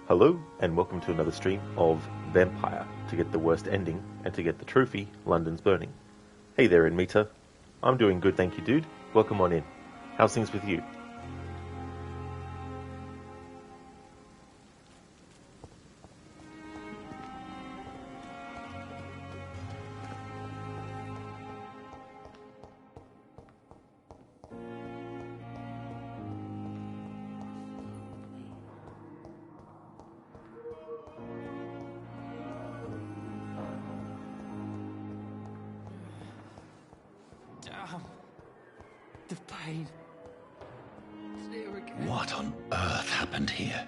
Hello, and welcome to another stream of Vampyr, to get the worst ending, and to get the trophy, London's Burning. Hey there, Inmita. I'm doing good, thank you, dude. Welcome on in. How's things with you? The pain. It's here again. What on earth happened here?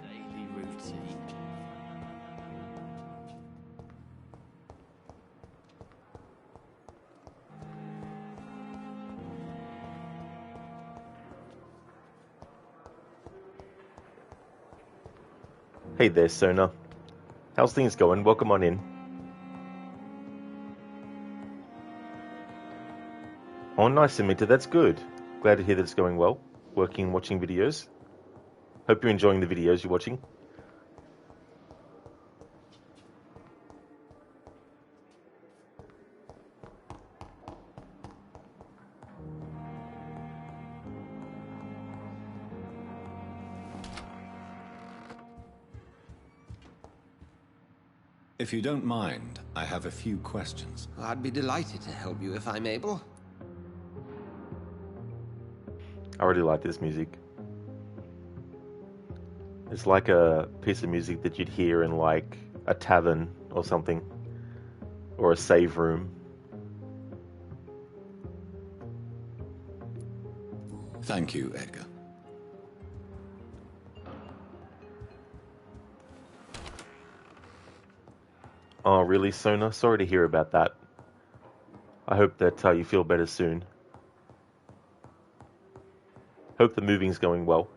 Daily routine. Hey there, Sona. How's things going? Welcome on in. Oh, nice, Inmita. That's good. Glad to hear that it's going well. Working and watching videos. Hope you're enjoying the videos you're watching. If you don't mind, I have a few questions. I'd be delighted to help you if I'm able. I really like this music. It's like a piece of music that you'd hear in like a tavern or something, or a save room. Thank you, Edgar. Oh, really, Sona? Sorry to hear about that. I hope that you feel better soon. Hope the moving's going well.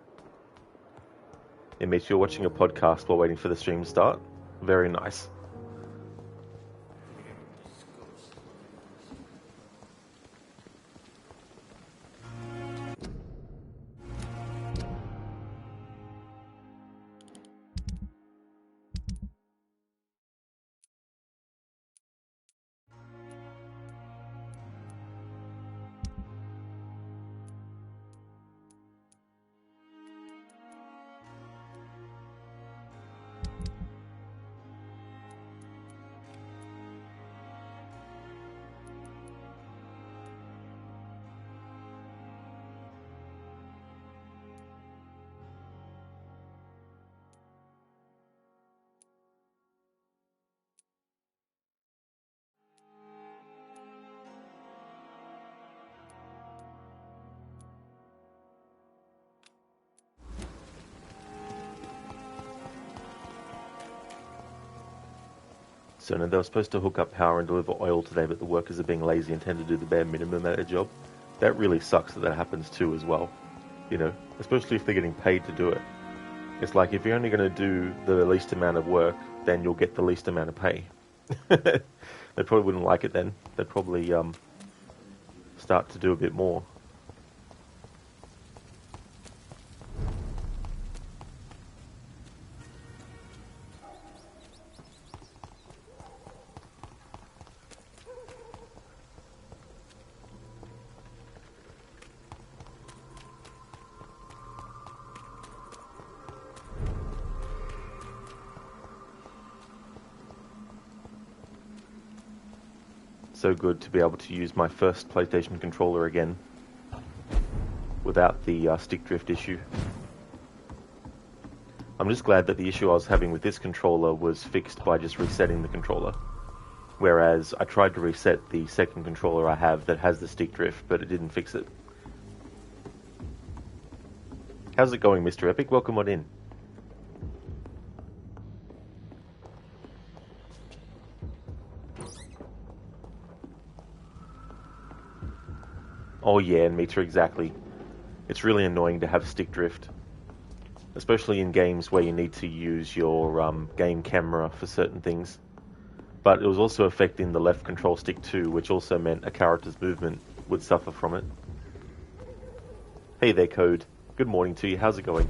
It means you're watching a podcast while waiting for the stream to start. Very nice. So no, they were supposed to hook up power and deliver oil today, but the workers are being lazy and tend to do the bare minimum at their job. That really sucks that happens too as well. You know, especially if they're getting paid to do it. It's like if you're only going to do the least amount of work, then you'll get the least amount of pay. They probably wouldn't like it then. They'd probably start to do a bit more. So good to be able to use my first PlayStation controller again without the stick drift issue. I'm just glad that the issue I was having with this controller was fixed by just resetting the controller. Whereas I tried to reset the second controller I have that has the stick drift, but it didn't fix it. How's it going, Mr. Epic? Welcome on in. Oh yeah, Meter, exactly. It's really annoying to have stick drift. Especially in games where you need to use your game camera for certain things. But it was also affecting the left control stick too, which also meant a character's movement would suffer from it. Hey there, Code. Good morning to you. How's it going?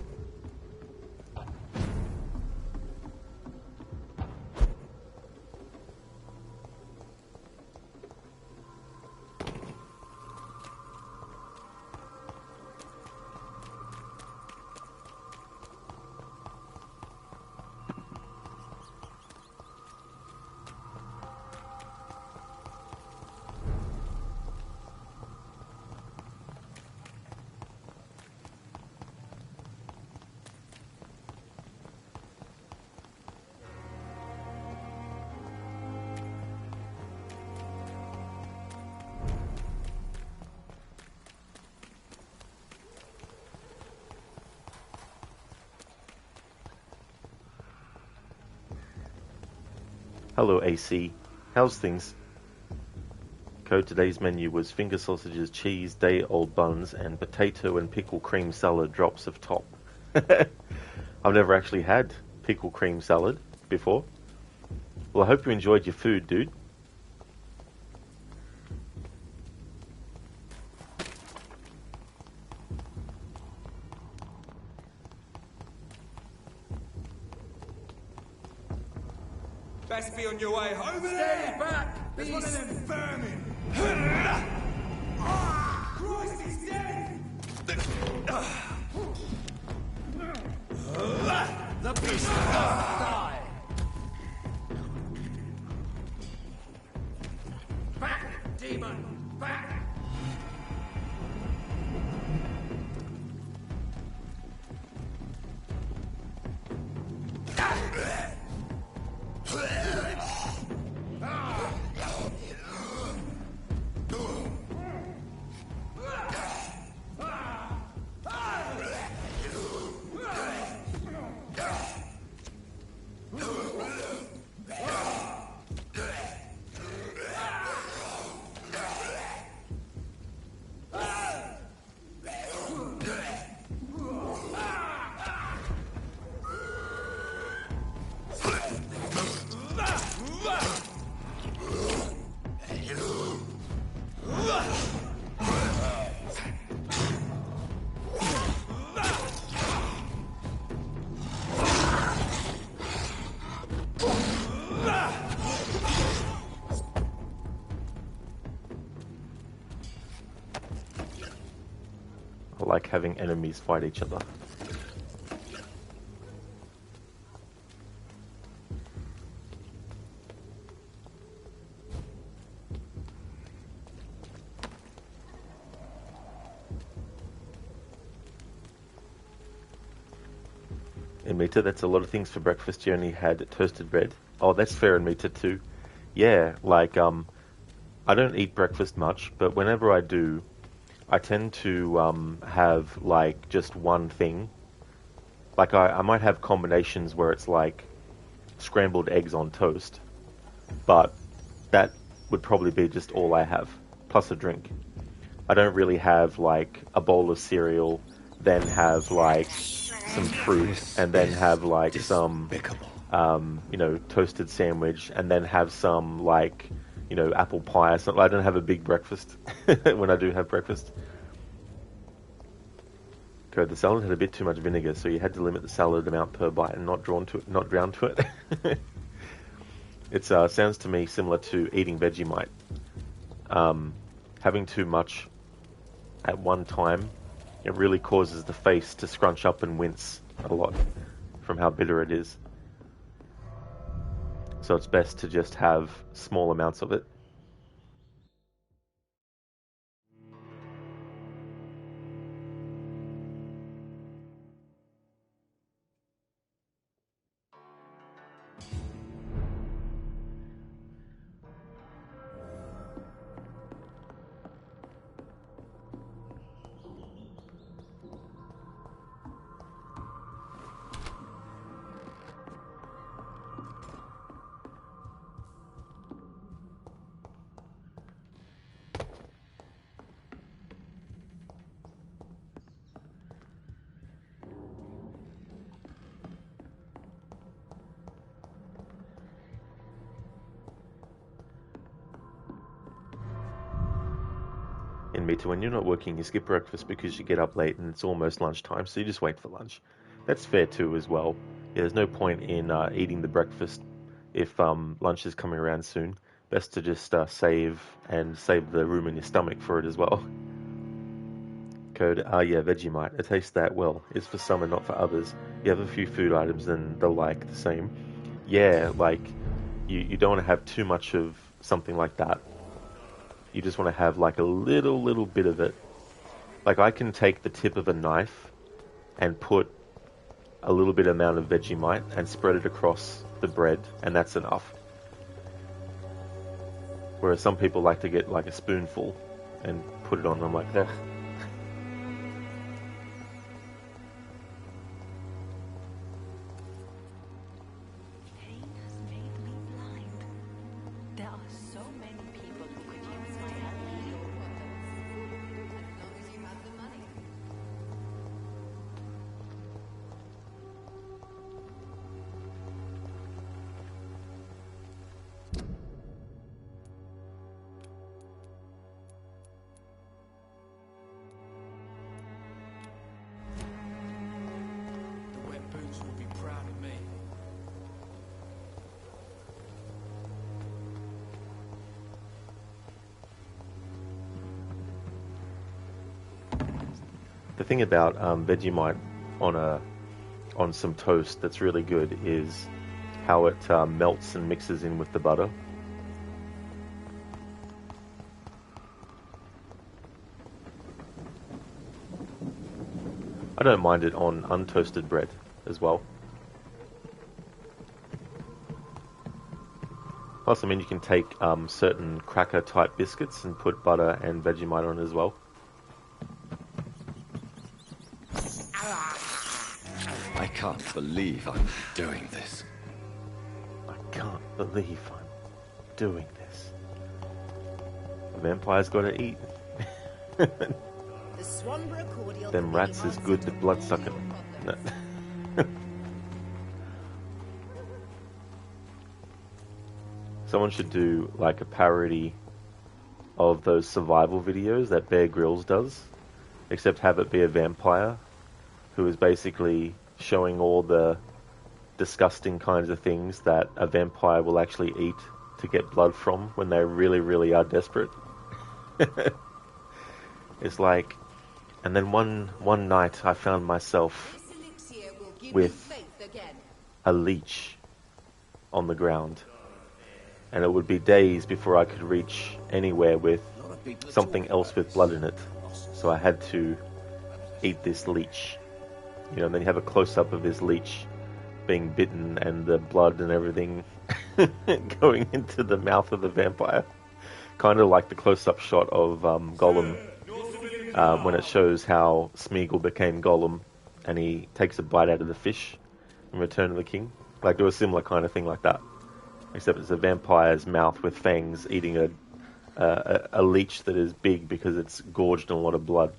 Hello, AC. How's things? Code, today's menu was finger sausages, cheese, day-old buns, and potato and pickle cream salad drops of top. I've never actually had pickle cream salad before. Well, I hope you enjoyed your food, dude. Best be on your way home. Stay back! There's one of them vermin! Christ, he's dead! The beast must die! demon! Back! I like having enemies fight each other. In Mita, that's a lot of things for breakfast. You only had toasted bread. Oh, that's fair in Mita too. Yeah, like, I don't eat breakfast much, but whenever I do, I tend to have, like, just one thing. Like, I might have combinations where it's, like, scrambled eggs on toast, but that would probably be just all I have, plus a drink. I don't really have, like, a bowl of cereal, then have, like, some fruit, and then have, like, some, you know, toasted sandwich, and then have some, like, you know, apple pie or something. I don't have a big breakfast when I do have breakfast. Okay, the salad had a bit too much vinegar, so you had to limit the salad amount per bite and not drown to it. It sounds to me similar to eating Vegemite. Having too much at one time, it really causes the face to scrunch up and wince a lot from how bitter it is. So it's best to just have small amounts of it. In Mita, when you're not working, you skip breakfast because you get up late and it's almost lunchtime, so you just wait for lunch. That's fair too as well. Yeah, there's no point in eating the breakfast if lunch is coming around soon. Best to just save the room in your stomach for it as well. Code, yeah, Vegemite. It tastes that well. It's for some and not for others. You have a few food items and they'll like the same. Yeah, like, you don't want to have too much of something like that. You just want to have like a little bit of it. Like, I can take the tip of a knife and put a little bit amount of Vegemite and spread it across the bread, and that's enough. Whereas some people like to get like a spoonful and put it on them like that. Pain has made me blind. There are so many people who could use my help. As long as you have the money. The wet boots will be proud of me. The thing about Vegemite on some toast that's really good is how it melts and mixes in with the butter. I don't mind it on untoasted bread as well. Plus, I mean, you can take certain cracker-type biscuits and put butter and Vegemite on it as well. I can't believe I'm doing this. I can't believe I'm doing this. A vampire's got to eat. Them rats is good at blood sucking. No. Someone should do like a parody of those survival videos that Bear Grylls does, except have it be a vampire who is basically showing all the disgusting kinds of things that a vampire will actually eat to get blood from when they really, really are desperate. It's like, and then one night I found myself with a leech on the ground, and it would be days before I could reach anywhere with something else with blood in it. So I had to eat this leech. You know, and then you have a close-up of this leech being bitten and the blood and everything going into the mouth of the vampire. Kind of like the close-up shot of Gollum when it shows how Smeagol became Gollum and he takes a bite out of the fish in Return of the King. Like, do a similar kind of thing like that. Except it's a vampire's mouth with fangs eating a leech that is big because it's gorged in a lot of blood.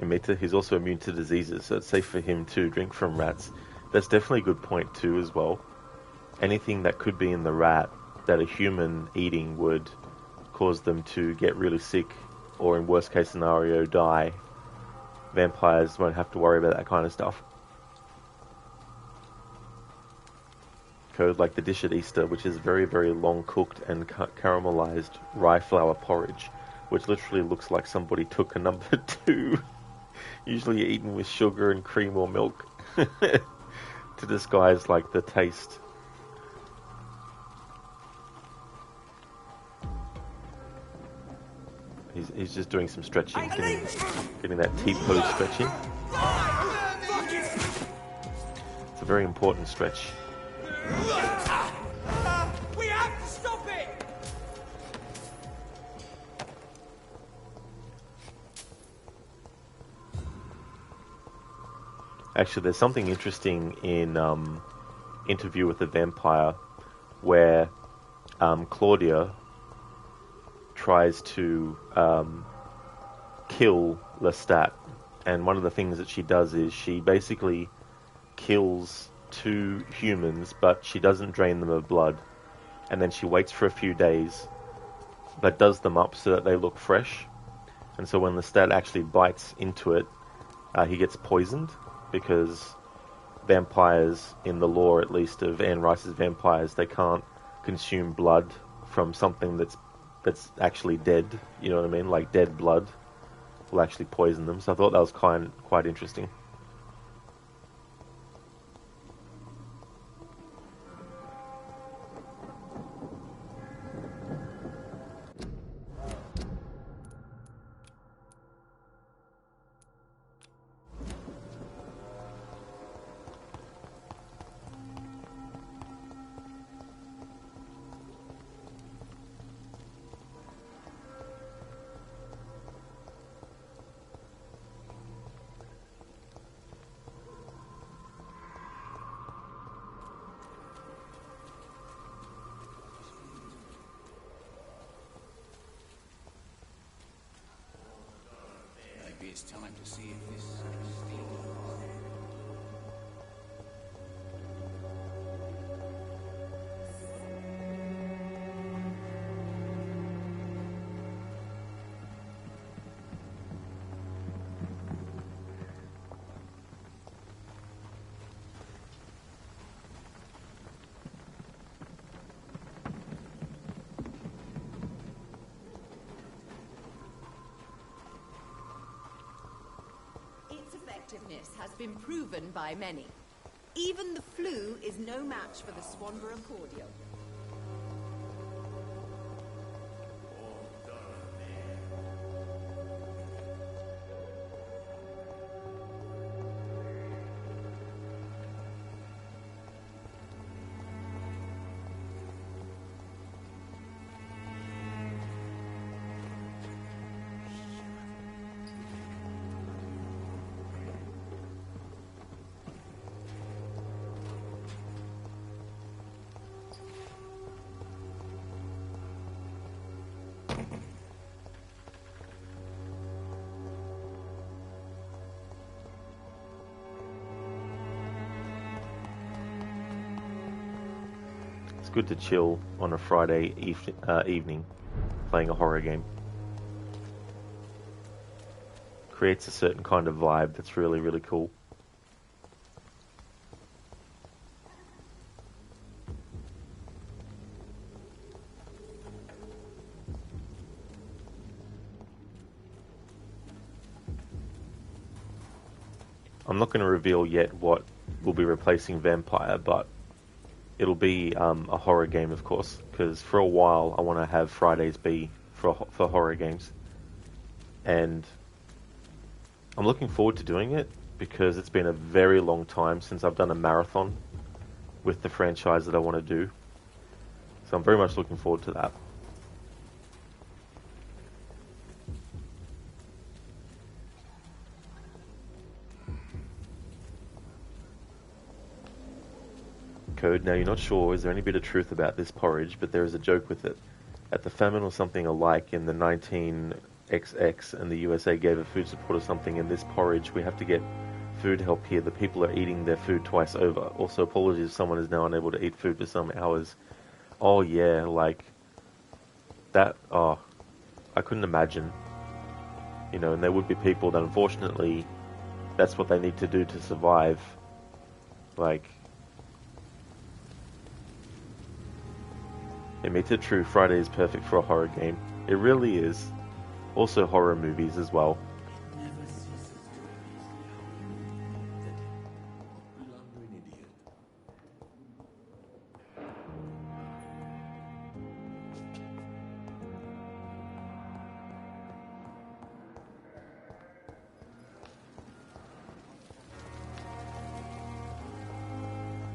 Emita, he's also immune to diseases, so it's safe for him to drink from rats. That's definitely a good point too as well. Anything that could be in the rat that a human eating would cause them to get really sick, or in worst case scenario, die. Vampires won't have to worry about that kind of stuff. Code like the dish at Easter, which is very, very long cooked and caramelized rye flour porridge, which literally looks like somebody took a number 2, usually eaten with sugar and cream or milk, to disguise like the taste. He's just doing some stretching, getting that T-pose stretching. It's a very important stretch. We have to stop it! Actually, there's something interesting in Interview with the Vampire where Claudia tries to kill Lestat, and one of the things that she does is she basically kills 2 humans, but she doesn't drain them of blood, and then she waits for a few days but does them up so that they look fresh. And so when Lestat actually bites into it, he gets poisoned, because vampires, in the lore at least of Anne Rice's vampires, they can't consume blood from something that's actually dead, you know what I mean? Like dead blood will actually poison them. So I thought that was quite interesting. Maybe it's time to see if this steel. Its effectiveness has been proven by many. Even the flu is no match for the Swanborough cordial. It's good to chill on a Friday evening playing a horror game. Creates a certain kind of vibe that's really, really cool. I'm not going to reveal yet what will be replacing Vampyr, but it'll be a horror game, of course, because for a while I want to have Fridays be for horror games. And I'm looking forward to doing it because it's been a very long time since I've done a marathon with the franchise that I want to do. So I'm very much looking forward to that. Code. Now, you're not sure, is there any bit of truth about this porridge, but there is a joke with it. At the famine or something alike in the 19XX, and the USA gave a food support or something, in this porridge we have to get food help here. The people are eating their food twice over. Also, apologies if someone is now unable to eat food for some hours. Oh yeah, like that. Oh, I couldn't imagine. You know, and there would be people that unfortunately that's what they need to do to survive. Like, it's a true, Friday is perfect for a horror game. It really is. Also horror movies as well.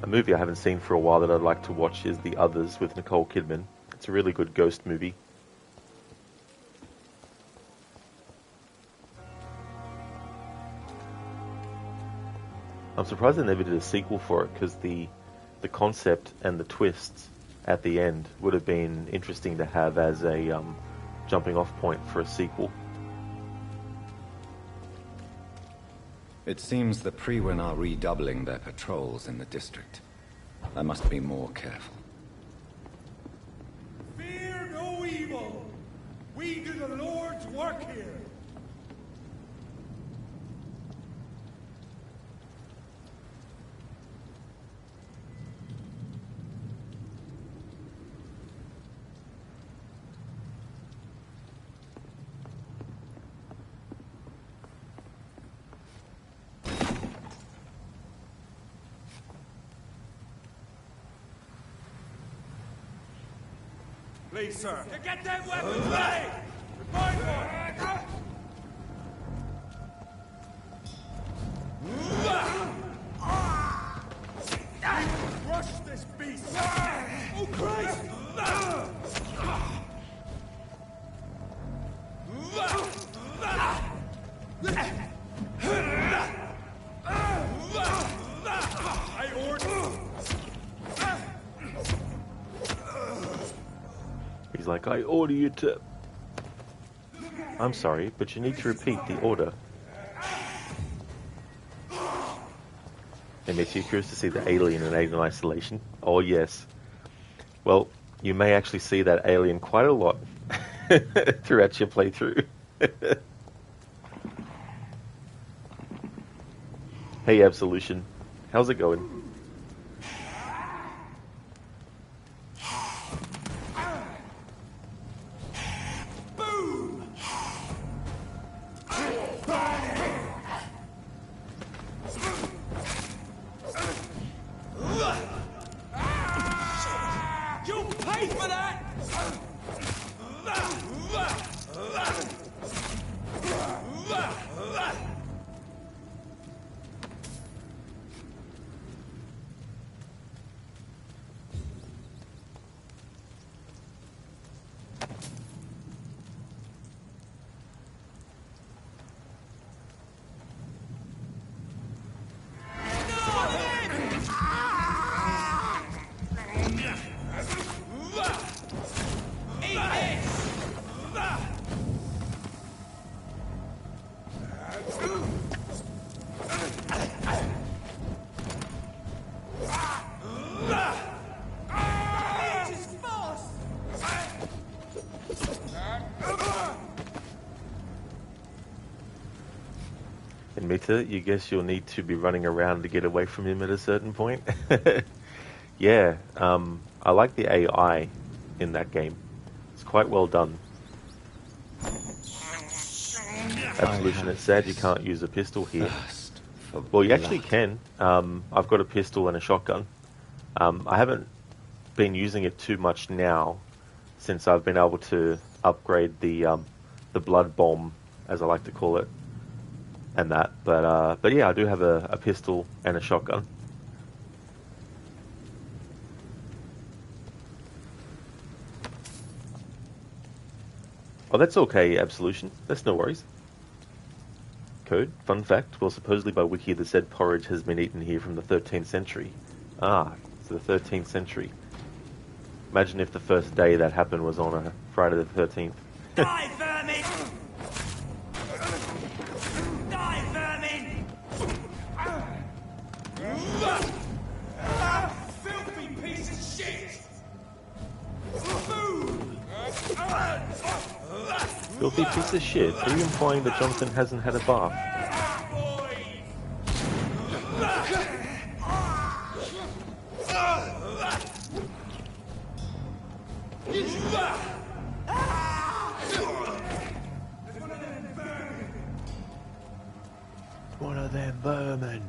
A movie I haven't seen for a while that I'd like to watch is The Others with Nicole Kidman. It's a really good ghost movie. I'm surprised they never did a sequel for it, because the concept and the twists at the end would have been interesting to have as a jumping off point for a sequel. It seems the Priwen are redoubling their patrols in the district. I must be more careful. Fear no evil. We do the Lord's work here. Please, sir. To get them weapons ready! Report for Crush this beast! Oh, Christ! I order... He's like, I order you to... I'm sorry, but you need to repeat the order. It makes you curious to see the alien in Alien Isolation. Oh yes. Well, you may actually see that alien quite a lot throughout your playthrough. Hey Absolution, how's it going? And Mita, you guess you'll need to be running around to get away from him at a certain point. Yeah, I like the AI in that game. It's quite well done. Absolution, it's sad you can't use a pistol here. Well, you actually can. I've got a pistol and a shotgun. I haven't been using it too much now, since I've been able to upgrade the blood bomb, as I like to call it, and that. But yeah, I do have a pistol and a shotgun. Oh, that's okay, Absolution. That's no worries. Code, fun fact, well, supposedly by Wiki, the said porridge has been eaten here from the 13th century. Ah, so the 13th century. Imagine if the first day that happened was on a Friday the 13th. Die, vermin! Die, vermin! Filthy piece of shit! Food! Filthy piece of shit. Are you implying that Jonathan hasn't had a bath? One of them vermin.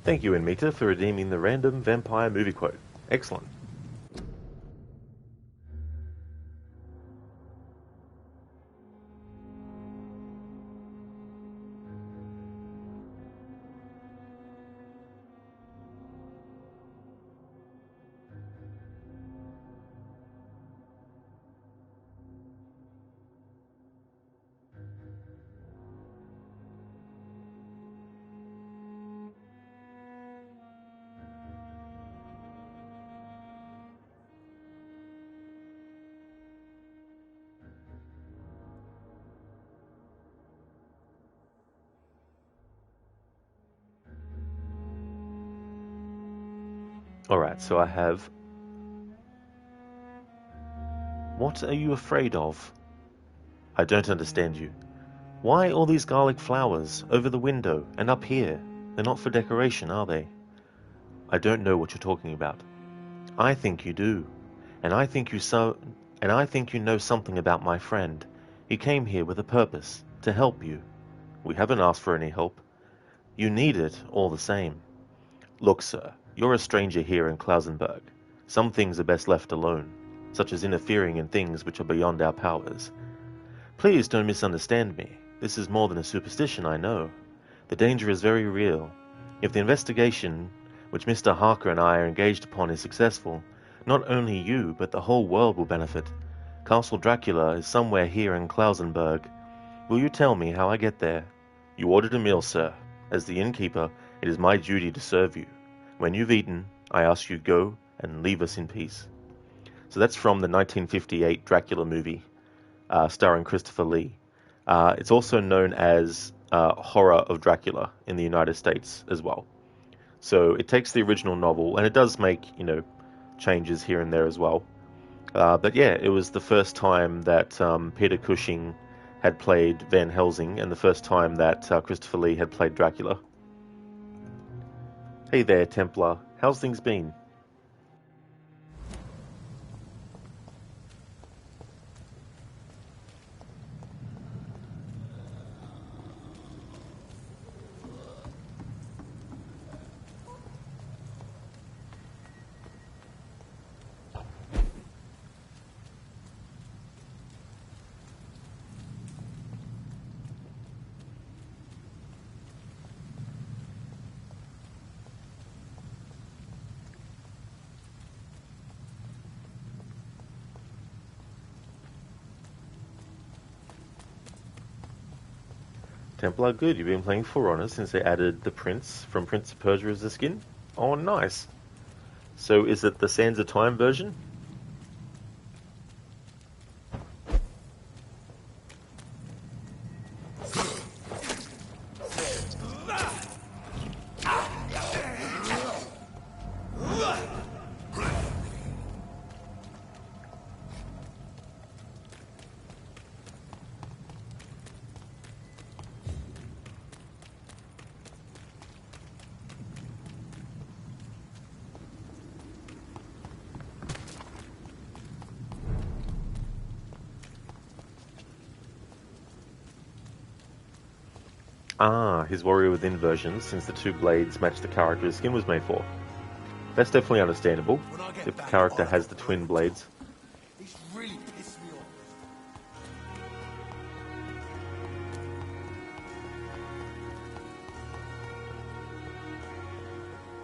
Thank you, Enmita, for redeeming the random vampire movie quote. Excellent. Alright, so I have... What are you afraid of? I don't understand you. Why all these garlic flowers over the window and up here? They're not for decoration, are they? I don't know what you're talking about. I think you do. And I think you know something about my friend. He came here with a purpose, to help you. We haven't asked for any help. You need it all the same. Look, sir, you're a stranger here in Klausenberg. Some things are best left alone, such as interfering in things which are beyond our powers. Please don't misunderstand me. This is more than a superstition, I know. The danger is very real. If the investigation which Mr. Harker and I are engaged upon is successful, not only you, but the whole world will benefit. Castle Dracula is somewhere here in Klausenberg. Will you tell me how I get there? You ordered a meal, sir. As the innkeeper, it is my duty to serve you. When you've eaten, I ask you go and leave us in peace. So that's from the 1958 Dracula movie, starring Christopher Lee. It's also known as Horror of Dracula in the United States as well. So it takes the original novel, and it does make, changes here and there as well. But yeah, it was the first time that Peter Cushing had played Van Helsing, and the first time that Christopher Lee had played Dracula. Hey there, Templar. How's things been? Templar, good. You've been playing For Honor since they added the Prince from Prince of Persia as a skin? Oh, nice. So is it the Sands of Time version? Ah, his Warrior Within version, since the two blades match the character his skin was made for. That's definitely understandable, if the character has the twin blades. He's really pissed me off.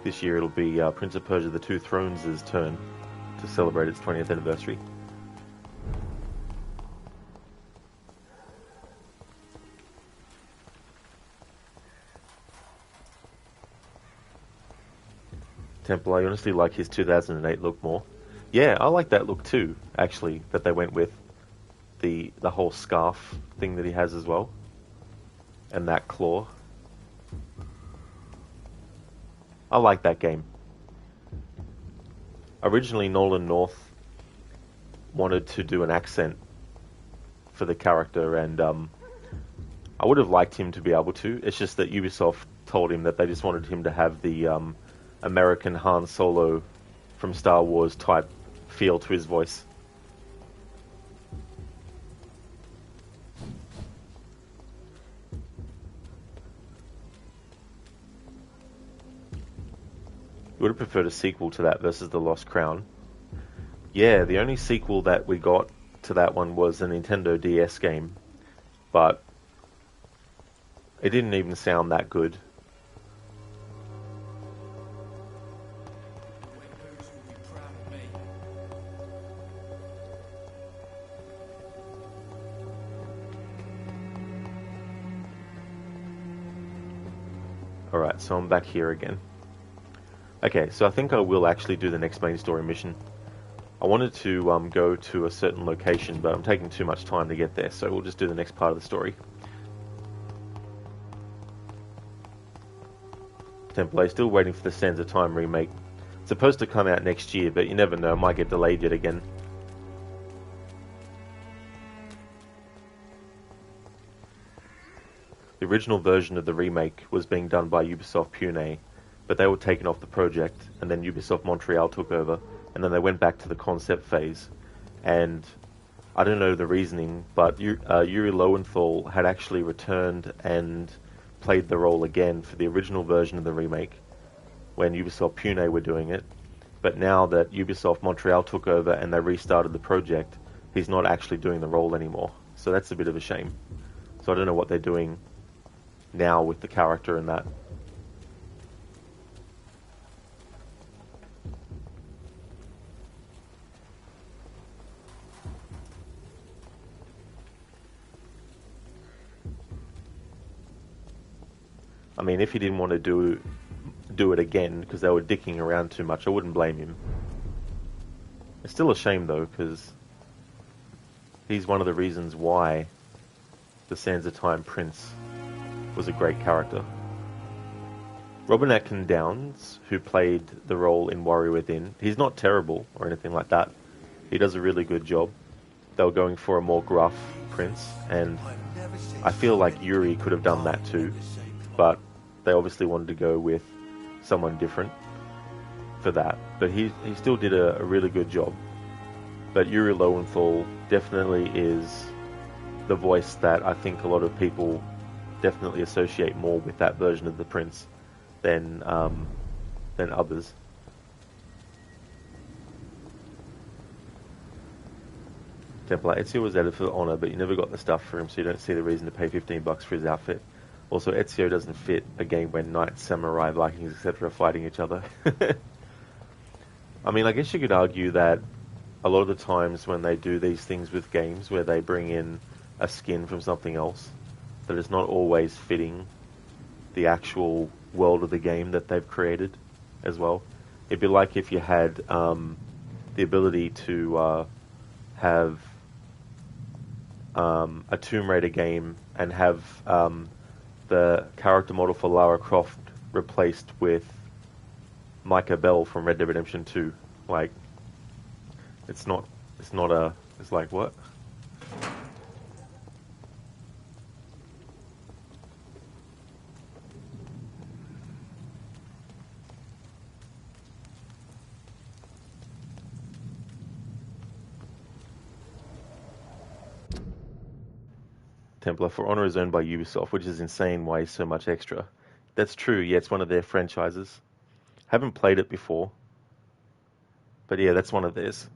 This year it'll be Prince of Persia: The Two Thrones' turn to celebrate its 20th anniversary. Temple, I honestly like his 2008 look more. Yeah, I like that look too, actually, that they went with the whole scarf thing that he has as well. And that claw. I like that game. Originally, Nolan North wanted to do an accent for the character, and I would have liked him to be able to. It's just that Ubisoft told him that they just wanted him to have the American Han Solo from Star Wars type feel to his voice. You would have preferred a sequel to that versus The Lost Crown. Yeah, the only sequel that we got to that one was a Nintendo DS game, but it didn't even sound that good. Vampyrs will be proud of me. Alright, so I'm back here again. Okay, so I think I will actually do the next main story mission. I wanted to go to a certain location, but I'm taking too much time to get there, so we'll just do the next part of the story. Template, still waiting for the Sands of Time remake. It's supposed to come out next year, but you never know, it might get delayed yet again. The original version of the remake was being done by Ubisoft Pune, but they were taken off the project, and then Ubisoft Montreal took over, and then they went back to the concept phase. And I don't know the reasoning, but Yuri Lowenthal had actually returned and played the role again for the original version of the remake when Ubisoft Pune were doing it. But now that Ubisoft Montreal took over and they restarted the project, he's not actually doing the role anymore. So that's a bit of a shame. So I don't know what they're doing now with the character and that. I mean, if he didn't want to do it again because they were dicking around too much, I wouldn't blame him. It's still a shame though, because he's one of the reasons why the Sands of Time Prince was a great character. Robin Atkin Downes, who played the role in Warrior Within, he's not terrible or anything like that. He does a really good job. They were going for a more gruff Prince, and I feel like Yuri could have done that too, but they obviously wanted to go with someone different for that. But he still did a really good job. But Yuri Lowenthal definitely is the voice that I think a lot of people definitely associate more with that version of the Prince than others. Templar, Ezio was added for honor, but you never got the stuff for him, so you don't see the reason to pay $15 for his outfit. Also, Ezio doesn't fit a game where knights, samurai, Vikings, etc. are fighting each other. I mean, I guess you could argue that a lot of the times when they do these things with games where they bring in a skin from something else, that it's not always fitting the actual world of the game that they've created as well. It'd be like if you had the ability to have a Tomb Raider game and have the character model for Lara Croft replaced with Micah Bell from Red Dead Redemption 2. Like, it's like, what? Templar, For Honor is owned by Ubisoft, which is insane why he's so much extra. That's true, yeah, it's one of their franchises. Haven't played it before. But yeah, that's one of theirs.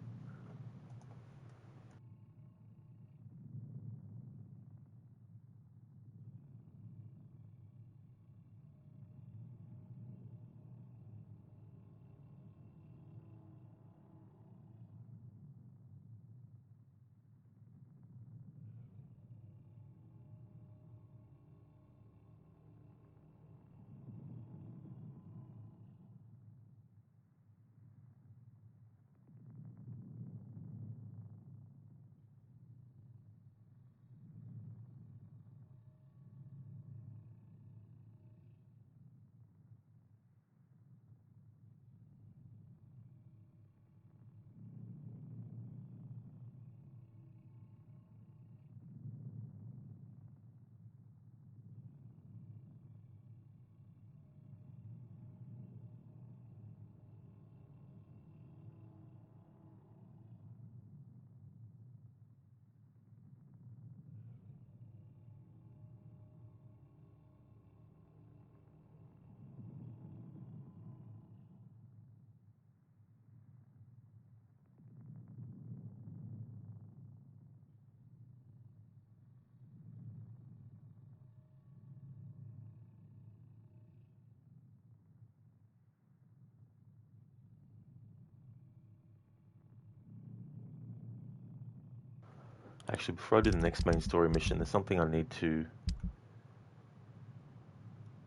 Actually, before I do the next main story mission, there's something I need to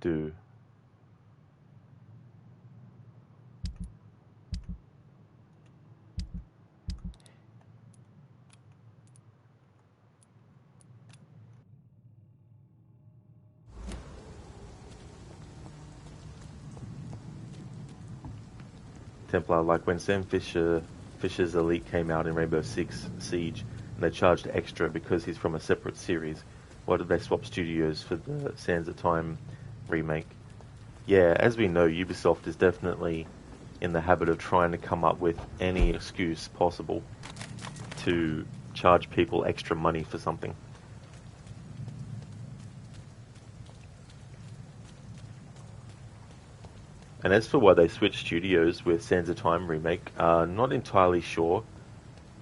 do. Templar, like when Sam Fisher's Elite came out in Rainbow Six Siege, and they charged extra because he's from a separate series. Why did they swap studios for the Sands of Time remake? Yeah, as we know, Ubisoft is definitely in the habit of trying to come up with any excuse possible to charge people extra money for something. And as for why they switched studios with Sands of Time remake, not entirely sure.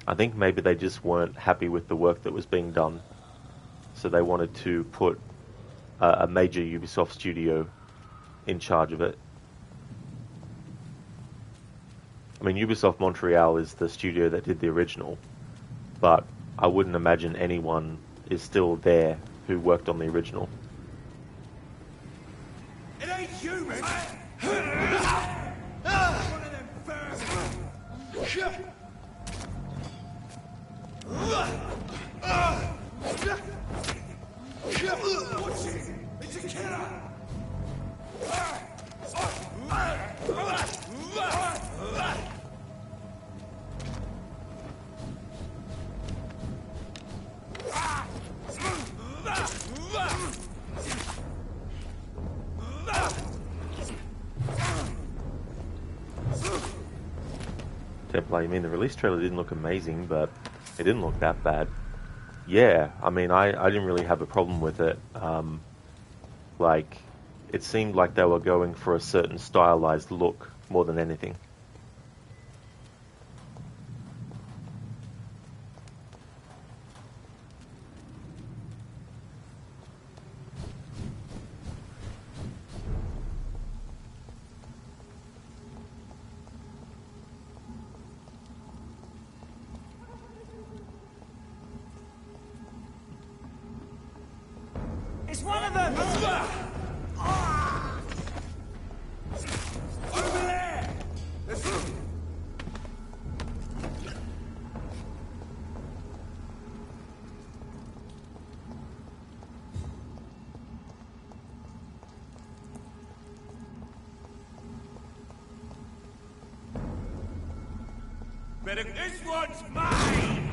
I think maybe they just weren't happy with the work that was being done, so they wanted to put a major Ubisoft studio in charge of it. I mean, Ubisoft Montreal is the studio that did the original, but I wouldn't imagine anyone is still there who worked on the original. It ain't human! One of them vermin! Watch it! It's a killer! Templar, I mean, the release trailer didn't look amazing, but it didn't look that bad. Yeah, I mean, I didn't really have a problem with it. Like, it seemed like they were going for a certain stylized look more than anything. It's one of them! Over there! Better, this one's mine!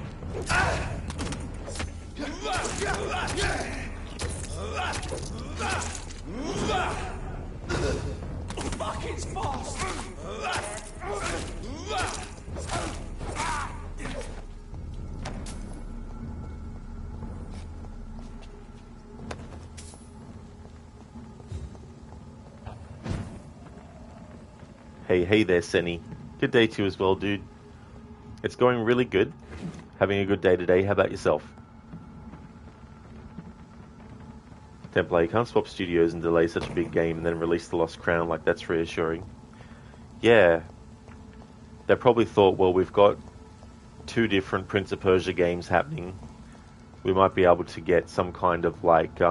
Fuck, it's fast! Hey there, Senny. Good day to you as well, dude. It's going really good. Having a good day today. How about yourself? Templar, you can't swap studios and delay such a big game and then release The Lost Crown. Like, that's reassuring. Yeah. They probably thought, well, we've got 2 different Prince of Persia games happening. We might be able to get some kind of, like,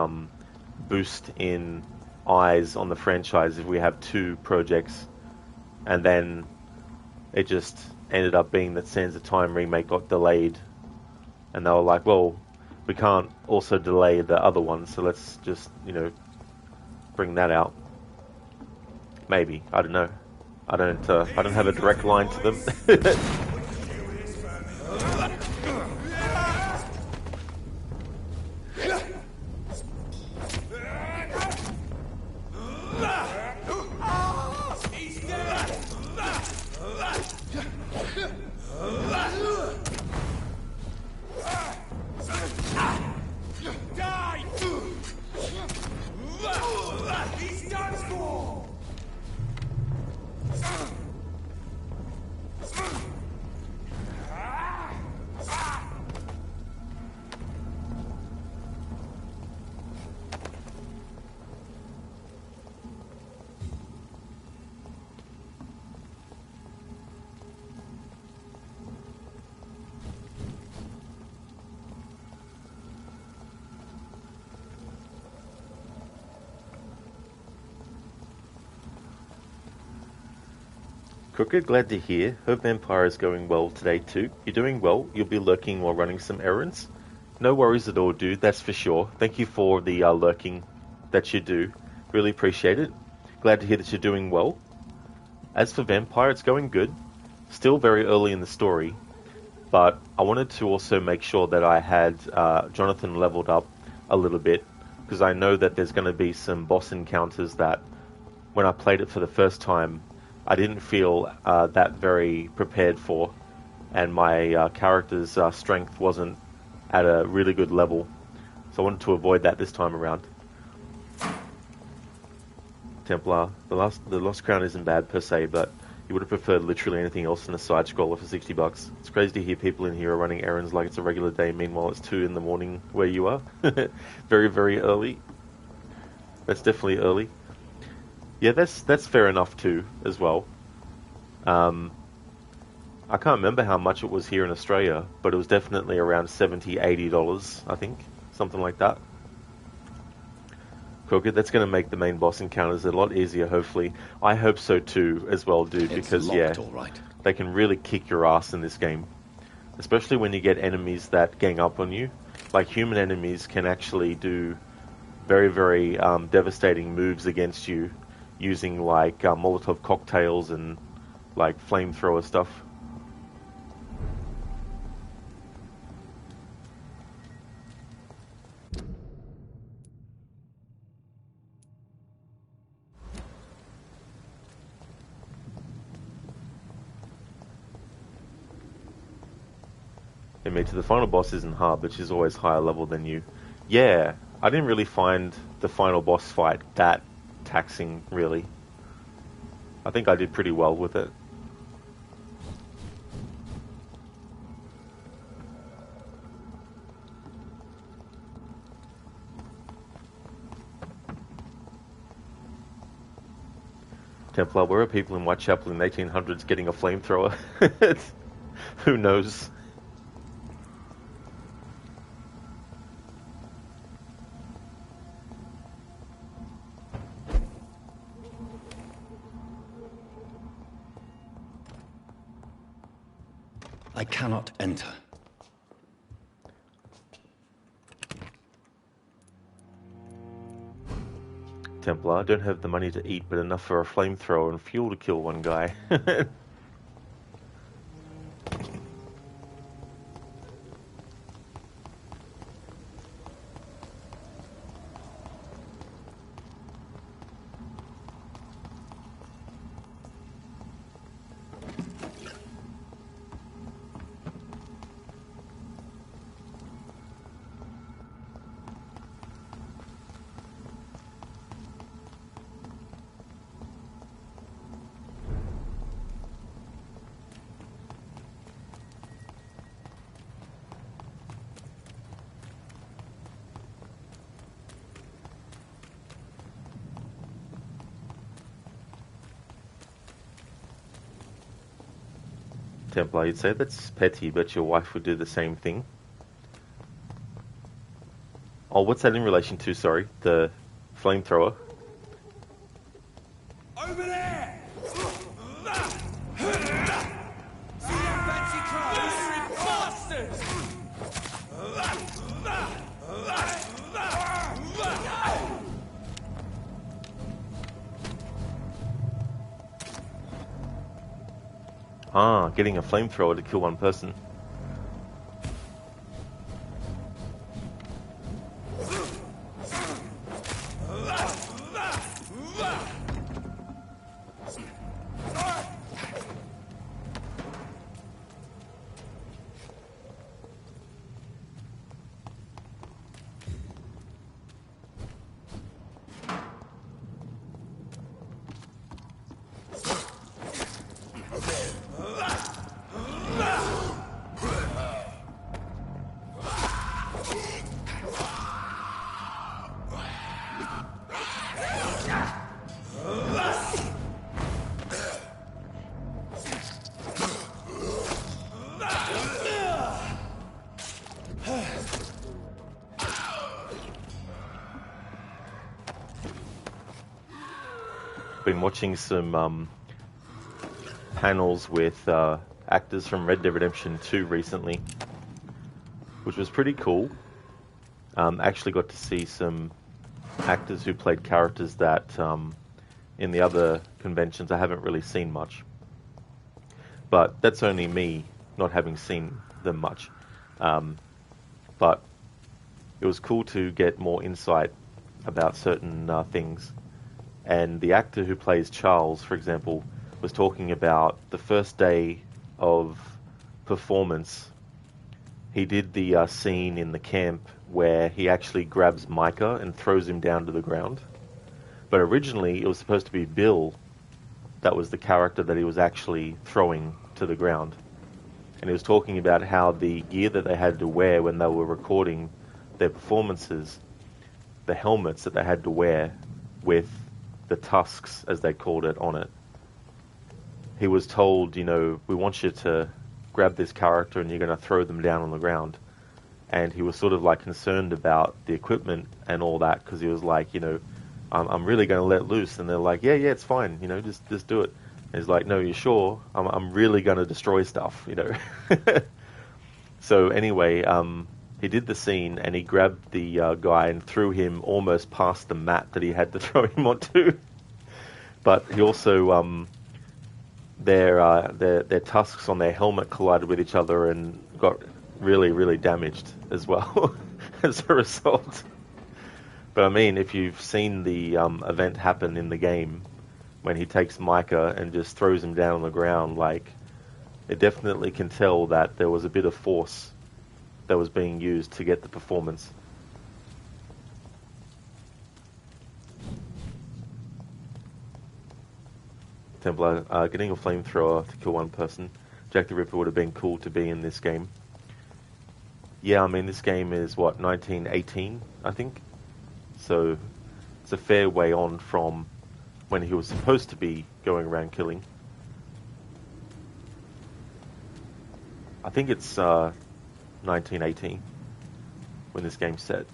boost in eyes on the franchise if we have 2 projects. And then it just ended up being that Sands of Time remake got delayed. And they were like, well, we can't also delay the other one, so let's just, you know, bring that out. Maybe. I don't know. I don't have a direct line to them. Crooked, glad to hear. Hope Vampyr is going well today too. You're doing well. You'll be lurking while running some errands. No worries at all, dude. That's for sure. Thank you for the lurking that you do. Really appreciate it. Glad to hear that you're doing well. As for Vampyr, it's going good. Still very early in the story, but I wanted to also make sure that I had Jonathan leveled up a little bit, because I know that there's going to be some boss encounters that, when I played it for the first time, I didn't feel that very prepared for, and my character's strength wasn't at a really good level, so I wanted to avoid that this time around. Templar, the Lost Crown isn't bad per se, but you would have preferred literally anything else in a side scroller for $60. It's crazy to hear people in here are running errands like it's a regular day, meanwhile it's 2 in the morning where you are. Very, very early. That's definitely early. Yeah, that's fair enough too, as well. I can't remember how much it was here in Australia, but it was definitely around $70, $80, I think. Something like that. Crooked, that's going to make the main boss encounters a lot easier, hopefully. I hope so too, as well, dude, because, yeah, all right. They can really kick your ass in this game. Especially when you get enemies that gang up on you. Like, human enemies can actually do very, very devastating moves against you, using like Molotov cocktails and like flamethrower stuff. Admit to the final boss isn't hard, but she's always higher level than you. Yeah, I didn't really find the final boss fight that taxing, really. I think I did pretty well with it. Templar, where are people in Whitechapel in the 1800s getting a flamethrower? Who knows? I cannot enter. Templar, I don't have the money to eat, but enough for a flamethrower and fuel to kill one guy. Templar, you'd say that's petty, but your wife would do the same thing. Oh, what's that in relation to, sorry? The flamethrower? Over there! See that fancy clothes? Bastards! Ah, getting a flamethrower to kill one person. Been watching some panels with actors from Red Dead Redemption 2 recently, which was pretty cool. Actually got to see some actors who played characters that in the other conventions I haven't really seen much. But that's only me not having seen them much. But it was cool to get more insight about certain things. And the actor who plays Charles, for example, was talking about the first day of performance. He did the scene in the camp where he actually grabs Micah and throws him down to the ground. But originally it was supposed to be Bill that was the character that he was actually throwing to the ground. And he was talking about how the gear that they had to wear when they were recording their performances, the helmets that they had to wear with the tusks, as they called it, on it. He was told, you know, we want you to grab this character and you're going to throw them down on the ground. And he was sort of like concerned about the equipment and all that, because he was like, you know, I'm really going to let loose. And they're like, yeah, it's fine, you know, just do it. And he's like, no, you're sure? I'm really going to destroy stuff, you know. So anyway, he did the scene and he grabbed the guy and threw him almost past the mat that he had to throw him onto. But he also, their tusks on their helmet collided with each other and got really, really damaged as well as a result. But I mean, if you've seen the event happen in the game, when he takes Micah and just throws him down on the ground, like, it definitely can tell that there was a bit of force that was being used to get the performance. Templar, getting a flamethrower to kill one person. Jack the Ripper would have been cool to be in this game. Yeah, I mean, this game is, what, 1918, I think? So it's a fair way on from when he was supposed to be going around killing. I think it's 1918 when this game's set.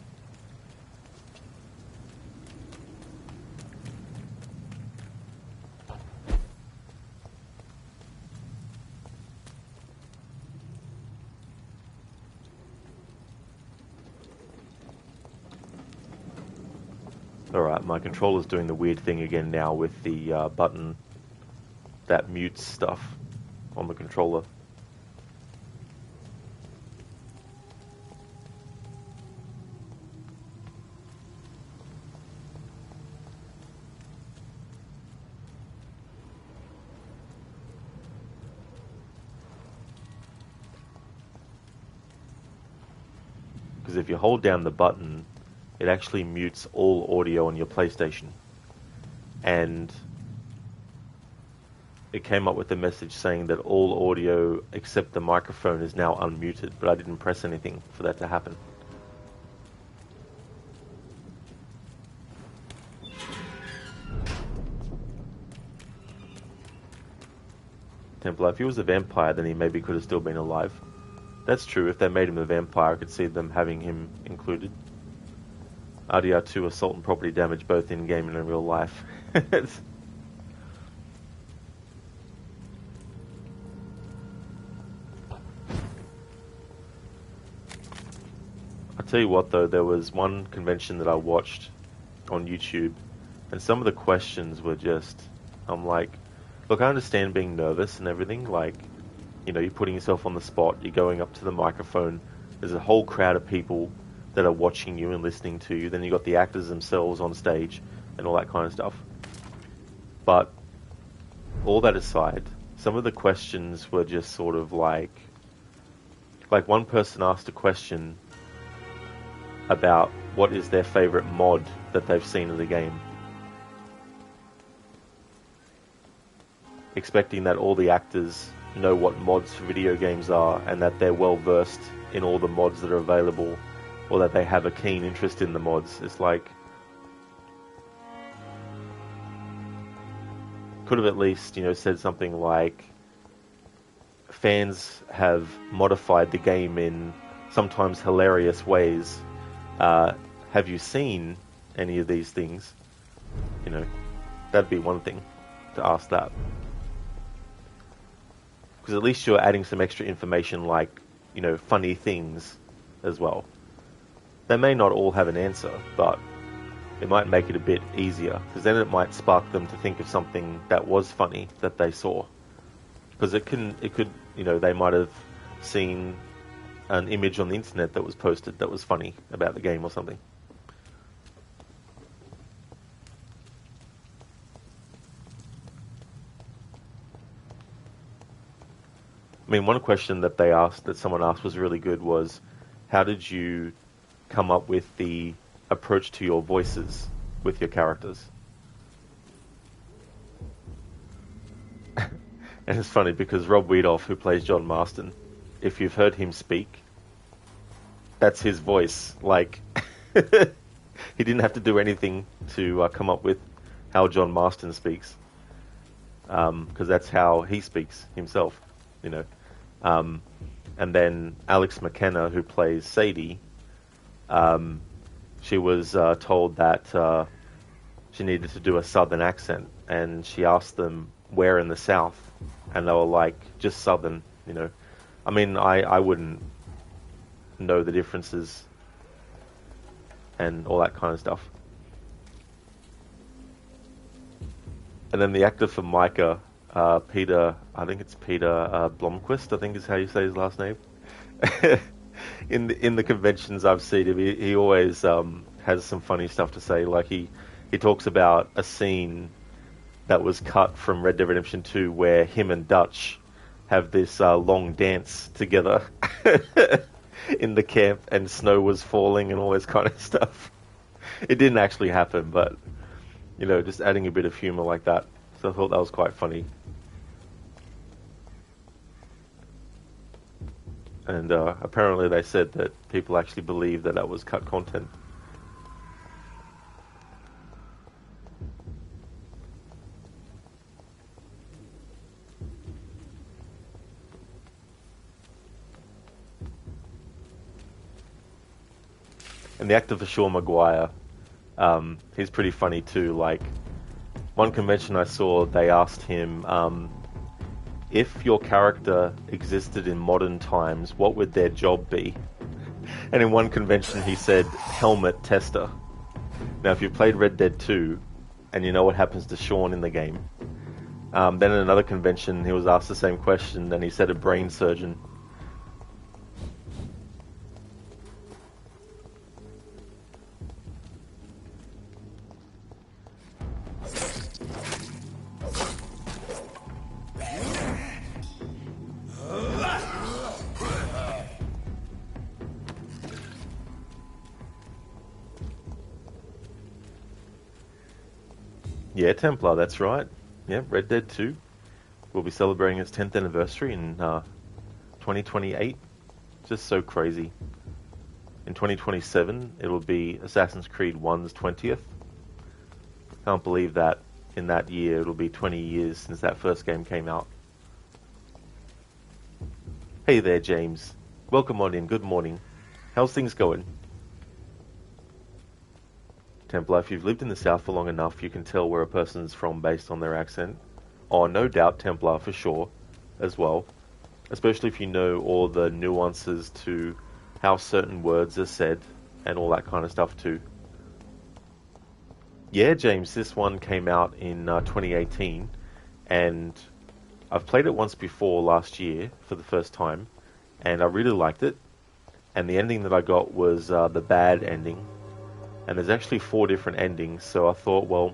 Alright, my controller's doing the weird thing again now with the button that mutes stuff on the controller. Because if you hold down the button, it actually mutes all audio on your PlayStation. And it came up with a message saying that all audio except the microphone is now unmuted, but I didn't press anything for that to happen. Templar. If he was a vampire, then he maybe could have still been alive. That's true. If they made him a vampire, I could see them having him included. RDR2, assault and property damage, both in-game and in real life. I'll tell you what though, there was one convention that I watched on YouTube, and some of the questions were just, I'm like, look, I understand being nervous and everything, like, you know, you're putting yourself on the spot, you're going up to the microphone, there's a whole crowd of people that are watching you and listening to you, then you've got the actors themselves on stage, and all that kind of stuff. But, all that aside, some of the questions were just sort of like one person asked a question about what is their favourite mod that they've seen in the game. Expecting that all the actors know what mods for video games are and that they're well versed in all the mods that are available, or that they have a keen interest in the mods. It's like, could have at least, you know, said something like, fans have modified the game in sometimes hilarious ways. Have you seen any of these things? You know, that'd be one thing to ask that. Because at least you're adding some extra information like, you know, funny things as well. They may not all have an answer, but it might make it a bit easier, because then it might spark them to think of something that was funny that they saw. Because it could, you know, they might have seen an image on the internet that was posted that was funny about the game or something. I mean, one question that someone asked was really good was, how did you come up with the approach to your voices with your characters? And it's funny because Rob Wiedoff, who plays John Marston, if you've heard him speak, that's his voice. Like, he didn't have to do anything to come up with how John Marston speaks, because that's how he speaks himself, you know. And then Alex McKenna, who plays Sadie, she was told that she needed to do a southern accent, and she asked them where in the South, and they were like, just southern, you know. I mean, I wouldn't know the differences and all that kind of stuff. And then the actor for Micah, Peter, I think it's Peter Blomquist, I think is how you say his last name. In the conventions I've seen him, he always has some funny stuff to say. Like he talks about a scene that was cut from Red Dead Redemption 2 where him and Dutch have this long dance together in the camp, and snow was falling and all this kind of stuff. It didn't actually happen, but, you know, just adding a bit of humor like that. So I thought that was quite funny. And apparently they said that people actually believe that was cut content. And the actor for Sean Maguire, he's pretty funny too. Like, one convention I saw, they asked him, if your character existed in modern times, what would their job be? And in one convention he said, helmet tester. Now, if you've played Red Dead 2, and you know what happens to Sean in the game, then in another convention he was asked the same question, and he said a brain surgeon. Yeah, Templar, that's right. Yeah, Red Dead 2 will be celebrating its 10th anniversary in 2028. Just so crazy. In 2027, it'll be Assassin's Creed 1's 20th. Can't believe that in that year it'll be 20 years since that first game came out. Hey there, James. Welcome on in. Good morning. How's things going? Templar, if you've lived in the South for long enough, you can tell where a person's from based on their accent. Oh, no doubt Templar for sure, as well. Especially if you know all the nuances to how certain words are said and all that kind of stuff too. Yeah, James, this one came out in 2018, and I've played it once before last year for the first time, and I really liked it. And the ending that I got was the bad ending. And there's actually 4 different endings, so I thought, well,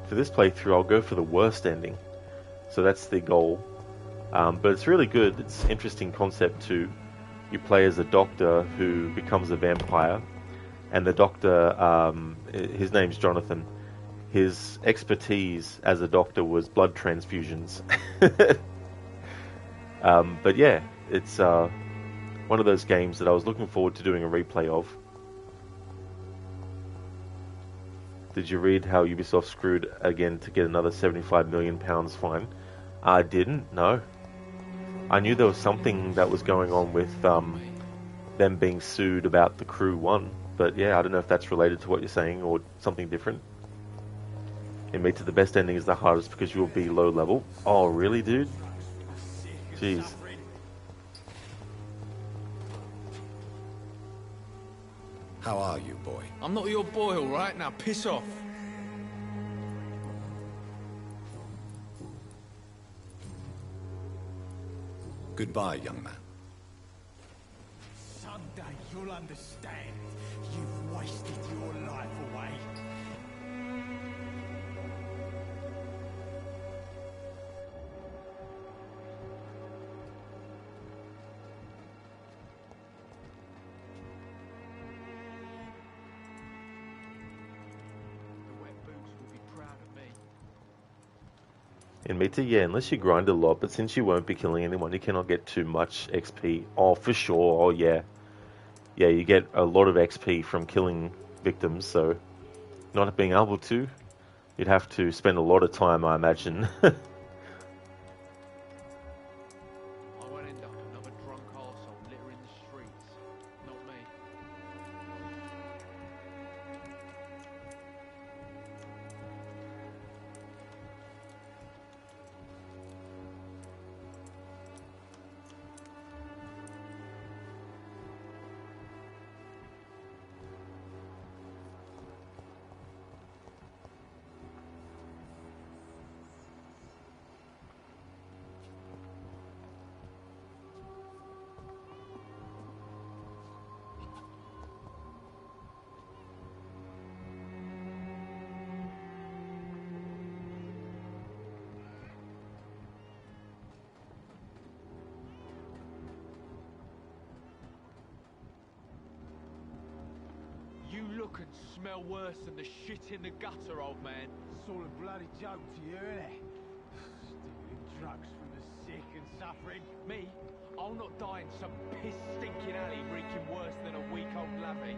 for this playthrough, I'll go for the worst ending. So that's the goal. But it's really good. It's an interesting concept too. You play as a doctor who becomes a vampire, and the doctor, his name's Jonathan. His expertise as a doctor was blood transfusions. But yeah, it's one of those games that I was looking forward to doing a replay of. Did you read how Ubisoft screwed again to get another £75 million fine? I didn't, no. I knew there was something that was going on with them being sued about The Crew 1, but yeah, I don't know if that's related to what you're saying or something different. It made it the best ending is the hardest because you'll be low level. Oh, really, dude? Jeez. How are you, boy? I'm not your boy, all right? Now piss off. Goodbye, young man. Someday you'll understand. You've wasted your life away. The wet boots will be proud of me. In Meta, yeah, unless you grind a lot, but since you won't be killing anyone, you cannot get too much XP. Oh, for sure. Oh, yeah. Yeah, you get a lot of XP from killing victims, so not being able to, you'd have to spend a lot of time, I imagine. I won't end up another drunk arsehole littering the streets. Not me. You look and smell worse than the shit in the gutter, old man. It's all a bloody joke to you, isn't it? Stealing drugs from the sick and suffering. Me? I'll not die in some piss-stinking alley reeking worse than a week-old lavvy.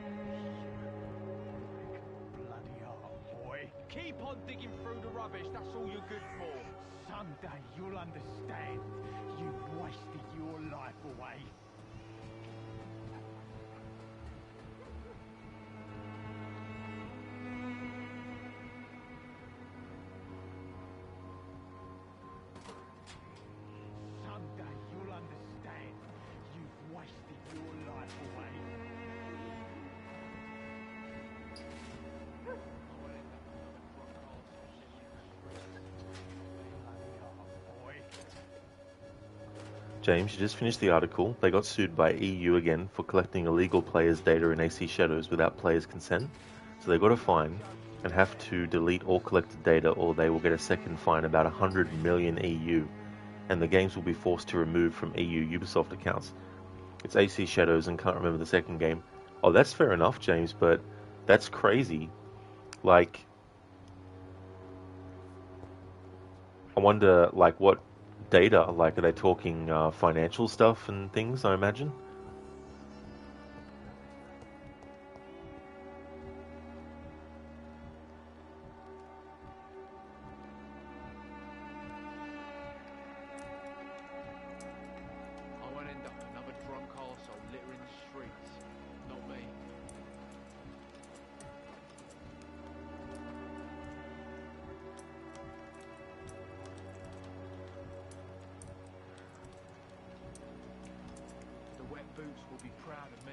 Bloody hell, boy. Keep on digging through the rubbish, that's all you're good for. Someday you'll understand. You've wasted your life away. Someday you'll understand. You've wasted your life away. James, you just finished the article. They got sued by EU again for collecting illegal players' data in AC Shadows without players' consent. So they got a fine and have to delete all collected data or they will get a second fine about 100 million EU. And the games will be forced to remove from EU Ubisoft accounts. It's AC Shadows and can't remember the second game. Oh, that's fair enough, James, but that's crazy. Like, I wonder, like, what data? Like, are they talking financial stuff and things, I imagine? I won't end up will be proud of me.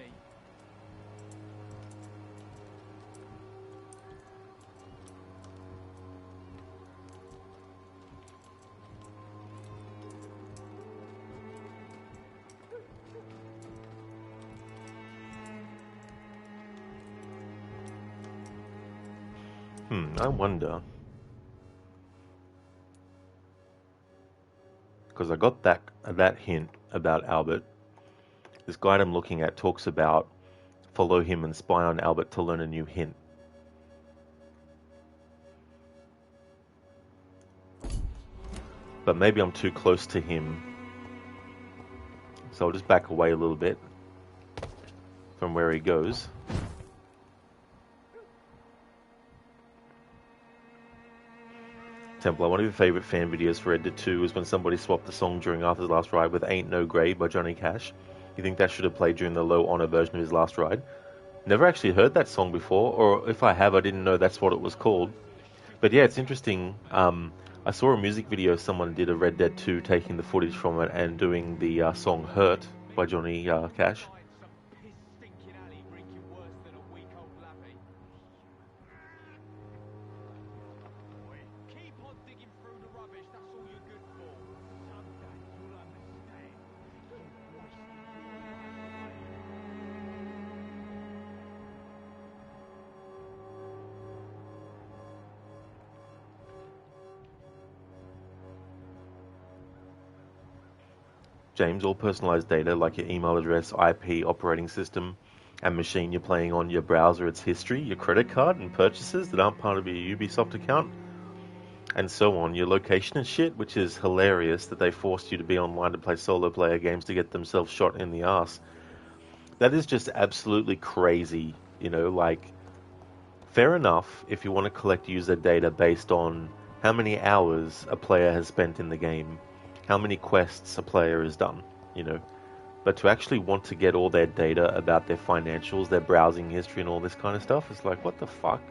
I wonder, because I got that hint about Albert. This guide I'm looking at talks about follow him and spy on Albert to learn a new hint. But maybe I'm too close to him, so I'll just back away a little bit from where he goes. Templar, one of your favourite fan videos for Red Dead 2 is when somebody swapped the song during Arthur's Last Ride with Ain't No Grey by Johnny Cash. You think that should have played during the low honour version of his last ride? Never actually heard that song before, or if I have, I didn't know that's what it was called. But yeah, it's interesting. I saw a music video someone did of Red Dead 2 taking the footage from it and doing the song Hurt by Johnny Cash. James, all personalized data like your email address, IP, operating system, and machine you're playing on, your browser, its history, your credit card and purchases that aren't part of your Ubisoft account, and so on, your location and shit, which is hilarious that they forced you to be online to play solo player games to get themselves shot in the ass. That is just absolutely crazy, you know, like, fair enough if you want to collect user data based on how many hours a player has spent in the game, how many quests a player has done, you know. But to actually want to get all their data about their financials, their browsing history and all this kind of stuff, it's like, what the fuck?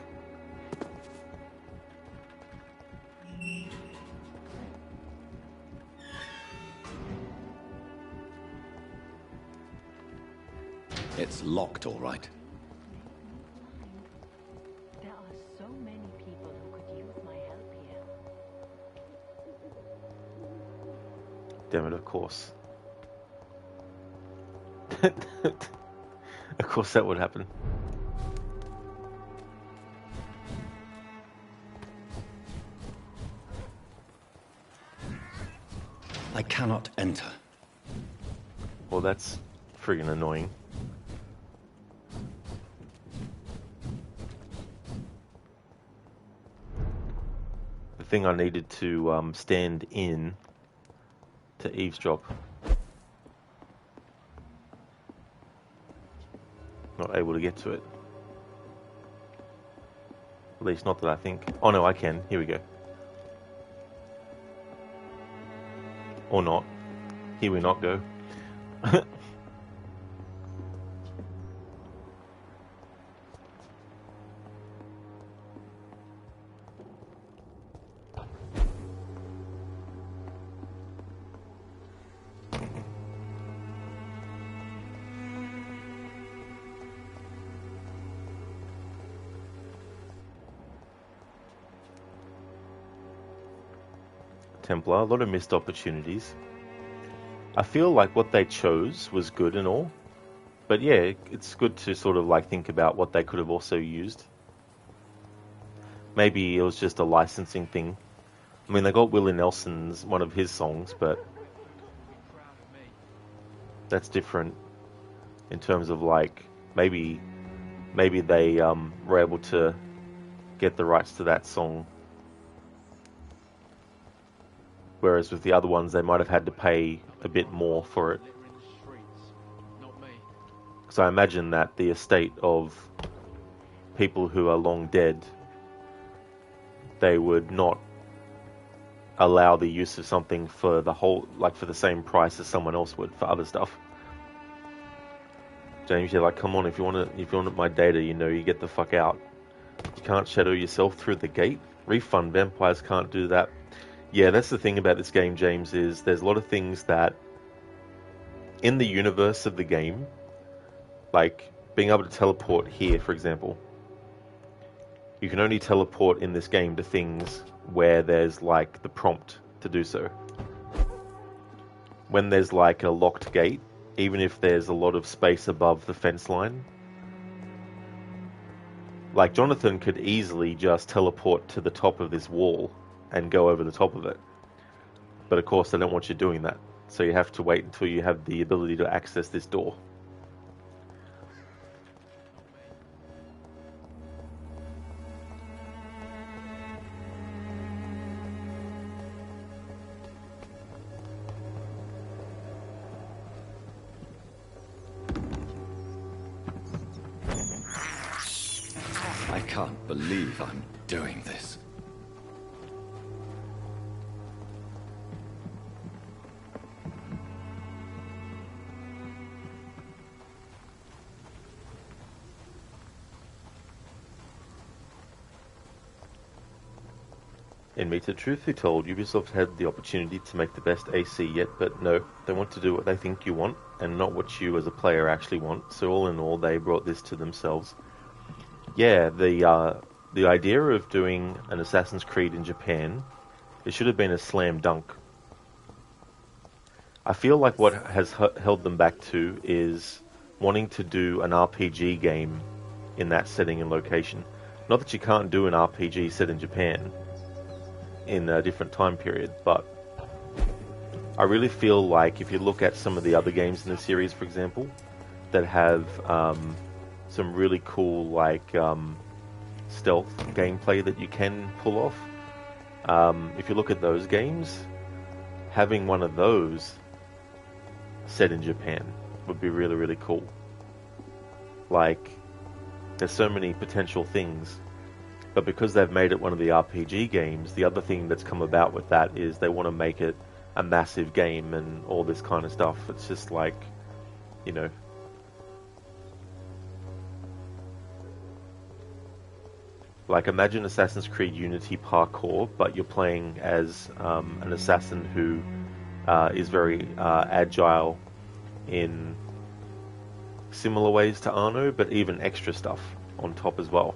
It's locked, all right. There are so many people who could use my help here. Damn it, of course. Of course that would happen. I cannot enter. Well, that's friggin' annoying. The thing I needed to stand in to eavesdrop. Not able to get to it. At least not that I think. Oh no, I can. Here we go. Or not. Here we not go. Templar, a lot of missed opportunities. I feel like what they chose was good and all, but yeah, it's good to sort of like think about what they could have also used. Maybe it was just a licensing thing. I mean, they got Willie Nelson's one of his songs, but that's different in terms of like maybe they were able to get the rights to that song. Whereas with the other ones, they might have had to pay a bit more for it. Because I imagine that the estate of people who are long dead, they would not allow the use of something for the whole, like for the same price as someone else would for other stuff. James, you're like, come on, if you want my data, you know, you get the fuck out. You can't shadow yourself through the gate. Refund, vampires can't do that. Yeah, that's the thing about this game, James, is there's a lot of things that in the universe of the game Like, being able to teleport here, for example. You can only teleport in this game to things where there's, like, the prompt to do so. When there's, like, a locked gate, even if there's a lot of space above the fence line, like, Jonathan could easily just teleport to the top of this wall and go over the top of it. But of course, they don't want you doing that. So you have to wait until you have the ability to access this door. I can't believe I'm doing this. In Meta, truth be told, Ubisoft had the opportunity to make the best AC yet, but no, they want to do what they think you want, and not what you as a player actually want, so all in all, they brought this to themselves. Yeah, the idea of doing an Assassin's Creed in Japan, it should have been a slam dunk. I feel like what has held them back too is wanting to do an RPG game in that setting and location. Not that you can't do an RPG set in Japan in a different time period, but I really feel like if you look at some of the other games in the series, for example, that have some really cool stealth gameplay that you can pull off, if you look at those games, having one of those set in Japan would be really, really cool. Like, there's so many potential things. But because they've made it one of the RPG games, the other thing that's come about with that is they want to make it a massive game and all this kind of stuff. It's just like, you know. Like, imagine Assassin's Creed Unity parkour, but you're playing as an assassin who is very agile in similar ways to Arno, but even extra stuff on top as well.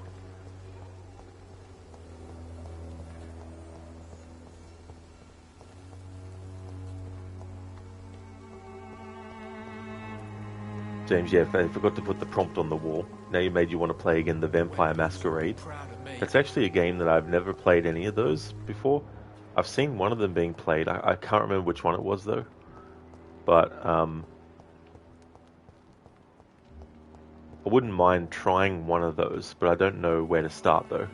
James, yeah, I forgot to put the prompt on the wall. Now you made you want to play again the Vampire Masquerade. That's actually a game that I've never played any of those before. I've seen one of them being played. I can't remember which one it was though. But I wouldn't mind trying one of those, but I don't know where to start though.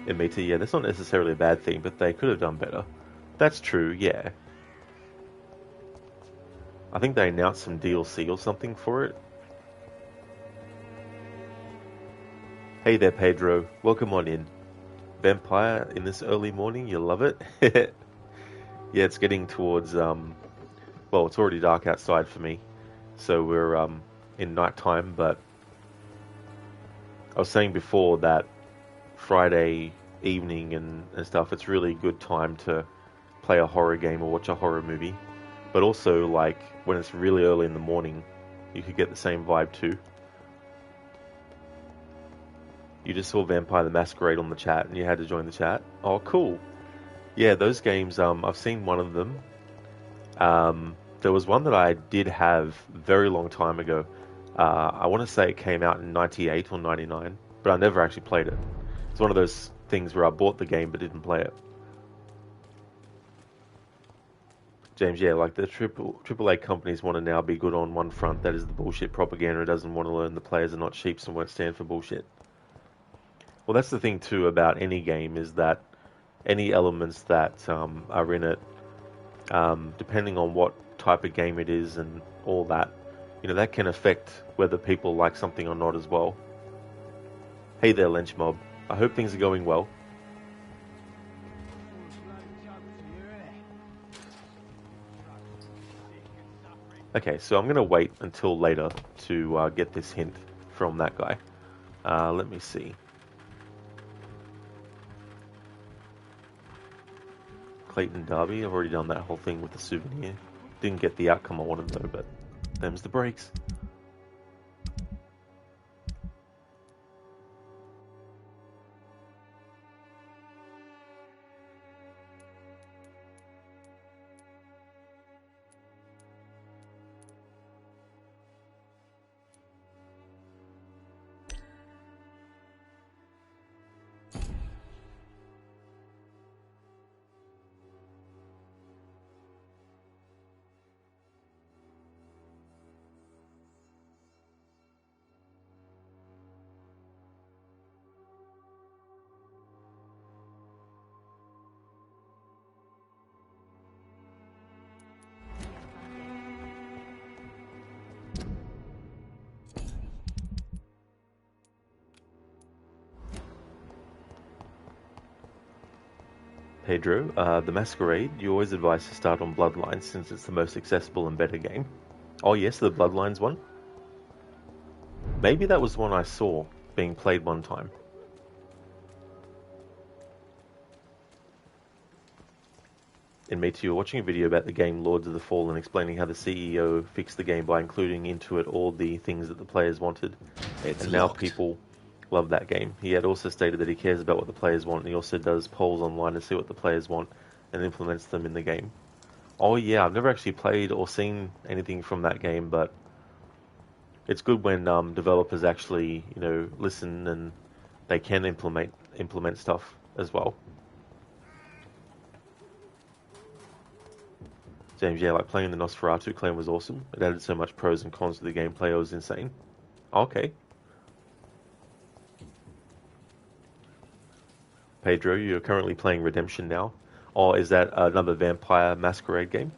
In Meta, yeah, that's not necessarily a bad thing, but they could have done better. That's true, yeah. I think they announced some DLC or something for it. Hey there, Pedro. Welcome on in. Vampire in this early morning, you love it? Yeah, it's getting towards, well, it's already dark outside for me. So we're in nighttime, but I was saying before that Friday evening and stuff, it's really good time to play a horror game or watch a horror movie. But also, like, when it's really early in the morning, you could get the same vibe too. You just saw Vampire the Masquerade on the chat and you had to join the chat. Oh, cool. Yeah, those games, I've seen one of them. There was one that I did have a very long time ago. I want to say it came out in 98 or 99, but I never actually played it. It's one of those things where I bought the game but didn't play it. James, yeah, like the AAA companies want to now be good on one front. That is the bullshit propaganda. It doesn't want to learn the players are not sheeps and won't stand for bullshit. Well, that's the thing too about any game is that any elements that are in it, depending on what type of game it is and all that, you know, that can affect whether people like something or not as well. Hey there, Lynch Mob. I hope things are going well. Okay, so I'm going to wait until later to get this hint from that guy. Let me see. Clayton Derby, I've already done that whole thing with the souvenir. Didn't get the outcome I wanted though, but them's the breaks. Pedro, the Masquerade, you always advise to start on Bloodlines since it's the most accessible and better game. Oh yes, the Bloodlines one? Maybe that was one I saw being played one time. In Meteor, you're watching a video about the game Lords of the Fallen explaining how the CEO fixed the game by including into it all the things that the players wanted. And now people love that game. He had also stated that he cares about what the players want, and he also does polls online to see what the players want and implements them in the game. Oh yeah, I've never actually played or seen anything from that game, but it's good when developers actually, listen and they can implement stuff as well. James, yeah, like playing the Nosferatu clan was awesome. It added so much pros and cons to the gameplay, it was insane. Okay. Pedro, you're currently playing Redemption now. Or is that another Vampire Masquerade game?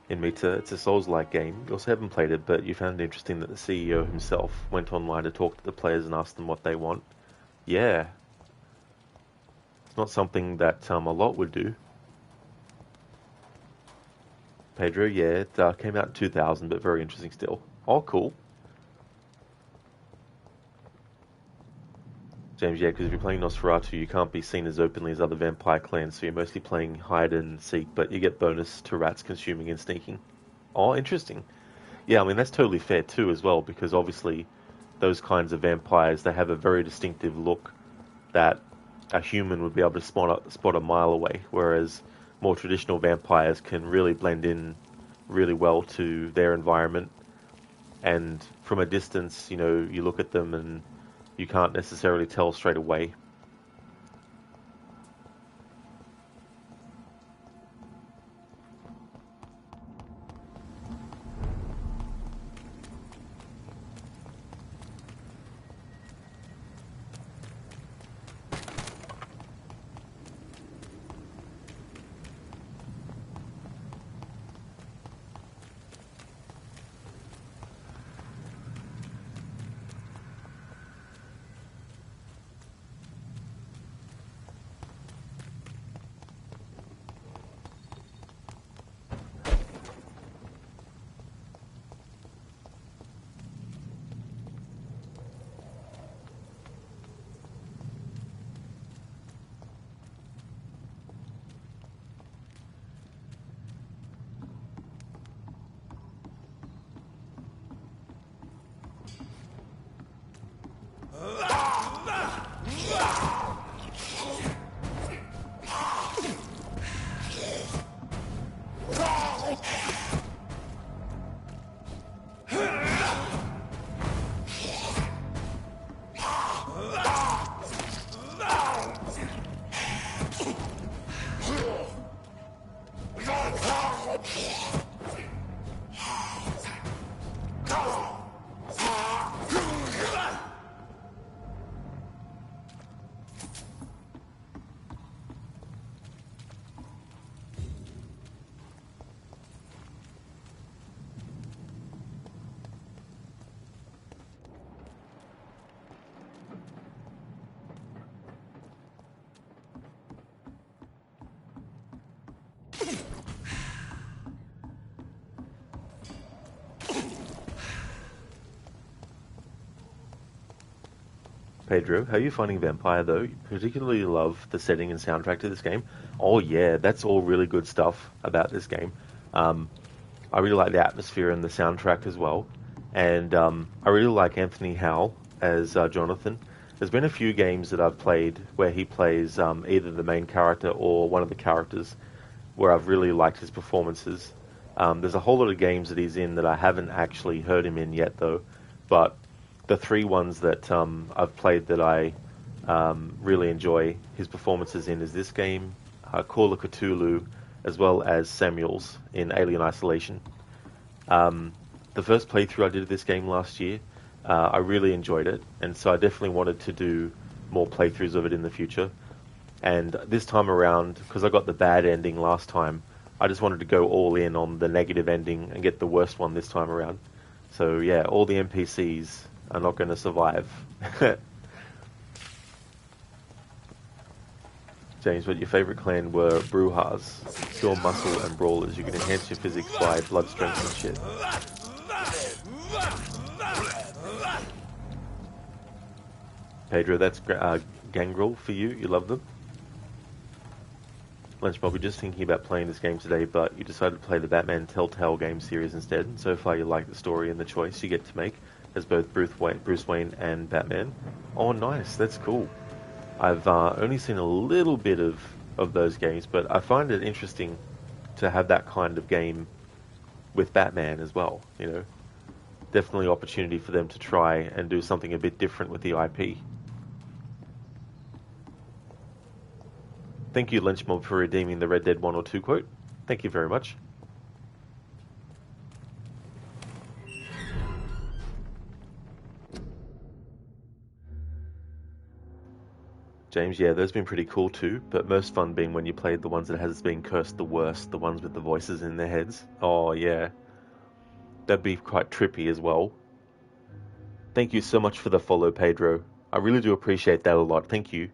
In Meta, it's a Souls-like game. You also haven't played it, but you found it interesting that the CEO himself went online to talk to the players and ask them what they want. Yeah. It's not something that a lot would do. Pedro, yeah, it came out in 2000, but very interesting still. Oh, cool. James, yeah, because if you're playing Nosferatu, you can't be seen as openly as other vampire clans, so you're mostly playing hide and seek, but you get bonus to rats consuming and sneaking. Oh, interesting. Yeah, I mean, that's totally fair too as well, because obviously those kinds of vampires, they have a very distinctive look that a human would be able to spot a mile away, whereas more traditional vampires can really blend in really well to their environment, and from a distance, you look at them and you can't necessarily tell straight away. Pedro, how are you finding Vampire though? You particularly love the setting and soundtrack to this game. Oh yeah, that's all really good stuff about this game. I really like the atmosphere and the soundtrack as well. And I really like Anthony Howell as Jonathan. There's been a few games that I've played where he plays either the main character or one of the characters where I've really liked his performances. There's a whole lot of games that he's in that I haven't actually heard him in yet, though. But the 3 ones that I've played that I really enjoy his performances in is this game, Call of Cthulhu, as well as Samuel's in Alien Isolation. The first playthrough I did of this game last year, I really enjoyed it, and so I definitely wanted to do more playthroughs of it in the future. And this time around, because I got the bad ending last time, I just wanted to go all in on the negative ending and get the worst one this time around. So yeah, all the NPCs are not going to survive. James, what your favourite clan were Brujas, pure muscle and brawlers. You can enhance your physics by blood strength and shit. Pedro, that's Gangrel for you. You love them. Lunchbob, we're just thinking about playing this game today, but you decided to play the Batman Telltale game series instead. And so far you like the story and the choice you get to make as both Bruce Wayne and Batman. Oh, nice. That's cool. I've only seen a little bit of those games, but I find it interesting to have that kind of game with Batman as well, you know. Definitely opportunity for them to try and do something a bit different with the IP. Thank you, Lynchmob, for redeeming the Red Dead 1 or 2 quote. Thank you very much. James, yeah, those have been pretty cool too, but most fun being when you played the ones that has been cursed the worst, the ones with the voices in their heads. Oh, yeah. That'd be quite trippy as well. Thank you so much for the follow, Pedro. I really do appreciate that a lot. Thank you.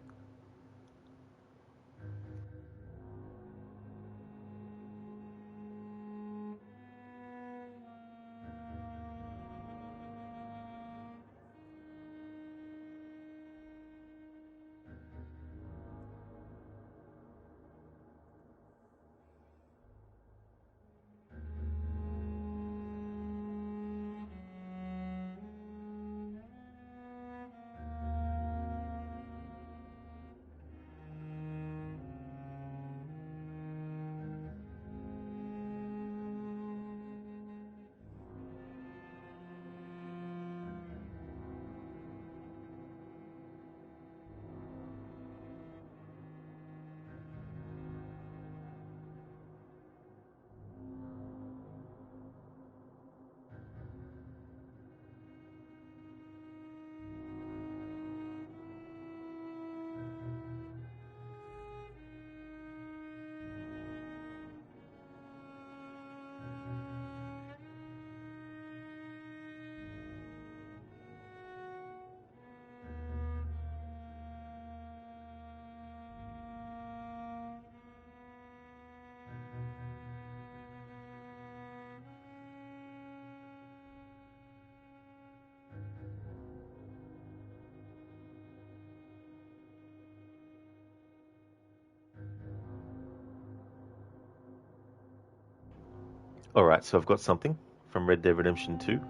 Alright, so I've got something from Red Dead Redemption 2.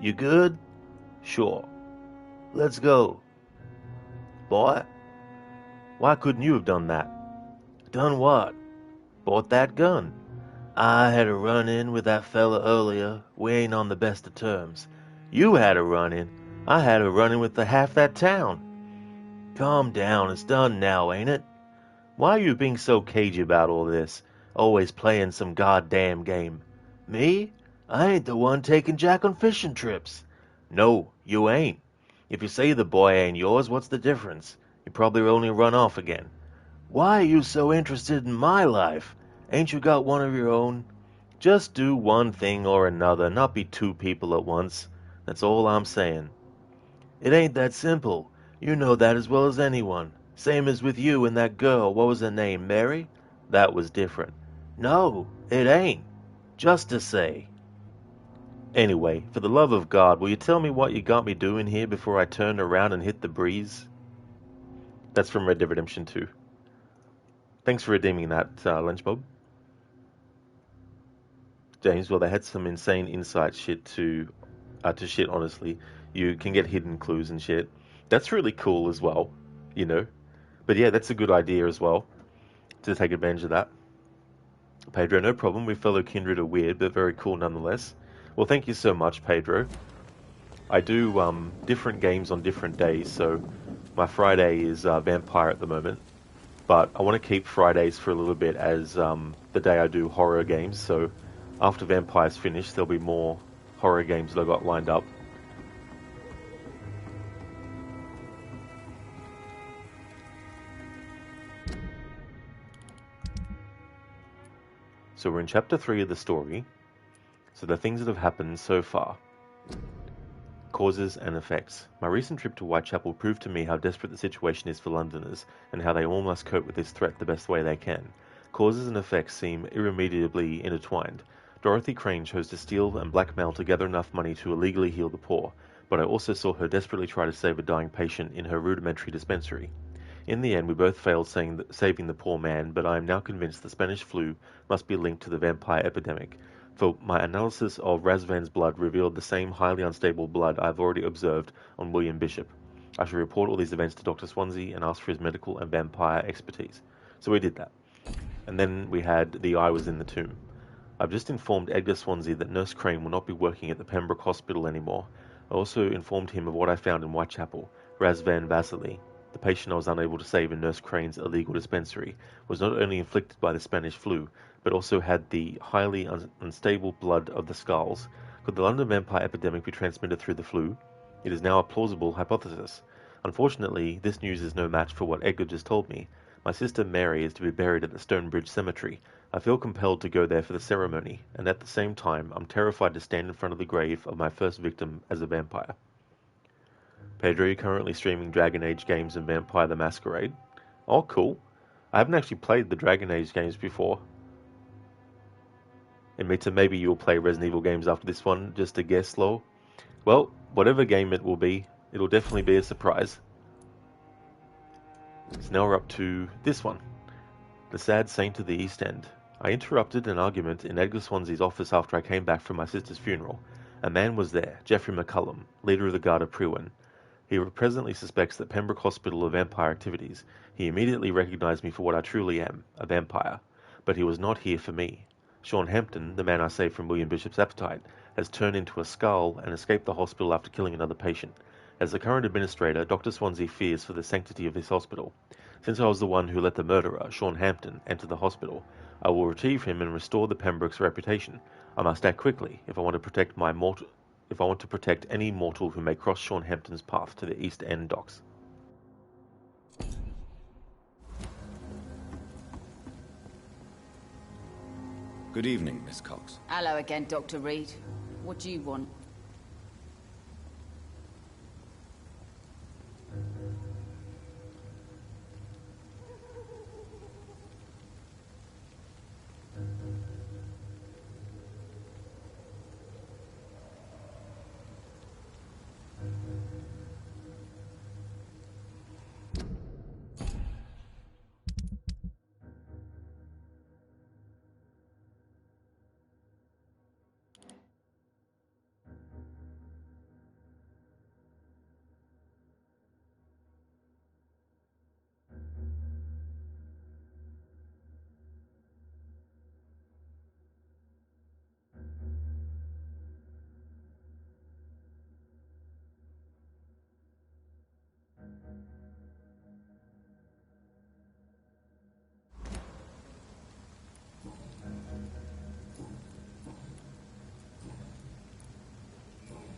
You good? Sure. Let's go. Boy, why couldn't you have done that? Done what? Bought that gun. I had a run-in with that fella earlier. We ain't on the best of terms. You had a run-in. I had a run-in with half that town. Calm down, it's done now, ain't it? Why are you being so cagey about all this? Always playing some goddamn game. Me? I ain't the one taking Jack on fishing trips. No, you ain't. If you say the boy ain't yours, what's the difference? You probably only run off again. Why are you so interested in my life? Ain't you got one of your own? Just do one thing or another, not be two people at once. That's all I'm saying. It ain't that simple. You know that as well as anyone. Same as with you and that girl. What was her name, Mary? That was different. No, it ain't. Just to say. Anyway, for the love of God, will you tell me what you got me doing here before I turn around and hit the breeze? That's from Red Dead Redemption 2. Thanks for redeeming that, Lunchbob. James, well, they had some insane insight shit to shit, honestly. You can get hidden clues and shit. That's really cool as well, you know. But yeah, that's a good idea as well, to take advantage of that. Pedro, no problem. We fellow kindred are weird, but very cool nonetheless. Well, thank you so much, Pedro. I do different games on different days, so my Friday is Vampire at the moment. But I want to keep Fridays for a little bit as the day I do horror games, so after Vampire's finished, there'll be more horror games that I got lined up. So we're in chapter 3 of the story. So the things that have happened so far. Causes and effects. My recent trip to Whitechapel proved to me how desperate the situation is for Londoners, and how they all must cope with this threat the best way they can. Causes and effects seem irremediably intertwined. Dorothy Crane chose to steal and blackmail to gather enough money to illegally heal the poor, but I also saw her desperately try to save a dying patient in her rudimentary dispensary. In the end, we both failed saving the poor man, but I am now convinced the Spanish flu must be linked to the vampire epidemic, for my analysis of Razvan's blood revealed the same highly unstable blood I have already observed on William Bishop. I shall report all these events to Dr. Swansea and ask for his medical and vampire expertise. So we did that. And then we had the eye was in the tomb. I've just informed Edgar Swansea that Nurse Crane will not be working at the Pembroke Hospital anymore. I also informed him of what I found in Whitechapel. Razvan Vasily, the patient I was unable to save in Nurse Crane's illegal dispensary, was not only inflicted by the Spanish flu, but also had the highly unstable blood of the skulls. Could the London vampire epidemic be transmitted through the flu? It is now a plausible hypothesis. Unfortunately, this news is no match for what Edgar just told me. My sister Mary is to be buried at the Stonebridge Cemetery. I feel compelled to go there for the ceremony, and at the same time, I'm terrified to stand in front of the grave of my first victim as a vampire. Pedro, you're currently streaming Dragon Age games and Vampire the Masquerade. Oh, cool. I haven't actually played the Dragon Age games before. And Mita, maybe you'll play Resident Evil games after this one, just a guess, lol. Well, whatever game it will be, it'll definitely be a surprise. So now we're up to this one. The Sad Saint of the East End. I interrupted an argument in Edgar Swansea's office after I came back from my sister's funeral. A man was there, Geoffrey McCullum, leader of the Guard of Priwen. He presently suspects that Pembroke Hospital of vampire activities. He immediately recognized me for what I truly am, a vampire. But he was not here for me. Sean Hampton, the man I saved from William Bishop's appetite, has turned into a skull and escaped the hospital after killing another patient. As the current administrator, Dr. Swansea fears for the sanctity of this hospital. Since I was the one who let the murderer, Sean Hampton, enter the hospital, I will retrieve him and restore the Pembroke's reputation. I must act quickly if I want to protect any mortal who may cross Sean Hampton's path to the East End docks. Good evening, Miss Cox. Hello again, Dr. Reed. What do you want?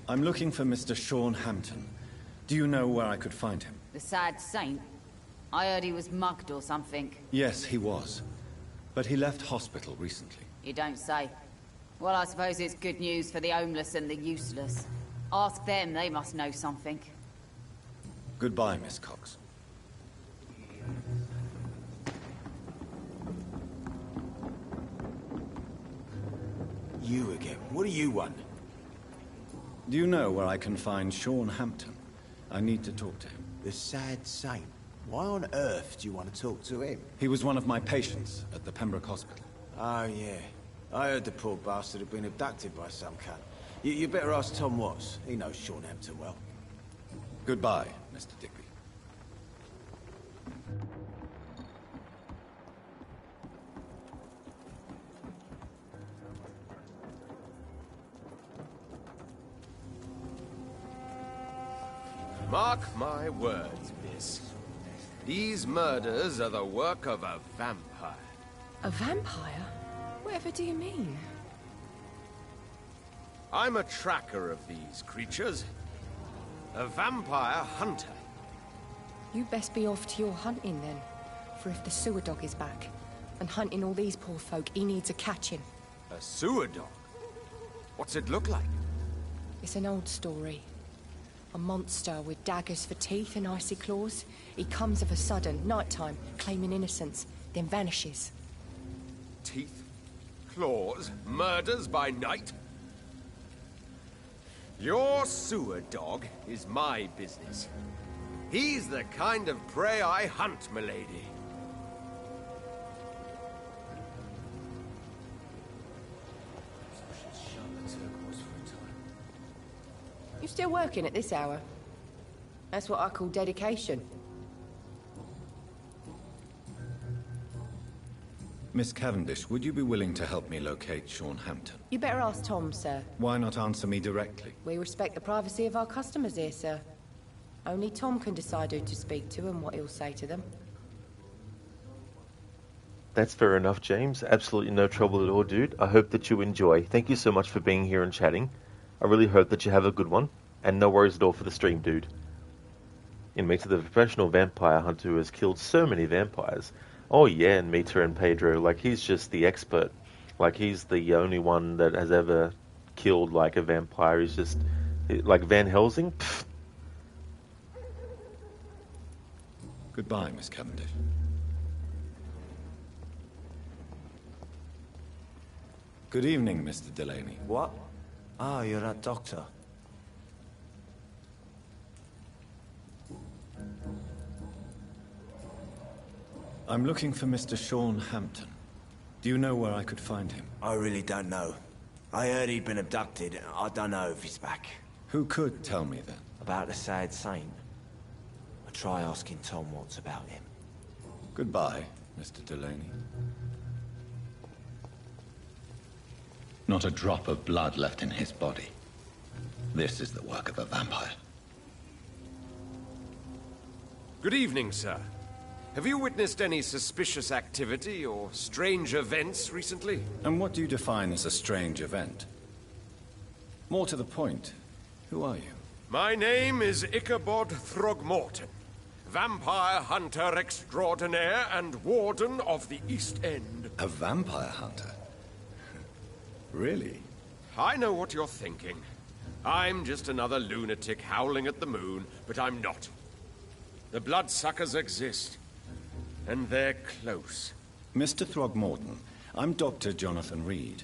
I'm looking for Mr. Sean Hampton. Do you know where I could find him? The sad saint? I heard he was mugged or something. Yes, he was. But he left hospital recently. You don't say. Well, I suppose it's good news for the homeless and the useless. Ask them, they must know something. Goodbye, Miss Cox. You again. What do you want? Do you know where I can find Sean Hampton? I need to talk to him. The sad saint. Why on earth do you want to talk to him? He was one of my patients at the Pembroke Hospital. Oh, yeah. I heard the poor bastard had been abducted by some cunt. You better ask Tom Watts. He knows Sean Hampton well. Goodbye, Mr. Digby. Mark my words, miss. These murders are the work of a vampire. A vampire? Whatever do you mean? I'm a tracker of these creatures. A vampire hunter. You best be off to your hunting then. For if the sewer dog is back, and hunting all these poor folk, he needs a catching. A sewer dog? What's it look like? It's an old story. A monster with daggers for teeth and icy claws. He comes of a sudden, nighttime, claiming innocence, then vanishes. Teeth, claws, murders by night? Your sewer dog is my business. He's the kind of prey I hunt, milady. You still working at this hour? That's what I call dedication. Miss Cavendish, would you be willing to help me locate Sean Hampton? You better ask Tom, sir. Why not answer me directly? We respect the privacy of our customers here, sir. Only Tom can decide who to speak to and what he'll say to them. That's fair enough, James. Absolutely no trouble at all, dude. I hope that you enjoy. Thank you so much for being here and chatting. I really hope that you have a good one. And no worries at all for the stream, dude. In Mita, the professional vampire hunter who has killed so many vampires. Oh yeah, and Mita and Pedro, like he's just the expert. Like he's the only one that has ever killed like a vampire. He's just like Van Helsing. Pfft. Goodbye, Miss Cavendish. Good evening, Mr. Delaney. What? Ah, you're that doctor. I'm looking for Mr. Sean Hampton. Do you know where I could find him? I really don't know. I heard he'd been abducted. I don't know if he's back. Who could tell me then? About the sad saint. I'll try asking Tom what's about him. Goodbye, Mr. Delaney. Not a drop of blood left in his body. This is the work of a vampire. Good evening, sir. Have you witnessed any suspicious activity or strange events recently? And what do you define as a strange event? More to the point, who are you? My name is Ichabod Throgmorton, vampire hunter extraordinaire and warden of the East End. A vampire hunter? Really? I know what you're thinking. I'm just another lunatic howling at the moon, but I'm not. The bloodsuckers exist. And they're close. Mr. Throgmorton, I'm Dr. Jonathan Reed.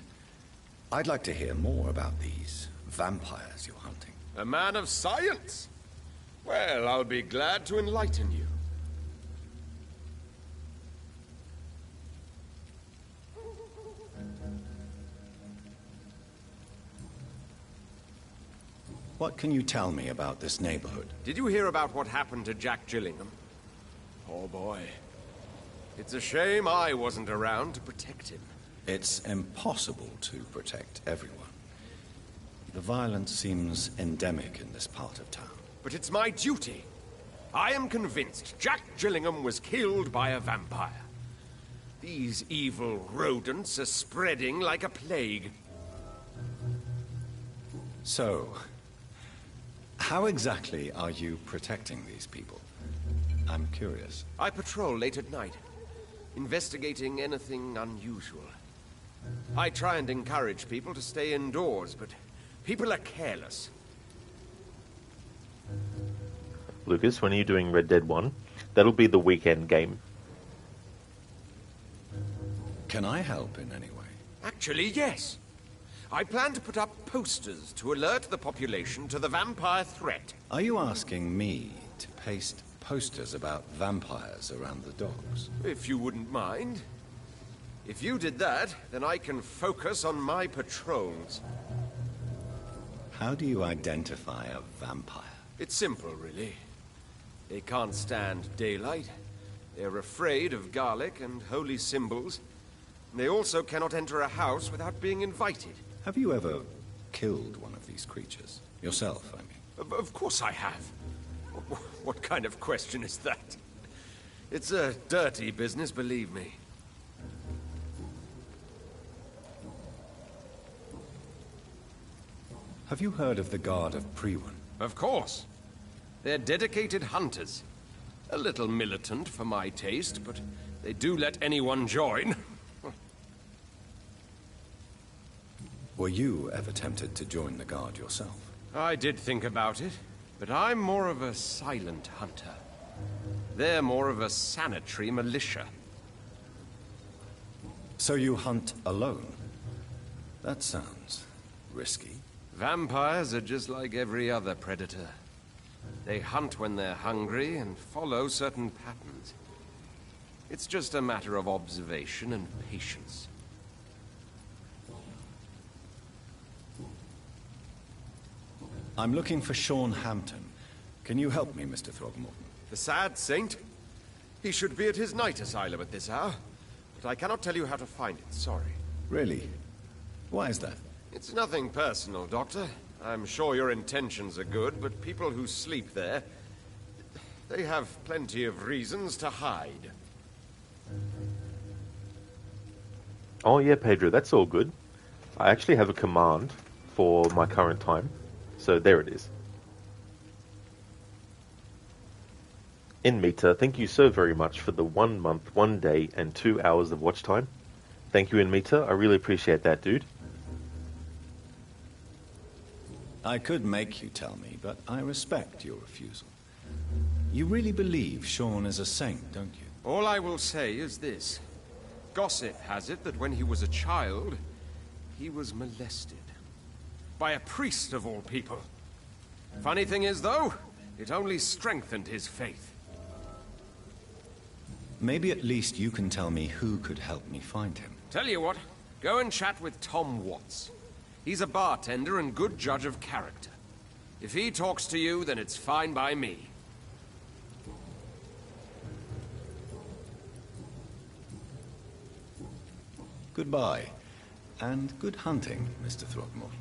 I'd like to hear more about these vampires you're hunting. A man of science? Well, I'll be glad to enlighten you. What can you tell me about this neighborhood? Did you hear about what happened to Jack Gillingham? Poor boy. It's a shame I wasn't around to protect him. It's impossible to protect everyone. The violence seems endemic in this part of town. But it's my duty. I am convinced Jack Gillingham was killed by a vampire. These evil rodents are spreading like a plague. So, how exactly are you protecting these people? I'm curious. I patrol late at night, investigating anything unusual. I try and encourage people to stay indoors, but people are careless. Lucas, when are you doing Red Dead 1? That'll be the weekend game. Can I help in any way? Actually, yes. I plan to put up posters to alert the population to the vampire threat. Are you asking me to paste posters about vampires around the docks? If you wouldn't mind. If you did that, then I can focus on my patrols. How do you identify a vampire? It's simple, really. They can't stand daylight. They're afraid of garlic and holy symbols. They also cannot enter a house without being invited. Have you ever killed one of these creatures? Yourself, I mean. Of course I have. What kind of question is that? It's a dirty business, believe me. Have you heard of the Guard of Priwen? Of course. They're dedicated hunters. A little militant for my taste, but they do let anyone join. Were you ever tempted to join the Guard yourself? I did think about it, but I'm more of a silent hunter. They're more of a sanitary militia. So you hunt alone? That sounds risky. Vampires are just like every other predator. They hunt when they're hungry and follow certain patterns. It's just a matter of observation and patience. I'm looking for Sean Hampton. Can you help me, Mr. Throgmorton? The sad saint? He should be at his night asylum at this hour. But I cannot tell you how to find it, sorry. Really? Why is that? It's nothing personal, Doctor. I'm sure your intentions are good, but people who sleep there, they have plenty of reasons to hide. Oh yeah, Pedro, that's all good. I actually have a command for my current time. So there it is. Inmeter, thank you so very much for the 1 month, 1 day, and 2 hours of watch time. Thank you, Inmeter. I really appreciate that, dude. I could make you tell me, but I respect your refusal. You really believe Sean is a saint, don't you? All I will say is this. Gossip has it that when he was a child, he was molested. By a priest of all people. Funny thing is, though, it only strengthened his faith. Maybe at least you can tell me who could help me find him. Tell you what, go and chat with Tom Watts. He's a bartender and good judge of character. If he talks to you, then it's fine by me. Goodbye, and good hunting, Mr. Throgmorton.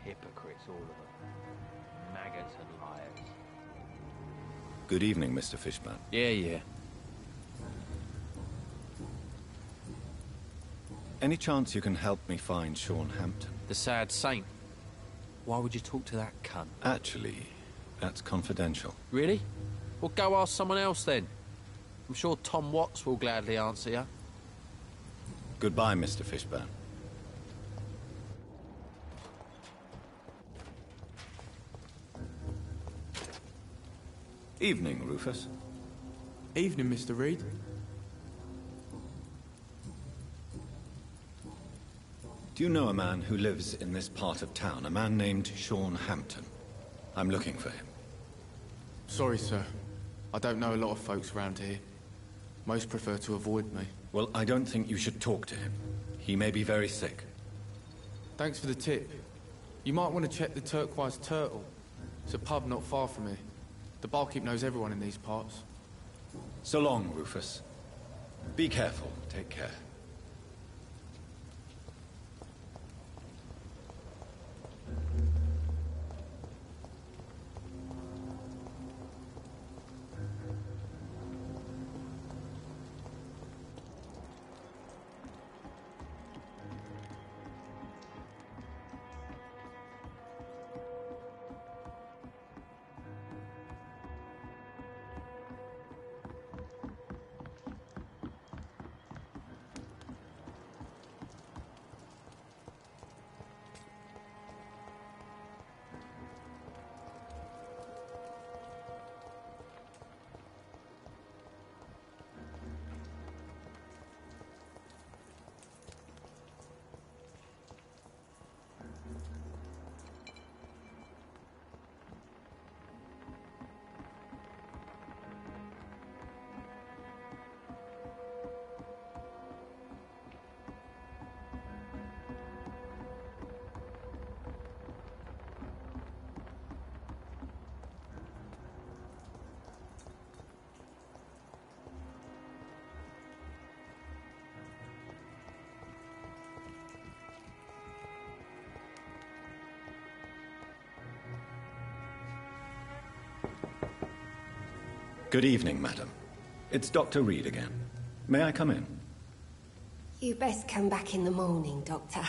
Hypocrites, all of them. Maggots and liars. Good evening, Mr. Fishburne. Yeah. Any chance you can help me find Sean Hampton? The sad saint. Why would you talk to that cunt? Actually, that's confidential. Really? Well, go ask someone else then. I'm sure Tom Watts will gladly answer you. Goodbye, Mr. Fishburne. Evening, Rufus. Evening, Mr. Reed. Do you know a man who lives in this part of town? A man named Sean Hampton. I'm looking for him. Sorry, sir. I don't know a lot of folks around here. Most prefer to avoid me. Well, I don't think you should talk to him. He may be very sick. Thanks for the tip. You might want to check the Turquoise Turtle. It's a pub not far from here. The barkeep knows everyone in these parts. So long, Rufus. Be careful. Take care. Good evening, madam. It's Dr. Reed again. May I come in? You best come back in the morning, Doctor.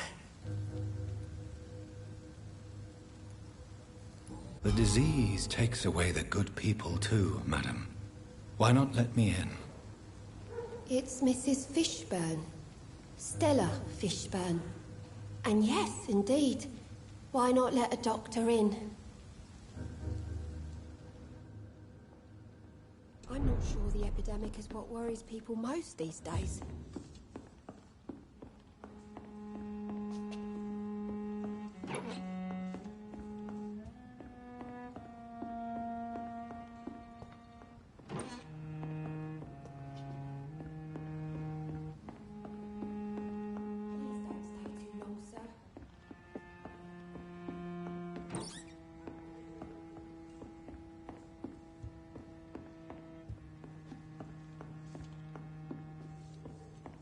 The disease takes away the good people too, madam. Why not let me in? It's Mrs. Fishburne. Stella Fishburne. And yes, indeed. Why not let a doctor in? I'm not sure the epidemic is what worries people most these days.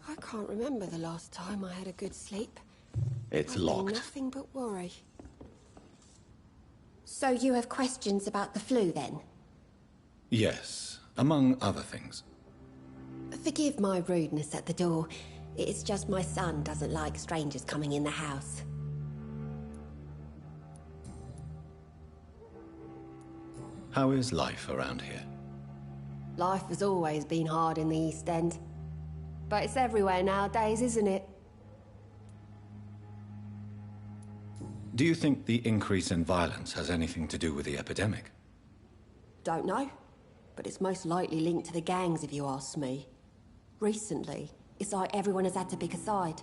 I can't remember the last time I had a good sleep. It's I've been locked. nothing but worry. So you have questions about the flu, then? Yes, among other things. Forgive my rudeness at the door. It's just my son doesn't like strangers coming in the house. How is life around here? Life has always been hard in the East End. But it's everywhere nowadays, isn't it? Do you think the increase in violence has anything to do with the epidemic? Don't know. But it's most likely linked to the gangs, if you ask me. Recently, it's like everyone has had to pick a side.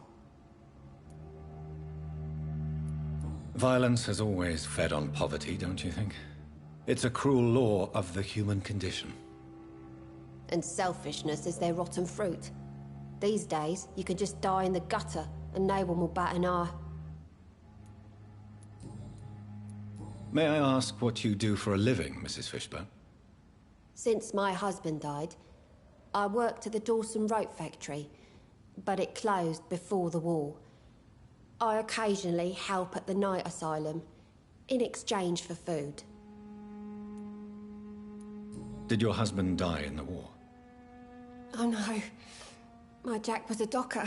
Violence has always fed on poverty, don't you think? It's a cruel law of the human condition. And selfishness is their rotten fruit. These days, you can just die in the gutter and no one will bat an eye. May I ask what you do for a living, Mrs. Fishburne? Since my husband died, I worked at the Dawson Rope factory, but it closed before the war. I occasionally help at the night asylum, in exchange for food. Did your husband die in the war? Oh no. My Jack was a docker.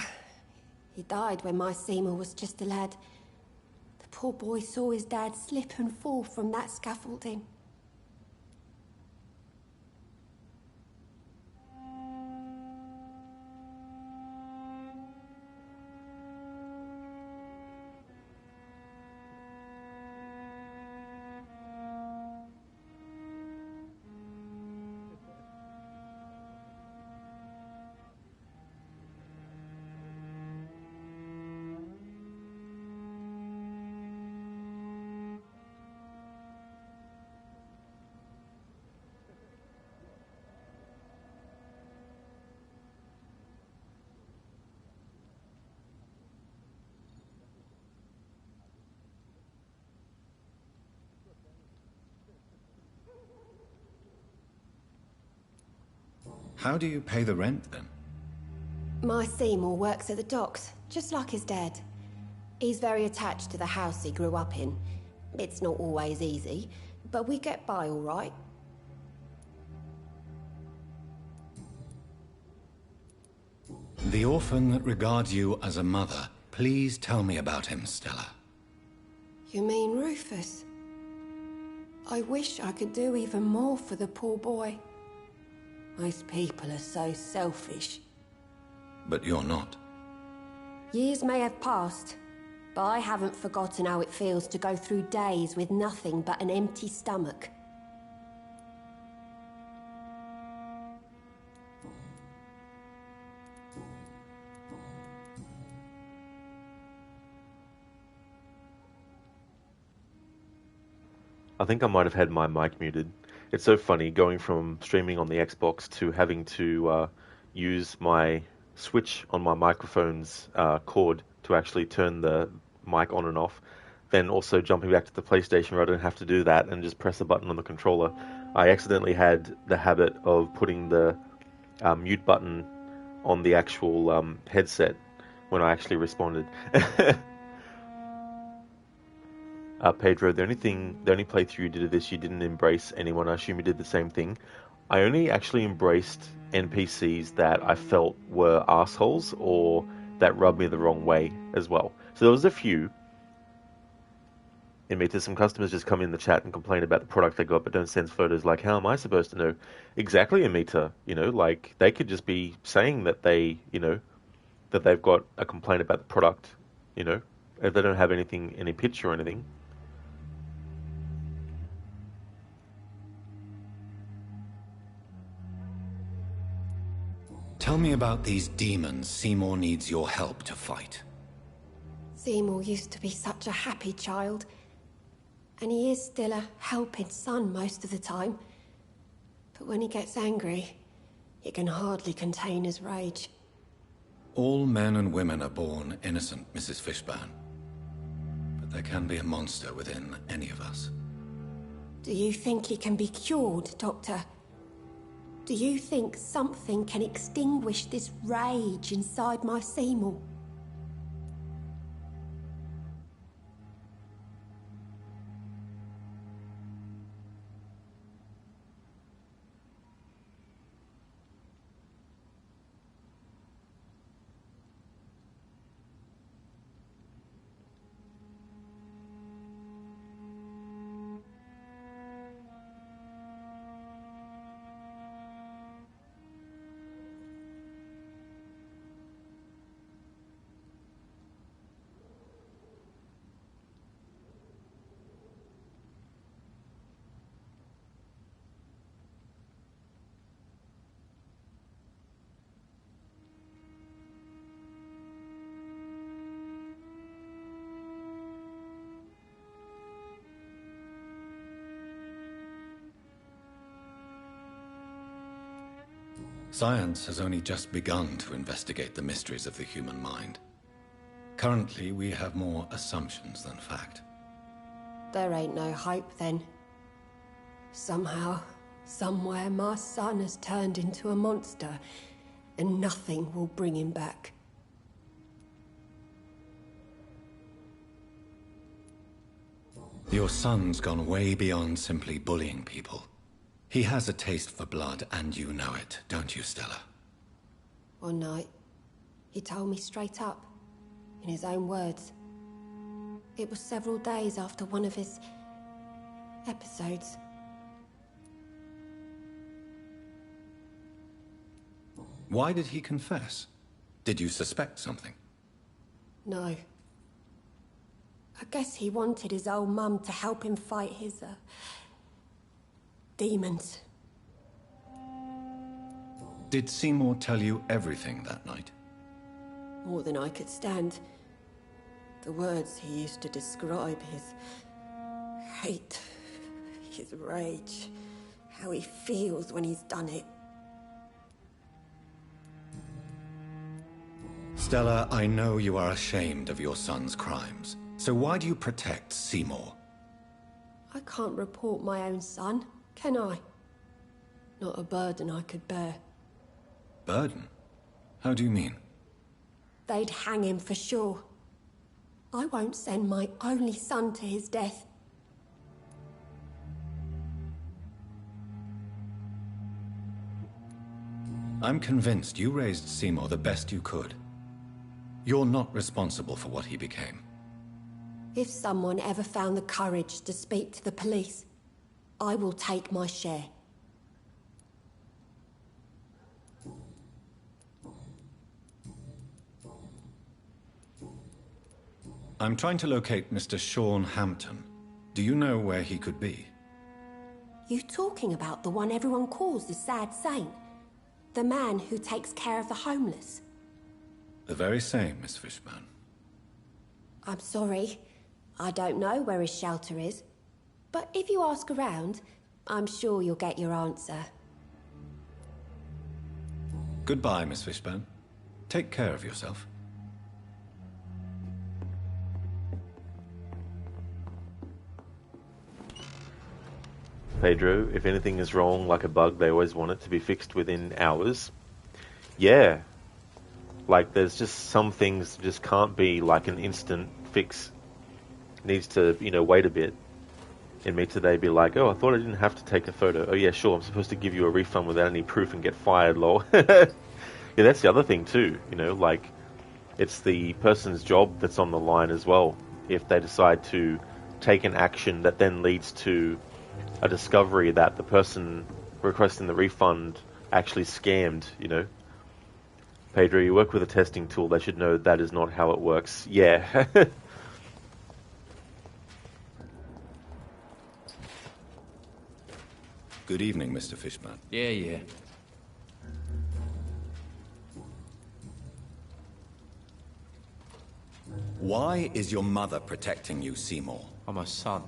He died when my Seymour was just a lad. The poor boy saw his dad slip and fall from that scaffolding. How do you pay the rent, then? My Seymour works at the docks, just like his dad. He's very attached to the house he grew up in. It's not always easy, but we get by all right. The orphan that regards you as a mother. Please tell me about him, Stella. You mean Rufus? I wish I could do even more for the poor boy. Most people are so selfish. But you're not. Years may have passed, but I haven't forgotten how it feels to go through days with nothing but an empty stomach. I think I might have had my mic muted. It's so funny going from streaming on the Xbox to having to use my switch on my microphone's cord to actually turn the mic on and off. Then also jumping back to the PlayStation where I don't have to do that and just press a button on the controller. I accidentally had the habit of putting the mute button on the actual headset when I actually responded. Pedro, the only playthrough you did of this, you didn't embrace anyone. I assume you did the same thing. I only actually embraced NPCs that I felt were assholes or that rubbed me the wrong way as well. So there was a few. Some customers just come in the chat and complain about the product they got, but don't send photos. Like, how am I supposed to know exactly, Amita? Like, they could just be saying that that they've got a complaint about the product, if they don't have any picture or anything. Tell me about these demons Seymour needs your help to fight. Seymour used to be such a happy child. And he is still a helping son most of the time. But when he gets angry, he can hardly contain his rage. All men and women are born innocent, Mrs. Fishburne. But there can be a monster within any of us. Do you think he can be cured, Doctor? Do you think something can extinguish this rage inside my Seymour? Science has only just begun to investigate the mysteries of the human mind. Currently, we have more assumptions than fact. There ain't no hope then. Somehow, somewhere, my son has turned into a monster, and nothing will bring him back. Your son's gone way beyond simply bullying people. He has a taste for blood, and you know it, don't you, Stella? One night, he told me straight up, in his own words. It was several days after one of his episodes. Why did he confess? Did you suspect something? No. I guess he wanted his old mum to help him fight his, demons. Did Seymour tell you everything that night? More than I could stand. The words he used to describe his hate, his rage, how he feels when he's done it. Stella, I know you are ashamed of your son's crimes. So why do you protect Seymour? I can't report my own son, can I? Not a burden I could bear. Burden? How do you mean? They'd hang him for sure. I won't send my only son to his death. I'm convinced you raised Seymour the best you could. You're not responsible for what he became. If someone ever found the courage to speak to the police, I will take my share. I'm trying to locate Mr. Sean Hampton. Do you know where he could be? You talking about the one everyone calls the Sad Saint? The man who takes care of the homeless? The very same, Miss Fishburne. I'm sorry. I don't know where his shelter is. But if you ask around, I'm sure you'll get your answer. Goodbye, Miss Fishburne. Take care of yourself. Pedro, if anything is wrong, like a bug, they always want it to be fixed within hours. Yeah. Like, there's just some things that just can't be like an instant fix. It needs to, wait a bit. in me today be like, oh, I thought I didn't have to take a photo. Oh yeah, sure, I'm supposed to give you a refund without any proof and get fired, lol. Yeah, that's the other thing too, you know, like, it's the person's job that's on the line as well. If they decide to take an action that then leads to a discovery that the person requesting the refund actually scammed, you know. Pedro, you work with a testing tool, they should know that is not how it works. Yeah. Good evening, Mr. Fishburne. Yeah. Why is your mother protecting you, Seymour? I'm her son.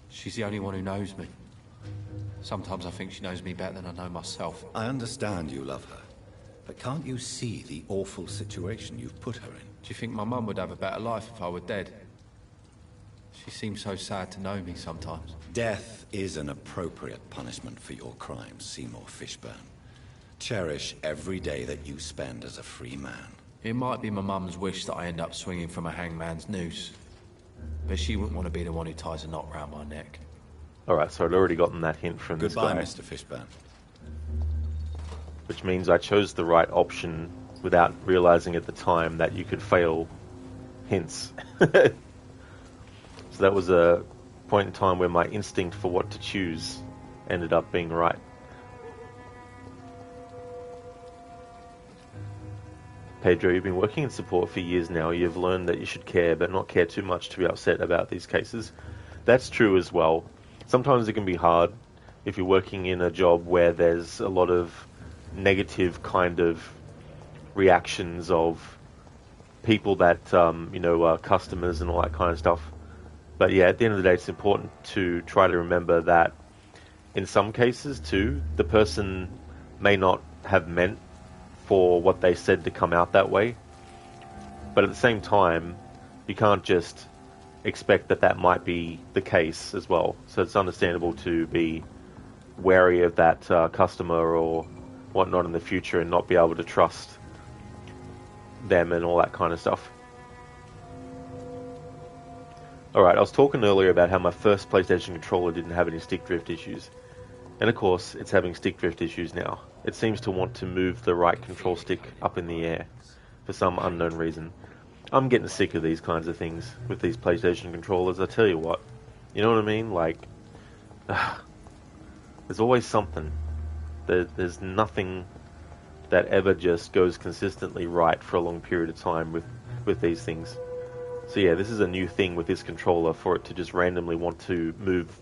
She's the only one who knows me. Sometimes I think she knows me better than I know myself. I understand you love her, but can't you see the awful situation you've put her in? Do you think my mum would have a better life if I were dead? She seems so sad to know me sometimes. Death is an appropriate punishment for your crimes, Seymour Fishburne. Cherish every day that you spend as a free man. It might be my mum's wish that I end up swinging from a hangman's noose, but she wouldn't want to be the one who ties a knot round my neck. Alright, so I'd already gotten that hint from this guy. Goodbye, Mr. Fishburne. Which means I chose the right option without realizing at the time that you could fail hints. So that was a point in time where my instinct for what to choose ended up being right. Pedro, you've been working in support for years now. You've learned that you should care, but not care too much to be upset about these cases. That's true as well. Sometimes it can be hard if you're working in a job where there's a lot of negative kind of reactions of people that, customers and all that kind of stuff. But yeah, at the end of the day, it's important to try to remember that in some cases too, the person may not have meant for what they said to come out that way. But at the same time, you can't just expect that that might be the case as well. So it's understandable to be wary of that customer or whatnot in the future and not be able to trust them and all that kind of stuff. Alright, I was talking earlier about how my first PlayStation controller didn't have any stick drift issues. And of course, it's having stick drift issues now. It seems to want to move the right control stick up in the air for some unknown reason. I'm getting sick of these kinds of things with these PlayStation controllers, I tell you what. You know what I mean? Like, there's always something. There's nothing that ever just goes consistently right for a long period of time with these things. So yeah, this is a new thing with this controller, for it to just randomly want to move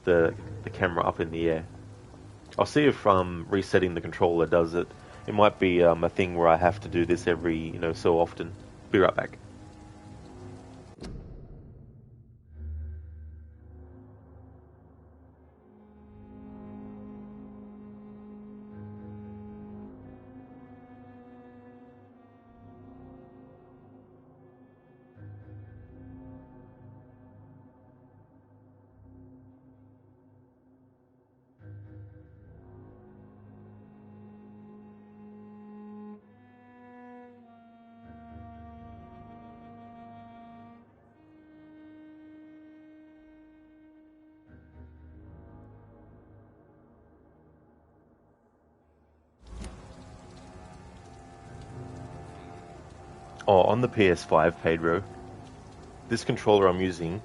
the camera up in the air. I'll see if resetting the controller does it. It might be a thing where I have to do this every so often. Be right back. Oh, on the PS5, Pedro, this controller I'm using...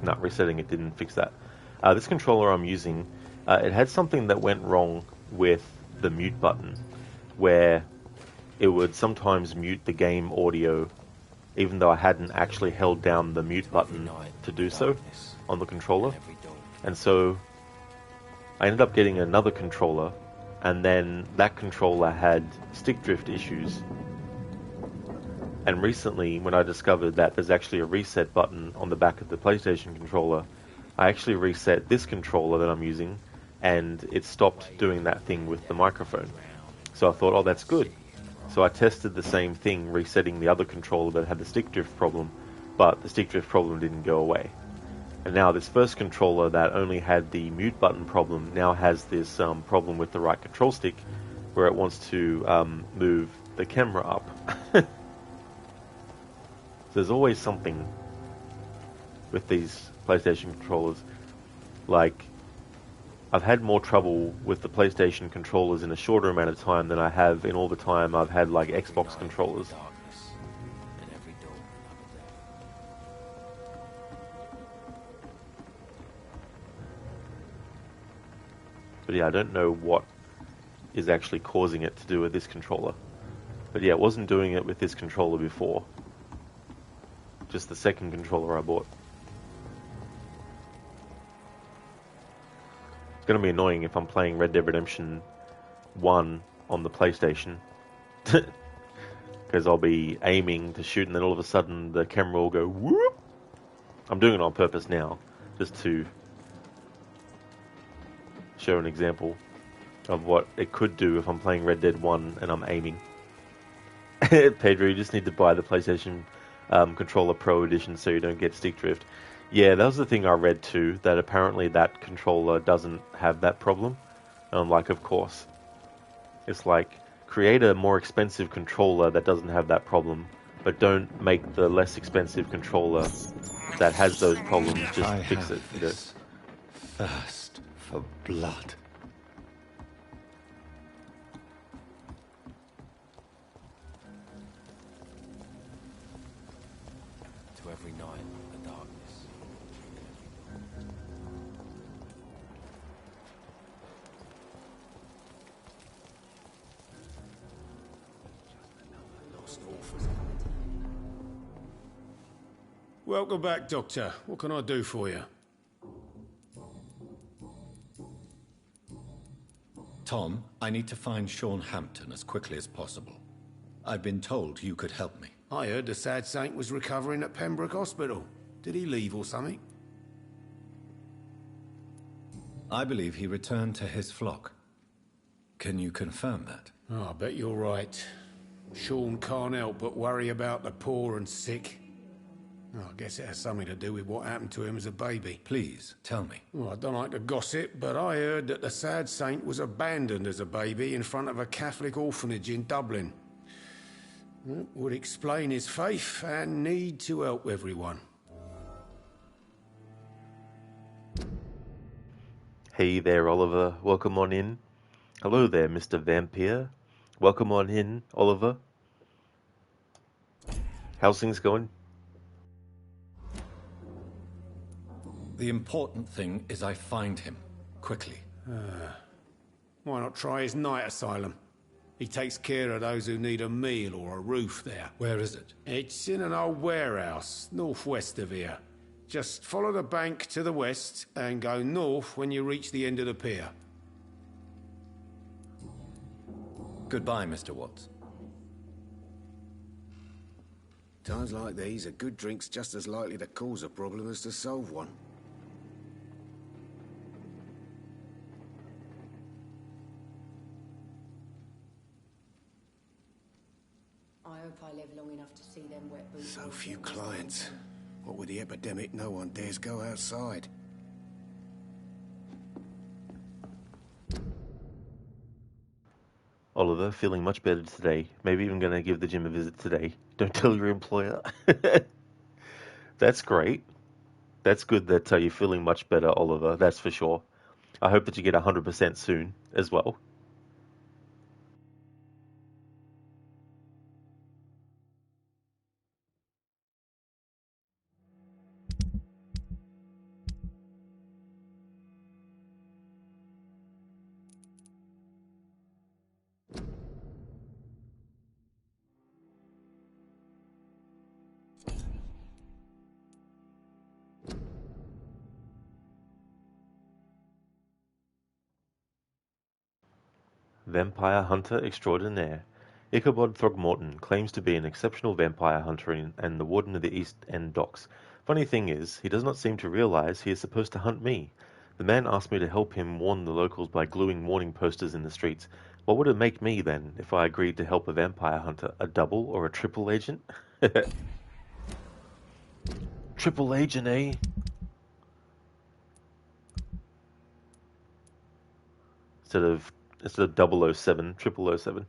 No, resetting it didn't fix that. This controller I'm using, it had something that went wrong with the mute button, where it would sometimes mute the game audio, even though I hadn't actually held down the mute button to do so on the controller. And so I ended up getting another controller, and then that controller had stick drift issues. And recently, when I discovered that there's actually a reset button on the back of the PlayStation controller, I actually reset this controller that I'm using, and it stopped doing that thing with the microphone. So I thought, oh, that's good. So I tested the same thing, resetting the other controller that had the stick drift problem, but the stick drift problem didn't go away. And now this first controller that only had the mute button problem now has this problem with the right control stick, where it wants to move the camera up. So there's always something with these PlayStation controllers. Like, I've had more trouble with the PlayStation controllers in a shorter amount of time than I have in all the time I've had, like, Xbox controllers. But yeah, I don't know what is actually causing it to do with this controller. But yeah, it wasn't doing it with this controller before. Just the second controller I bought. It's going to be annoying if I'm playing Red Dead Redemption 1 on the PlayStation. Because I'll be aiming to shoot and then all of a sudden the camera will go whoop. I'm doing it on purpose now, just to show an example of what it could do if I'm playing Red Dead 1 and I'm aiming. Pedro, you just need to buy the PlayStation Controller Pro Edition so you don't get stick drift. Yeah, that was the thing I read too, that apparently that controller doesn't have that problem. And I'm like, of course. It's like, create a more expensive controller that doesn't have that problem, but don't make the less expensive controller that has those problems just fix it. This thirst for blood. To every night, the darkness. Welcome back, Doctor. What can I do for you? Tom, I need to find Sean Hampton as quickly as possible. I've been told you could help me. I heard the sad saint was recovering at Pembroke Hospital. Did he leave or something? I believe he returned to his flock. Can you confirm that? Oh, I bet you're right. Sean can't help but worry about the poor and sick. Oh, I guess it has something to do with what happened to him as a baby. Please, tell me. Well, I don't like to gossip, but I heard that the sad saint was abandoned as a baby in front of a Catholic orphanage in Dublin. That would explain his faith and need to help everyone. Hey there, Oliver. Welcome on in. Hello there, Mr. Vampyr. Welcome on in, Oliver. How's things going? The important thing is I find him, quickly. Why not try his night asylum? He takes care of those who need a meal or a roof there. Where is it? It's in an old warehouse, northwest of here. Just follow the bank to the west and go north when you reach the end of the pier. Goodbye, Mr. Watts. Times like these, a good drink's just as likely to cause a problem as to solve one. I hope I live long enough to see them wet boots. So few clients. What with the epidemic, no one dares go outside. Oliver, feeling much better today. Maybe even going to give the gym a visit today. Don't tell your employer. That's great. That's good that you're feeling much better, Oliver. That's for sure. I hope that you get 100% soon as well. Vampire hunter extraordinaire. Ichabod Throgmorton claims to be an exceptional vampire hunter and the warden of the East End docks. Funny thing is, he does not seem to realize he is supposed to hunt me. The man asked me to help him warn the locals by gluing warning posters in the streets. What would it make me, then, if I agreed to help a vampire hunter? A double or a triple agent? Triple agent, eh? Instead of 007, 007.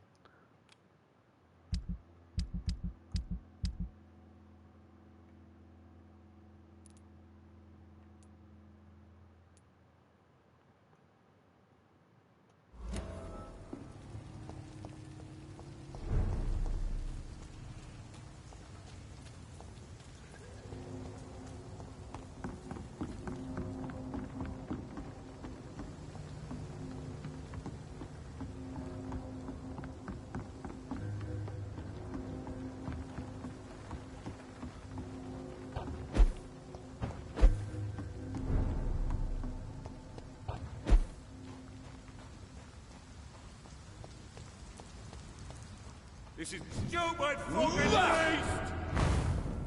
This is stupid fucking beast!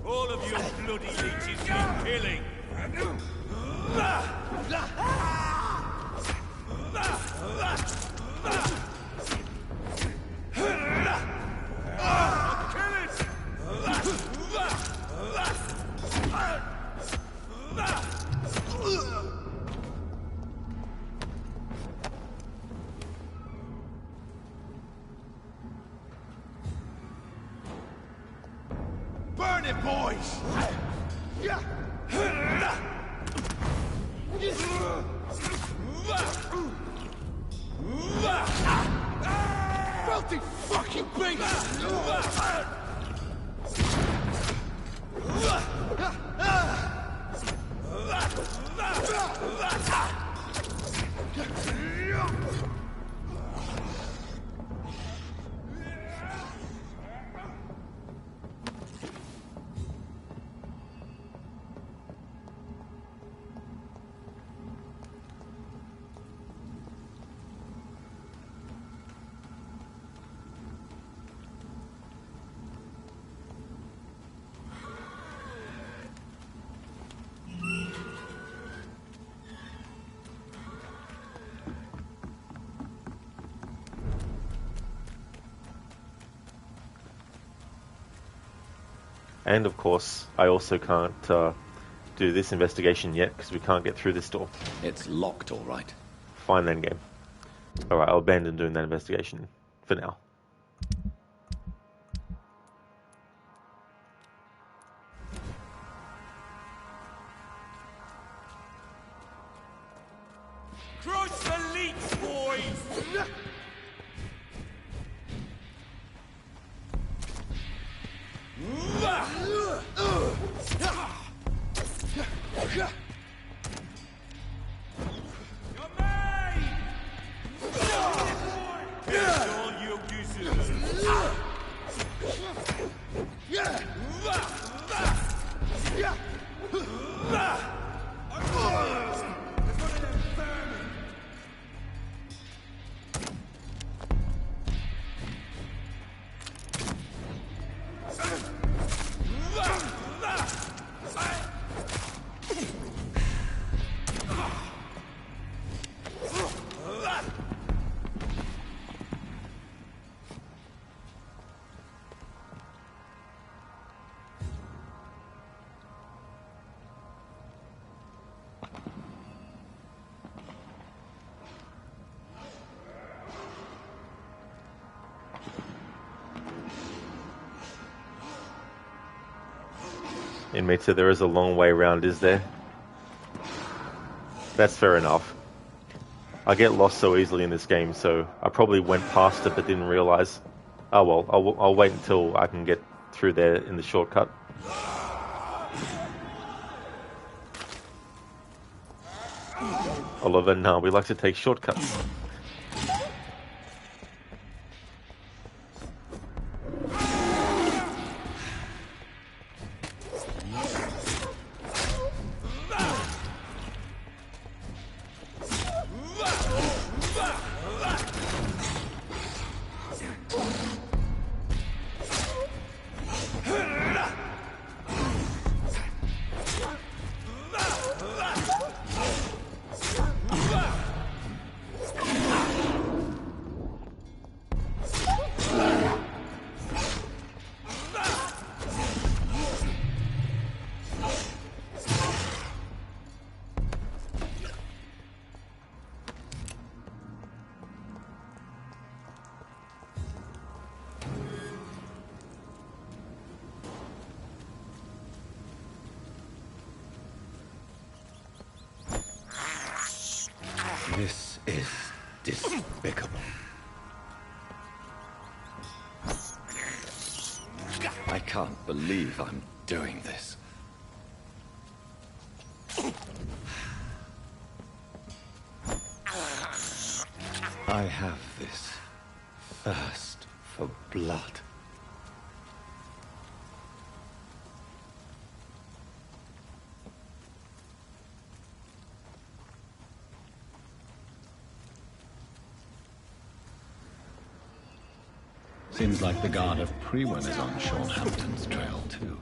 All of you bloody leeches need killing! Burn it, boys! Filthy fucking beast! And of course, I also can't do this investigation yet because we can't get through this door. It's locked, all right. Fine then, game. Alright, I'll abandon doing that investigation for now. Crush the leech, boys! Inmate said there is a long way around, is there? That's fair enough. I get lost so easily in this game, so I probably went past it but didn't realise. Oh well, I'll wait until I can get through there in the shortcut. Oliver, no, we like to take shortcuts. This is despicable. I can't believe I'm doing this. I have this thirst for blood. Seems like the guard of Prewin is on Sean Hampton's trail, too.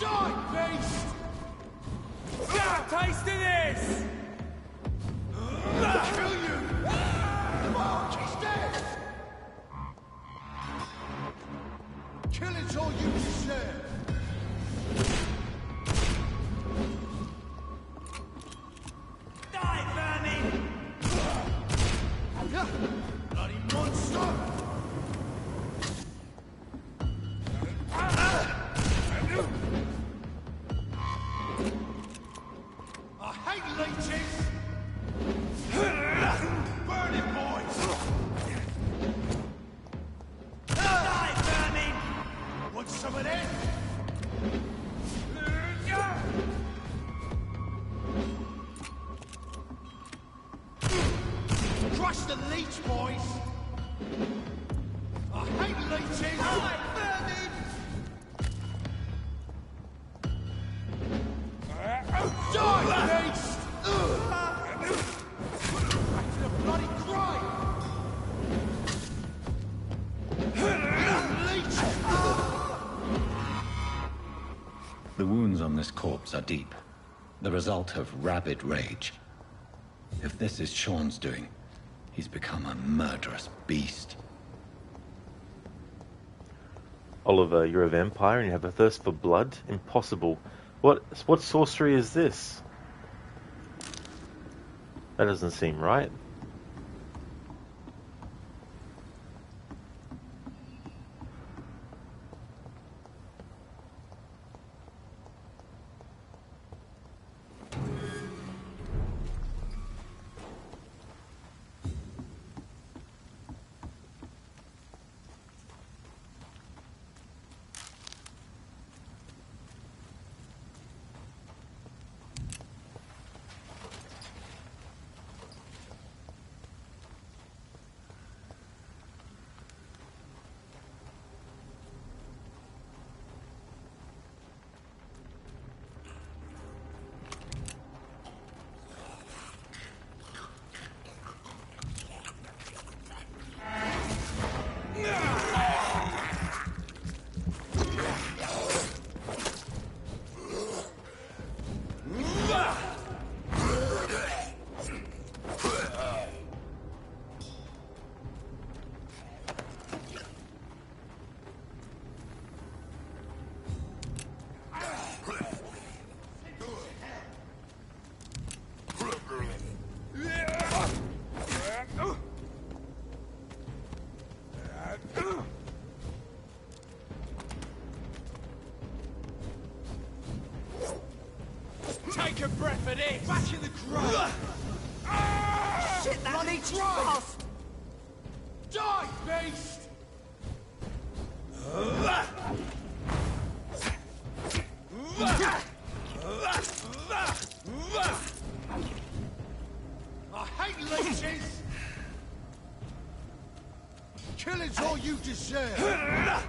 Die, beast! Get a taste of this! I'll kill you! Come on, he's dead! Killing's all you deserve! Die, vermin! Bloody monster! I hate leeches! Burn it, boys! Die, vermin! Want some of that? Crush the leech, boys! I hate leeches! Die, vermin! Die, beast! Back to the bloody grind! Leech! The wounds on this corpse are deep, the result of rabid rage. If this is Sean's doing, he's become a murderous beast. Oliver, you're a vampire and you have a thirst for blood? Impossible. What sorcery is this? That doesn't seem right. Take a breath of this! Back in the grave! Shit, that bloody fast! Die, beast! I hate leeches! Killing's all you deserve!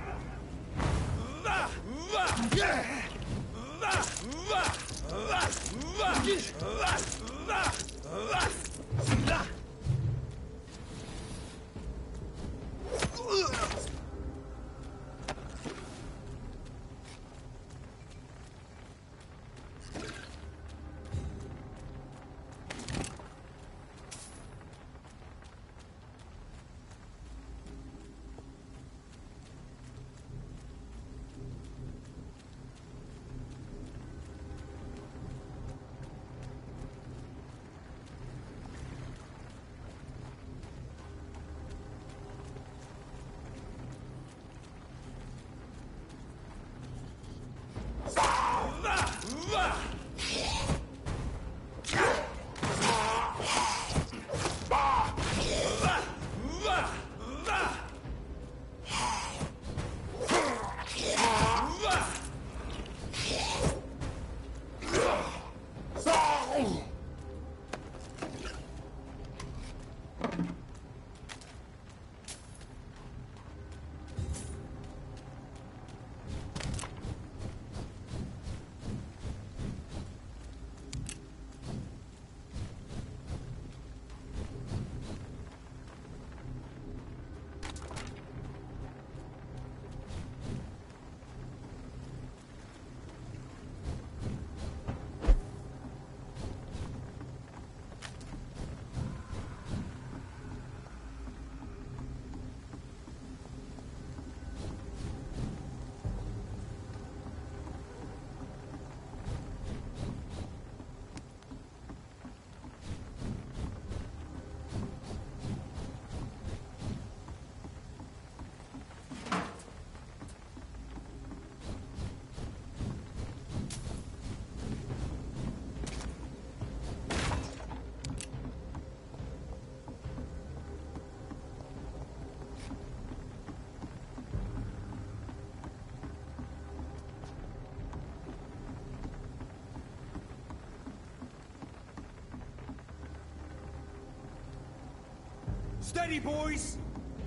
Steady, boys!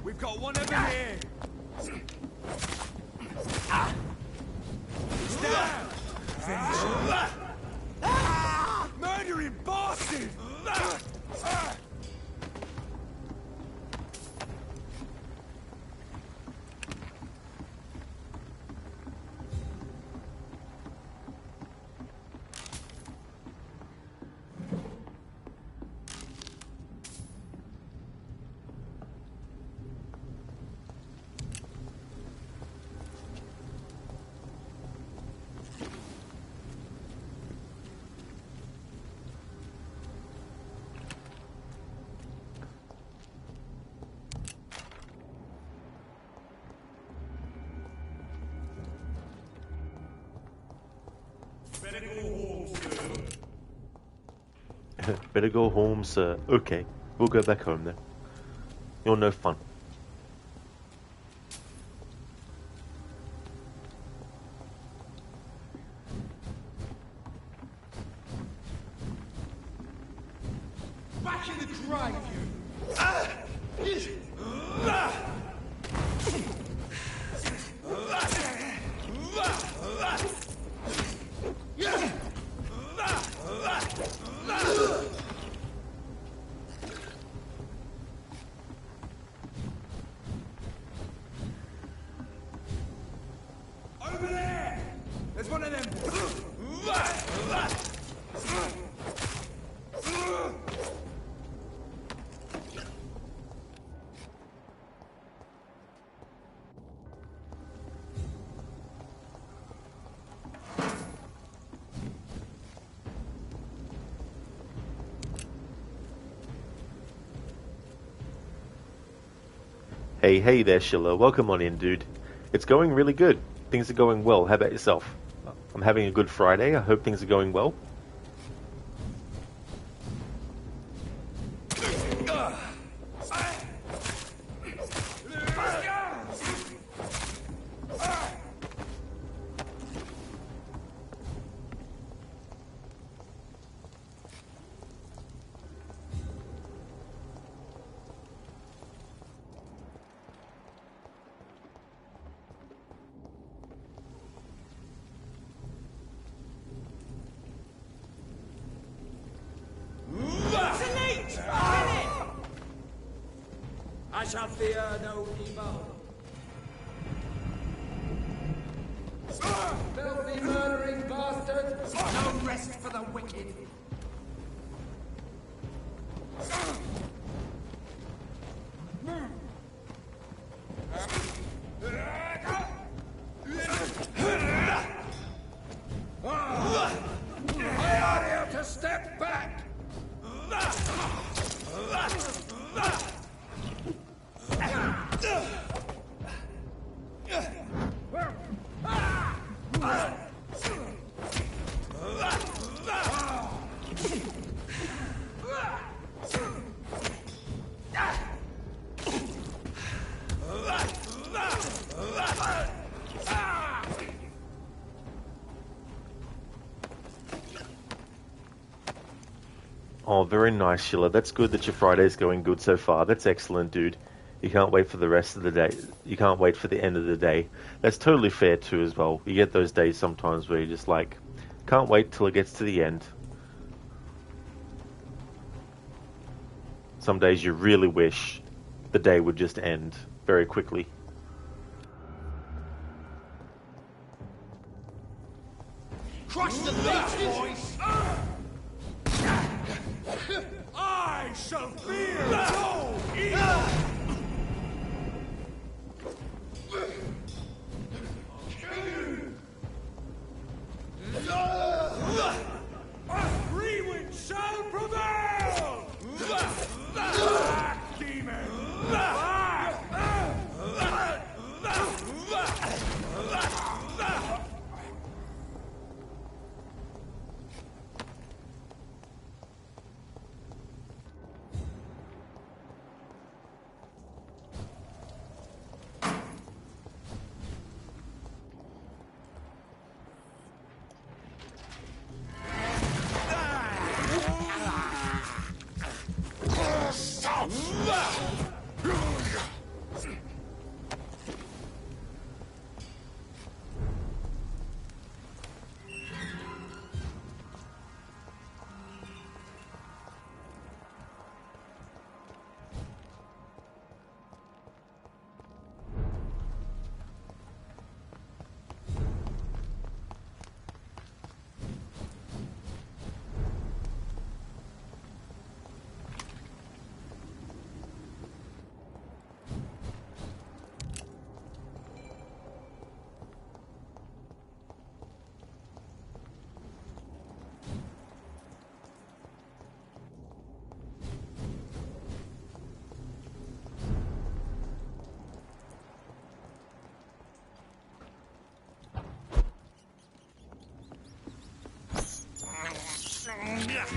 We've got one of them here! He's down! Finish him! Murdering bastard! Better go home, sir. Okay, we'll go back home then. You're no fun. Back in the grave, Over there! There's one of them! Hey there, Schiller. Welcome on in, dude. It's going really good. Things are going well. How about yourself? I'm having a good Friday. I hope things are going well. I shall fear no evil. Filthy murdering bastard! No rest for the wicked! I ought to step back! Oh, very nice, Schiller. That's good that your Friday's going good so far. That's excellent, dude. You can't wait for the rest of the day. You can't wait for the end of the day. That's totally fair, too, as well. You get those days sometimes where you're just like, can't wait till it gets to the end. Some days you really wish the day would just end very quickly. Crush the beast, boys! I shall fear no evil! Rewind shall prevail! Back, demon!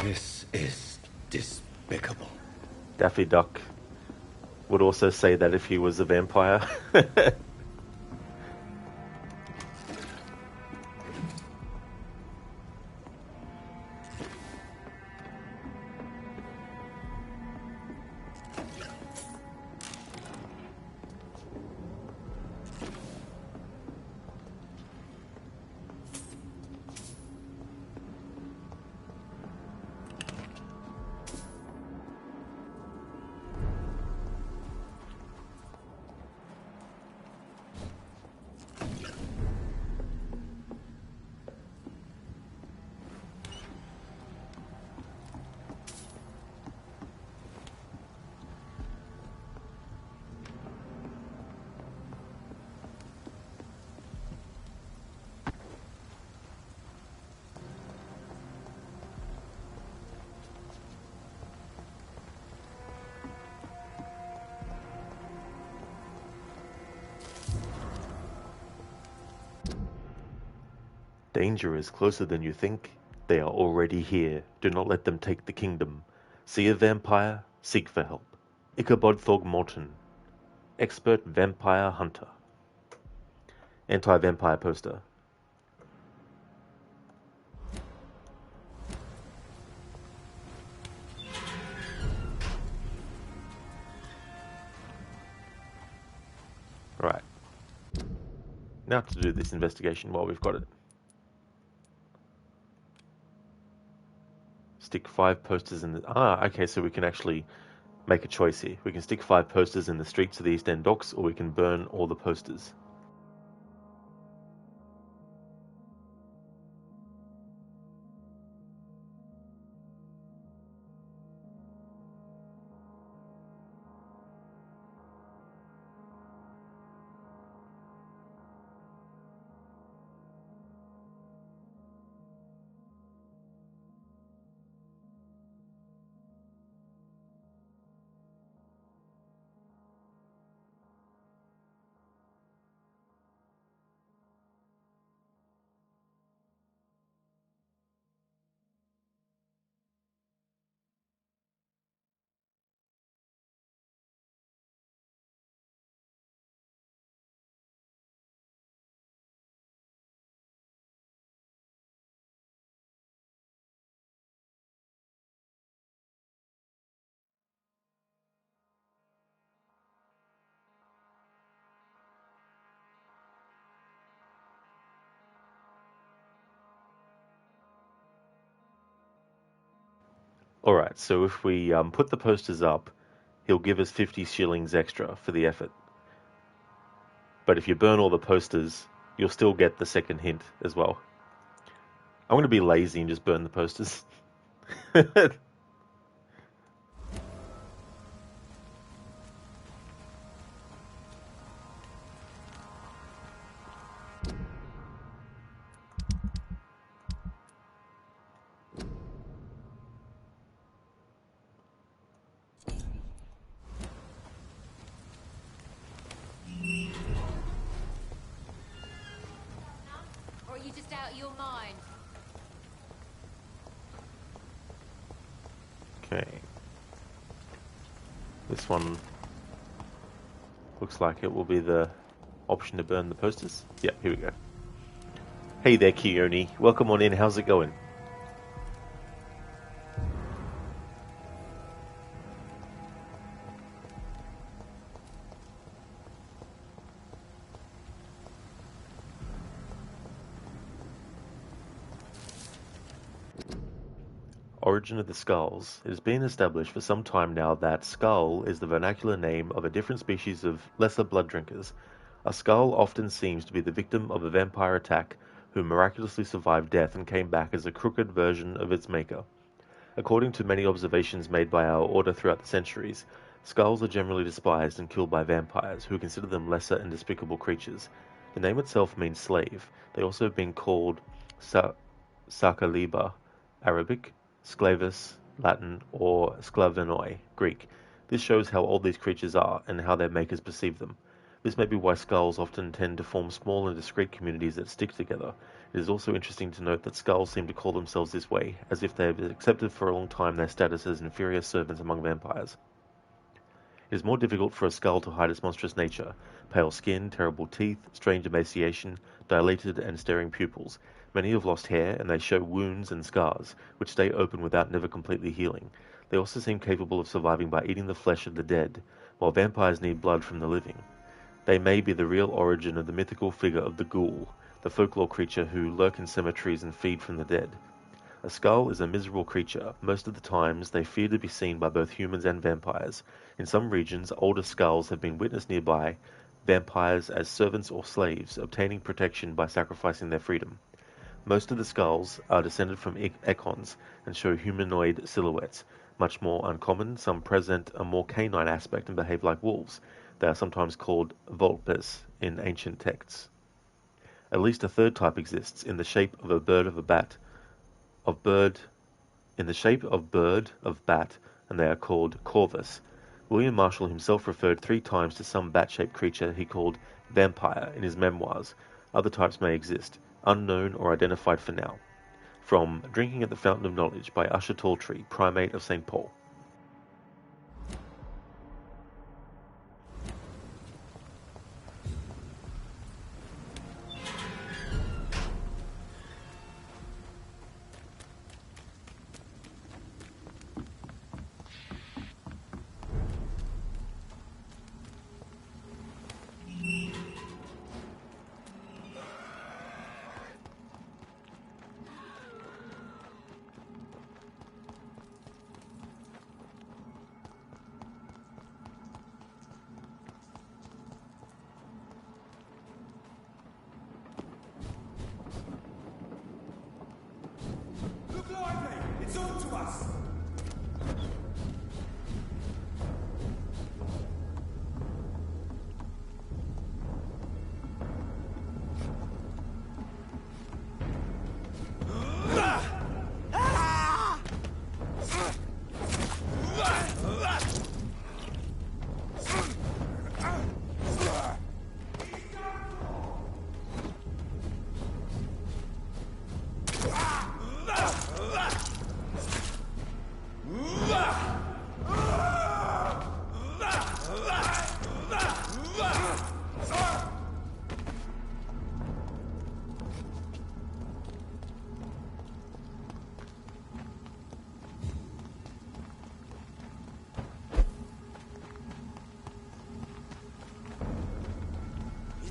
This is despicable. Daffy Duck would also say that if he was a vampire. Danger is closer than you think. They are already here. Do not let them take the kingdom. See a vampire? Seek for help. Ichabod Thogmorton, expert vampire hunter. Anti-vampire poster. Right. Now to do this investigation while we've got it. Stick 5 posters in the... okay, so we can actually make a choice here. We can stick 5 posters in the streets of the East End docks, or we can burn all the posters. Alright, so if we put the posters up, he'll give us 50 shillings extra for the effort. But if you burn all the posters, you'll still get the second hint as well. I'm going to be lazy and just burn the posters. Or are you just out of your mind? Okay. This one looks like it will be the option to burn the posters. Yeah, here we go. Hey there, Keone. Welcome on in. How's it going? Origin of the skulls. It has been established for some time now that skull is the vernacular name of a different species of lesser blood drinkers. A skull often seems to be the victim of a vampire attack who miraculously survived death and came back as a crooked version of its maker. According to many observations made by our order throughout the centuries, skulls are generally despised and killed by vampires, who consider them lesser and despicable creatures. The name itself means slave. They also have been called Sakaliba, Arabic, Sclavus, Latin, or Sclavenoi, Greek. This shows how old these creatures are and how their makers perceive them. This may be why skulls often tend to form small and discrete communities that stick together. It is also interesting to note that skulls seem to call themselves this way, as if they have accepted for a long time their status as inferior servants among vampires. It is more difficult for a skull to hide its monstrous nature. Pale skin, terrible teeth, strange emaciation, dilated and staring pupils. Many have lost hair, and they show wounds and scars, which stay open without never completely healing. They also seem capable of surviving by eating the flesh of the dead, while vampires need blood from the living. They may be the real origin of the mythical figure of the ghoul, the folklore creature who lurk in cemeteries and feed from the dead. A skull is a miserable creature. Most of the times, they fear to be seen by both humans and vampires. In some regions, older skulls have been witnessed nearby, vampires as servants or slaves, obtaining protection by sacrificing their freedom. Most of the skulls are descended from econs and show humanoid silhouettes. Much more uncommon, some present a more canine aspect and behave like wolves. They are sometimes called Vampyrs in ancient texts. At least a third type exists, in the shape of a bird of bat, and they are called Corvus. William Marshall himself referred 3 times to some bat-shaped creature he called Vampyr in his memoirs. Other types may exist, unknown or identified for now. From Drinking at the Fountain of Knowledge by Usher Talltree, Primate of St. Paul.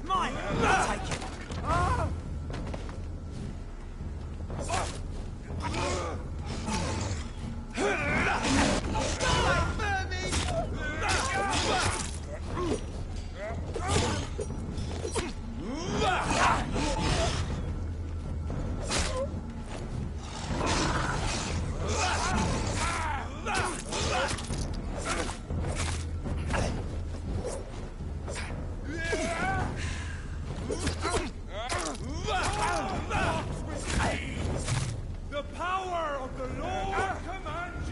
Mine! I'll take it! The power of the Lord commands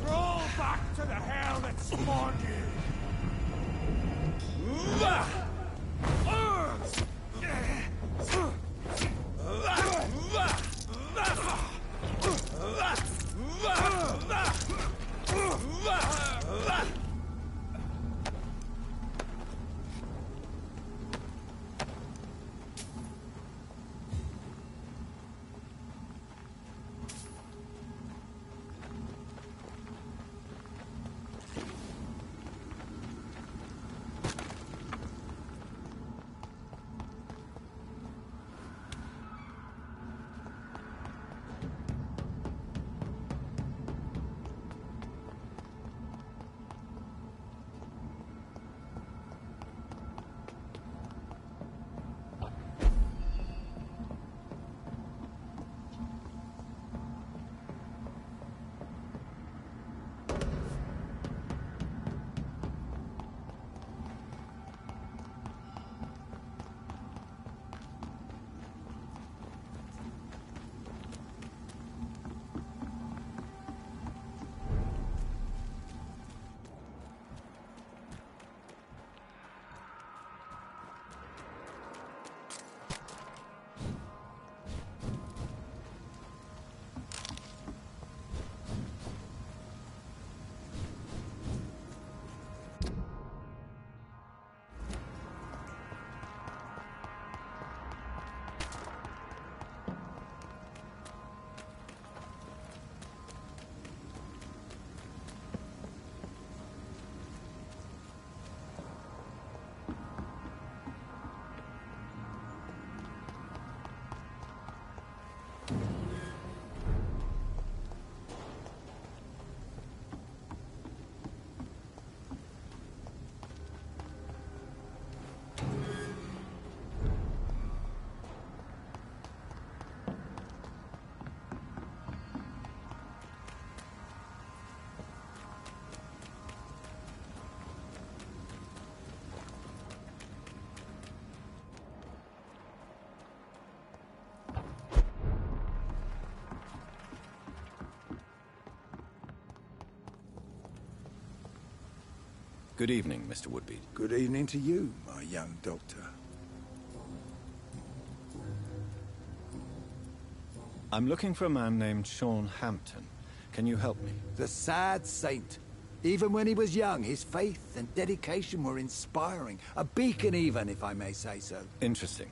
Roll back to the hell that spawned you! Good evening, Mr. Woodbead. Good evening to you, my young doctor. I'm looking for a man named Sean Hampton. Can you help me? The sad saint. Even when he was young, his faith and dedication were inspiring. A beacon even, if I may say so. Interesting.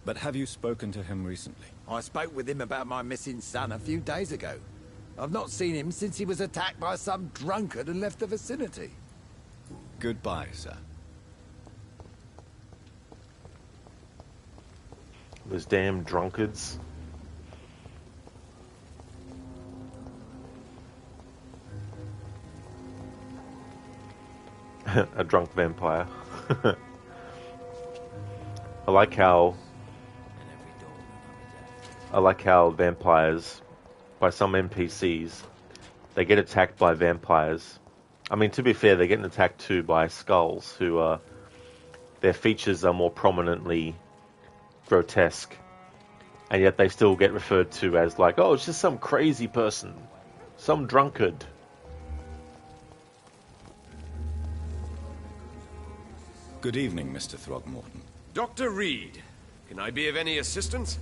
But have you spoken to him recently? I spoke with him about my missing son a few days ago. I've not seen him since he was attacked by some drunkard and left the vicinity. Goodbye, sir. Those damn drunkards. A drunk vampire. I like how vampires, by some NPCs, they get attacked by vampires. I mean, to be fair, they're getting attacked too by skulls, who their features are more prominently grotesque, and yet they still get referred to as like, oh, it's just some crazy person, some drunkard. Good evening, Mr. Throgmorton. Dr. Reed, can I be of any assistance?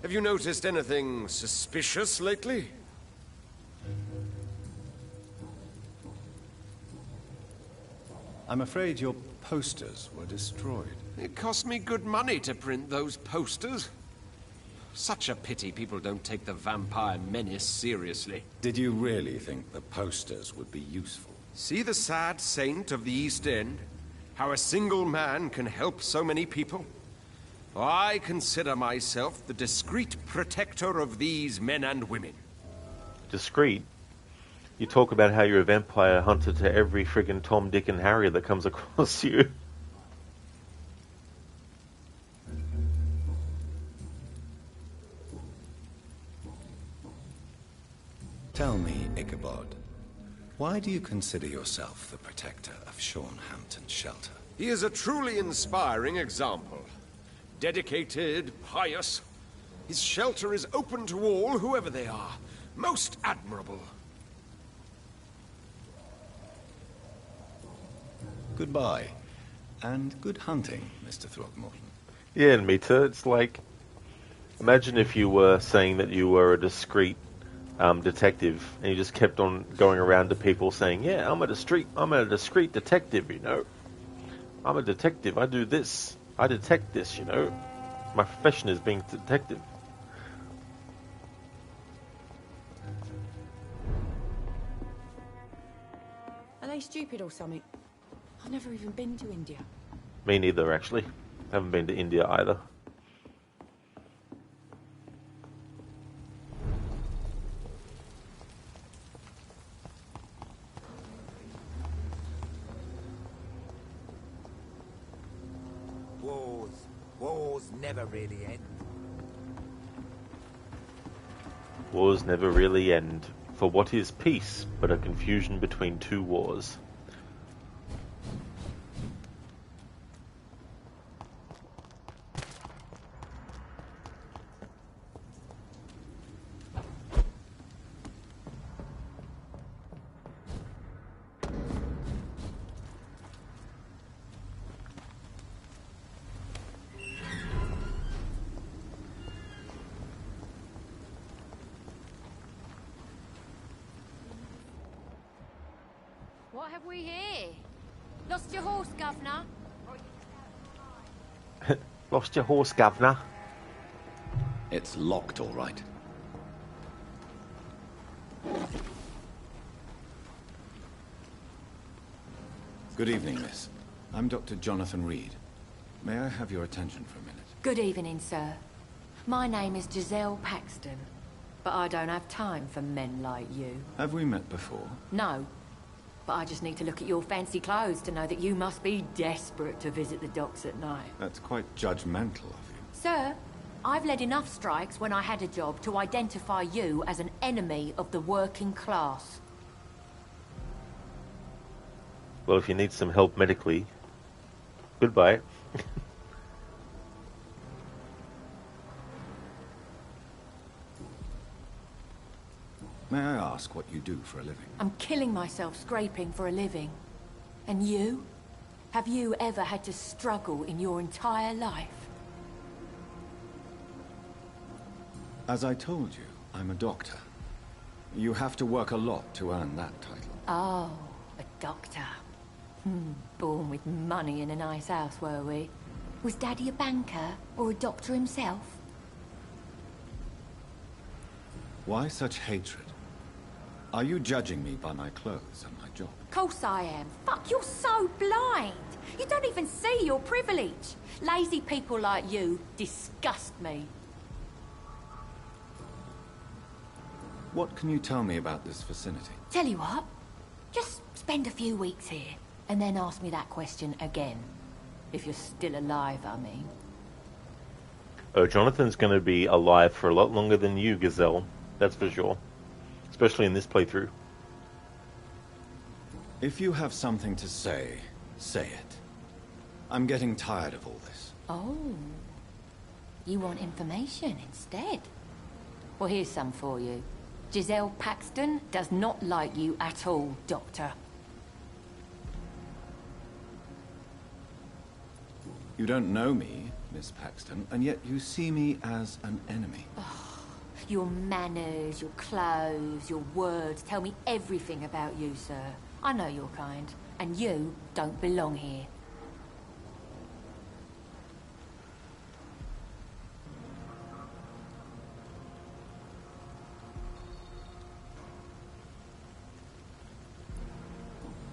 Have you noticed anything suspicious lately? I'm afraid your posters were destroyed. It cost me good money to print those posters. Such a pity people don't take the vampire menace seriously. Did you really think the posters would be useful? See the sad saint of the East End? How a single man can help so many people? I consider myself the discreet protector of these men and women. Discreet? You talk about how you're a vampire hunter to every friggin' Tom, Dick and Harry that comes across you. Tell me, Ichabod, why do you consider yourself the protector of Sean Hampton's shelter? He is a truly inspiring example. Dedicated, pious. His shelter is open to all, whoever they are. Most admirable. Goodbye, and good hunting, Mr. Throgmorton. Yeah, and Mita, it's like, imagine if you were saying that you were a discreet detective, and you just kept on going around to people saying, yeah, I'm a discreet detective, you know. I'm a detective, I do this, I detect this, you know. My profession is being a detective. Are they stupid or something? I've never even been to India. Me neither, actually. Haven't been to India either. Wars never really end. Wars never really end. For what is peace but a confusion between two wars? What have we here? Lost your horse, Governor? Lost your horse, Governor? It's locked, all right. Good evening, miss. I'm Dr. Jonathan Reed. May I have your attention for a minute? Good evening, sir. My name is Giselle Paxton, but I don't have time for men like you. Have we met before? No, but I just need to look at your fancy clothes to know that you must be desperate to visit the docks at night. That's quite judgmental of you. Sir, I've led enough strikes when I had a job to identify you as an enemy of the working class. Well, if you need some help medically, goodbye. May I ask what you do for a living? I'm killing myself scraping for a living. And you? Have you ever had to struggle in your entire life? As I told you, I'm a doctor. You have to work a lot to earn that title. Oh, a doctor. Born with money in a nice house, were we? Was Daddy a banker or a doctor himself? Why such hatred? Are you judging me by my clothes and my job? Course I am. Fuck, you're so blind. You don't even see your privilege. Lazy people like you disgust me. What can you tell me about this vicinity? Tell you what, just spend a few weeks here, and then ask me that question again. If you're still alive, I mean. Oh, Jonathan's going to be alive for a lot longer than you, Gazelle. That's for sure. Especially in this playthrough. If you have something to say, say it. I'm getting tired of all this. Oh. You want information instead? Well, here's some for you. Giselle Paxton does not like you at all, Doctor. You don't know me, Miss Paxton, and yet you see me as an enemy. Your manners, your clothes, your words tell me everything about you, sir. I know your kind, and you don't belong here.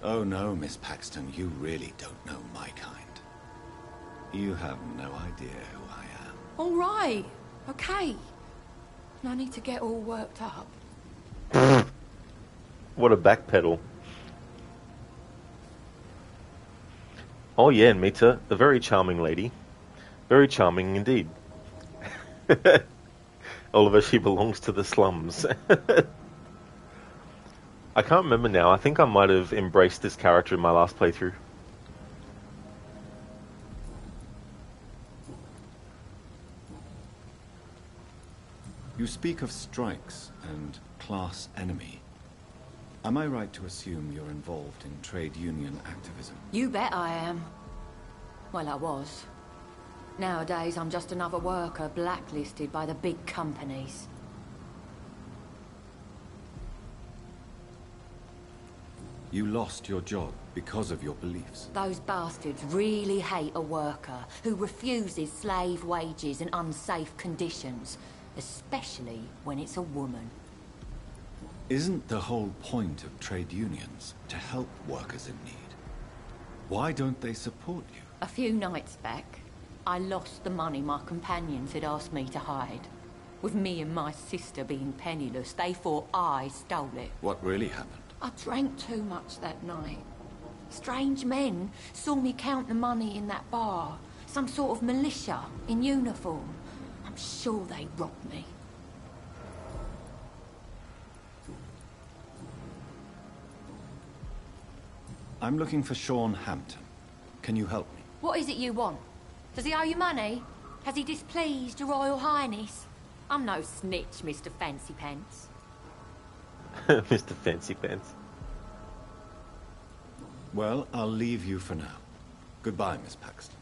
Oh no, Miss Paxton, you really don't know my kind. You have no idea who I am. All right, okay. No need to get all worked up. What a backpedal. Oh yeah, Mita, a very charming lady. Very charming indeed. Oliver, she belongs to the slums. I can't remember now. I think I might have embraced this character in my last playthrough. You speak of strikes and class enemy. Am I right to assume you're involved in trade union activism? You bet I am. Well, I was. Nowadays, I'm just another worker blacklisted by the big companies. You lost your job because of your beliefs. Those bastards really hate a worker who refuses slave wages and unsafe conditions, especially when it's a woman. Isn't the whole point of trade unions to help workers in need? Why don't they support you? A few nights back, I lost the money my companions had asked me to hide. With me and my sister being penniless, they thought I stole it. What really happened? I drank too much that night. Strange men saw me count the money in that bar. Some sort of militia in uniform. I'm sure they robbed me. I'm looking for Sean Hampton. Can you help me? What is it you want? Does he owe you money? Has he displeased your Royal Highness? I'm no snitch, Mr. Fancy Pants. Mr. Fancy Pants. Well, I'll leave you for now. Goodbye, Miss Paxton.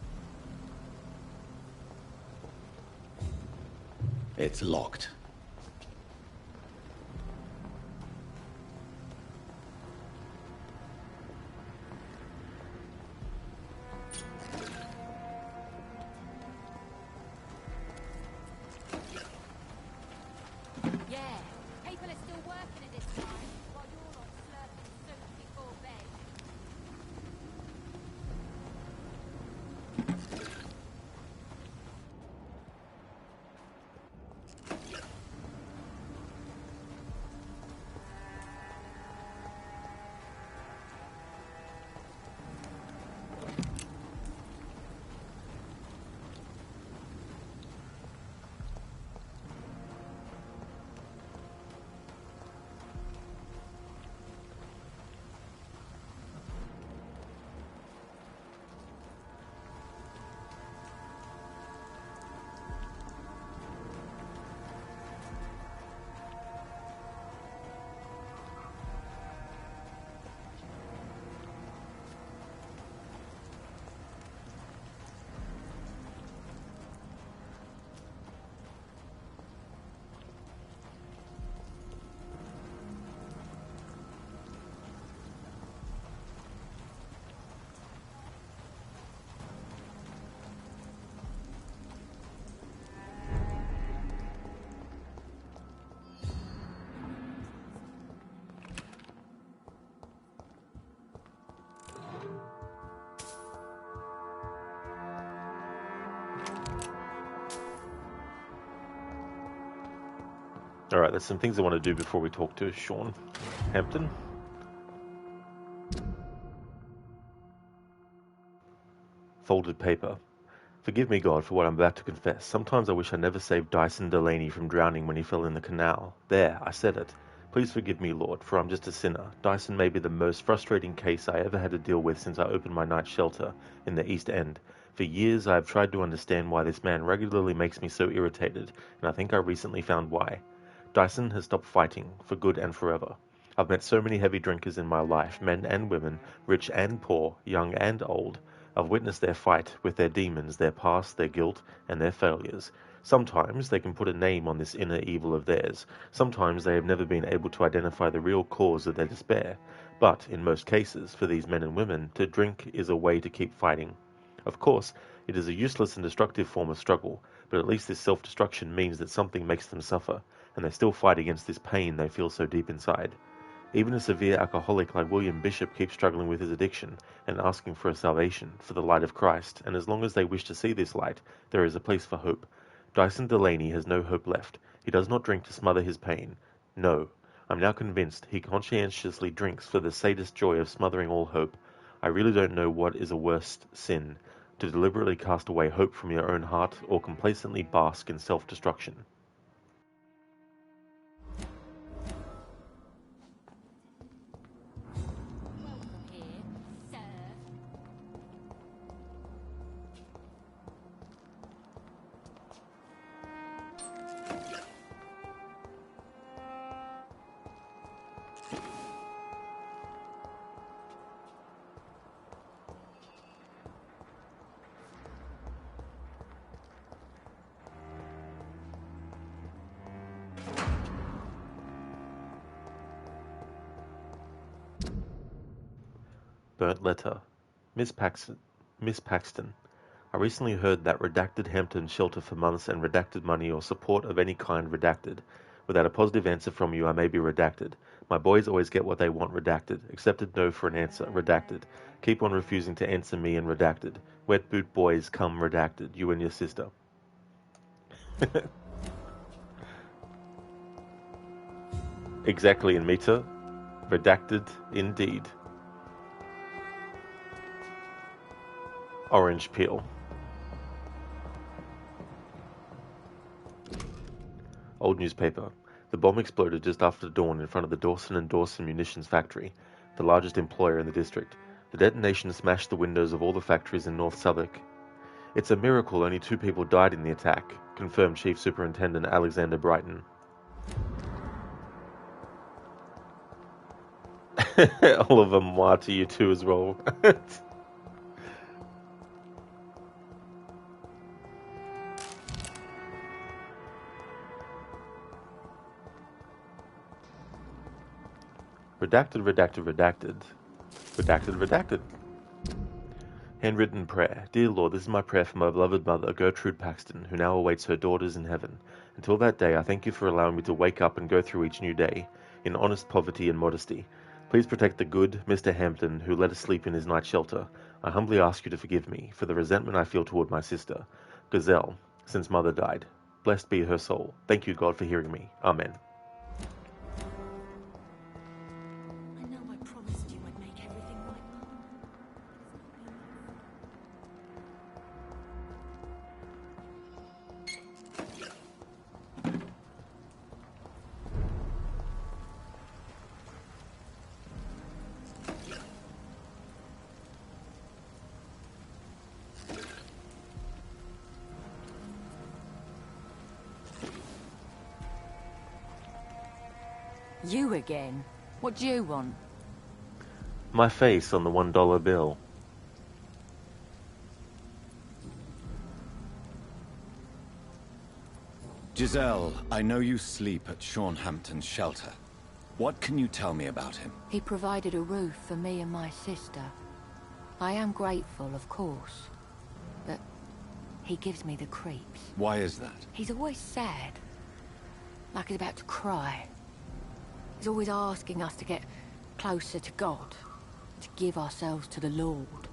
It's locked. Yeah, people are still working at this time, while you're not slurping soup before bed. Alright, there's some things I want to do before we talk to Sean Hampton. Folded paper. Forgive me, God, for what I'm about to confess. Sometimes I wish I never saved Dyson Delaney from drowning when he fell in the canal. There, I said it. Please forgive me, Lord, for I'm just a sinner. Dyson may be the most frustrating case I ever had to deal with since I opened my night shelter in the East End. For years I have tried to understand why this man regularly makes me so irritated, and I think I recently found why. Dyson has stopped fighting, for good and forever. I've met so many heavy drinkers in my life, men and women, rich and poor, young and old. I've witnessed their fight with their demons, their past, their guilt, and their failures. Sometimes they can put a name on this inner evil of theirs. Sometimes they have never been able to identify the real cause of their despair. But, in most cases, for these men and women, to drink is a way to keep fighting. Of course, it is a useless and destructive form of struggle, but at least this self-destruction means that something makes them suffer, and they still fight against this pain they feel so deep inside. Even a severe alcoholic like William Bishop keeps struggling with his addiction and asking for a salvation, for the light of Christ, and as long as they wish to see this light, there is a place for hope. Dyson Delaney has no hope left. He does not drink to smother his pain. No. I'm now convinced he conscientiously drinks for the sadist joy of smothering all hope. I really don't know what is a worse sin, to deliberately cast away hope from your own heart or complacently bask in self-destruction. Burnt letter. Miss Paxton. I recently heard that redacted Hampton shelter for months and redacted money or support of any kind redacted. Without a positive answer from you, I may be redacted. My boys always get what they want redacted. Accepted no for an answer, redacted. Keep on refusing to answer me and redacted. Wet boot boys come redacted. You and your sister. Exactly, Anmita. Redacted indeed. Orange peel. Old newspaper. The bomb exploded just after dawn in front of the Dawson & Dawson munitions factory, the largest employer in the district. The detonation smashed the windows of all the factories in North Southwark. It's a miracle only 2 people died in the attack, confirmed Chief Superintendent Alexander Brighton. All of them moi to you too as well. Redacted, redacted, redacted. Redacted, redacted. Handwritten prayer. Dear Lord, this is my prayer for my beloved mother, Gertrude Paxton, who now awaits her daughters in heaven. Until that day, I thank you for allowing me to wake up and go through each new day, in honest poverty and modesty. Please protect the good Mr. Hampton, who let us sleep in his night shelter. I humbly ask you to forgive me, for the resentment I feel toward my sister, Gazelle, since mother died. Blessed be her soul. Thank you, God, for hearing me. Amen. You again? What do you want? My face on the $1 bill. Giselle, I know you sleep at Sean Hampton's shelter. What can you tell me about him? He provided a roof for me and my sister. I am grateful, of course, but he gives me the creeps. Why is that? He's always sad, like he's about to cry. He's always asking us to get closer to God, to give ourselves to the Lord.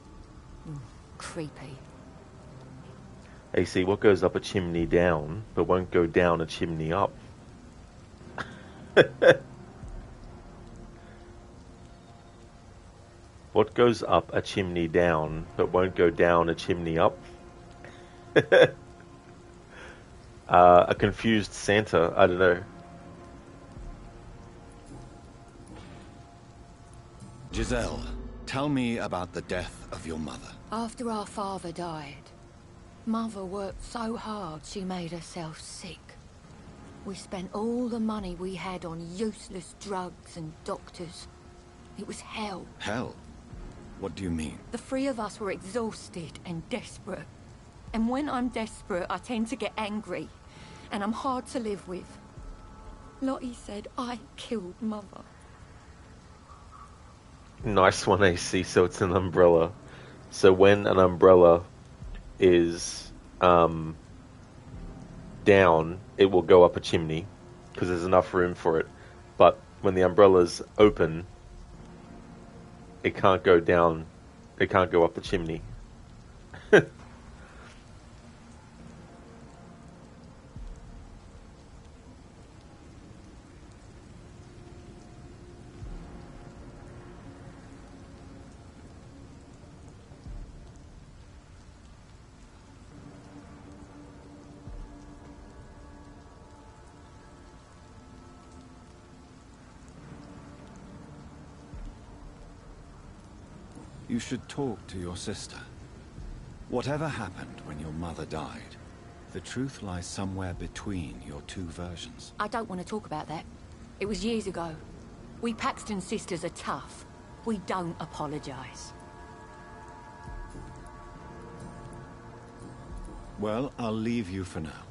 Creepy. AC, what goes up a chimney down, but won't go down a chimney up? What goes up a chimney down, but won't go down a chimney up? A confused Santa, I don't know. Giselle, tell me about the death of your mother. After our father died, Mother worked so hard she made herself sick. We spent all the money we had on useless drugs and doctors. It was hell. Hell? What do you mean? The three of us were exhausted and desperate. And when I'm desperate, I tend to get angry. And I'm hard to live with. Lottie said I killed Mother. Nice one, AC, so it's an umbrella. So when an umbrella is down, it will go up a chimney, because there's enough room for it. But when the umbrella's open, it can't go down, it can't go up the chimney. You should talk to your sister. Whatever happened when your mother died, the truth lies somewhere between your two versions. I don't want to talk about that. It was years ago. We Paxton sisters are tough. We don't apologize. Well, I'll leave you for now.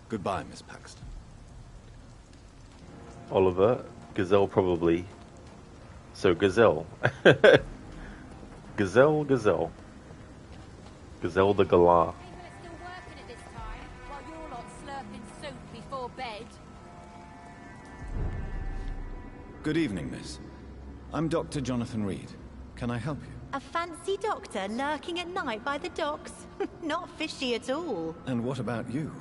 Goodbye, Miss Paxton. Oliver, Gazelle probably. So Gazelle. Gazelle. Gazelle the Galah. Good evening, miss. I'm Dr. Jonathan Reed. Can I help you? A fancy doctor lurking at night by the docks? Not fishy at all. And what about you?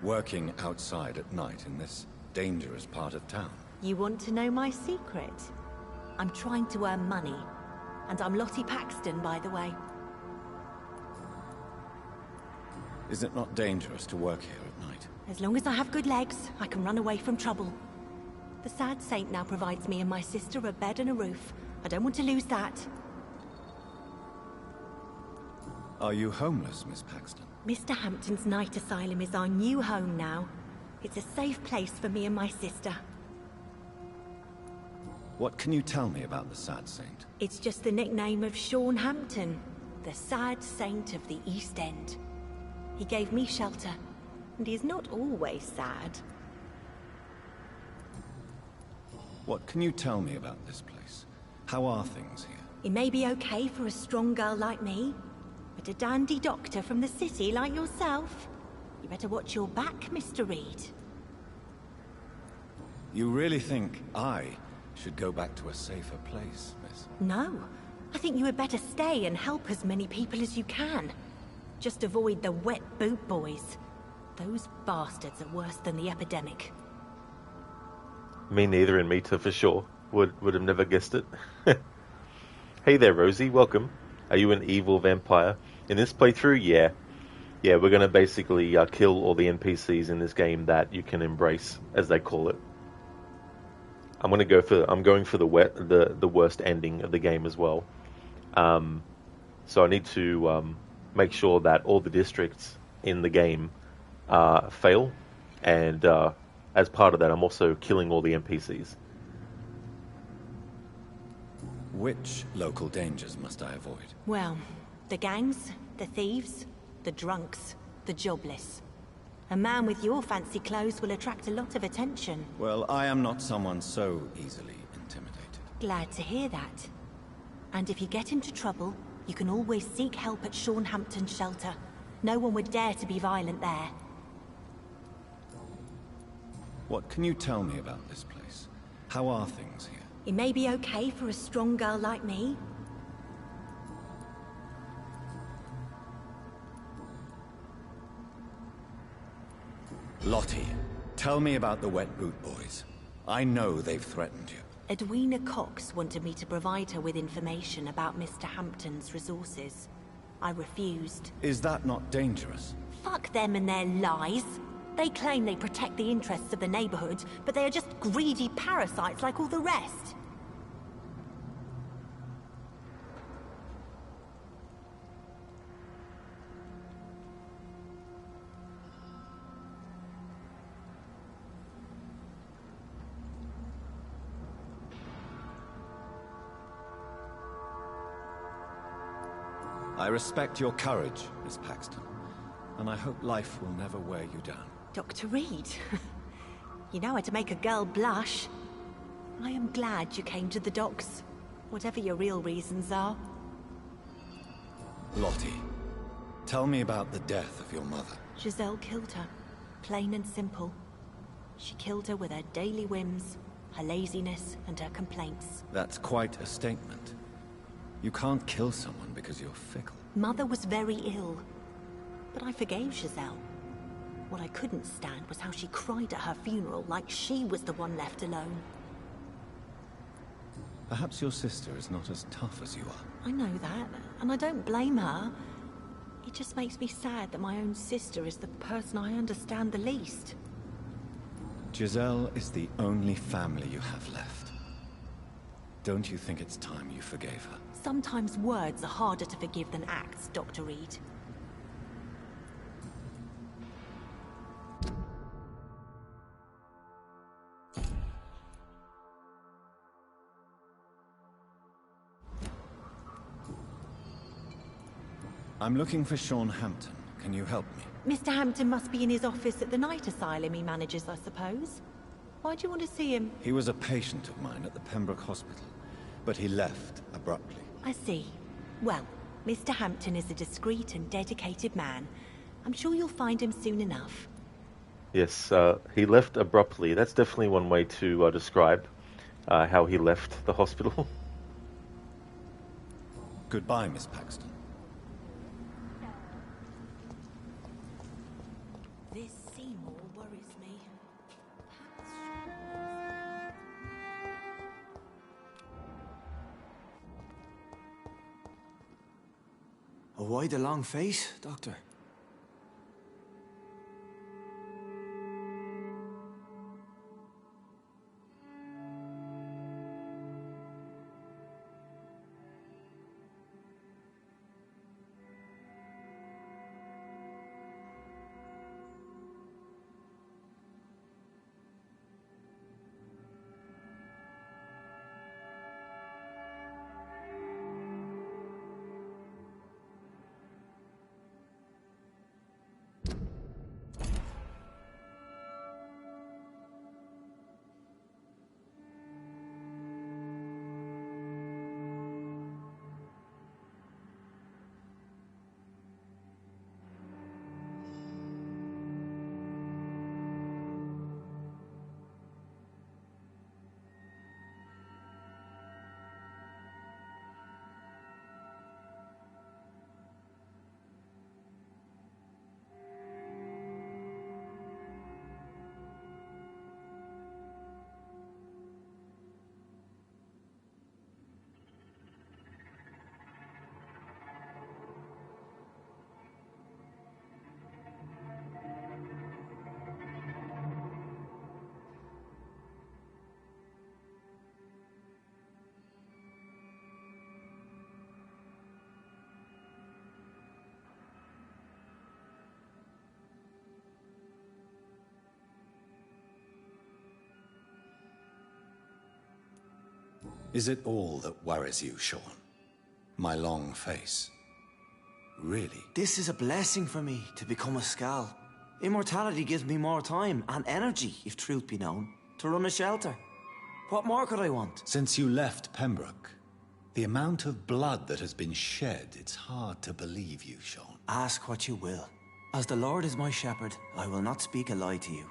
Working outside at night in this dangerous part of town? You want to know my secret? I'm trying to earn money. And I'm Lottie Paxton, by the way. Is it not dangerous to work here at night? As long as I have good legs, I can run away from trouble. The sad saint now provides me and my sister a bed and a roof. I don't want to lose that. Are you homeless, Miss Paxton? Mr. Hampton's night asylum is our new home now. It's a safe place for me and my sister. What can you tell me about the Sad Saint? It's just the nickname of Sean Hampton, the sad saint of the East End. He gave me shelter, and he's not always sad. What can you tell me about this place? How are things here? It may be okay for a strong girl like me, but a dandy doctor from the city like yourself, you better watch your back, Mr. Reed. You really think I should go back to a safer place, miss? No. I think you had better stay and help as many people as you can. Just avoid the wet boot boys. Those bastards are worse than the epidemic. Me neither, and Mita for sure. Would have never guessed it. Hey there, Rosie. Welcome. Are you an evil vampire? In this playthrough, yeah. Yeah, we're going to basically kill all the NPCs in this game that you can embrace, as they call it. I'm going for the worst ending of the game as well. So I need to make sure that all the districts in the game fail, and as part of that, I'm also killing all the NPCs. Which local dangers must I avoid? Well, the gangs, the thieves, the drunks, the jobless. A man with your fancy clothes will attract a lot of attention. Well, I am not someone so easily intimidated. Glad to hear that. And if you get into trouble, you can always seek help at Sean Hampton's shelter. No one would dare to be violent there. What can you tell me about this place? How are things here? It may be okay for a strong girl like me. Lottie, tell me about the Wet Boot Boys. I know they've threatened you. Edwina Cox wanted me to provide her with information about Mr. Hampton's resources. I refused. Is that not dangerous? Fuck them and their lies. They claim they protect the interests of the neighborhood, but they are just greedy parasites like all the rest. I respect your courage, Miss Paxton, and I hope life will never wear you down. Dr. Reed, you know how to make a girl blush. I am glad you came to the docks, whatever your real reasons are. Lottie, tell me about the death of your mother. Giselle killed her, plain and simple. She killed her with her daily whims, her laziness, and her complaints. That's quite a statement. You can't kill someone because you're fickle. Mother was very ill, but I forgave Giselle. What I couldn't stand was how she cried at her funeral like she was the one left alone. Perhaps your sister is not as tough as you are. I know that, and I don't blame her. It just makes me sad that my own sister is the person I understand the least. Giselle is the only family you have left. Don't you think it's time you forgave her? Sometimes words are harder to forgive than acts, Dr. Reed. I'm looking for Sean Hampton. Can you help me? Mr. Hampton must be in his office at the night asylum he manages, I suppose. Why do you want to see him? He was a patient of mine at the Pembroke Hospital, but he left abruptly. I see. Well, Mr. Hampton is a discreet and dedicated man. I'm sure you'll find him soon enough. Yes, he left abruptly. That's definitely one way to describe how he left the hospital. Goodbye, Miss Paxton. This Seymour worries me. Why the long face, Doctor? Is it all that worries you, Sean? My long face? Really? This is a blessing for me, to become a Skal. Immortality gives me more time and energy, if truth be known, to run a shelter. What more could I want? Since you left Pembroke, the amount of blood that has been shed, it's hard to believe you, Sean. Ask what you will. As the Lord is my shepherd, I will not speak a lie to you.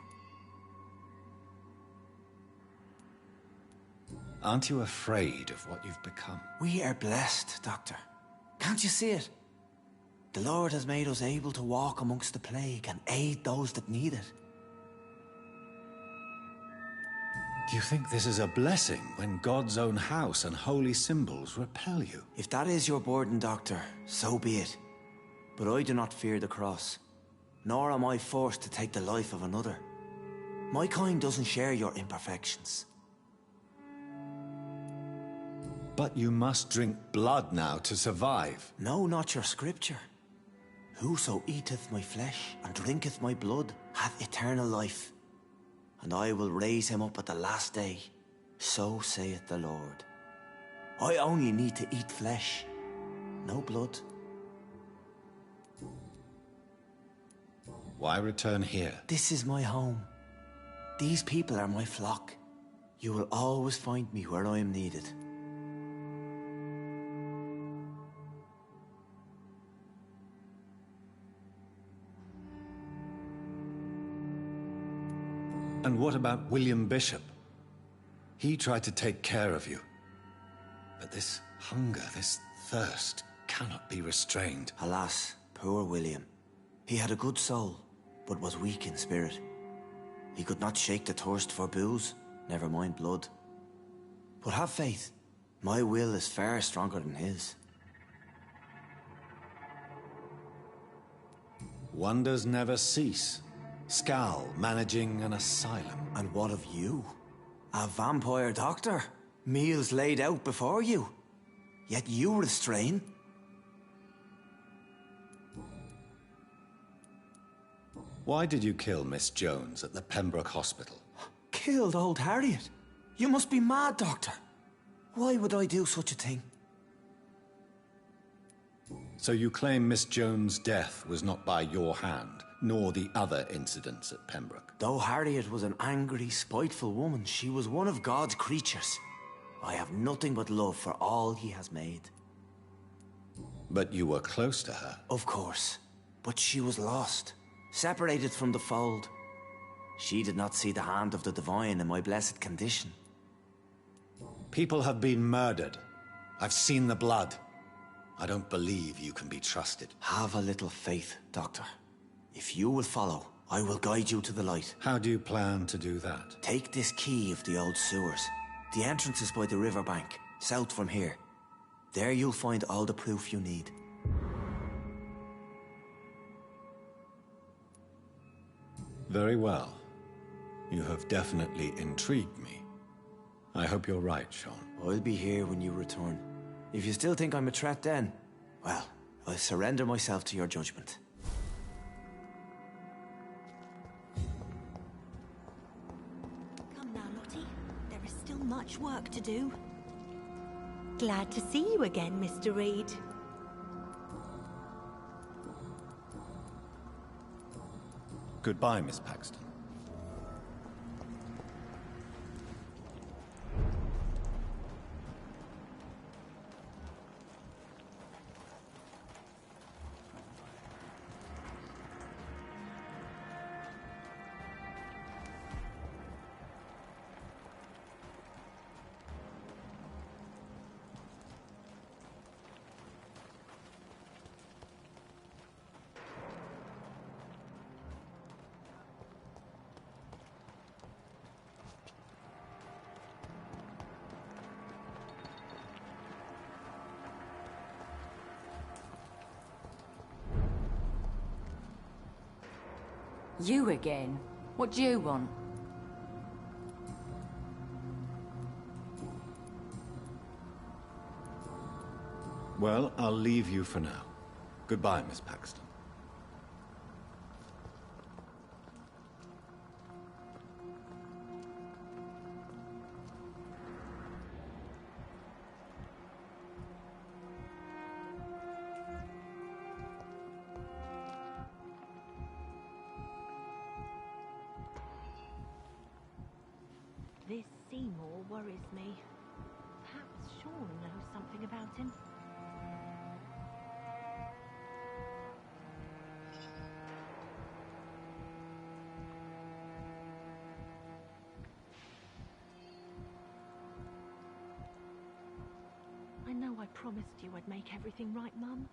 Aren't you afraid of what you've become? We are blessed, Doctor. Can't you see it? The Lord has made us able to walk amongst the plague and aid those that need it. Do you think this is a blessing when God's own house and holy symbols repel you? If that is your burden, Doctor, so be it. But I do not fear the cross, nor am I forced to take the life of another. My kind doesn't share your imperfections. But you must drink blood now to survive. No, not your scripture. Whoso eateth my flesh and drinketh my blood hath eternal life, and I will raise him up at the last day. So saith the Lord. I only need to eat flesh, no blood. Why return here? This is my home. These people are my flock. You will always find me where I am needed. And what about William Bishop? He tried to take care of you. But this hunger, this thirst, cannot be restrained. Alas, poor William. He had a good soul, but was weak in spirit. He could not shake the thirst for booze, never mind blood. But have faith. My will is far stronger than his. Wonders never cease. Skal managing an asylum. And what of you? A vampire doctor? Meals laid out before you. Yet you restrain? Why did you kill Miss Jones at the Pembroke Hospital? Killed old Harriet? You must be mad, Doctor. Why would I do such a thing? So you claim Miss Jones' death was not by your hand, nor the other incidents at Pembroke? Though Harriet was an angry, spiteful woman, she was one of God's creatures. I have nothing but love for all he has made. But you were close to her. Of course. But she was lost, separated from the fold. She did not see the hand of the divine in my blessed condition. People have been murdered. I've seen the blood. I don't believe you can be trusted. Have a little faith, Doctor. If you will follow, I will guide you to the light. How do you plan to do that? Take this key of the old sewers. The entrance is by the riverbank, south from here. There you'll find all the proof you need. Very well. You have definitely intrigued me. I hope you're right, Sean. I'll be here when you return. If you still think I'm a threat then, well, I'll surrender myself to your judgment. Come now, Lottie. There is still much work to do. Glad to see you again, Mr. Reed. Goodbye, Miss Paxton. You again? What do you want? Well, I'll leave you for now. Goodbye, Miss Paxton. This Seymour worries me. Perhaps Sean knows something about him. I know I promised you I'd make everything right, Mum,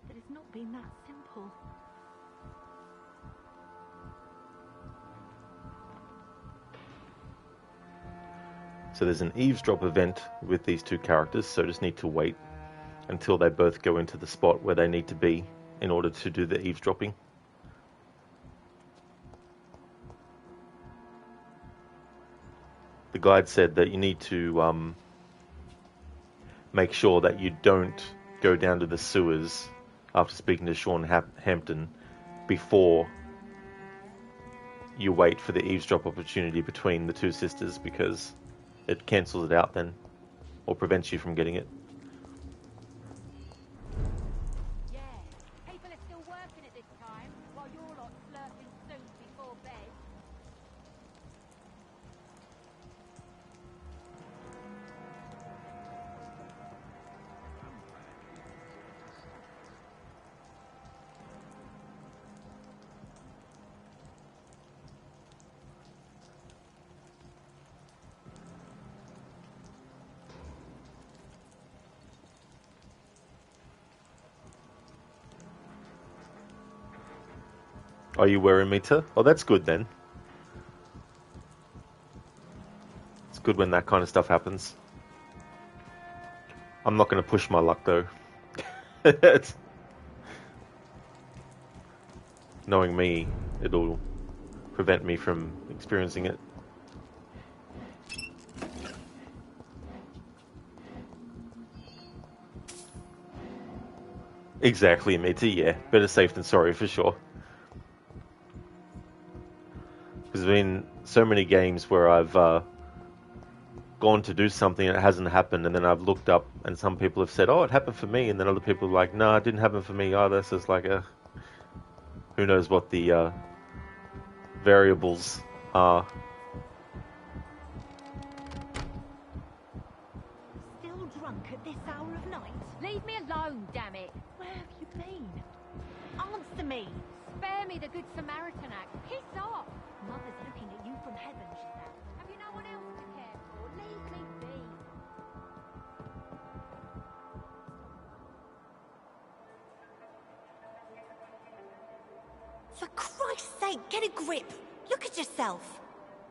but it's not been that simple. So there's an eavesdrop event with these two characters, so just need to wait until they both go into the spot where they need to be in order to do the eavesdropping. The guide said that you need to make sure that you don't go down to the sewers after speaking to Sean Hampton before you wait for the eavesdrop opportunity between the two sisters, because it cancels it out then, or prevents you from getting it. Yeah, people are still working at this time, while you're lot slurping soup before bed. Are you wearing meter? Oh, that's good then. It's good when that kind of stuff happens. I'm not going to push my luck though. Knowing me, it'll prevent me from experiencing it. Exactly, meter, yeah. Better safe than sorry for sure. There's been so many games where I've gone to do something and it hasn't happened, and then I've looked up and some people have said, oh, it happened for me, and then other people are like, no, it didn't happen for me either. So it's like, who knows what the variables are. Still drunk at this hour of night? Leave me alone, damn it! Where have you been? Answer me! Spare me the Good Samaritan act. Piss off! Mother's looking at you from heaven, she said. Have you no one else to care for? Leave me be. For Christ's sake, get a grip! Look at yourself!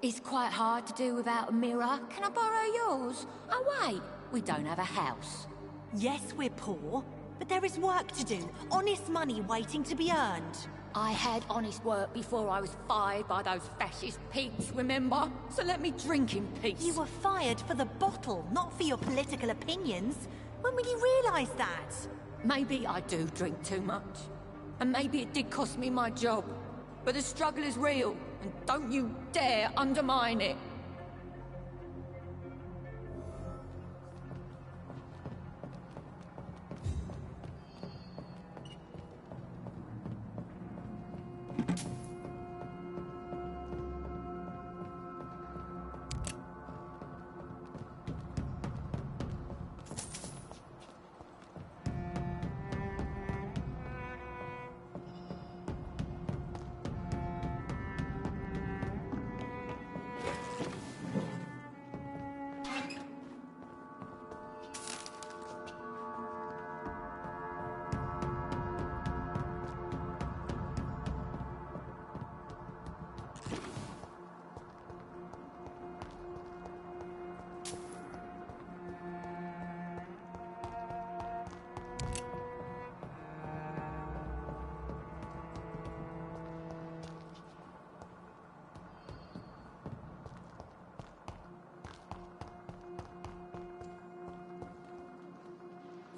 It's quite hard to do without a mirror. Can I borrow yours? Oh wait, we don't have a house. Yes, we're poor, but there is work to do. Honest money waiting to be earned. I had honest work before I was fired by those fascist pigs, remember? So let me drink in peace. You were fired for the bottle, not for your political opinions. When will you realise that? Maybe I do drink too much. And maybe it did cost me my job. But the struggle is real, and don't you dare undermine it.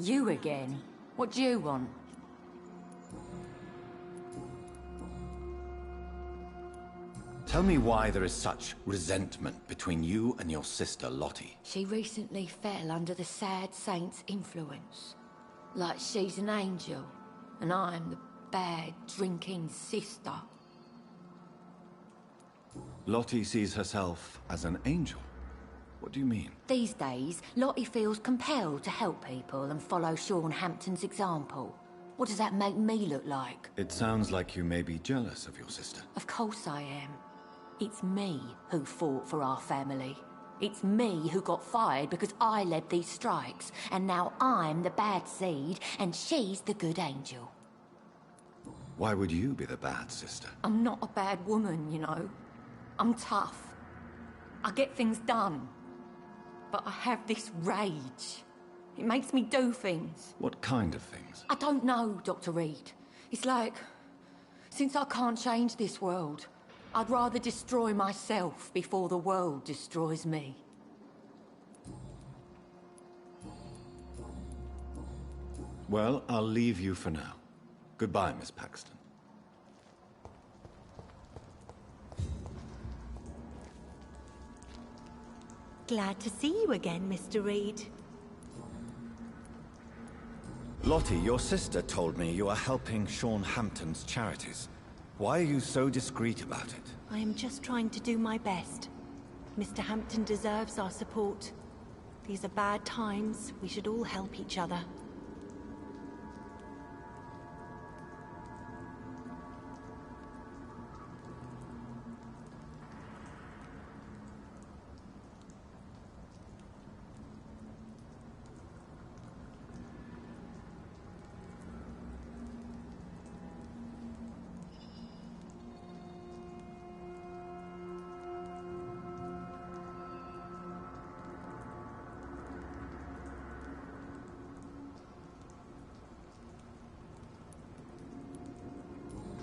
You again? What do you want? Tell me why there is such resentment between you and your sister, Lottie. She recently fell under the sad saint's influence. Like she's an angel, and I'm the bad, drinking sister. Lottie sees herself as an angel. What do you mean? These days, Lottie feels compelled to help people and follow Sean Hampton's example. What does that make me look like? It sounds like you may be jealous of your sister. Of course I am. It's me who fought for our family. It's me who got fired because I led these strikes, and now I'm the bad seed and she's the good angel. Why would you be the bad sister? I'm not a bad woman, you know. I'm tough. I get things done. but I have this rage. It makes me do things. What kind of things? I don't know, Dr. Reed. It's like, since I can't change this world, I'd rather destroy myself before the world destroys me. Well, I'll leave you for now. Goodbye, Miss Paxton. Glad to see you again, Mr. Reed. Lottie, your sister told me you are helping Sean Hampton's charities. Why are you so discreet about it? I am just trying to do my best. Mr. Hampton deserves our support. These are bad times. We should all help each other.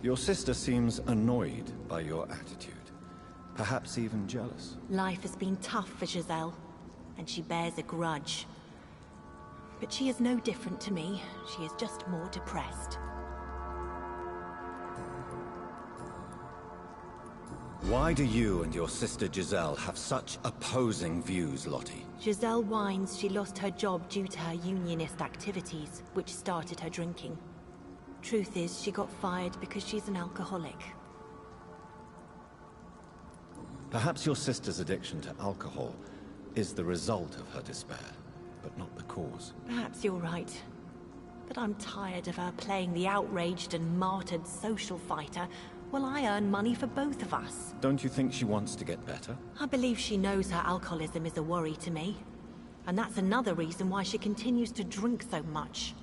Your sister seems annoyed by your attitude. Perhaps even jealous. Life has been tough for Giselle, and she bears a grudge. But she is no different to me. She is just more depressed. Why do you and your sister Giselle have such opposing views, Lottie? Giselle whines she lost her job due to her unionist activities, which started her drinking. Truth is, she got fired because she's an alcoholic. Perhaps your sister's addiction to alcohol is the result of her despair, but not the cause. Perhaps you're right. But I'm tired of her playing the outraged and martyred social fighter while I earn money for both of us. Don't you think she wants to get better? I believe she knows her alcoholism is a worry to me. And that's another reason why she continues to drink so much.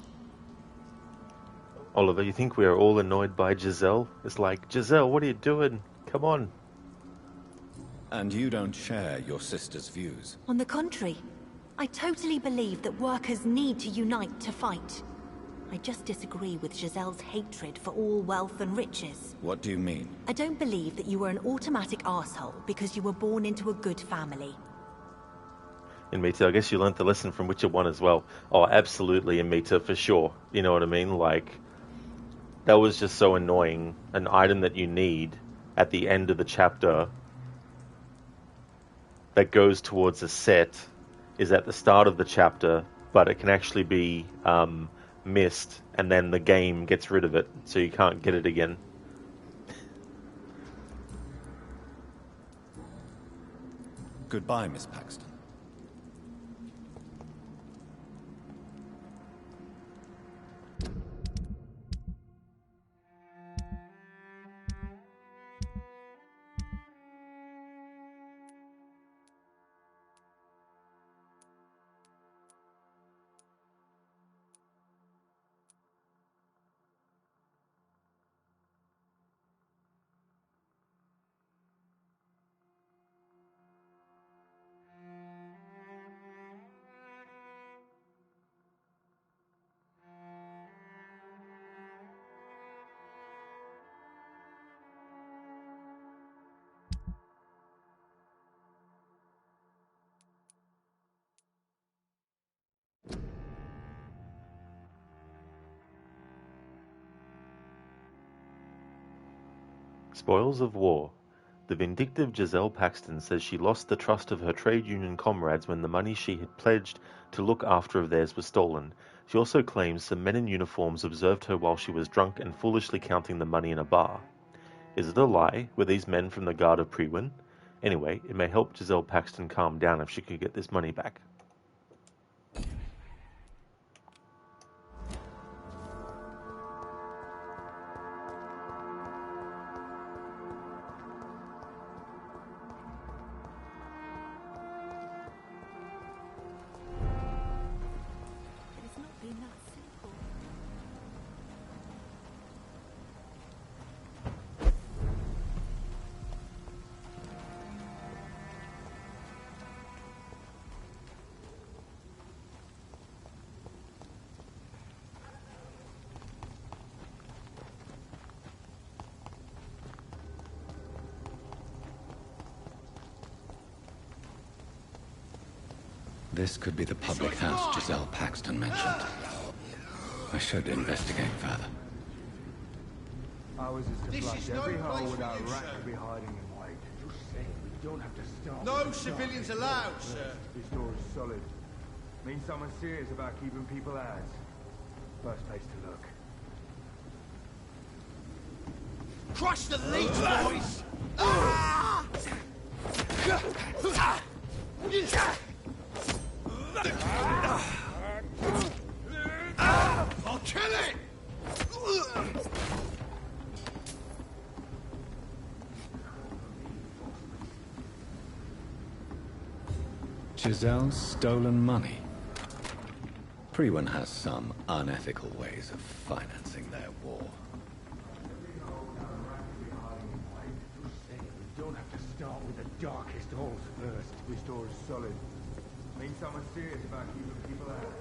Oliver, you think we are all annoyed by Giselle? It's like, Giselle, what are you doing? Come on. And you don't share your sister's views? On the contrary, I totally believe that workers need to unite to fight. I just disagree with Giselle's hatred for all wealth and riches. What do you mean? I don't believe that you were an automatic arsehole because you were born into a good family. In Mita, I guess you learnt the lesson from Witcher 1 as well. Oh, absolutely, in Mita, for sure. You know what I mean? Like, that was just so annoying. An item that you need at the end of the chapter that goes towards a set is at the start of the chapter, but it can actually be missed, and then the game gets rid of it, so you can't get it again. Goodbye, Miss Paxton. Spoils of war. The vindictive Giselle Paxton says she lost the trust of her trade union comrades when the money she had pledged to look after of theirs was stolen. She also claims some men in uniforms observed her while she was drunk and foolishly counting the money in a bar. Is it a lie? Were these men from the Guard of Prewin? Anyway, it may help Giselle Paxton calm down if she could get this money back. This could be the public house Giselle Paxton mentioned. I should investigate further. Ours is to flush every hole without a rat to be hiding in wait. We don't have to start. No civilians allowed, sir. This door is solid. Means someone's serious about keeping people out. First place to look. Crush the leech, boys! Ah! I'll kill it! Giselle's stolen money. Priwen has some unethical ways of financing their war. We don't have to start with the darkest holes first. This door is solid. Means someone's serious about keeping people out.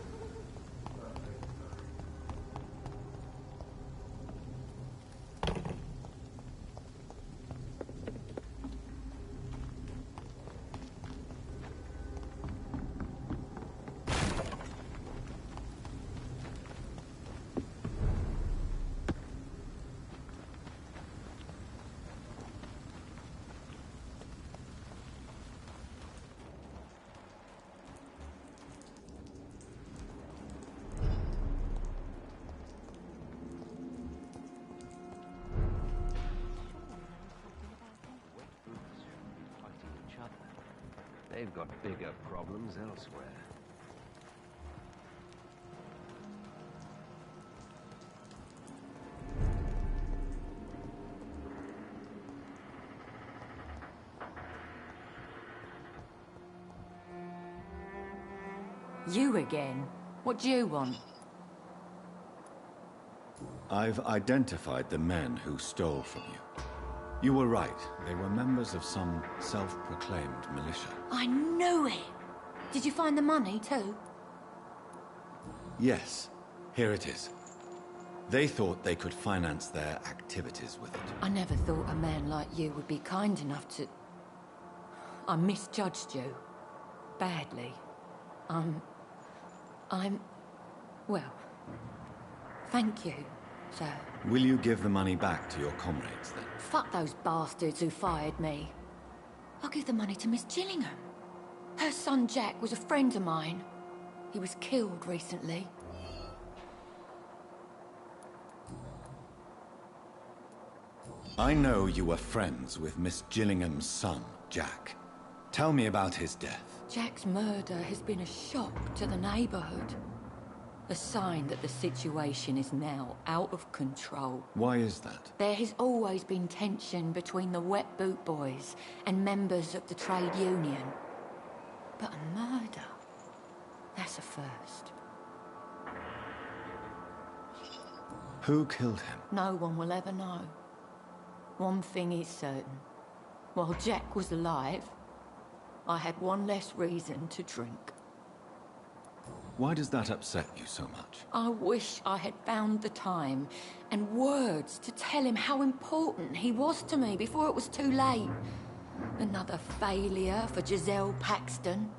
They've got bigger problems elsewhere. You again? What do you want? I've identified the men who stole from you. You were right. They were members of some self-proclaimed militia. I knew it! Did you find the money, too? Yes. Here it is. They thought they could finance their activities with it. I never thought a man like you would be kind enough to... I misjudged you. Badly. Well... Thank you, sir. Will you give the money back to your comrades, then? Fuck those bastards who fired me. I'll give the money to Miss Gillingham. Her son Jack was a friend of mine. He was killed recently. I know you were friends with Miss Gillingham's son, Jack. Tell me about his death. Jack's murder has been a shock to the neighborhood. A sign that the situation is now out of control. Why is that? There has always been tension between the Wet Boot Boys and members of the trade union. But a murder? That's a first. Who killed him? No one will ever know. One thing is certain. While Jack was alive, I had one less reason to drink. Why does that upset you so much? I wish I had found the time and words to tell him how important he was to me before it was too late. Another failure for Giselle Paxton.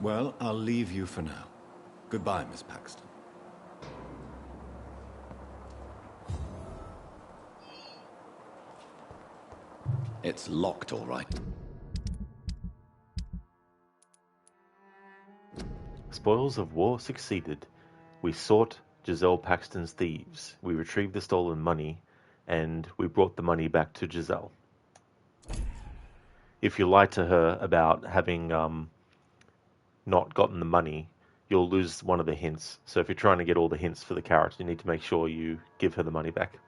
Well, I'll leave you for now. Goodbye, Miss Paxton. It's locked, all right. Spoils of war succeeded. We sought Giselle Paxton's thieves. We retrieved the stolen money, and we brought the money back to Giselle. If you lie to her about having not gotten the money, you'll lose one of the hints. So if you're trying to get all the hints for the character, you need to make sure you give her the money back.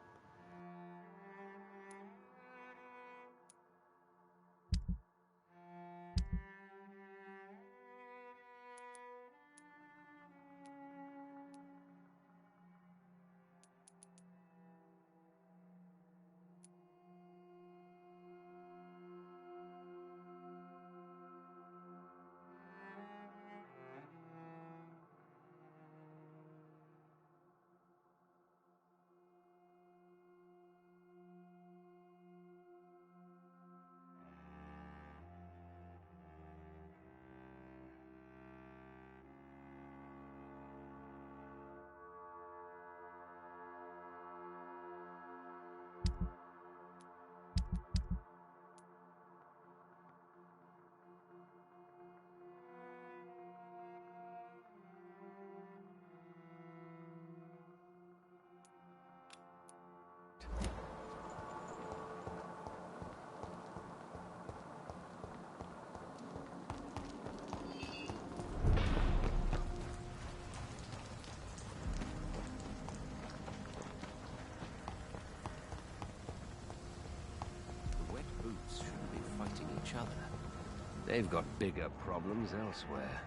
They've got bigger problems elsewhere.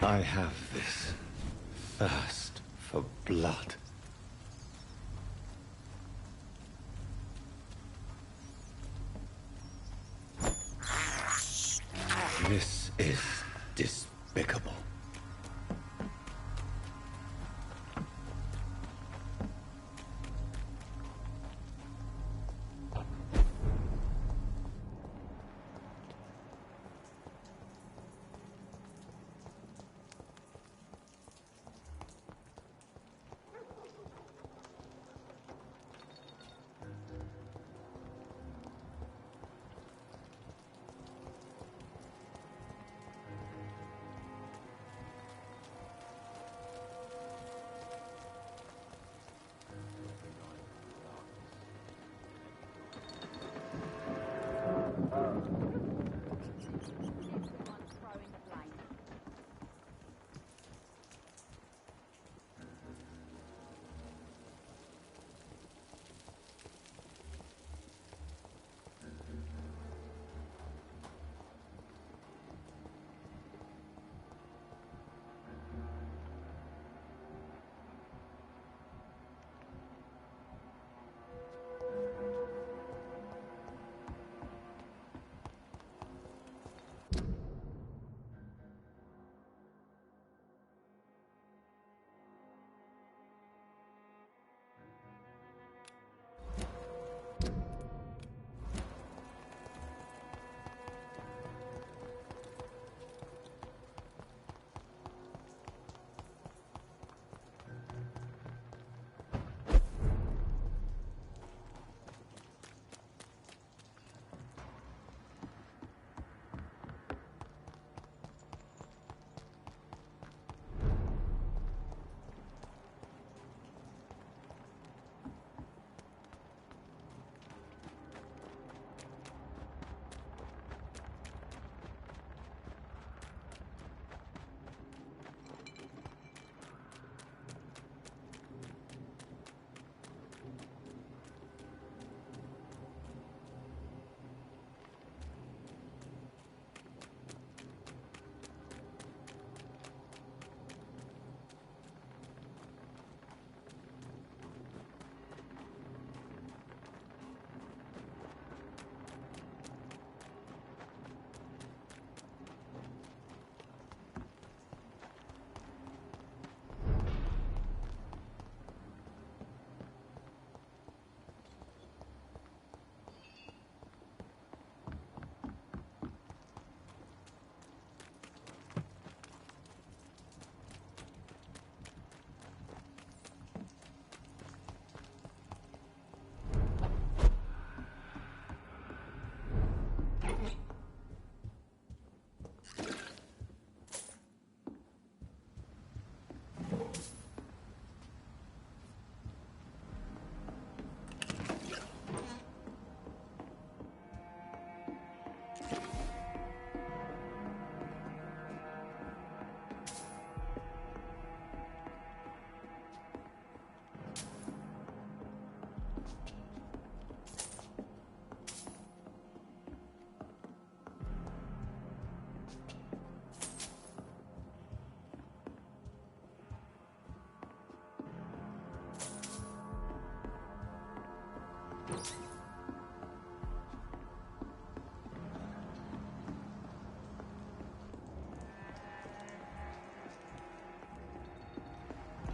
I have this thirst for blood. This is despicable.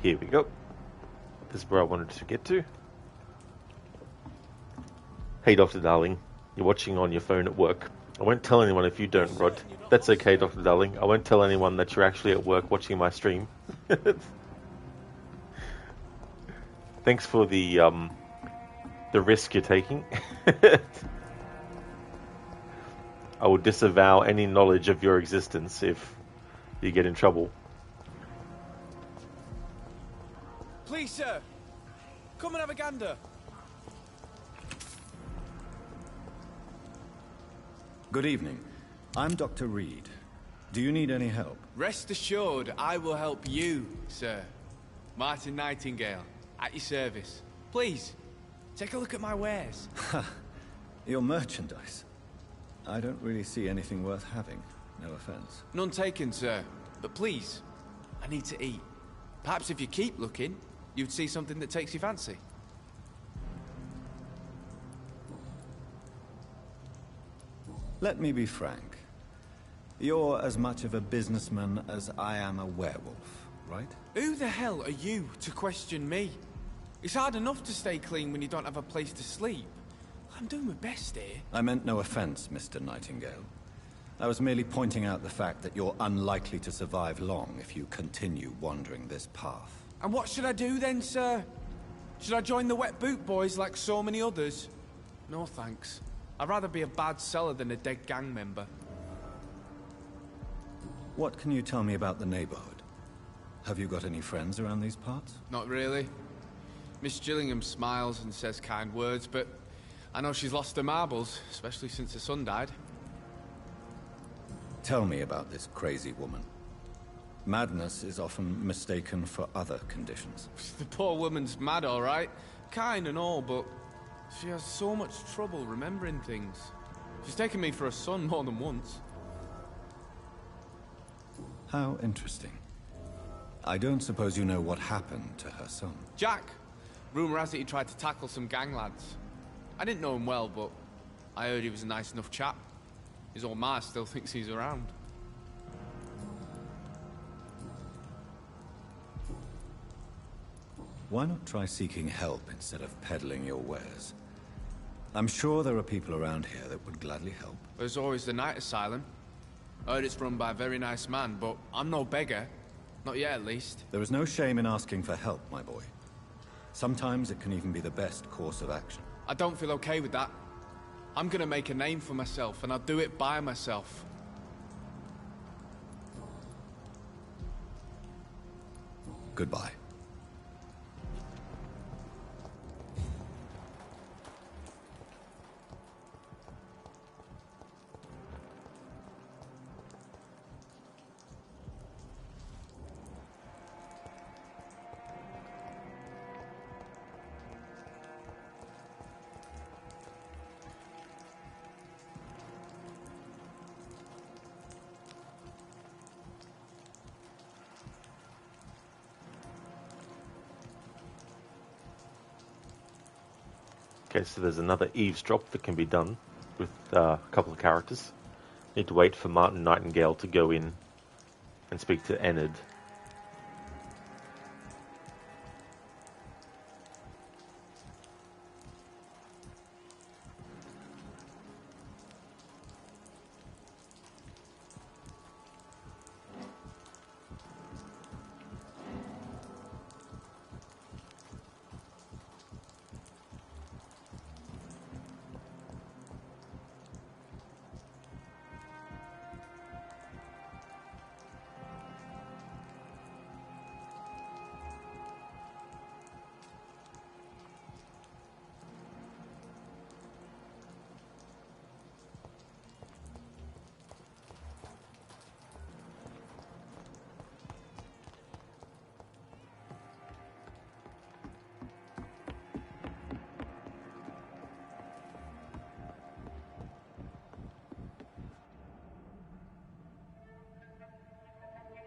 Here we go. This is where I wanted to get to. Hey, Dr. Darling. You're watching on your phone at work. I won't tell anyone if you don't, Rod. That's okay, Dr. Darling. I won't tell anyone that you're actually at work watching my stream. Thanks for the risk you're taking. I will disavow any knowledge of your existence if you get in trouble. Please, sir. Come and have a gander. Good evening. I'm Dr. Reed. Do you need any help? Rest assured, I will help you, sir. Martin Nightingale, at your service. Please, take a look at my wares. Your merchandise. I don't really see anything worth having. No offense. None taken, sir. But please, I need to eat. Perhaps if you keep looking, you'd see something that takes your fancy. Let me be frank. You're as much of a businessman as I am a werewolf, right? Who the hell are you to question me? It's hard enough to stay clean when you don't have a place to sleep. I'm doing my best here. I meant no offense, Mr. Nightingale. I was merely pointing out the fact that you're unlikely to survive long if you continue wandering this path. And what should I do then, sir? Should I join the Wet Boot Boys like so many others? No thanks. I'd rather be a bad seller than a dead gang member. What can you tell me about the neighborhood? Have you got any friends around these parts? Not really. Miss Gillingham smiles and says kind words, but I know she's lost her marbles, especially since her son died. Tell me about this crazy woman. Madness is often mistaken for other conditions. The poor woman's mad, all right. Kind and all, but she has so much trouble remembering things. She's taken me for a son more than once. How interesting. I don't suppose you know what happened to her son. Jack. Rumour has it he tried to tackle some gang lads. I didn't know him well, but I heard he was a nice enough chap. His old ma still thinks he's around. Why not try seeking help instead of peddling your wares? I'm sure there are people around here that would gladly help. There's always the night asylum. I heard it's run by a very nice man, but I'm no beggar. Not yet, at least. There is no shame in asking for help, my boy. Sometimes it can even be the best course of action. I don't feel okay with that. I'm gonna make a name for myself, and I'll do it by myself. Goodbye. Okay, so there's another eavesdrop that can be done with a couple of characters. Need to wait for Martin Nightingale to go in and speak to Enid.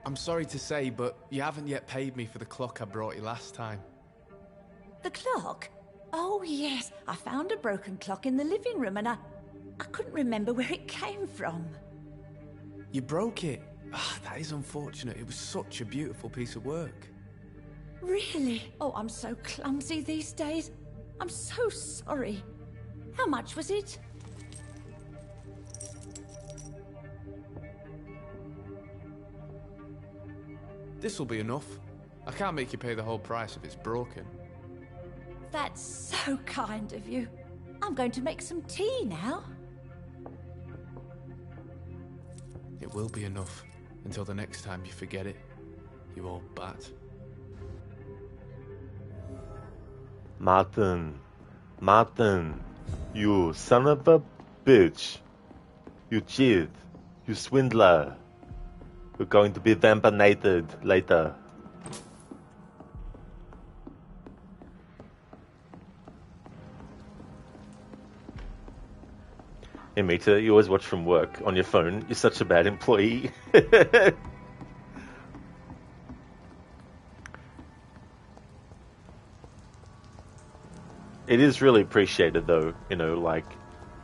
I'm sorry to say, but you haven't yet paid me for the clock I brought you last time. The clock? Oh, yes. I found a broken clock in the living room and I couldn't remember where it came from. You broke it? Ah, that is unfortunate. It was such a beautiful piece of work. Really? Oh, I'm so clumsy these days. I'm so sorry. How much was it? This'll be enough. I can't make you pay the whole price if it's broken. That's so kind of you. I'm going to make some tea now. It will be enough until the next time you forget it, you old bat. Martin. Martin. You son of a bitch. You cheat. You swindler. You're going to be vampinated later. Hey Mita, you always watch from work on your phone. You're such a bad employee. It is really appreciated though, you know, like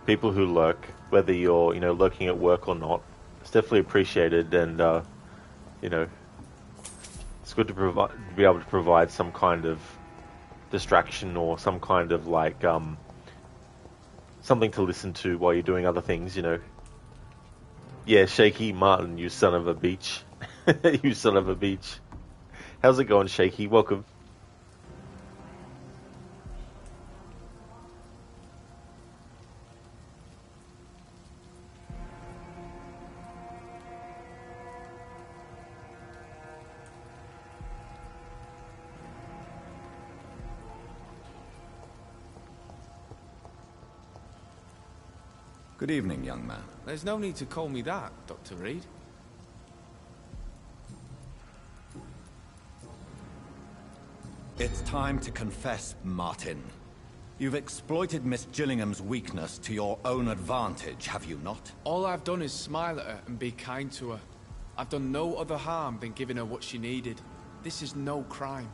people who lurk, whether you're, you know, lurking at work or not. It's definitely appreciated, and you know, it's good to be able to provide some kind of distraction or some kind of like something to listen to while you're doing other things, you know. Yeah, Shaky Martin, you son of a beach. You son of a beach. How's it going, Shaky? Welcome. Good evening, young man. There's no need to call me that, Dr. Reed. It's time to confess, Martin. You've exploited Miss Gillingham's weakness to your own advantage, have you not? All I've done is smile at her and be kind to her. I've done no other harm than giving her what she needed. This is no crime.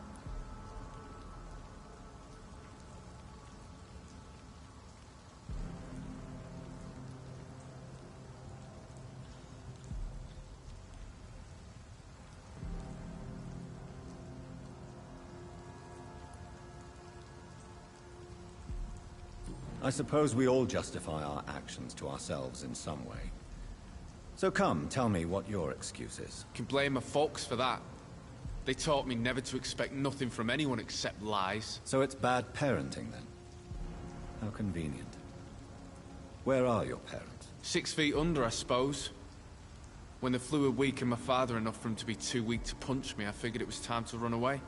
I suppose we all justify our actions to ourselves in some way. So come, tell me what your excuse is. You can blame my folks for that. They taught me never to expect nothing from anyone except lies. So it's bad parenting then? How convenient. Where are your parents? 6 feet under, I suppose. When the flu had weakened my father enough for him to be too weak to punch me, I figured it was time to run away.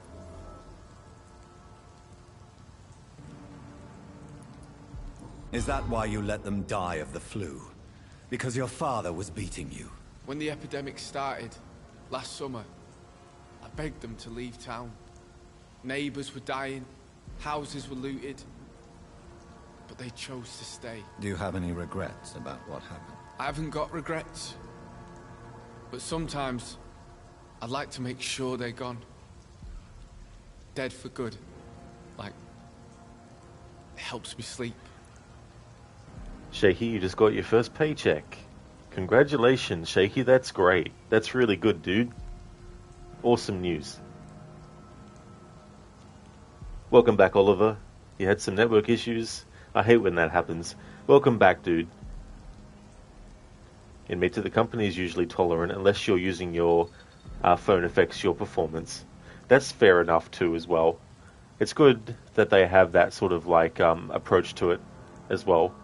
Is that why you let them die of the flu? Because your father was beating you? When the epidemic started, last summer, I begged them to leave town. Neighbors were dying, houses were looted, but they chose to stay. Do you have any regrets about what happened? I haven't got regrets, but sometimes I'd like to make sure they're gone. Dead for good. Like, it helps me sleep. Shaky, you just got your first paycheck. Congratulations, Shaky, that's great. That's really good, dude. Awesome news. Welcome back, Oliver. You had some network issues. I hate when that happens. Welcome back, dude. Admit to the company is usually tolerant unless you're using your phone affects your performance. That's fair enough too as well. It's good that they have that sort of like approach to it as well.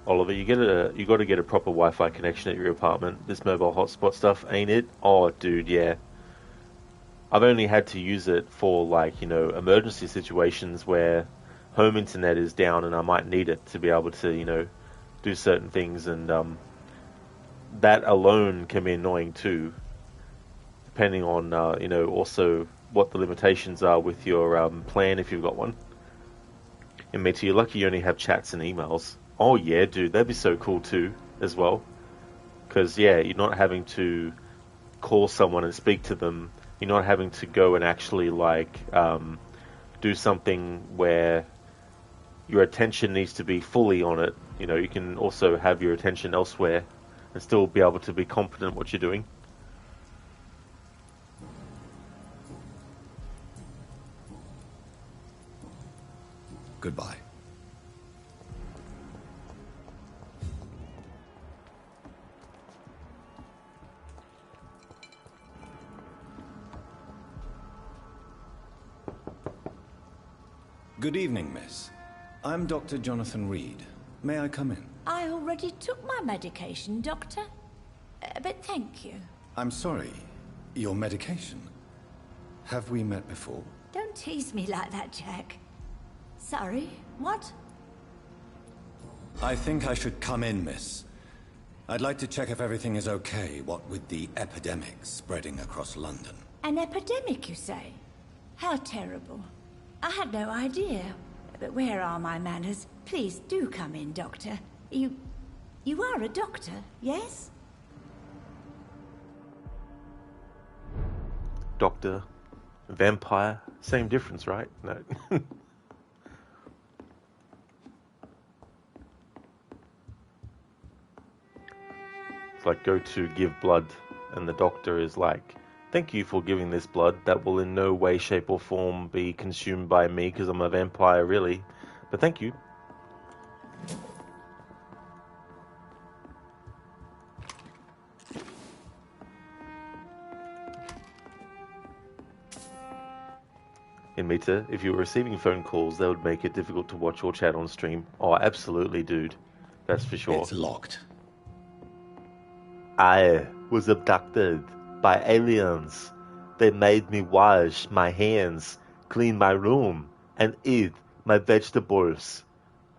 Oliver, you got to get a proper Wi-Fi connection at your apartment. This mobile hotspot stuff, ain't it? Oh, dude, yeah. I've only had to use it for like, you know, emergency situations where home internet is down and I might need it to be able to, you know, do certain things, and that alone can be annoying too, depending on, you know, also what the limitations are with your plan if you've got one. And Meta, you're lucky you only have chats and emails. Oh yeah, dude, that'd be so cool too, as well. Because, yeah, you're not having to call someone and speak to them. You're not having to go and actually, like, do something where your attention needs to be fully on it. You know, you can also have your attention elsewhere and still be able to be competent at what you're doing. Goodbye. Good evening, miss. I'm Dr. Jonathan Reed. May I come in? I already took my medication, Doctor. But thank you. I'm sorry. Your medication? Have we met before? Don't tease me like that, Jack. Sorry, what? I think I should come in, miss. I'd like to check if everything is okay, what with the epidemic spreading across London. An epidemic, you say? How terrible. I had no idea. But where are my manners? Please do come in, Doctor. You are a doctor, yes? Doctor, vampire, same difference, right? No. It's like go to give blood, and the doctor is like, thank you for giving this blood. That will in no way, shape, or form be consumed by me because I'm a vampire, really. But thank you. In Meta, if you were receiving phone calls, that would make it difficult to watch or chat on stream. Oh, absolutely, dude. That's for sure. It's locked. I was abducted by aliens. They made me wash my hands, clean my room, and eat my vegetables.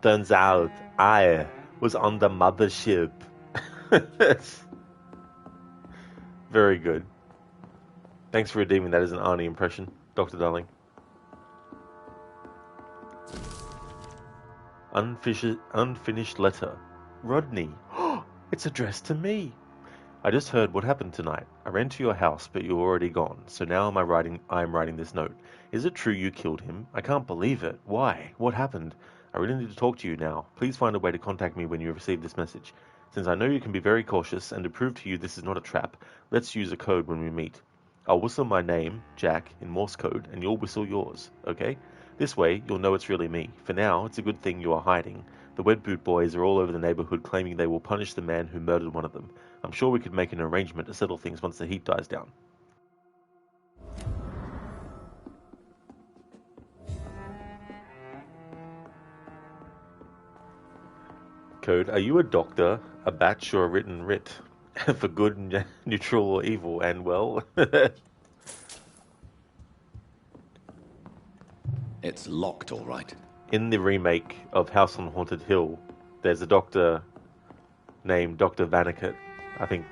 Turns out I was on the mothership. Very good. Thanks for redeeming that as an Arnie impression, Dr. Darling. Unfinished letter. Rodney. It's addressed to me. I just heard what happened tonight. I ran to your house, but you were already gone. So now I am writing this note. Is it true you killed him? I can't believe it. Why? What happened? I really need to talk to you now. Please find a way to contact me when you receive this message. Since I know you can be very cautious, and to prove to you this is not a trap, let's use a code when we meet. I'll whistle my name, Jack, in Morse code, and you'll whistle yours, okay? This way, you'll know it's really me. For now, it's a good thing you are hiding. The Wet Boot boys are all over the neighborhood claiming they will punish the man who murdered one of them. I'm sure we could make an arrangement to settle things once the heat dies down. Code, are you a doctor, a batch, or a written writ? For good, neutral, or evil, and well... It's locked, all right. In the remake of House on Haunted Hill, there's a doctor named Dr. Vaniket, I think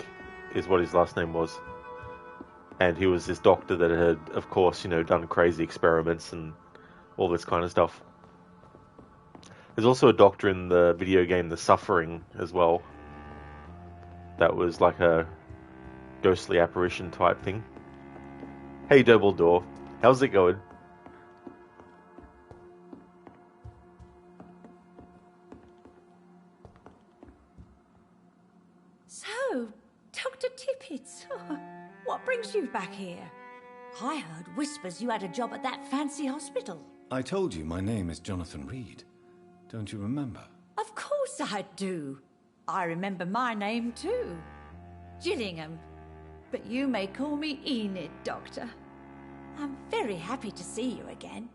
is what his last name was. And he was this doctor that had, of course, done crazy experiments and all this kind of stuff. There's also a doctor in the video game The Suffering as well. That was like a ghostly apparition type thing. Hey, Dumbledore. How's it going? So, Dr. Tippett, what brings you back here? I heard whispers you had a job at that fancy hospital. I told you my name is Jonathan Reed. Don't you remember? Of course I do. I remember my name too. Gillingham. But you may call me Enid, Doctor. I'm very happy to see you again.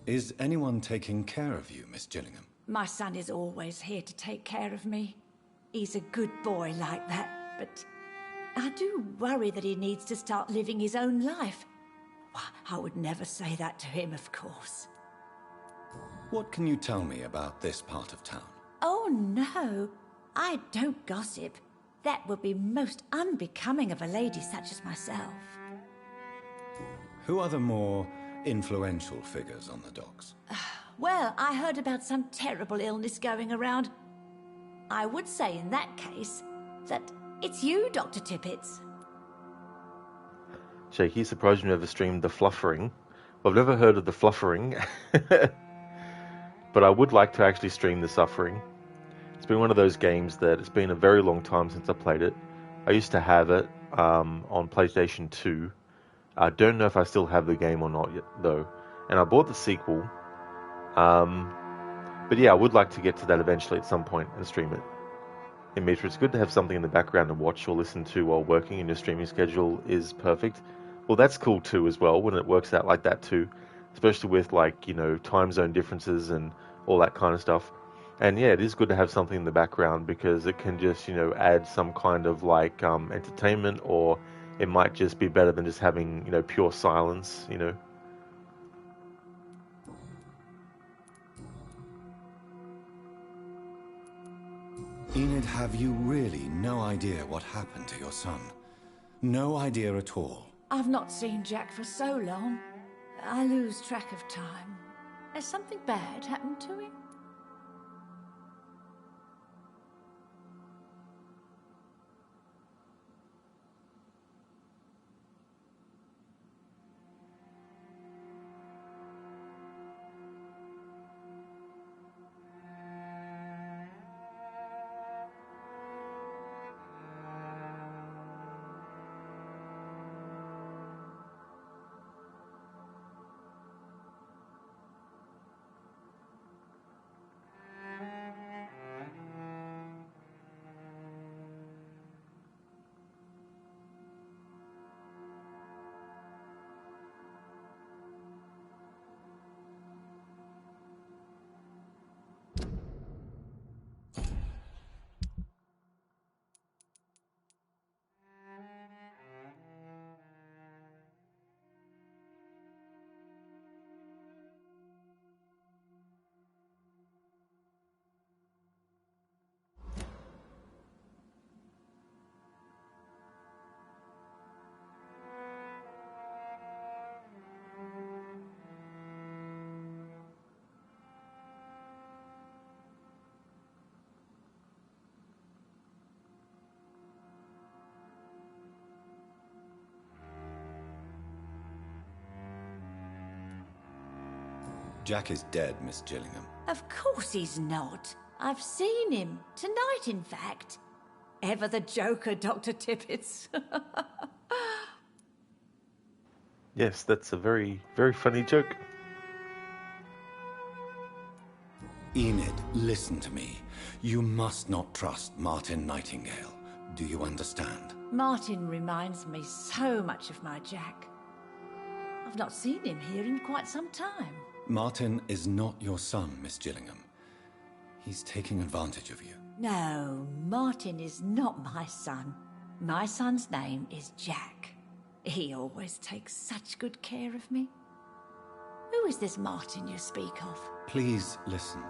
Is anyone taking care of you, Miss Gillingham? My son is always here to take care of me. He's a good boy like that, but I do worry that he needs to start living his own life. Why, I would never say that to him, of course. What can you tell me about this part of town? Oh, no. I don't gossip. That would be most unbecoming of a lady such as myself. Who are the more influential figures on the docks? Well, I heard about some terrible illness going around. I would say in that case that it's you, Dr. Tippett. Shaky, surprised you never streamed The Fluffering. Well, I've never heard of The Fluffering. But I would like to actually stream The Suffering. It's been one of those games that it's been a very long time since I played it. I used to have it on PlayStation 2. I don't know if I still have the game or not yet, though. And I bought the sequel. But yeah, I would like to get to that eventually at some point and stream it. In Mitra, it's good to have something in the background to watch or listen to while working, and your streaming schedule is perfect. Well, that's cool too as well, when it works out like that too. Especially with, like, time zone differences and all that kind of stuff. And yeah, it is good to have something in the background because it can just, add some kind of like entertainment, or it might just be better than just having, pure silence, Enid, have you really no idea what happened to your son? No idea at all? I've not seen Jack for so long. I lose track of time. Has something bad happened to him? Jack is dead, Miss Gillingham. Of course he's not. I've seen him. Tonight, in fact. Ever the joker, Dr. Tippets. Yes, that's a very, very funny joke. Enid, listen to me. You must not trust Martin Nightingale. Do you understand? Martin reminds me so much of my Jack. I've not seen him here in quite some time. Martin is not your son, Miss Gillingham. He's taking advantage of you. No, Martin is not my son. My son's name is Jack. He always takes such good care of me. Who is this Martin you speak of? Please listen.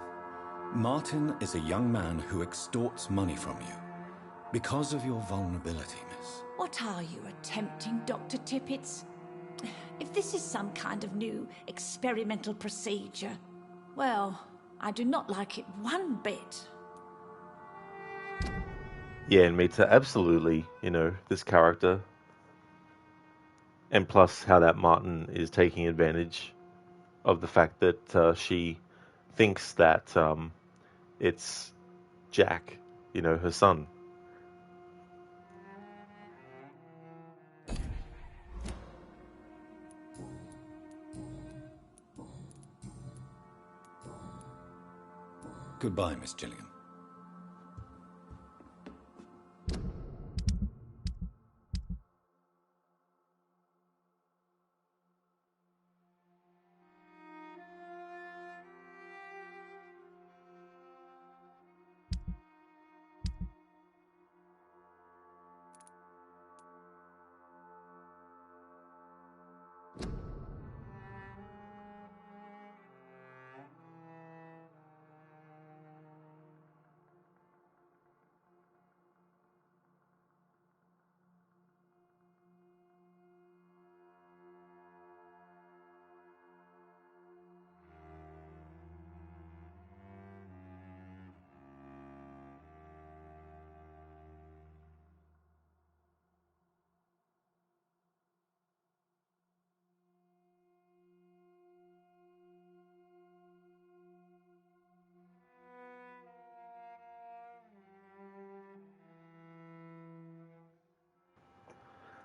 Martin is a young man who extorts money from you. Because of your vulnerability, miss. What are you attempting, Dr. Tippets? If this is some kind of new experimental procedure, well, I do not like it one bit. Yeah, and Mita, absolutely, this character. And plus how that Martin is taking advantage of the fact that she thinks that it's Jack, her son. Goodbye, Miss Gillingham.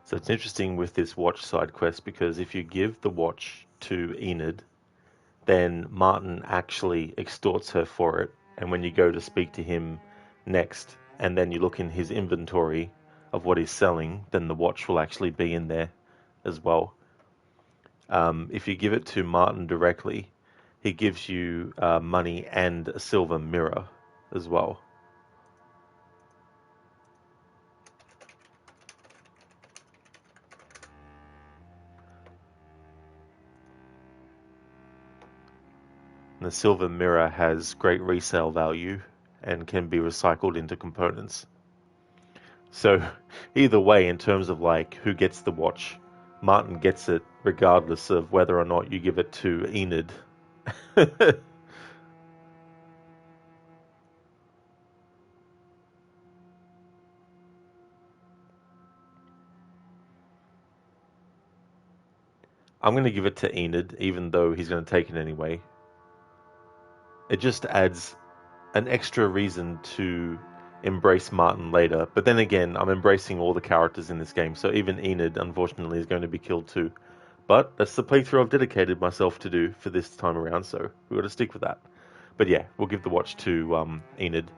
So it's interesting with this watch side quest because if you give the watch to Enid, then Martin actually extorts her for it. And when you go to speak to him next, and then you look in his inventory of what he's selling, then the watch will actually be in there as well. If you give it to Martin directly, he gives you money and a silver mirror as well. And the silver mirror has great resale value and can be recycled into components. So either way, in terms of like who gets the watch, Martin gets it regardless of whether or not you give it to Enid. I'm going to give it to Enid, even though he's going to take it anyway. It just adds an extra reason to embrace Martin later. But then again, I'm embracing all the characters in this game, so even Enid, unfortunately, is going to be killed too. But that's the playthrough I've dedicated myself to do for this time around, so we've got to stick with that. But yeah, we'll give the watch to Enid.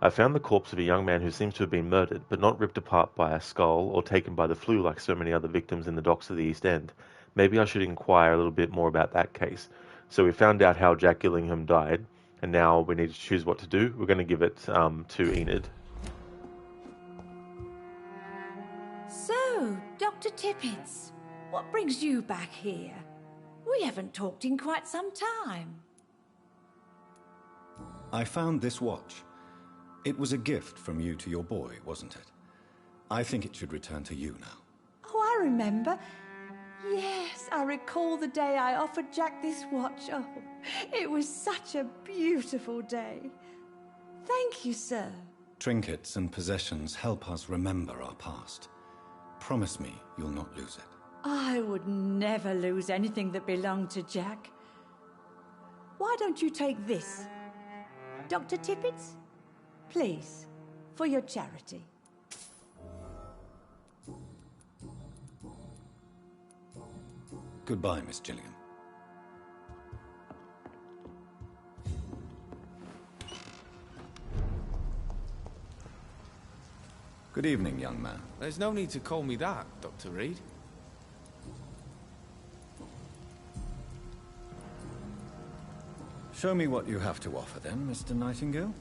I found the corpse of a young man who seems to have been murdered, but not ripped apart by a skull or taken by the flu like so many other victims in the docks of the East End. Maybe I should inquire a little bit more about that case. So we found out how Jack Gillingham died, and now we need to choose what to do. We're going to give it to Enid. So, Dr. Tippets, what brings you back here? We haven't talked in quite some time. I found this watch. It was a gift from you to your boy, wasn't it? I think it should return to you now. Oh, I remember. Yes, I recall the day I offered Jack this watch. Oh, it was such a beautiful day. Thank you, sir. Trinkets and possessions help us remember our past. Promise me you'll not lose it. I would never lose anything that belonged to Jack. Why don't you take this? Dr. Tippets? Please, for your charity. Goodbye, Miss Gillingham. Good evening, young man. There's no need to call me that, Dr. Reed. Show me what you have to offer then, Mr. Nightingale.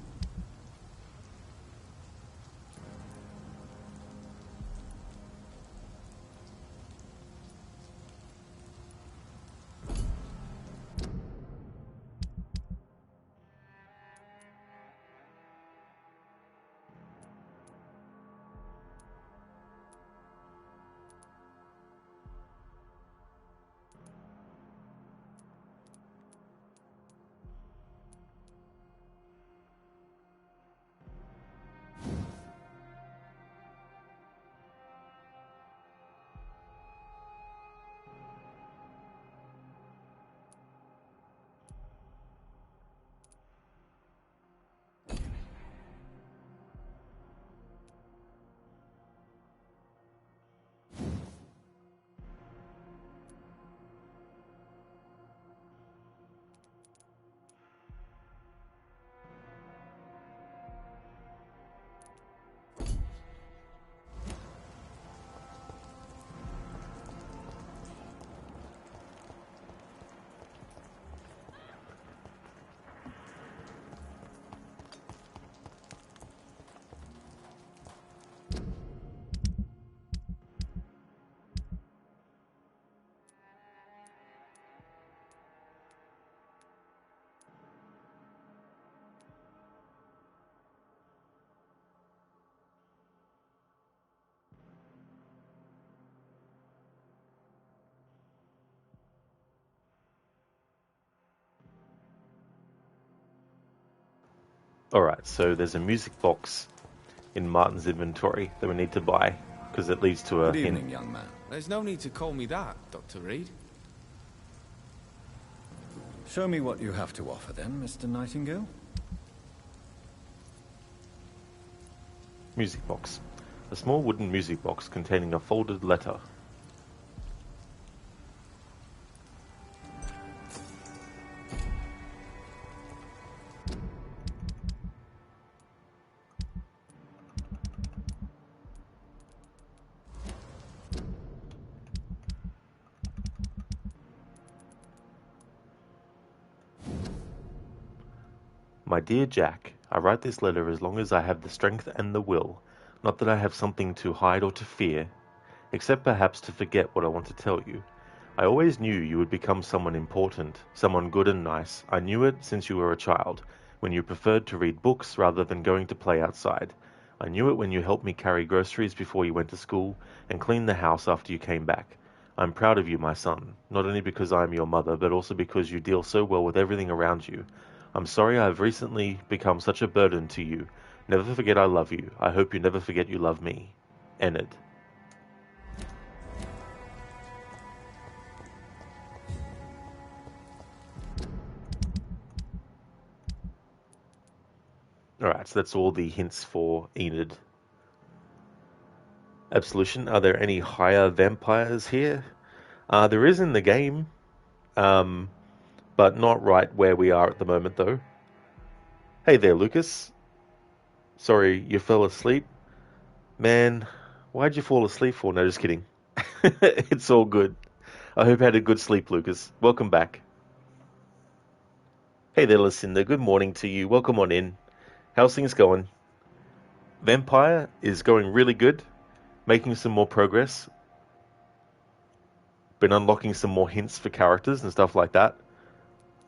Alright, so there's a music box in Martin's inventory that we need to buy, because it leads to a Good evening, hint. young man. There's no need to call me that, Dr. Reed. Show me what you have to offer then, Mr. Nightingale. Music box. A small wooden music box containing a folded letter. My dear Jack, I write this letter as long as I have the strength and the will, not that I have something to hide or to fear, except perhaps to forget what I want to tell you. I always knew you would become someone important, someone good and nice. I knew it since you were a child, when you preferred to read books rather than going to play outside. I knew it when you helped me carry groceries before you went to school and clean the house after you came back. I'm proud of you, my son, not only because I am your mother, but also because you deal so well with everything around you. I'm sorry I have recently become such a burden to you. Never forget I love you. I hope you never forget you love me. Enid. Alright, so that's all the hints for Enid. Absolution, are there any higher vampires here? There is in the game, but not right where we are at the moment, though. Hey there, Lucas. Sorry, you fell asleep? Man, why'd you fall asleep for? No, just kidding. It's all good. I hope you had a good sleep, Lucas. Welcome back. Hey there, Lucinda. Good morning to you. Welcome on in. How's things going? Vampire is going really good. Making some more progress. Been unlocking some more hints for characters and stuff like that.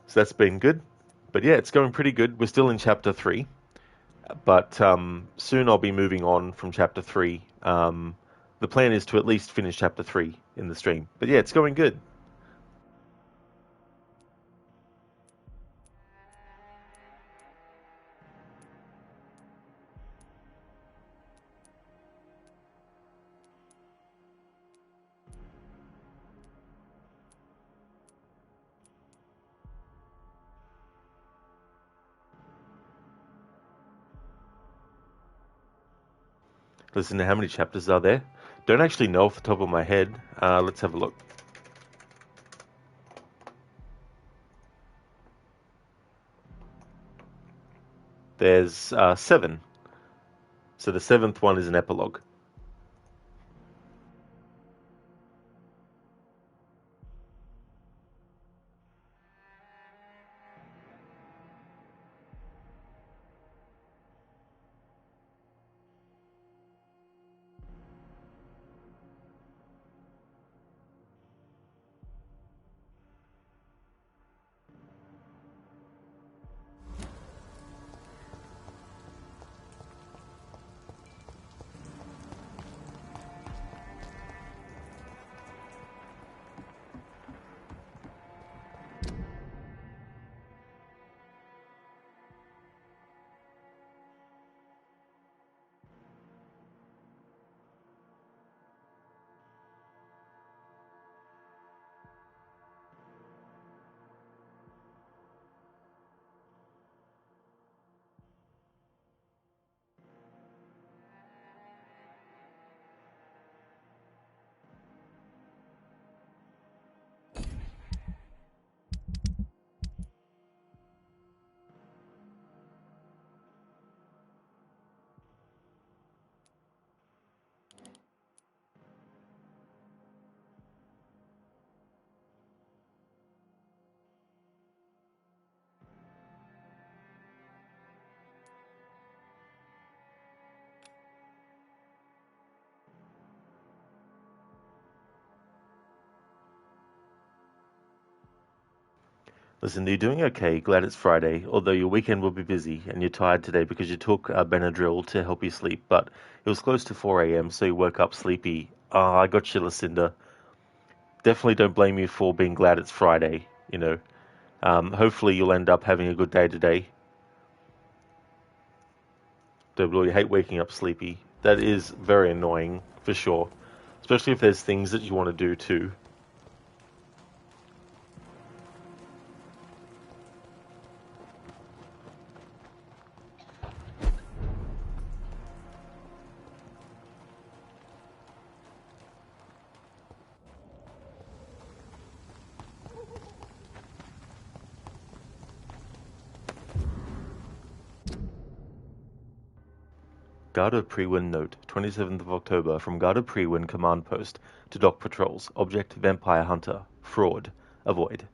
So that's been good. But yeah, it's going pretty good. We're still in Chapter 3. But soon I'll be moving on from Chapter 3. The plan is to at least finish Chapter 3 in the stream. But yeah, it's going good. Listen to how many chapters are there. Don't actually know off the top of my head. Let's have a look. There's 7. So the 7th one is an epilogue. Listen, you're doing okay. Glad it's Friday, although your weekend will be busy and you're tired today because you took Benadryl to help you sleep, but it was close to 4 a.m., so you woke up sleepy. I got you, Lucinda. Definitely don't blame you for being glad it's Friday, you know. Hopefully you'll end up having a good day today. Don't really hate waking up sleepy. That is very annoying, for sure. Especially if there's things that you want to do too. Garda Prewin note, 27th of October, from Garda Prewin Command Post to Dock Patrols. Object, Vampire Hunter. Fraud. Avoid.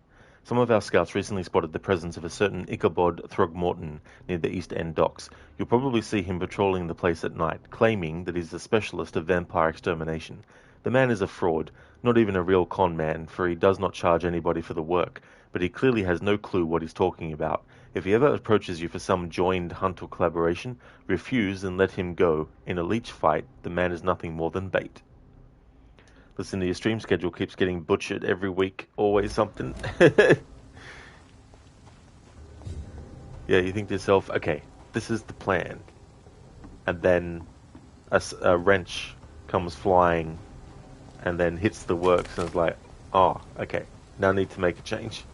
Some of our scouts recently spotted the presence of a certain Ichabod Throgmorton near the East End docks. You'll probably see him patrolling the place at night, claiming that he's a specialist of vampire extermination. The man is a fraud, not even a real con man, for he does not charge anybody for the work, but he clearly has no clue what he's talking about. If he ever approaches you for some joined hunt or collaboration, refuse and let him go. In a leech fight, the man is nothing more than bait. Listen to your stream schedule keeps getting butchered every week. Always something. Yeah, you think to yourself, okay, this is the plan. And then a wrench comes flying and then hits the works and it's like, oh, okay, now I need to make a change.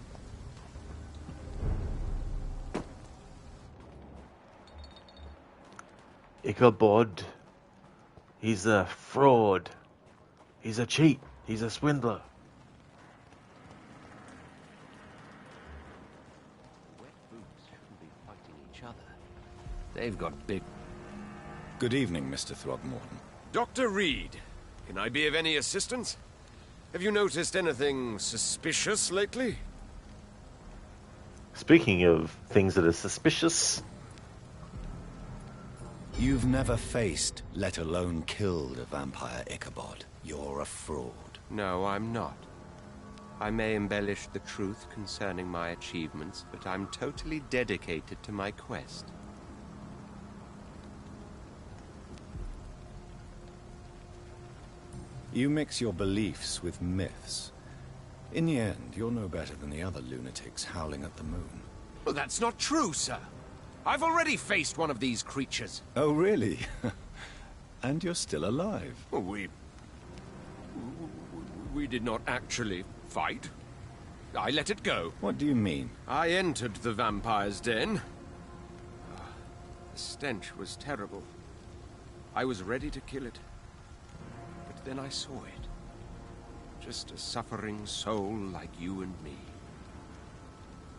Ichabod. He's a fraud. He's a cheat. He's a swindler. Wet boots shouldn't be fighting each other. They've got big... Good evening, Mr. Throgmorton. Dr. Reed, can I be of any assistance? Have you noticed anything suspicious lately? Speaking of things that are suspicious... You've never faced, let alone killed, a vampire, Ichabod. You're a fraud. No, I'm not. I may embellish the truth concerning my achievements, but I'm totally dedicated to my quest. You mix your beliefs with myths. In the end, you're no better than the other lunatics howling at the moon. Well, that's not true, sir. I've already faced one of these creatures. Oh, really? And you're still alive. Well, we did not actually fight. I let it go. What do you mean? I entered the vampire's den. The stench was terrible. I was ready to kill it. But then I saw it. Just a suffering soul like you and me.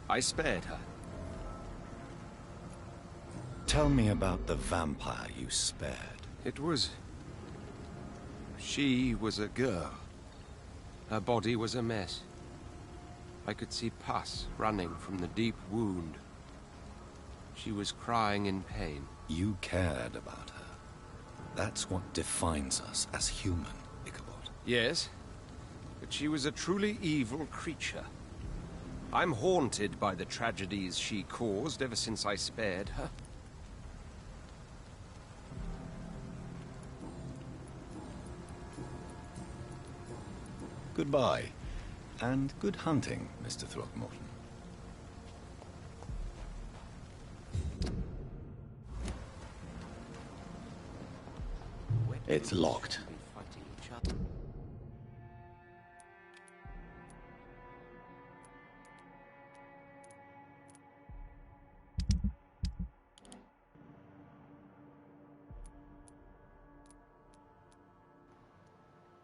I spared her. Tell me about the vampire you spared. It was... She was a girl. Her body was a mess. I could see pus running from the deep wound. She was crying in pain. You cared about her. That's what defines us as human, Ichabod. Yes, but she was a truly evil creature. I'm haunted by the tragedies she caused ever since I spared her. Goodbye, and good hunting, Mr. Throgmorton. It's locked.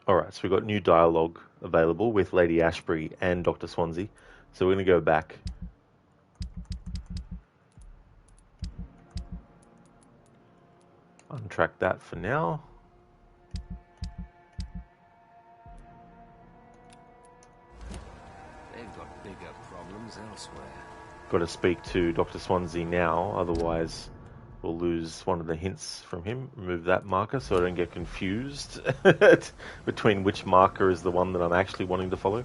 Alright, so we've got new dialogue available with Lady Ashbury and Dr. Swansea. So we're going to go back. Untrack that for now. They've got bigger problems elsewhere. Got to speak to Dr. Swansea now, otherwise we'll lose one of the hints from him. Remove that marker so I don't get confused between which marker is the one that I'm actually wanting to follow.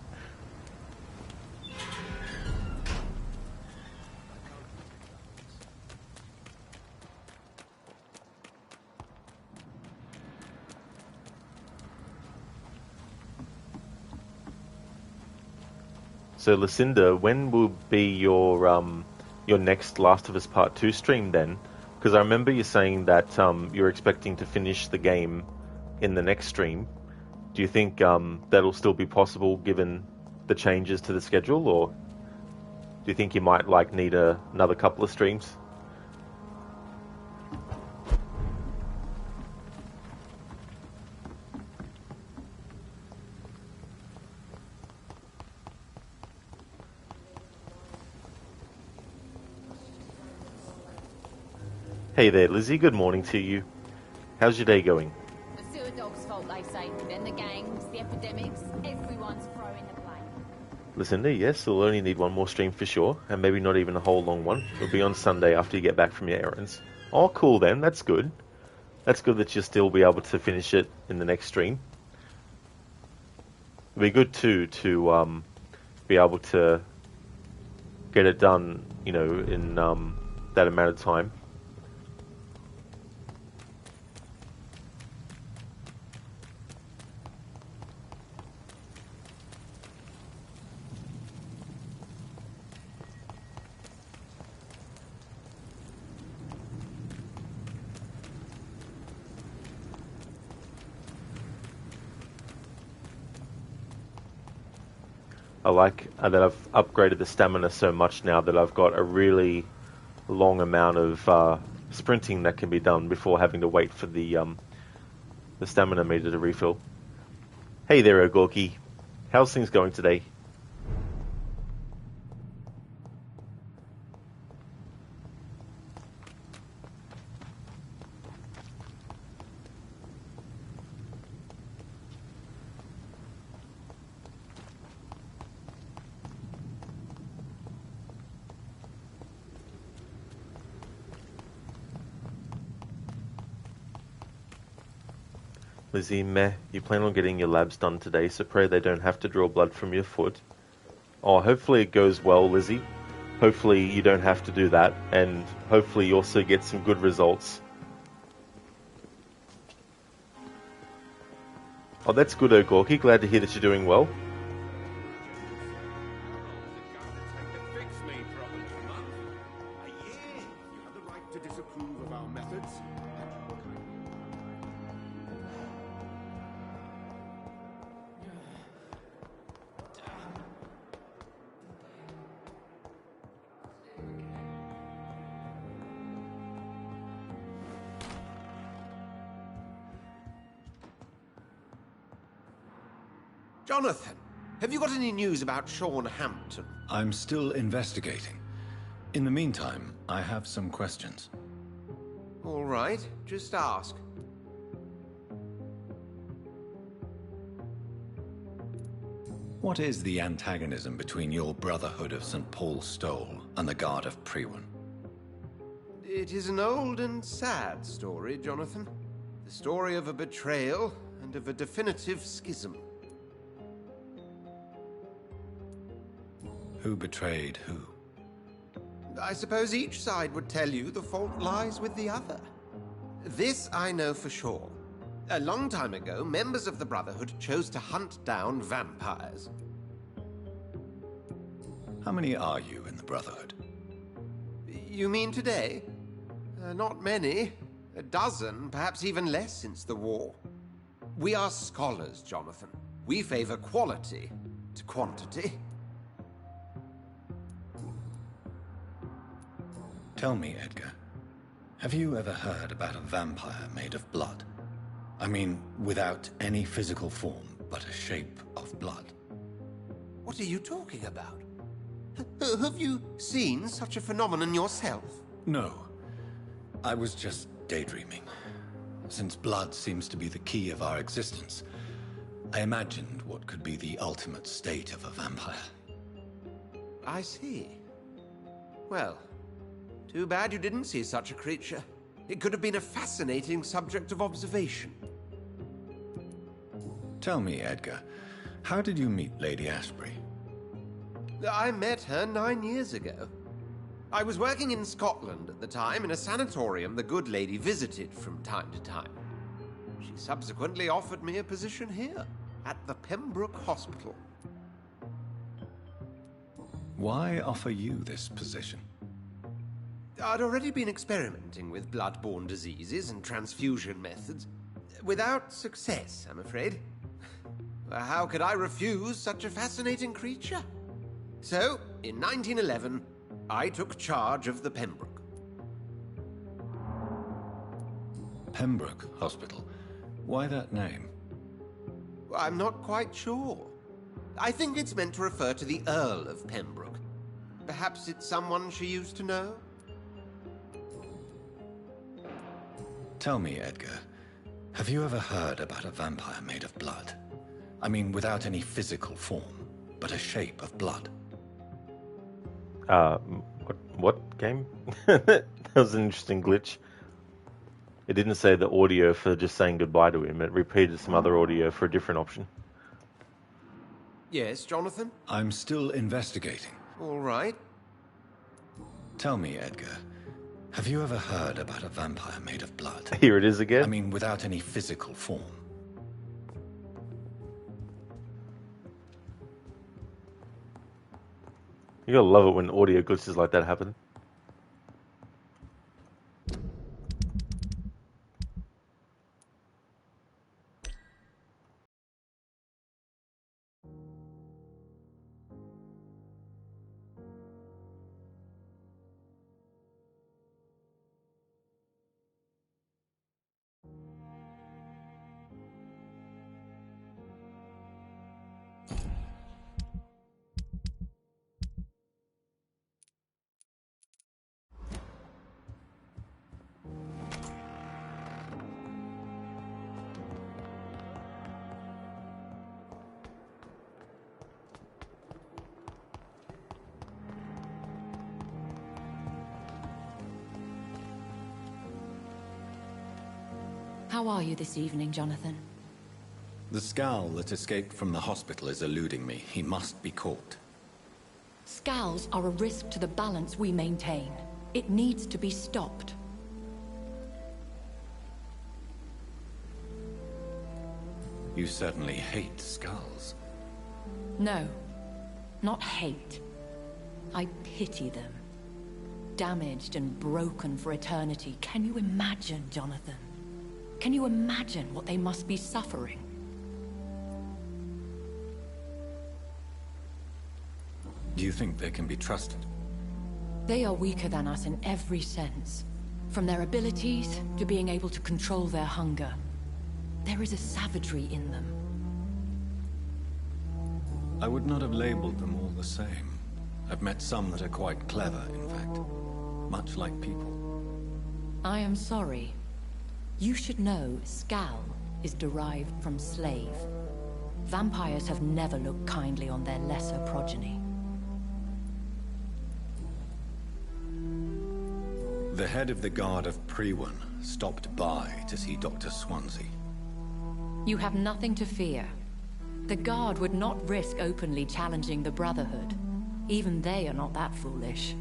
So Lucinda, when will be your next Last of Us Part 2 stream then? Because I remember you saying that you're expecting to finish the game in the next stream. Do you think that'll still be possible given the changes to the schedule, or do you think you might need another couple of streams? Hey there, Lizzie. Good morning to you. How's your day going? The sewer dog's fault, they say. Then the gangs, the epidemics, everyone's throwing the blame. Listener, yes, we'll only need one more stream for sure, and maybe not even a whole long one. It'll be on Sunday after you get back from your errands. Oh, cool then. That's good. That's good that you'll still be able to finish it in the next stream. It'll be good too to be able to get it done, you know, in that amount of time. I like that I've upgraded the stamina so much now that I've got a really long amount of sprinting that can be done before having to wait for the stamina meter to refill. Hey there, Ogorki. How's things going today? Lizzie, meh, you plan on getting your labs done today, so pray they don't have to draw blood from your foot. Oh, hopefully it goes well, Lizzie. Hopefully you don't have to do that, and hopefully you also get some good results. Oh, that's good, Ogorki. Glad to hear that you're doing well. Jonathan, have you got any news about Sean Hampton? I'm still investigating. In the meantime, I have some questions. All right, just ask. What is the antagonism between your Brotherhood of St. Paul's Stole and the Guard of Priwen? It is an old and sad story, Jonathan. The story of a betrayal and of a definitive schism. Who betrayed who? I suppose each side would tell you the fault lies with the other. This I know for sure. A long time ago, members of the Brotherhood chose to hunt down vampires. How many are you in the Brotherhood? You mean today? Not many. A dozen, perhaps even less since the war. We are scholars, Jonathan. We favor quality to quantity. Tell me, Edgar, have you ever heard about a vampire made of blood? I mean, without any physical form, but a shape of blood. What are you talking about? Have you seen such a phenomenon yourself? No. I was just daydreaming. Since blood seems to be the key of our existence, I imagined what could be the ultimate state of a vampire. I see. Well, too bad you didn't see such a creature. It could have been a fascinating subject of observation. Tell me, Edgar, how did you meet Lady Ashbury? I met her 9 years ago. I was working in Scotland at the time in a sanatorium the good lady visited from time to time. She subsequently offered me a position here, at the Pembroke Hospital. Why offer you this position? I'd already been experimenting with blood-borne diseases and transfusion methods. Without success, I'm afraid. How could I refuse such a fascinating creature? So, in 1911, I took charge of the Pembroke. Pembroke Hospital? Why that name? I'm not quite sure. I think it's meant to refer to the Earl of Pembroke. Perhaps it's someone she used to know? Tell me, Edgar, have you ever heard about a vampire made of blood? I mean, without any physical form, but a shape of blood. What game? That was an interesting glitch. It didn't say the audio for just saying goodbye to him. It repeated some other audio for a different option. Yes, Jonathan? I'm still investigating. All right. Tell me, Edgar, have you ever heard about a vampire made of blood? Here it is again. I mean, without any physical form. You gotta love it when audio glitches like that happen. How are you this evening, Jonathan? The scowl that escaped from the hospital is eluding me. He must be caught. Scowls are a risk to the balance we maintain. It needs to be stopped. You certainly hate scowls. No, not hate. I pity them. Damaged and broken for eternity. Can you imagine, Jonathan? Can you imagine what they must be suffering? Do you think they can be trusted? They are weaker than us in every sense. From their abilities to being able to control their hunger. There is a savagery in them. I would not have labeled them all the same. I've met some that are quite clever, in fact. Much like people. I am sorry. You should know scowl is derived from slave. Vampires have never looked kindly on their lesser progeny. The head of the guard of Prewan stopped by to see Dr. Swansea. You have nothing to fear. The guard would not risk openly challenging the Brotherhood. Even they are not that foolish.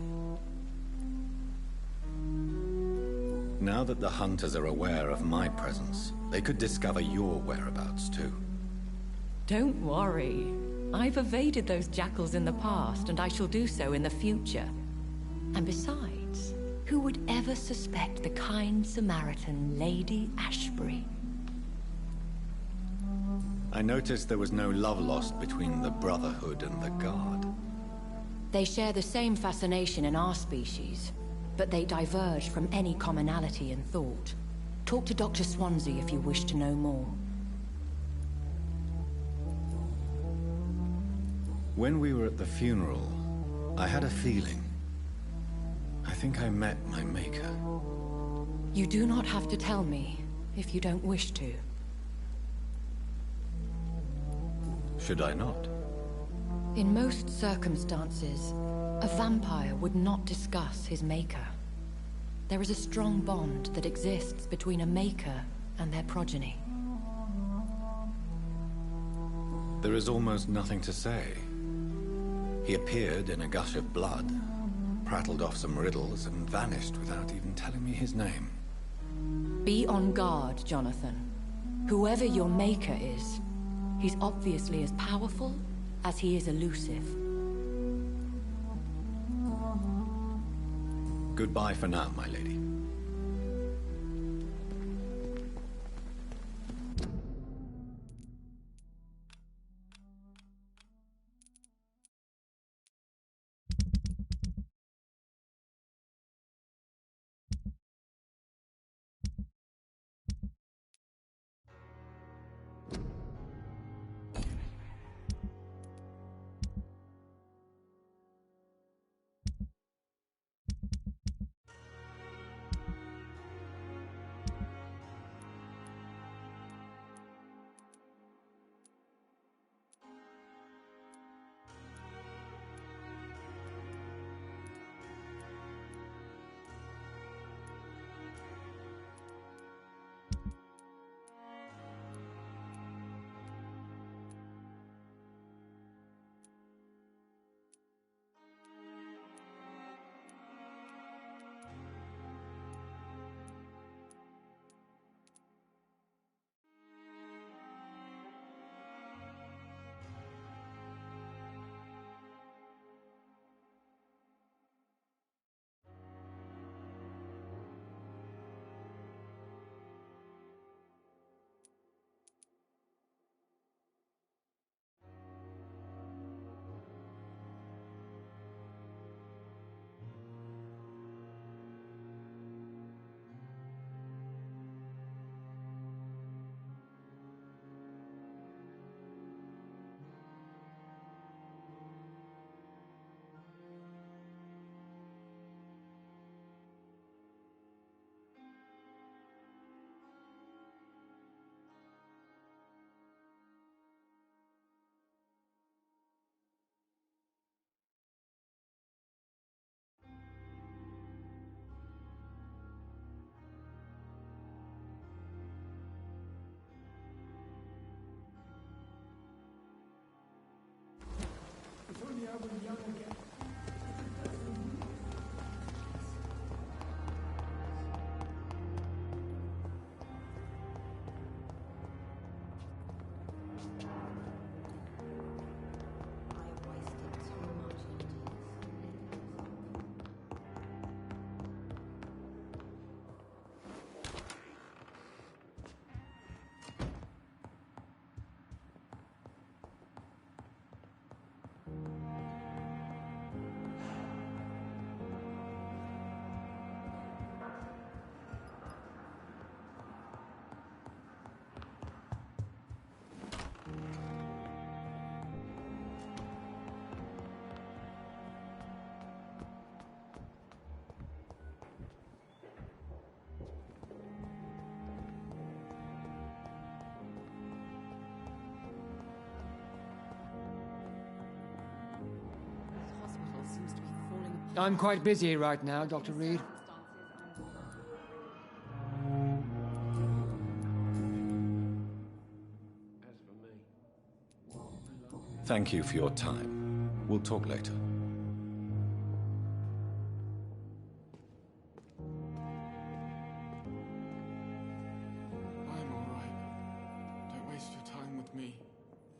Now that the hunters are aware of my presence, they could discover your whereabouts too. Don't worry. I've evaded those jackals in the past, and I shall do so in the future. And besides, who would ever suspect the kind Samaritan Lady Ashbury? I noticed there was no love lost between the Brotherhood and the Guard. They share the same fascination in our species, but they diverge from any commonality in thought. Talk to Dr. Swansea if you wish to know more. When we were at the funeral, I had a feeling. I think I met my maker. You do not have to tell me if you don't wish to. Should I not? In most circumstances, a vampire would not discuss his maker. There is a strong bond that exists between a maker and their progeny. There is almost nothing to say. He appeared in a gush of blood, prattled off some riddles, and vanished without even telling me his name. Be on guard, Jonathan. Whoever your maker is, he's obviously as powerful as he is elusive. Goodbye for now, my lady. I'm quite busy right now, Dr. Reed. Thank you for your time. We'll talk later. I'm all right. Don't waste your time with me.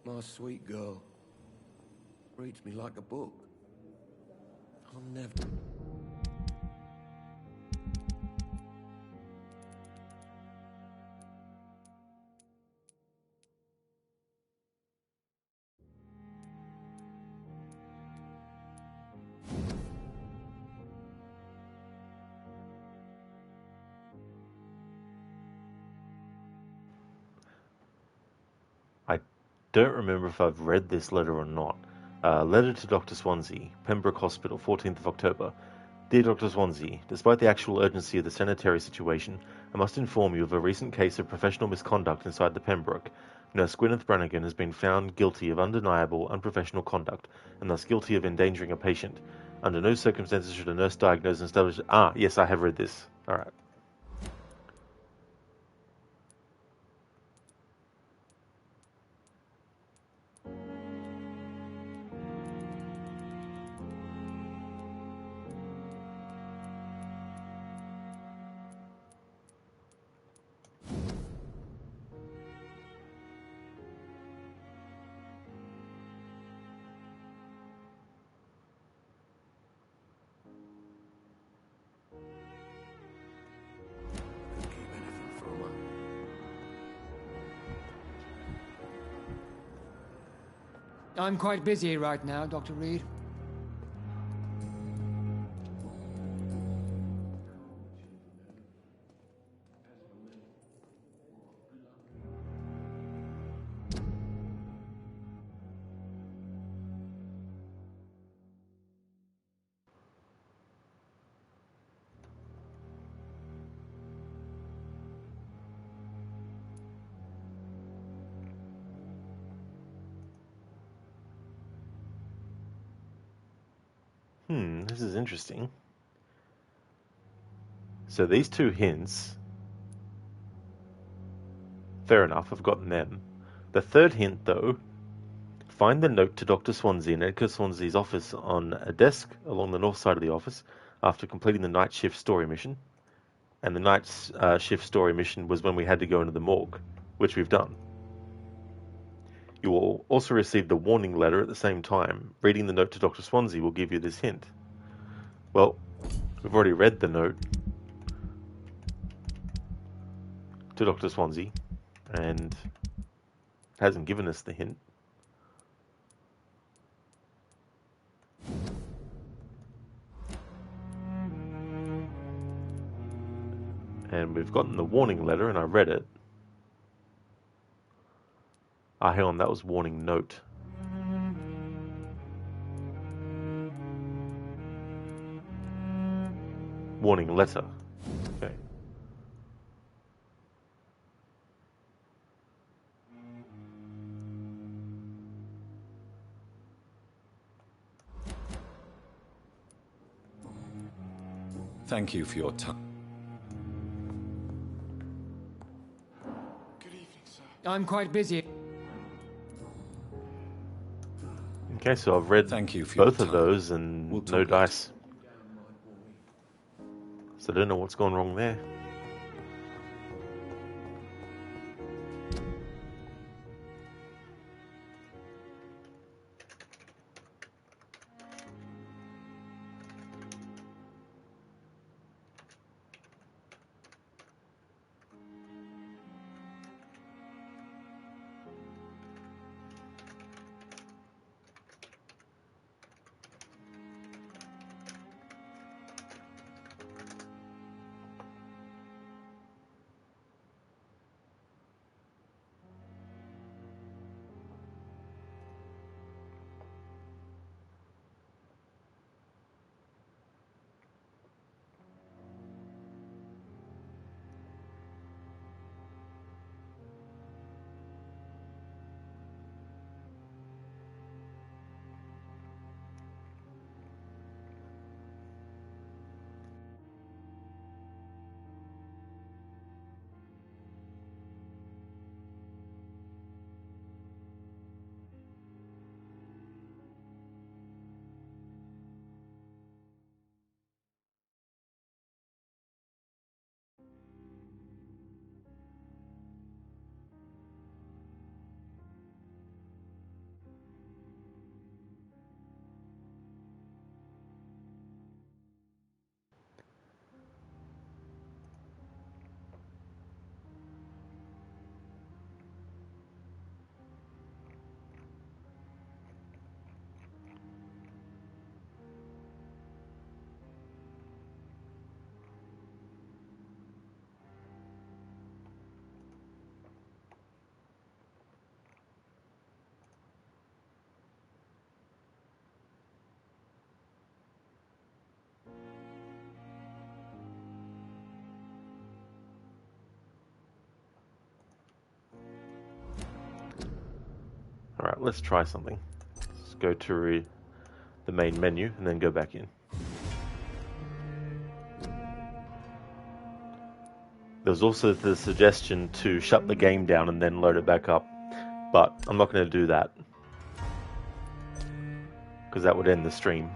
My sweet girl. Reads me like a book. I'll never... I don't remember if I've read this letter or not. Letter to Dr. Swansea, Pembroke Hospital, 14th of October. Dear Dr. Swansea, despite the actual urgency of the sanitary situation, I must inform you of a recent case of professional misconduct inside the Pembroke. Nurse Gwyneth Brannigan has been found guilty of undeniable, unprofessional conduct, and thus guilty of endangering a patient. Under no circumstances should a nurse diagnose and establish... Ah, yes, I have read this. Alright. I'm quite busy right now, Dr. Reed. This is interesting. So these two hints, fair enough, I've gotten them. The third hint, though, find the note to Dr. Swansea in Edgar Swansea's office on a desk along the north side of the office after completing the night shift story mission. And the night shift story mission was when we had to go into the morgue, which we've done. You will also receive the warning letter at the same time. Reading the note to Dr. Swansea will give you this hint. Well, we've already read the note to Dr. Swansea, and hasn't given us the hint. And we've gotten the warning letter, and I read it. Ah, hang on, that was warning note. Warning letter. Okay. Thank you for your time. I'm quite busy. Okay, so I've read Thank you for your both of time. those and We'll no talk dice. So I don't know what's gone wrong there. Alright, let's try something. Let's go to the main menu and then go back in. There's also the suggestion to shut the game down and then load it back up, but I'm not going to do that because that would end the stream.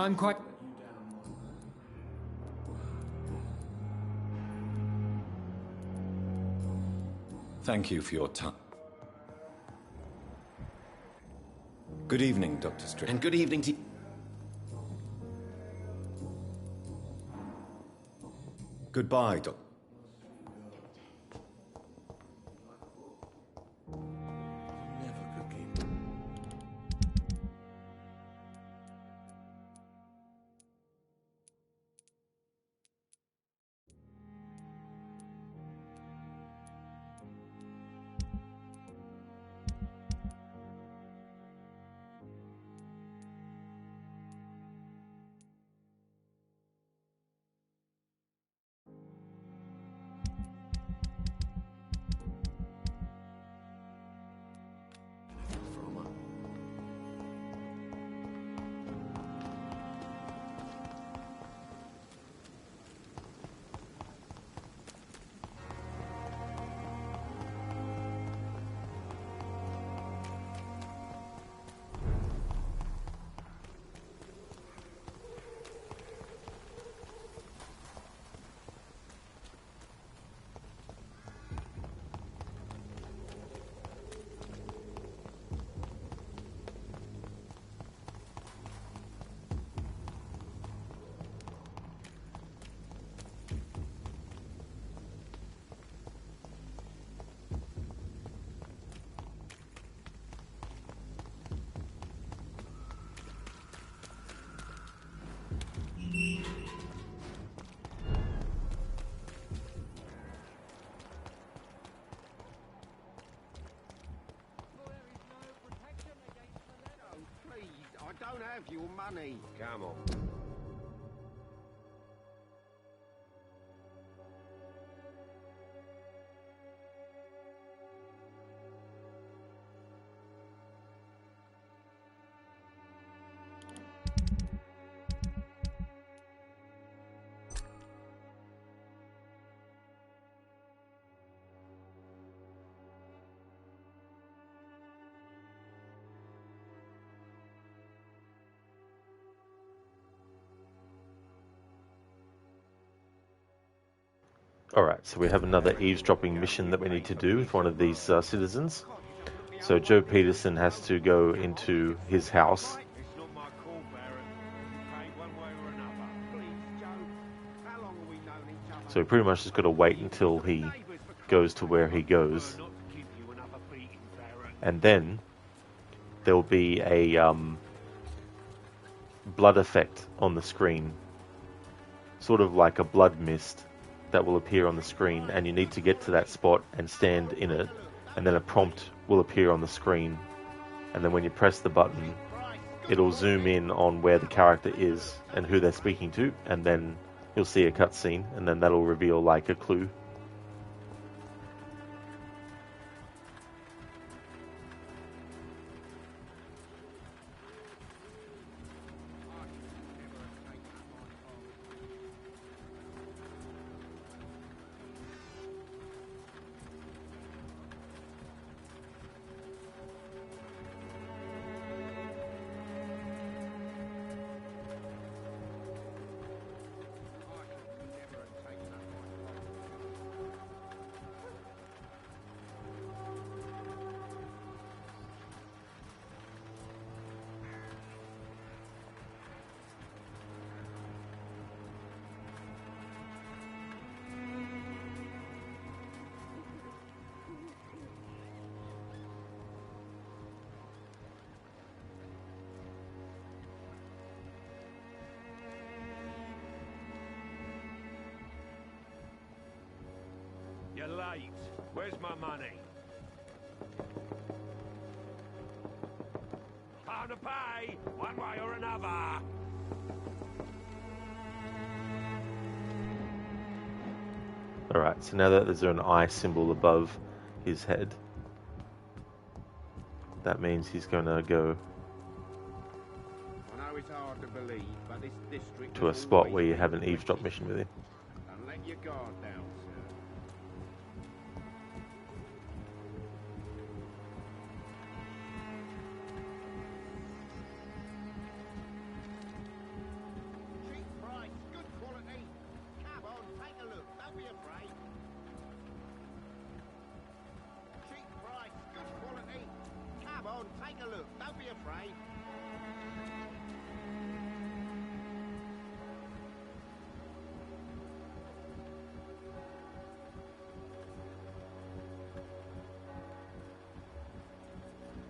I'm quite... Thank you for your time. Good evening, Dr. Strick. And good evening to... Goodbye, Doc. don't have your money. Come on. Alright, so we have another eavesdropping mission that we need to do with one of these citizens. So Joe Peterson has to go into his house. So we pretty much just got to wait until he goes to where he goes. And then there will be a blood effect on the screen. Sort of like a blood mist that will appear on the screen, and you need to get to that spot and stand in it, and then a prompt will appear on the screen, and then when you press the button it'll zoom in on where the character is and who they're speaking to, and then you'll see a cutscene, and then that'll reveal like a clue. You're late. Where's my money? Time to pay, one way or another. Alright, so now that there's an eye symbol above his head, that means he's going to go I know it's hard to believe, but this district to a spot where you have an eavesdrop mission with him. Don't let your guard down, sir. Cheap price, good quality. Come on, take a look. Don't be afraid. Cheap price, good quality. Come on, take a look. Don't be afraid.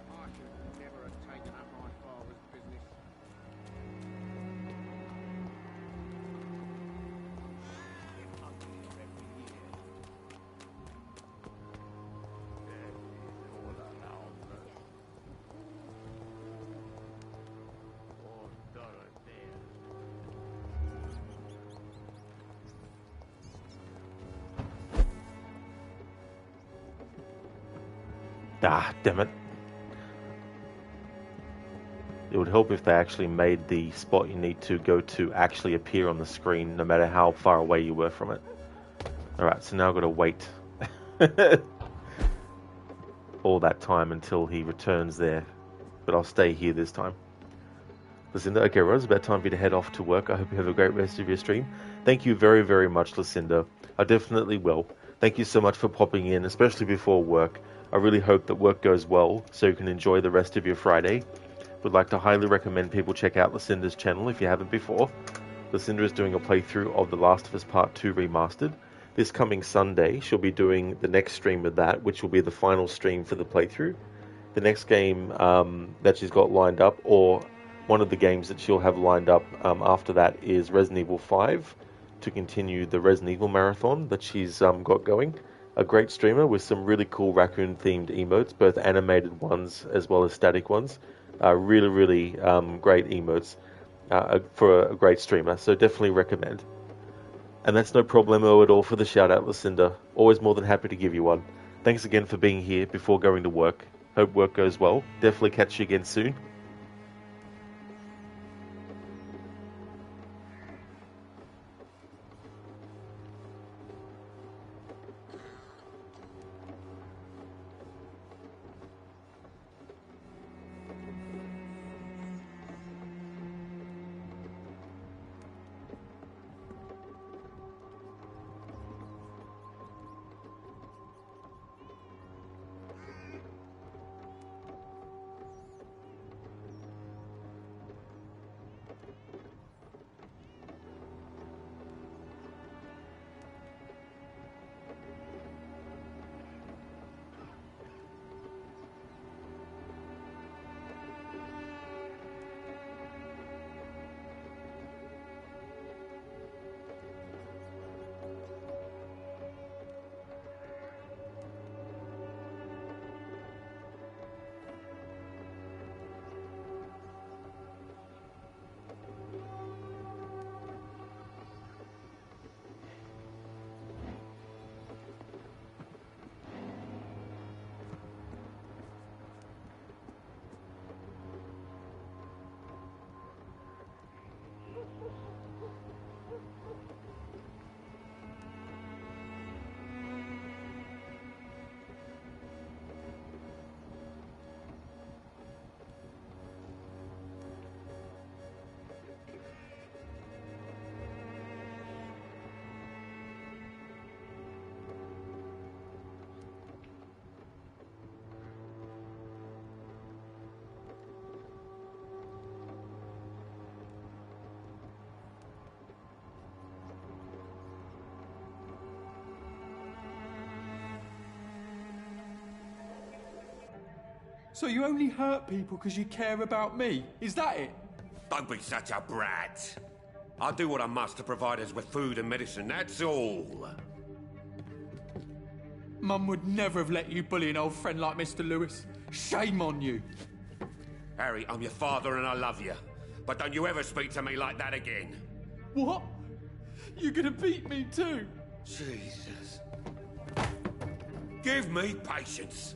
I should never have taken up my father's business. Ah, damn it. It would help if they actually made the spot you need to go to actually appear on the screen, no matter how far away you were from it. Alright, so now I've got to wait all that time until he returns there. But I'll stay here this time. Lucinda, okay, Rose, it's about time for you to head off to work. I hope you have a great rest of your stream. Thank you very, very much, Lucinda. I definitely will. Thank you so much for popping in, especially before work. I really hope that work goes well so you can enjoy the rest of your Friday. Would like to highly recommend people check out Lucinda's channel if you haven't before. Lucinda is doing a playthrough of The Last of Us Part 2 Remastered. This coming Sunday, she'll be doing the next stream of that, which will be the final stream for the playthrough. The next game that she's got lined up, or one of the games that she'll have lined up after that, is Resident Evil 5, to continue the Resident Evil marathon that she's got going. A great streamer with some really cool raccoon-themed emotes, both animated ones as well as static ones. Really, really great emotes for a great streamer, so definitely recommend. And that's no problemo at all for the shout out, Lucinda. Always more than happy to give you one. Thanks again for being here before going to work. Hope work goes well. Definitely catch you again soon. So you only hurt people because you care about me? Is that it? Don't be such a brat. I do what I must to provide us with food and medicine, that's all. Mum would never have let you bully an old friend like Mr. Lewis. Shame on you. Harry, I'm your father and I love you. But don't you ever speak to me like that again. What? You're gonna beat me too? Jesus. Give me patience.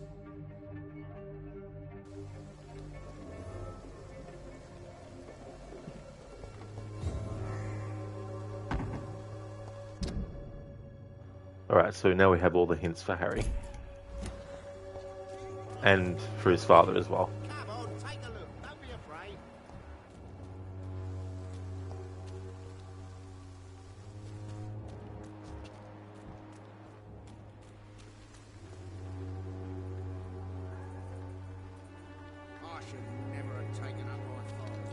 Alright, so now we have all the hints for Harry. And for his father as well. Come on, take a look. Don't be afraid. I should never have taken up my father's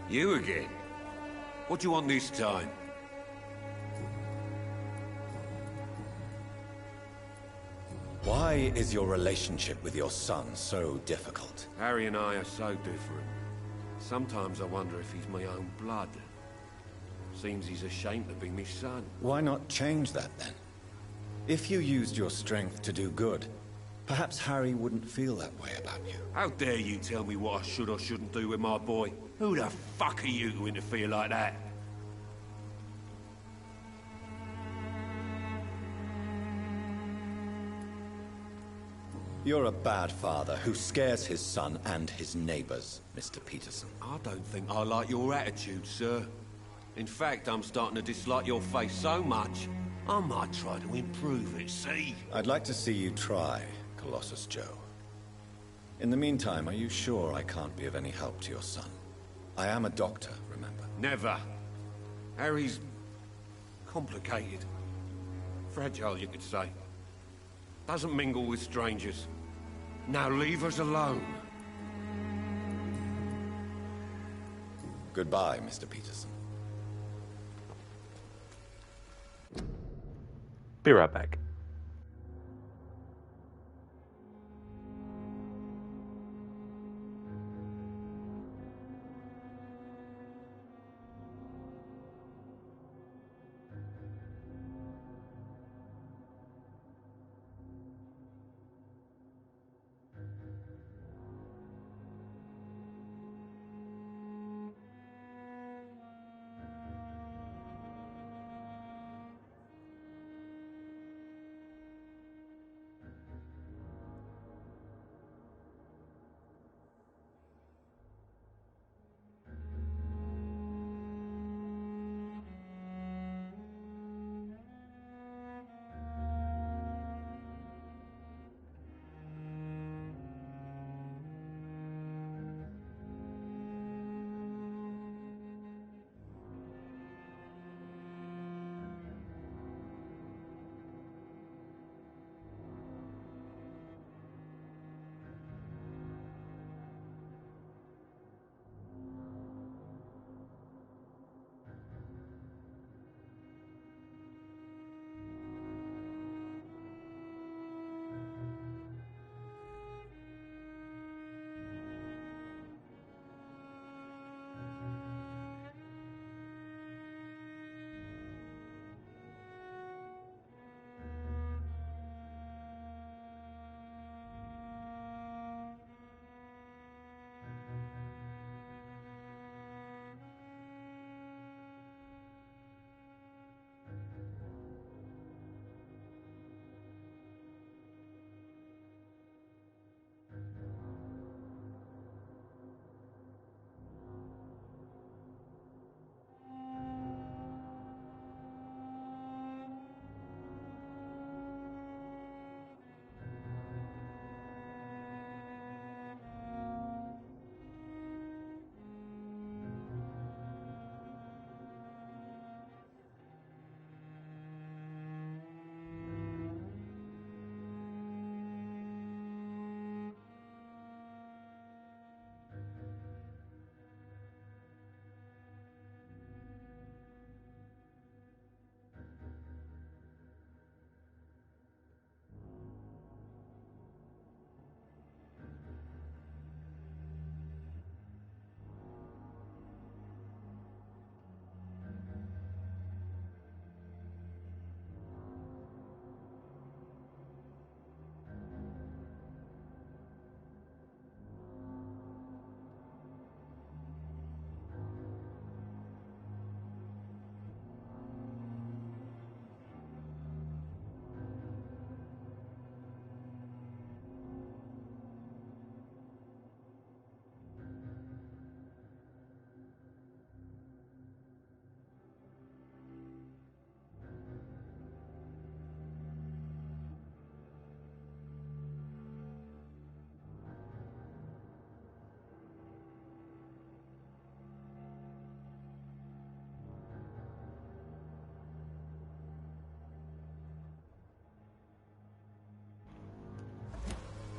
You again? What do you want this time? Why is your relationship with your son so difficult? Harry and I are so different. Sometimes I wonder if he's my own blood. Seems he's ashamed to be my son. Why not change that then? If you used your strength to do good, perhaps Harry wouldn't feel that way about you. How dare you tell me what I should or shouldn't do with my boy? Who the fuck are you to interfere like that? You're a bad father who scares his son and his neighbors, Mr. Peterson. I don't think I like your attitude, sir. In fact, I'm starting to dislike your face so much, I might try to improve it, see? I'd like to see you try, Colossus Joe. In the meantime, are you sure I can't be of any help to your son? I am a doctor, remember? Never. Harry's complicated. Fragile, you could say. Doesn't mingle with strangers. Now leave us alone. Goodbye, Mr. Peterson. Be right back.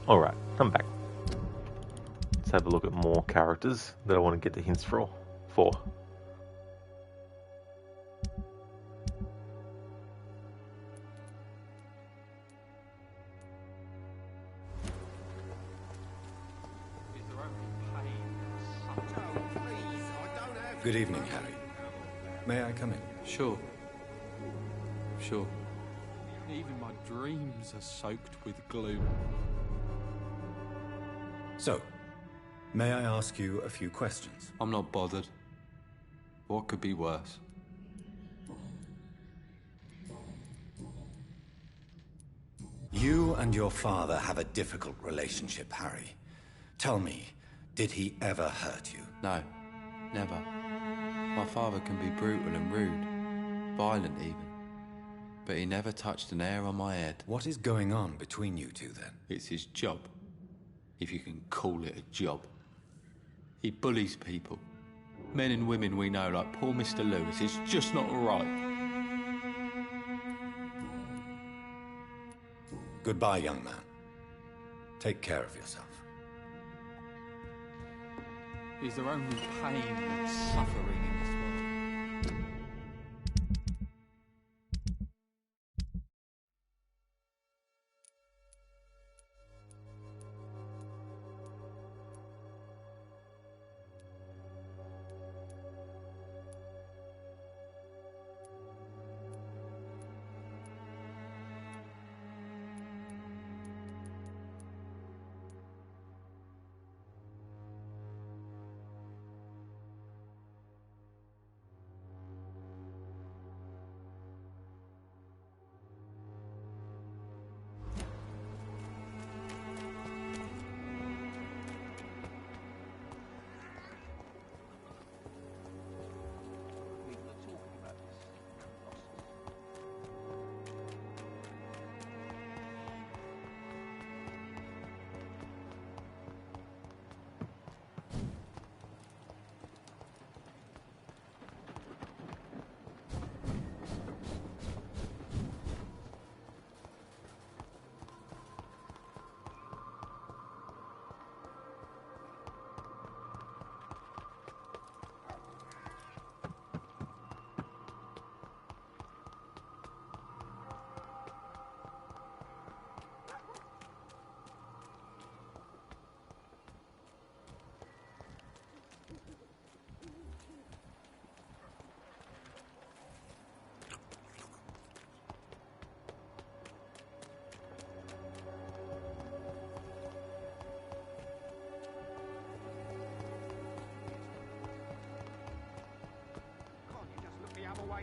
Alright, I'm back. Let's have a look at more characters that I want to get the hints for. Good evening, Harry. May I come in? Sure. Sure. Even my dreams are soaked with gloom. So, may I ask you a few questions? I'm not bothered. What could be worse? You and your father have a difficult relationship, Harry. Tell me, did he ever hurt you? No, never. My father can be brutal and rude, violent even. But he never touched an hair on my head. What is going on between you two, then? It's his job, if you can call it a job. He bullies people. Men and women we know, like poor Mr. Lewis. It's just not right. Goodbye, young man. Take care of yourself. Is there only pain and suffering in this world?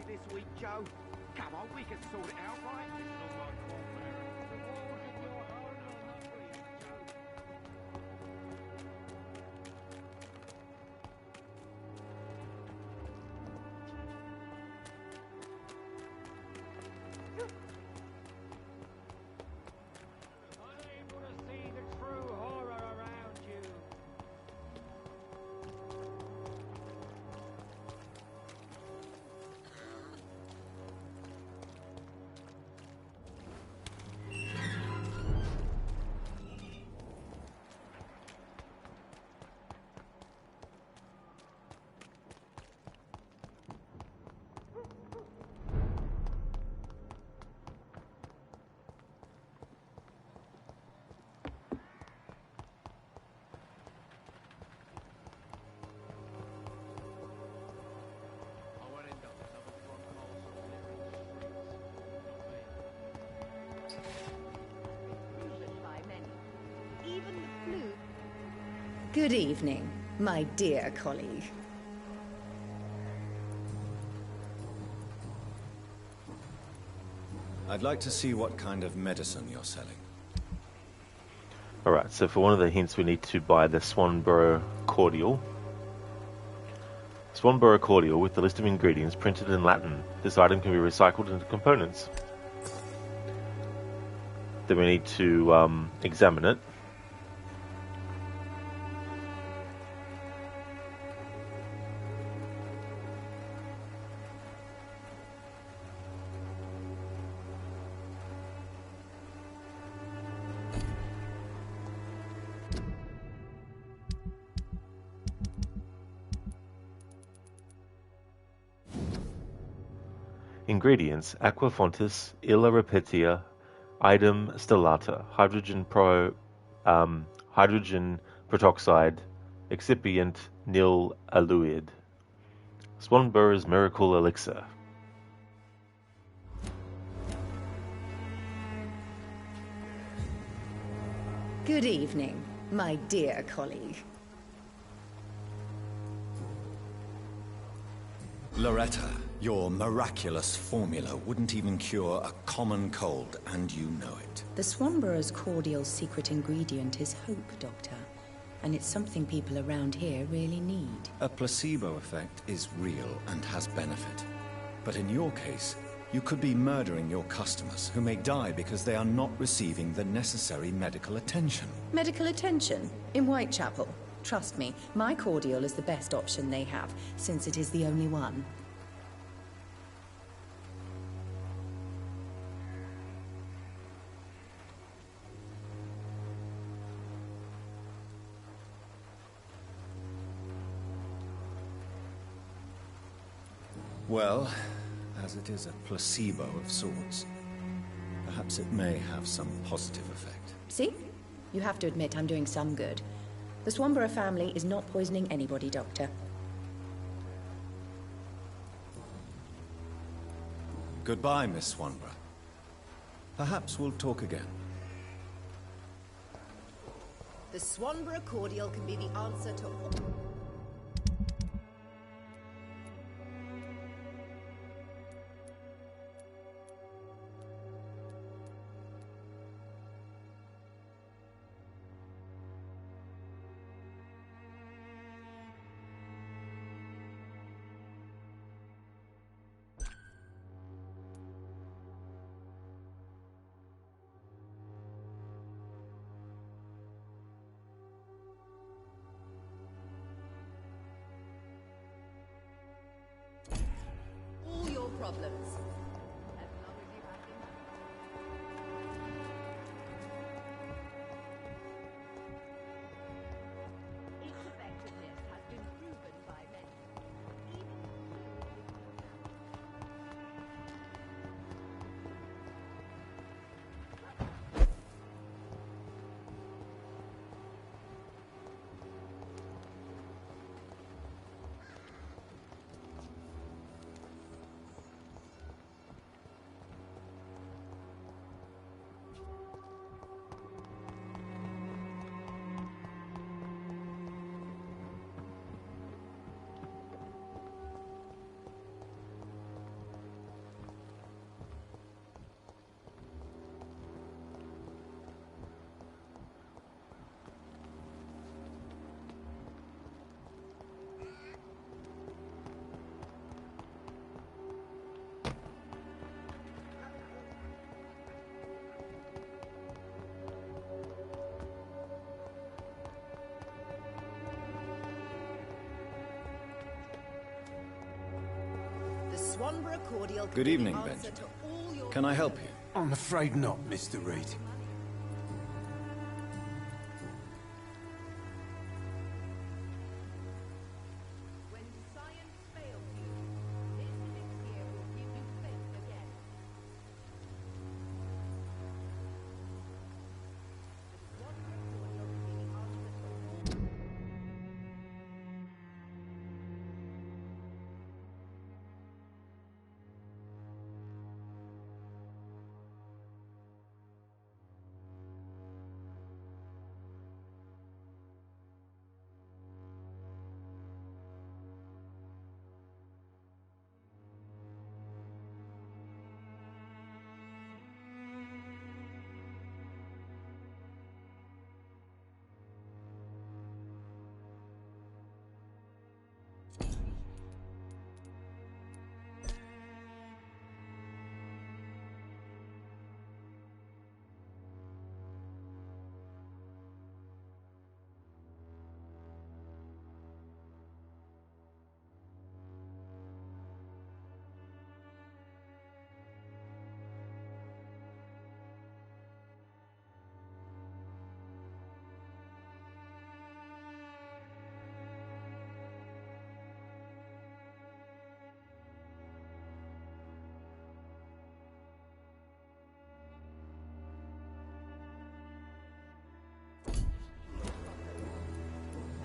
This week, Joe. Come on, we can sort it out, right? It's not my call, Mary. The walls of your heart are hungry, Joe. Unable to see the true horror around you. Good evening, my dear colleague. I'd like to see what kind of medicine you're selling. Alright, so for one of the hints we need to buy the Swanborough Cordial. Swanborough Cordial with the list of ingredients printed in Latin. This item can be recycled into components. Then we need to examine it. Ingredients: aqua fontis, illa repetia, idem stellata, hydrogen protoxide, excipient nil aluid. Swanborough's miracle elixir. Good evening, my dear colleague. Loretta, your miraculous formula wouldn't even cure a common cold, and you know it. The Swanborough's cordial's secret ingredient is hope, Doctor. And it's something people around here really need. A placebo effect is real and has benefit. But in your case, you could be murdering your customers, who may die because they are not receiving the necessary medical attention. Medical attention? In Whitechapel? Trust me, my cordial is the best option they have, since it is the only one. Well, as it is a placebo of sorts, perhaps it may have some positive effect. See? You have to admit I'm doing some good. The Swanborough family is not poisoning anybody, Doctor. Goodbye, Miss Swanborough. Perhaps we'll talk again. The Swanborough cordial can be the answer to all. Problems. Its effectiveness has been proven by many. Swanborough cordial. Good evening, Benjamin. Can I help you? I'm afraid not, Mr. Reed. When science fails you, this elixir will give you faith again. The Swanborough cordial can be the answer to all.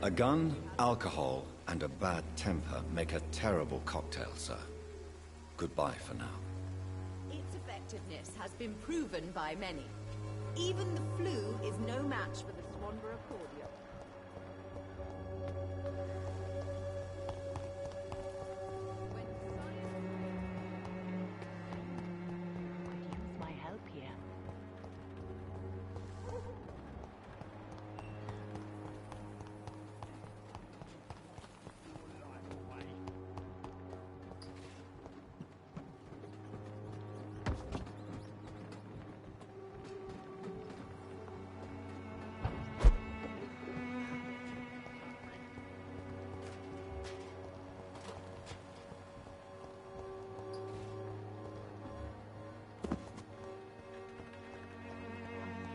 A gun, alcohol, and a bad temper make a terrible cocktail, sir. Goodbye for now. Its effectiveness has been proven by many. Even the flu is no match for the Swanborough cordial. Could use my help here.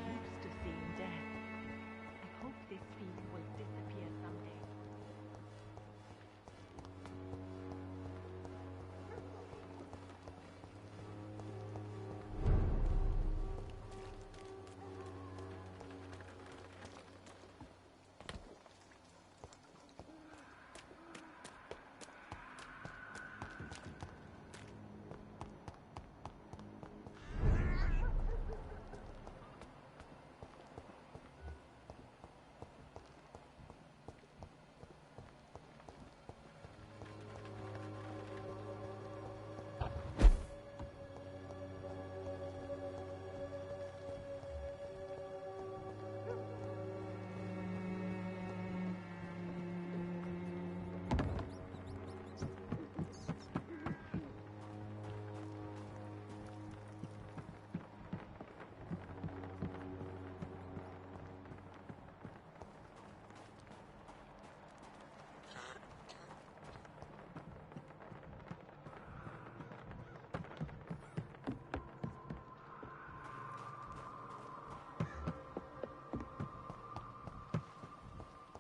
Used to seeing death. I hope this feeling will disappear someday.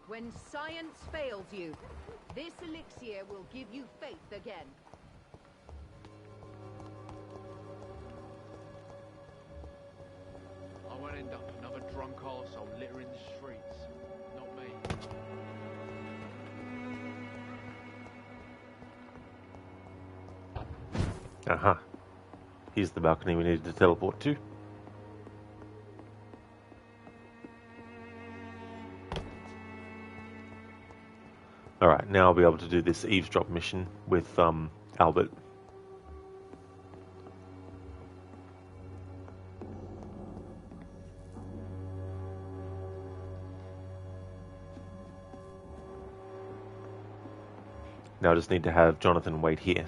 When science fails you, this elixir will give you faith again. I won't end up another drunk arsehole littering the streets. Not me. Aha. Here's the balcony we needed to teleport to. Alright, now I'll be able to do this eavesdrop mission with Albert. Now I just need to have Jonathan wait here.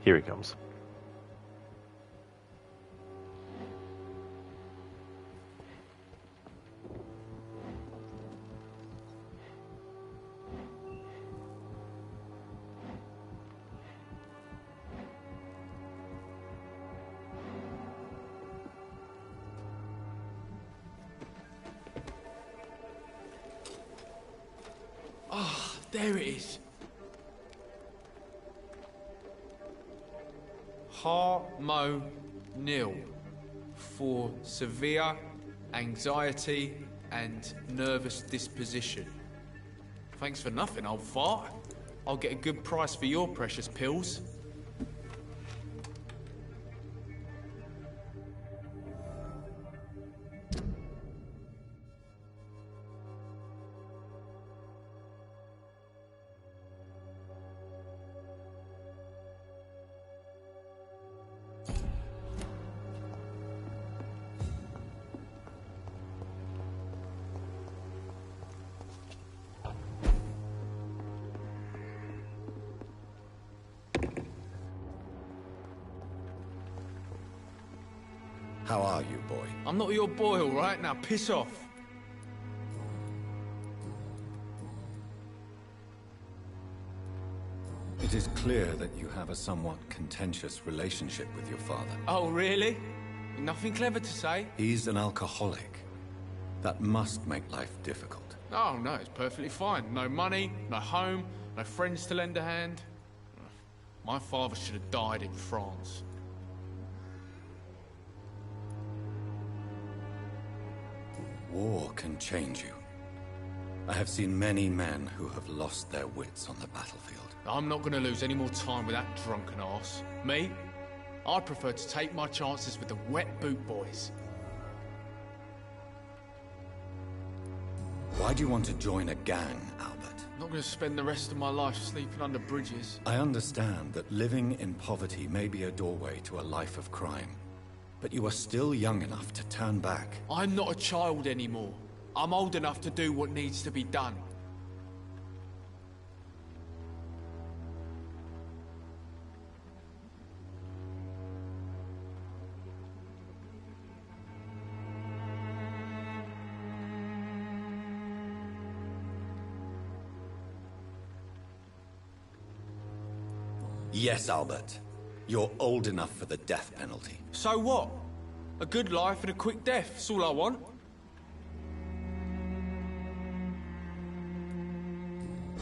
Here he comes. there it is. Harmonil for severe anxiety and nervous disposition. Thanks for nothing, old fart. I'll get a good price for your precious pills. How are you, boy? I'm not your boy, all right? Now piss off. It is clear that you have a somewhat contentious relationship with your father. Oh, really? Nothing clever to say? He's an alcoholic. That must make life difficult. Oh, no, it's perfectly fine. No money, no home, no friends to lend a hand. My father should have died in France. War can change you. I have seen many men who have lost their wits on the battlefield. I'm not going to lose any more time with that drunken arse. Me? I'd prefer to take my chances with the wet boot boys. Why do you want to join a gang, Albert? I'm not going to spend the rest of my life sleeping under bridges. I understand that living in poverty may be a doorway to a life of crime. But you are still young enough to turn back. I'm not a child anymore. I'm old enough to do what needs to be done. Yes, Albert. You're old enough for the death penalty. So what? A good life and a quick death, that's all I want.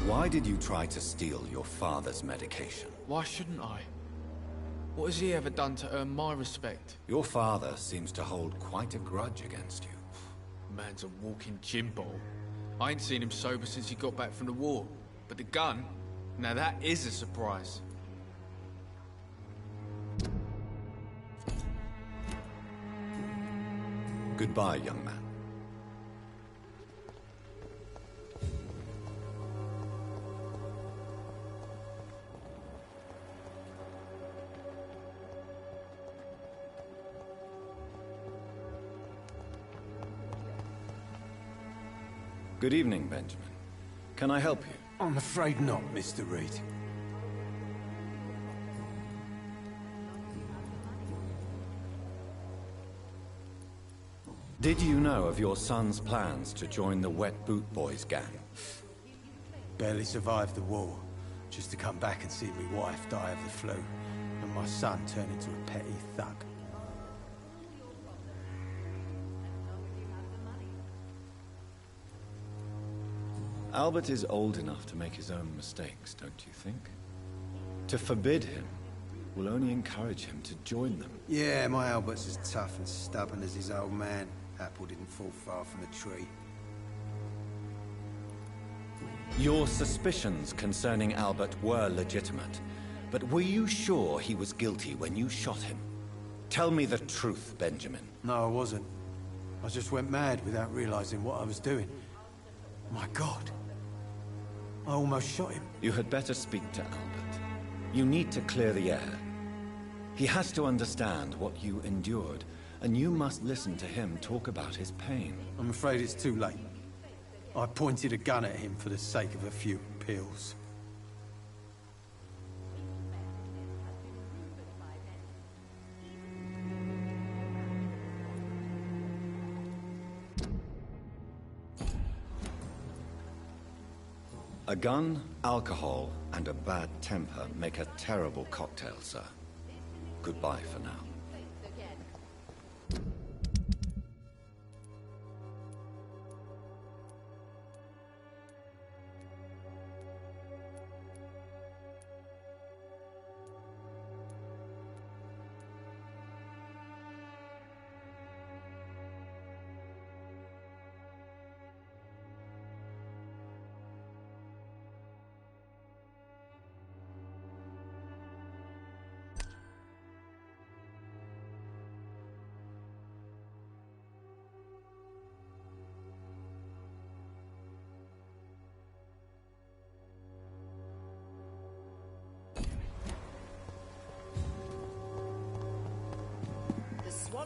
Why did you try to steal your father's medication? Why shouldn't I? What has he ever done to earn my respect? Your father seems to hold quite a grudge against you. Man's a walking gym ball. I ain't seen him sober since he got back from the war. But the gun? Now that is a surprise. Goodbye, young man. Good evening, Benjamin. Can I help you? I'm afraid not, Mr. Reed. Did you know of your son's plans to join the Wet Boot Boys gang? Barely survived the war, just to come back and see my wife die of the flu, and my son turn into a petty thug. Albert is old enough to make his own mistakes, don't you think? To forbid him will only encourage him to join them. Yeah, my Albert's as tough and stubborn as his old man. Apple didn't fall far from the tree. Your suspicions concerning Albert were legitimate, but were you sure he was guilty when you shot him? Tell me the truth, Benjamin. No, I wasn't. I just went mad without realizing what I was doing. My God. I almost shot him. You had better speak to Albert. You need to clear the air. He has to understand what you endured, and you must listen to him talk about his pain. I'm afraid it's too late. I pointed a gun at him for the sake of a few pills. A gun, alcohol, and a bad temper make a terrible cocktail, sir. Goodbye for now.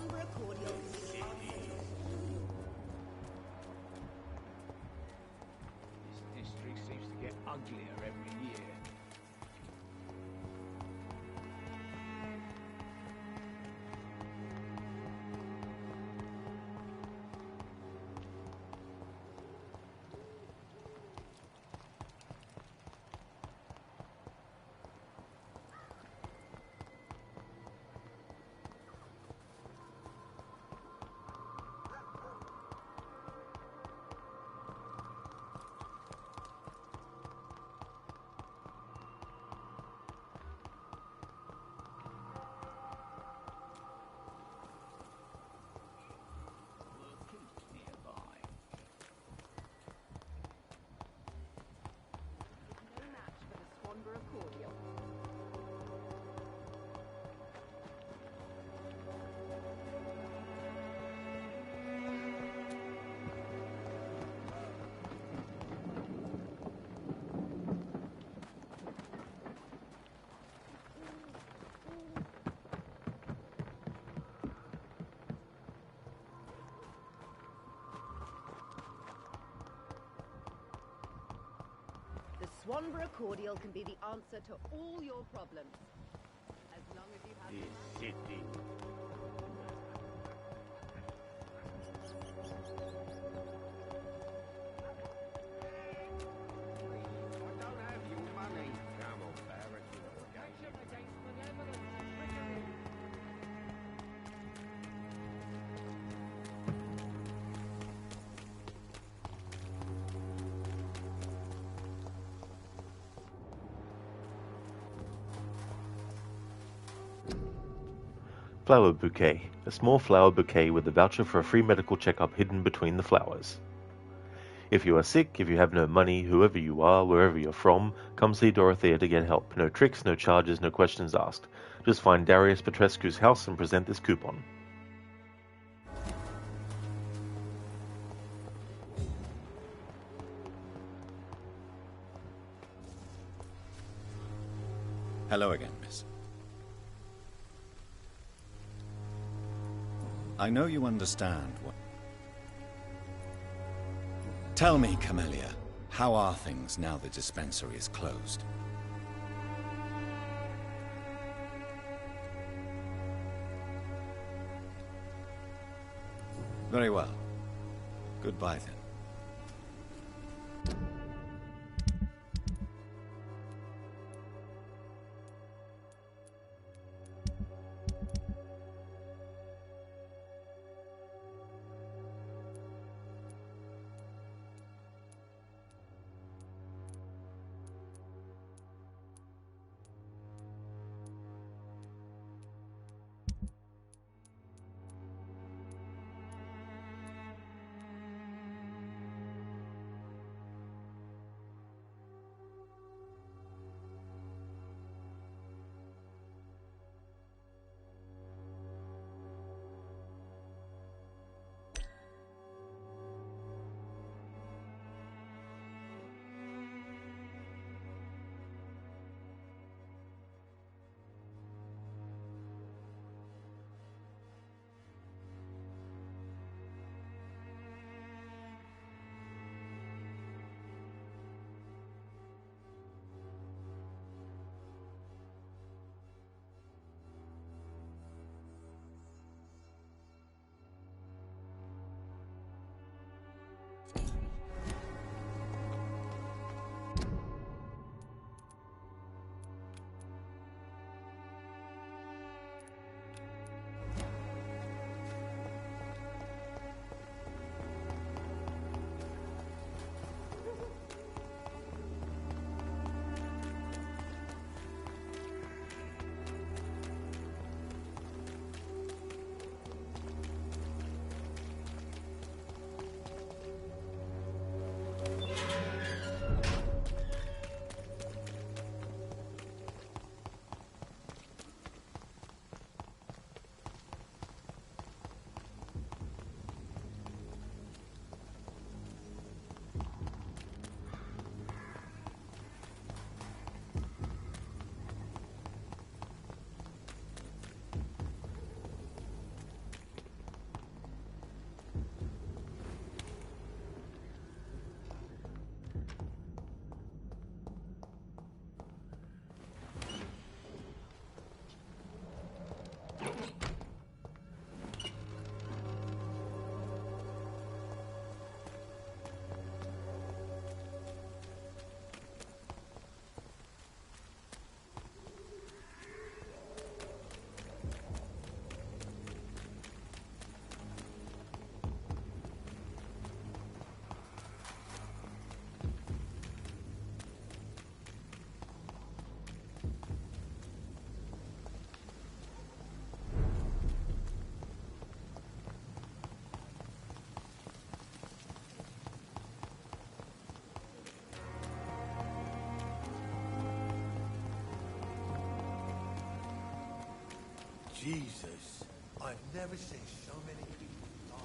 Swanborough cordial is the answer. This district seems to get uglier every year. Swanborough cordial. The Swanborough cordial can be the answer to all your problems. As long as you have... This city. I don't have your money. Come on, Barrett, you know what game it is. Flower bouquet. A small flower bouquet with a voucher for a free medical checkup hidden between the flowers. If you are sick, if you have no money, whoever you are, wherever you're from, come see Dorothea to get help. No tricks, no charges, no questions asked. Just find Darius Petrescu's house and present this coupon. Hello again, miss. I know you understand what... Tell me, Camellia, how are things now the dispensary is closed? Very well. Goodbye, then. Jesus, I've never seen so many people die.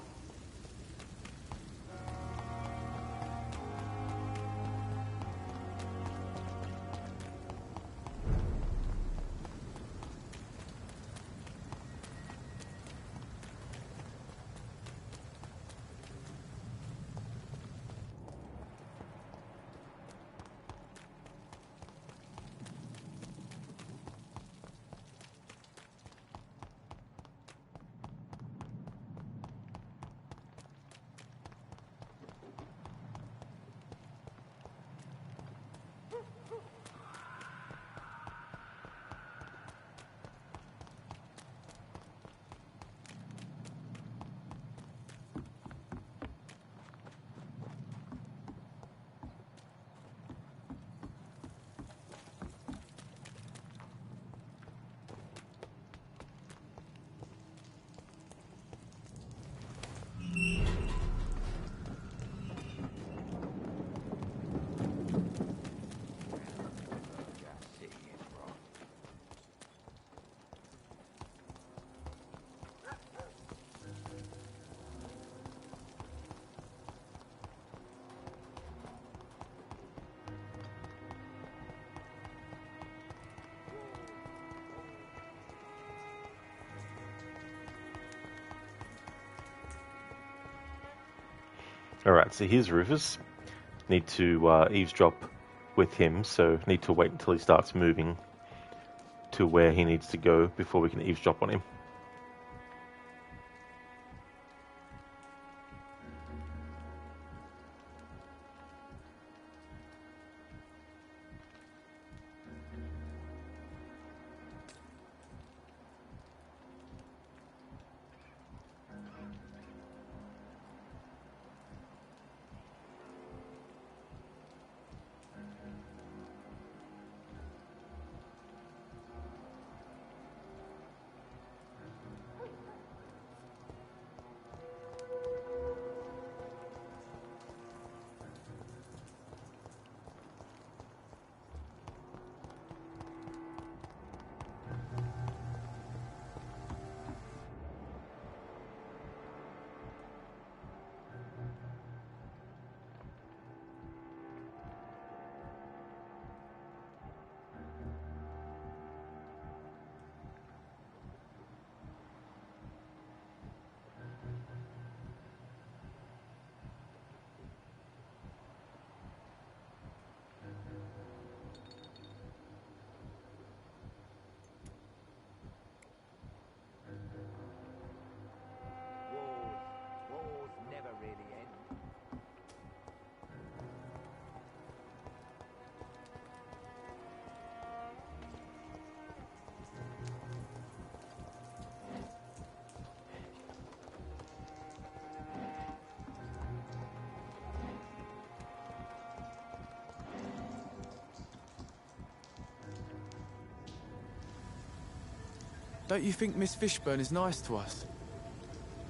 Alright, so here's Rufus. Need to eavesdrop with him, so need to wait until he starts moving to where he needs to go before we can eavesdrop on him. Wars never really end. Don't you think Miss Fishburne is nice to us?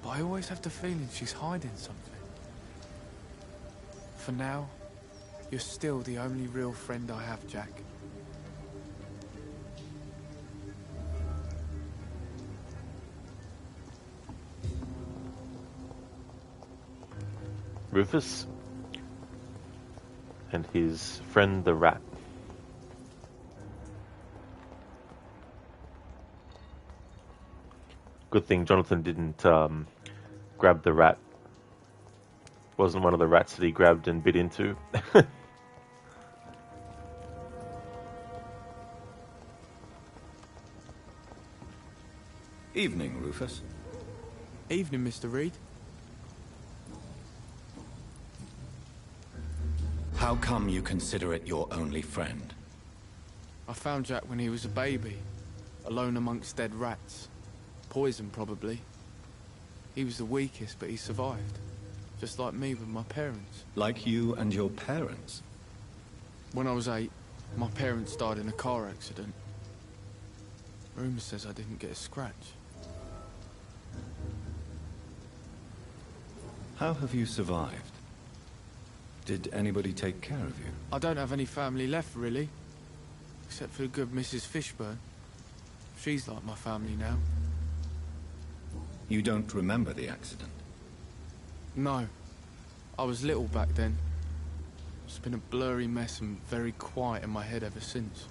But I always have the feeling she's hiding something. For now, you're still the only real friend I have, Jack. Rufus and his friend the rat. Good thing Jonathan didn't grab the rat. Wasn't one of the rats that he grabbed and bit into. Evening, Rufus. Evening, Mr. Reed. How come you consider it your only friend? I found Jack when he was a baby, alone amongst dead rats. Poison, probably. He was the weakest, but he survived. Just like me with my parents. Like you and your parents? When I was 8, my parents died in a car accident. Rumour says I didn't get a scratch. How have you survived? Did anybody take care of you? I don't have any family left, really. Except for the good Mrs. Fishburne. She's like my family now. You don't remember the accident? No. I was little back then. It's been a blurry mess and very quiet in my head ever since.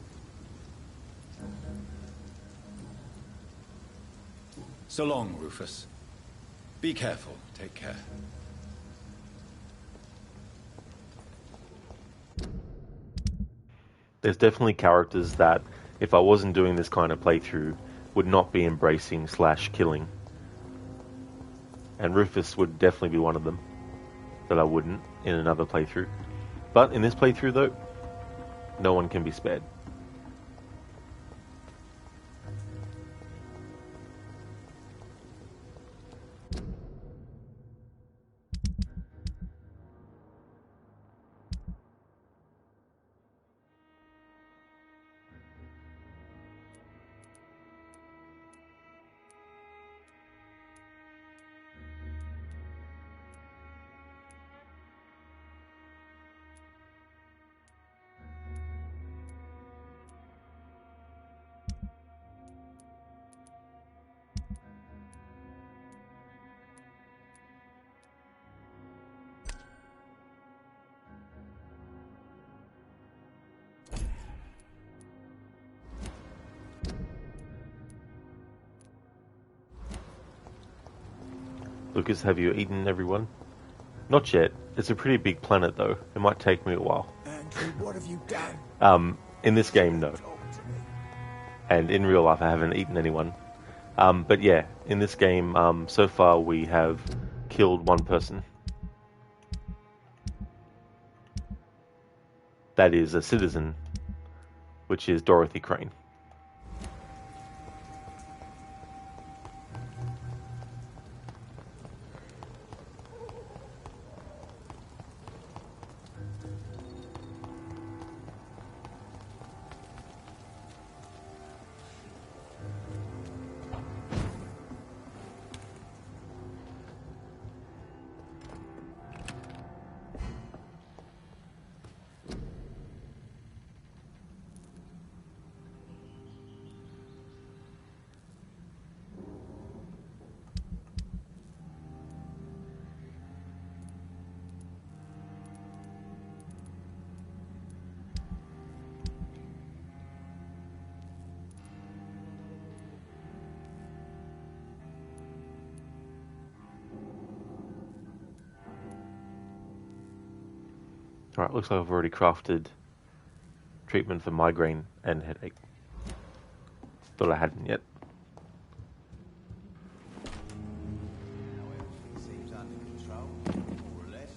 So long, Rufus. Be careful. Take care. There's definitely characters that, if I wasn't doing this kind of playthrough, would not be embracing / killing. And Rufus would definitely be one of them that I wouldn't in another playthrough. But in this playthrough though, no one can be spared. Lucas, have you eaten everyone? Not yet. It's a pretty big planet though. It might take me a while. Andrew, what have you done? In this game, no. And in real life, I haven't eaten anyone. But yeah, in this game, so far we have killed one person. That is a citizen, which is Dorothy Crane. Alright, looks like I've already crafted treatment for migraine and headache. Thought I hadn't yet. Seems under control, more or less.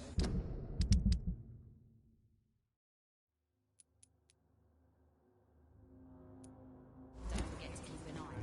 Don't forget to keep an eye.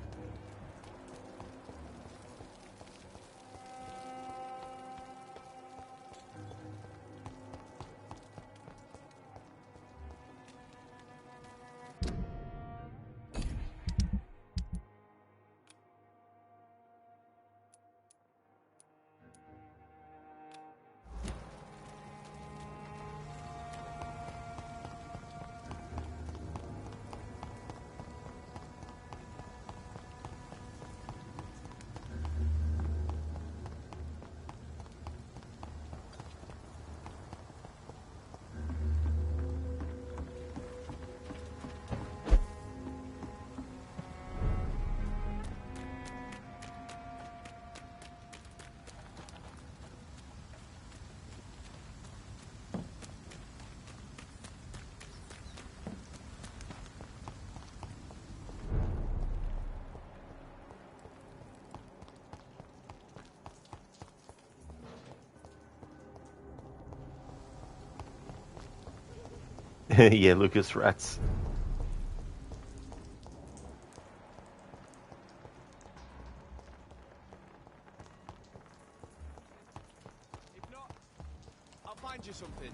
Yeah, Lucas, rats. If not, I'll find you something.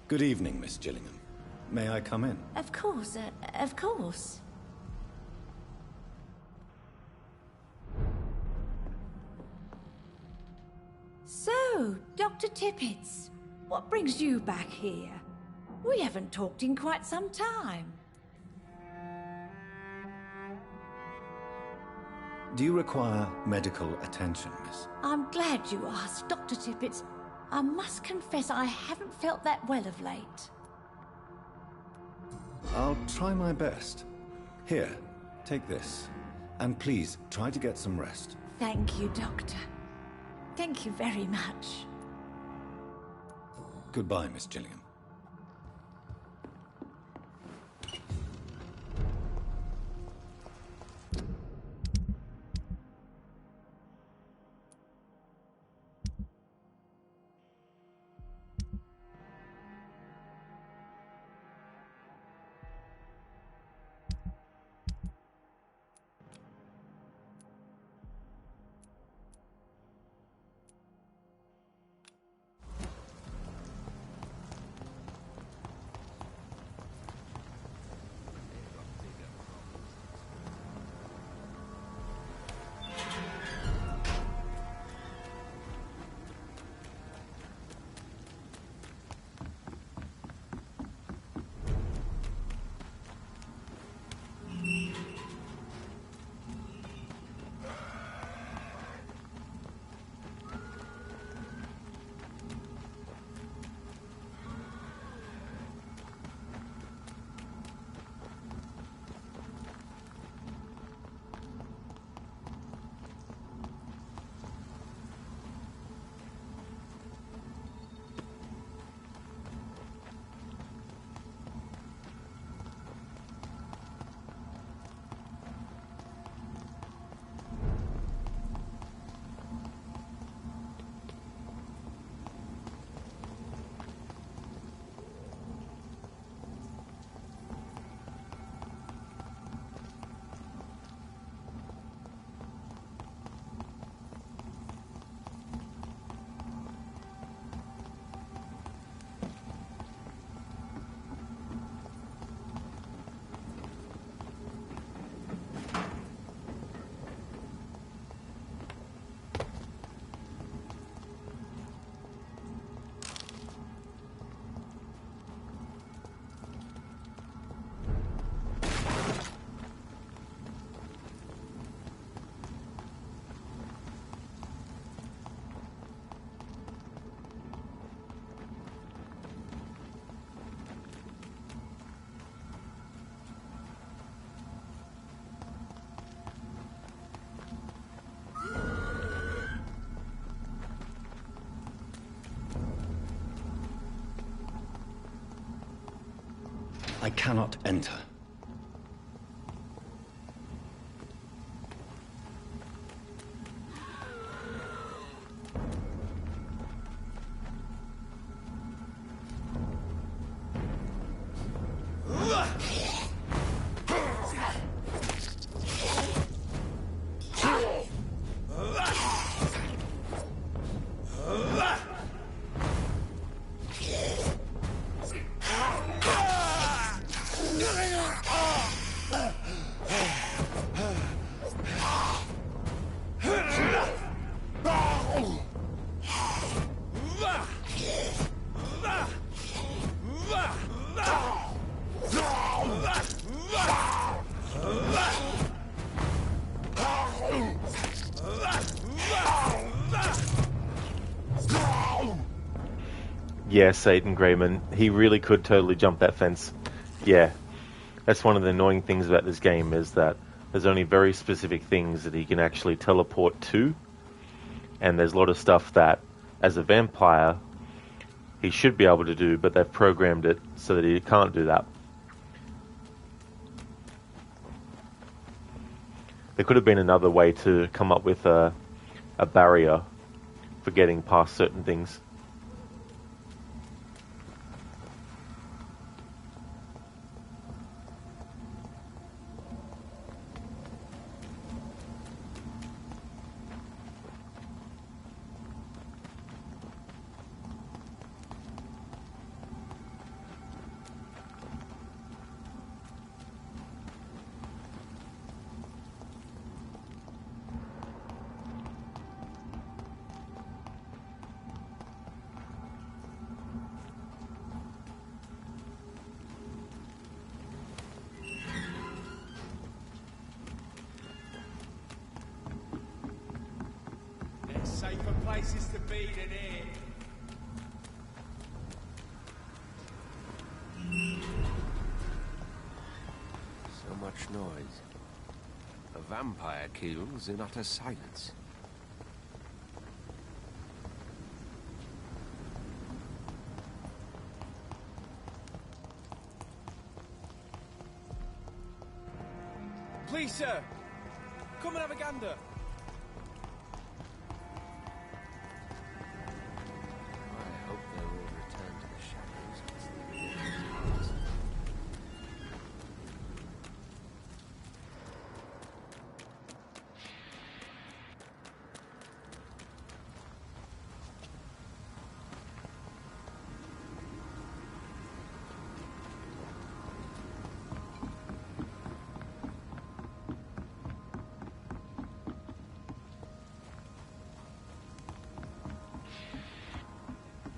Good evening, Miss Gillingham. May I come in? Of course, of course. So, Dr. Tippets, what brings you back here? We haven't talked in quite some time. Do you require medical attention, miss? I'm glad you asked, Dr. Tippett. I must confess I haven't felt that well of late. I'll try my best. Here, take this. And please, try to get some rest. Thank you, Doctor. Thank you very much. Goodbye, Miss Gillingham. I cannot enter. Yes, Aiden Grayman, he really could totally jump that fence. Yeah, that's one of the annoying things about this game, is that there's only very specific things that he can actually teleport to, and there's a lot of stuff that, as a vampire, he should be able to do, but they've programmed it so that he can't do that. There could have been another way to come up with a barrier for getting past certain things. places to be than here. So much noise. A vampire kills in utter silence. Please, sir, come and have a gander. I hope they will return to the shadows.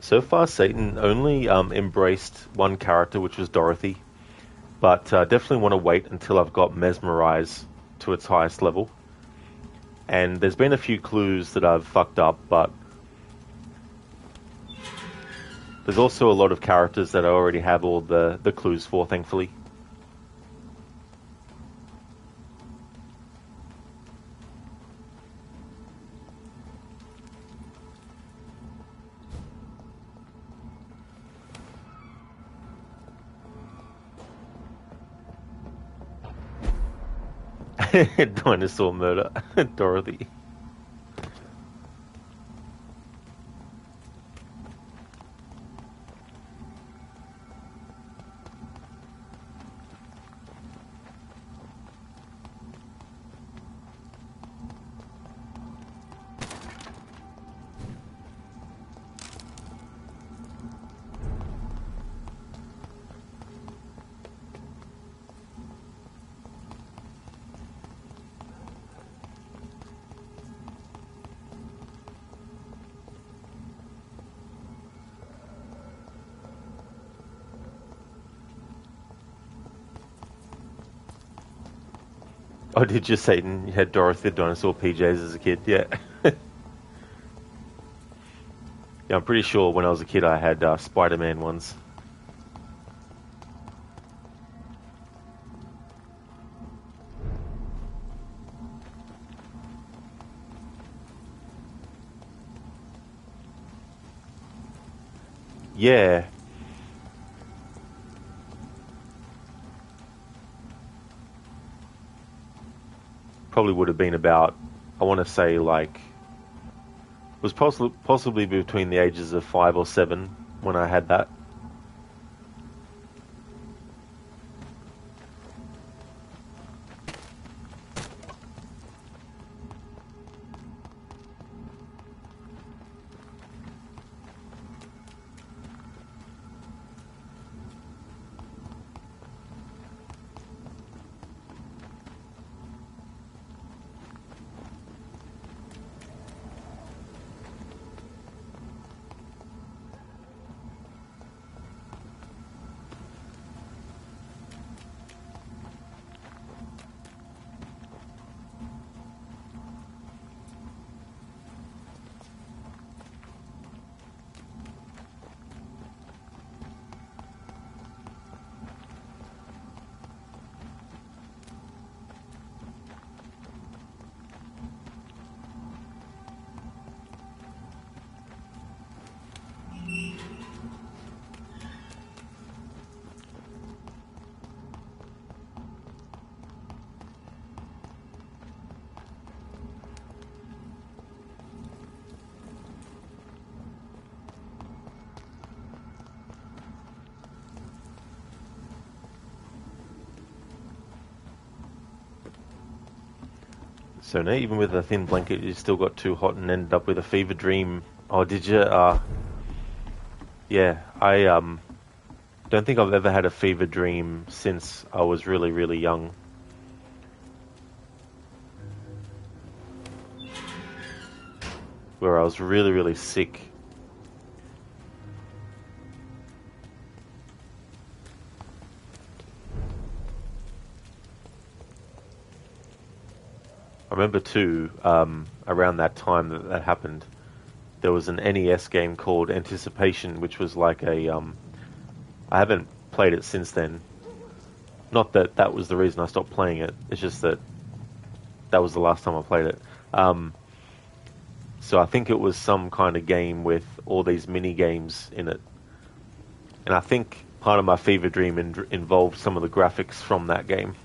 So far, Satan only embraced one character, which was Dorothy, but definitely want to wait until I've got Mesmerize to its highest level. And there's been a few clues that I've fucked up, but there's also a lot of characters that I already have all the clues for, thankfully. Dinosaur murder, Dorothy. Oh, did you, Satan? You had Dorothy the Dinosaur PJs as a kid? Yeah. Yeah, I'm pretty sure when I was a kid I had Spider-Man ones. Yeah. Probably would have been about, I want to say, like, it was possibly between the ages of 5 or 7 when I had that. So now, even with a thin blanket, you still got too hot and ended up with a fever dream. Oh, did you? Yeah, I don't think I've ever had a fever dream since I was really, really young. Where I was really, really sick. I remember too, around that time that happened, there was an NES game called Anticipation, which was like a I haven't played it since then. Not that that was the reason I stopped playing it. It's just that that was the last time I played it. So I think it was some kind of game with all these mini games in it, and I think part of my fever dream involved some of the graphics from that game.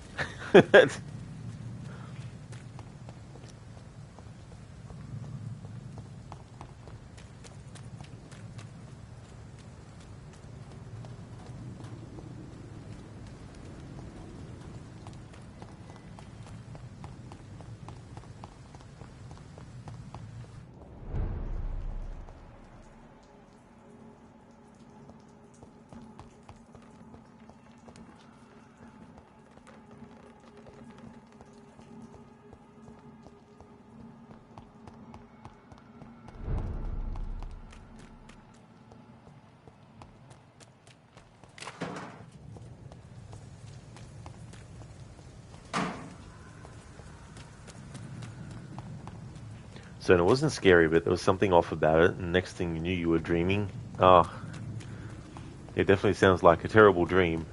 So it wasn't scary, but there was something off about it, and next thing you knew, you were dreaming. Oh, it definitely sounds like a terrible dream.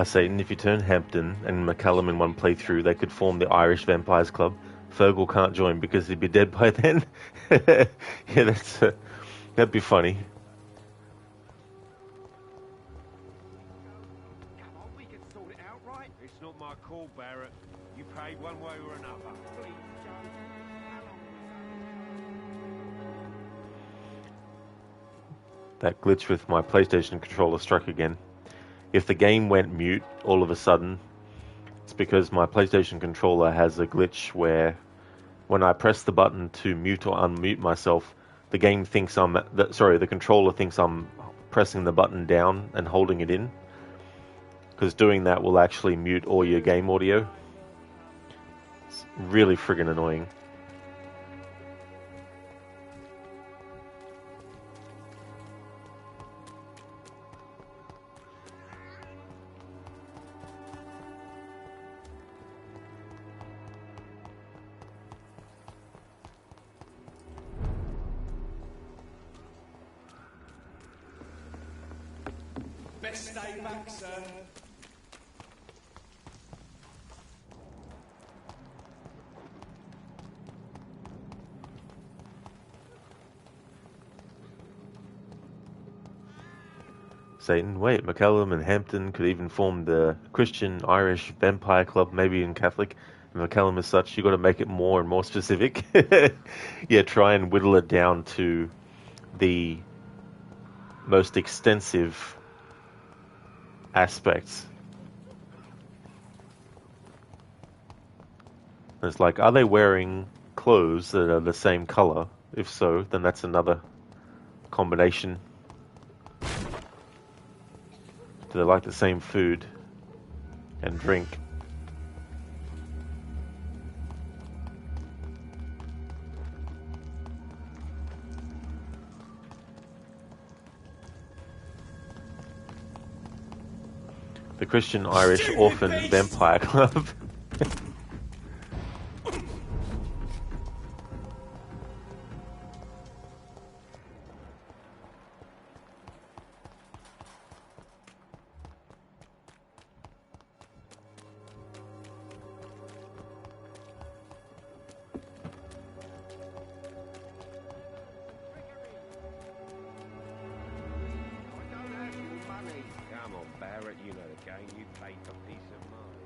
Satan, if you turn Hampton and McCullum in one playthrough, they could form the Irish Vampires Club. Fergal can't join because he'd be dead by then. Yeah, that'd be funny. Come on, we can sort it out, right? It's not my call, Barrett. You paid one way or another. Please, Joe. That glitch with my PlayStation controller struck again. If the game went mute all of a sudden, it's because my PlayStation controller has a glitch where when I press the button to mute or unmute myself, the game thinks the controller thinks I'm pressing the button down and holding it in, because doing that will actually mute all your game audio. It's really friggin' annoying. best stay back, sir. Satan. Wait, McCullum and Hampton could even form the Christian Irish Vampire Club, maybe in Catholic. And McCullum as such, you got to make it more and more specific. Yeah, try and whittle it down to the most extensive aspects. It's like, are they wearing clothes that are the same color? If so, then that's another combination. Do they like the same food and drink? The Christian Irish Orphan Vampire Club. Come on, Barrett, you know the game. You played for peace of mind.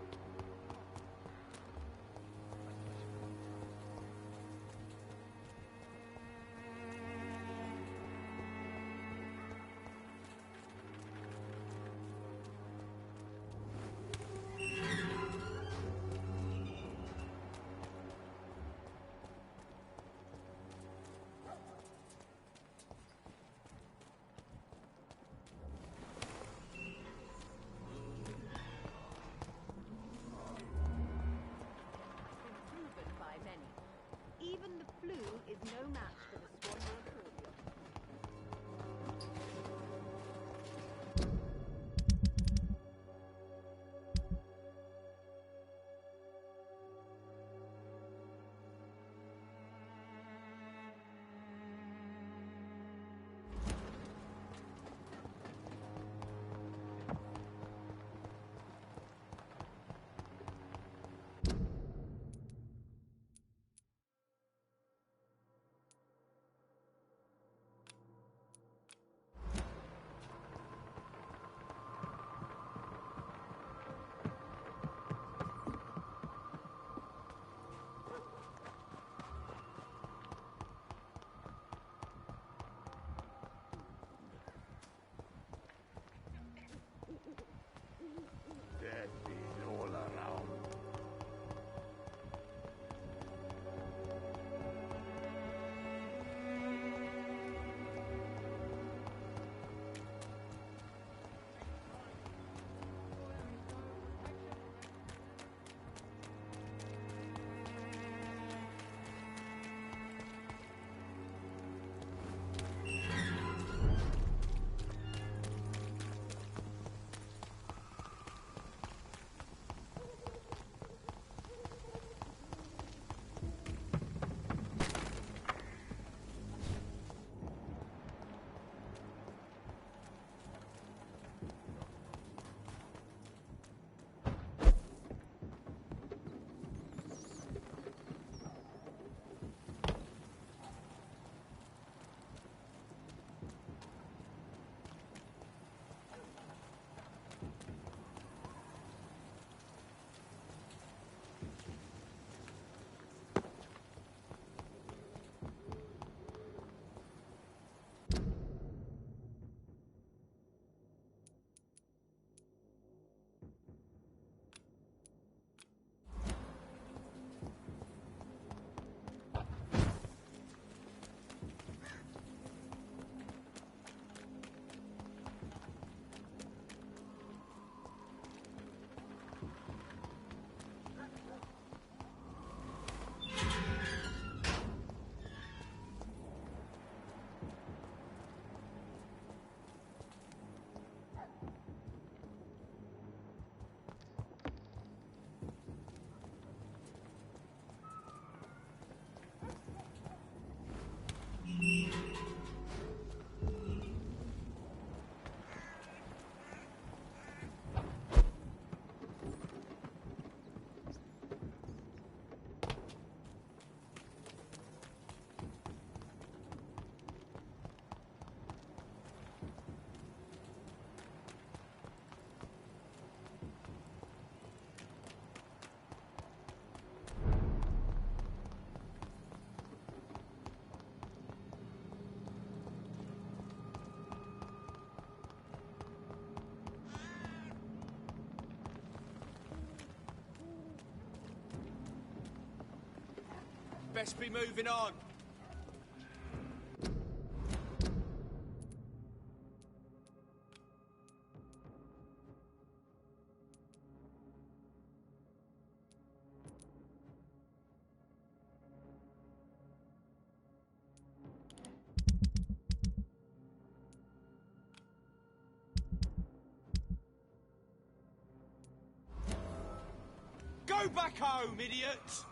best be moving on. Go back home, idiots!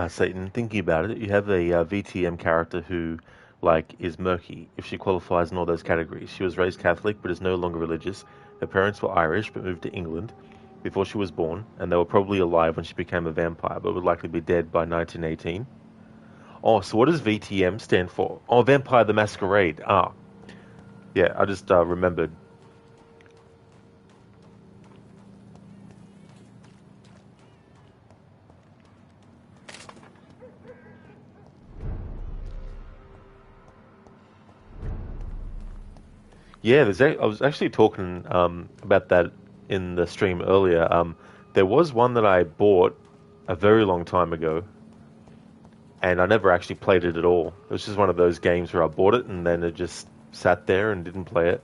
Satan, thinking about it, you have a VTM character who, like, is murky if she qualifies in all those categories. She was raised Catholic but is no longer religious. Her parents were Irish but moved to England before she was born, and they were probably alive when she became a vampire but would likely be dead by 1918. Oh, so what does VTM stand for? Oh, Vampire the Masquerade. Ah. Yeah, I just remembered. Yeah, I was actually talking about that in the stream earlier. There was one that I bought a very long time ago, and I never actually played it at all. It was just one of those games where I bought it and then it just sat there and didn't play it.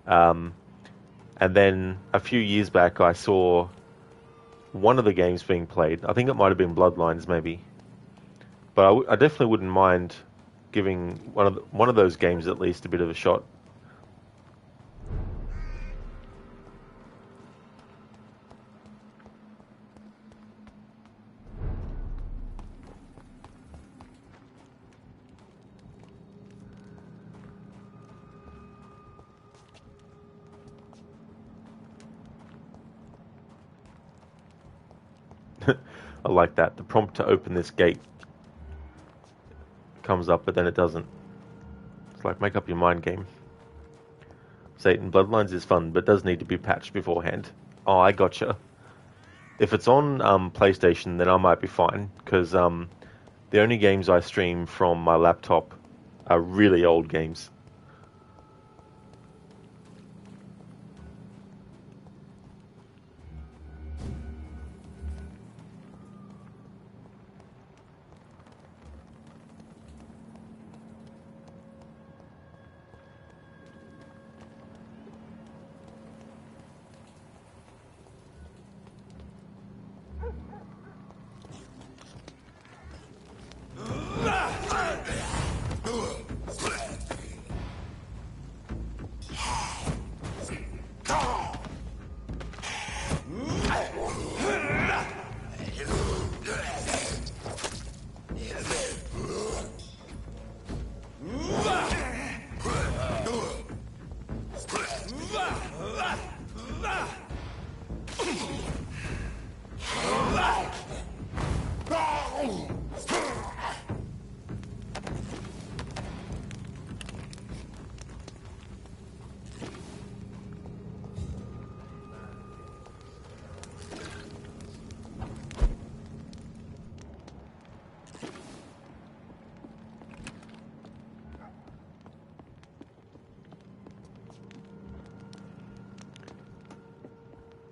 And then a few years back, I saw one of the games being played. I think it might have been Bloodlines, maybe. But I definitely wouldn't mind giving one of those games at least a bit of a shot. I like that. The prompt to open this gate comes up, but then it doesn't. It's like, make up your mind game. Satan, Bloodlines is fun, but does need to be patched beforehand. Oh, I gotcha. If it's on PlayStation, then I might be fine, because the only games I stream from my laptop are really old games.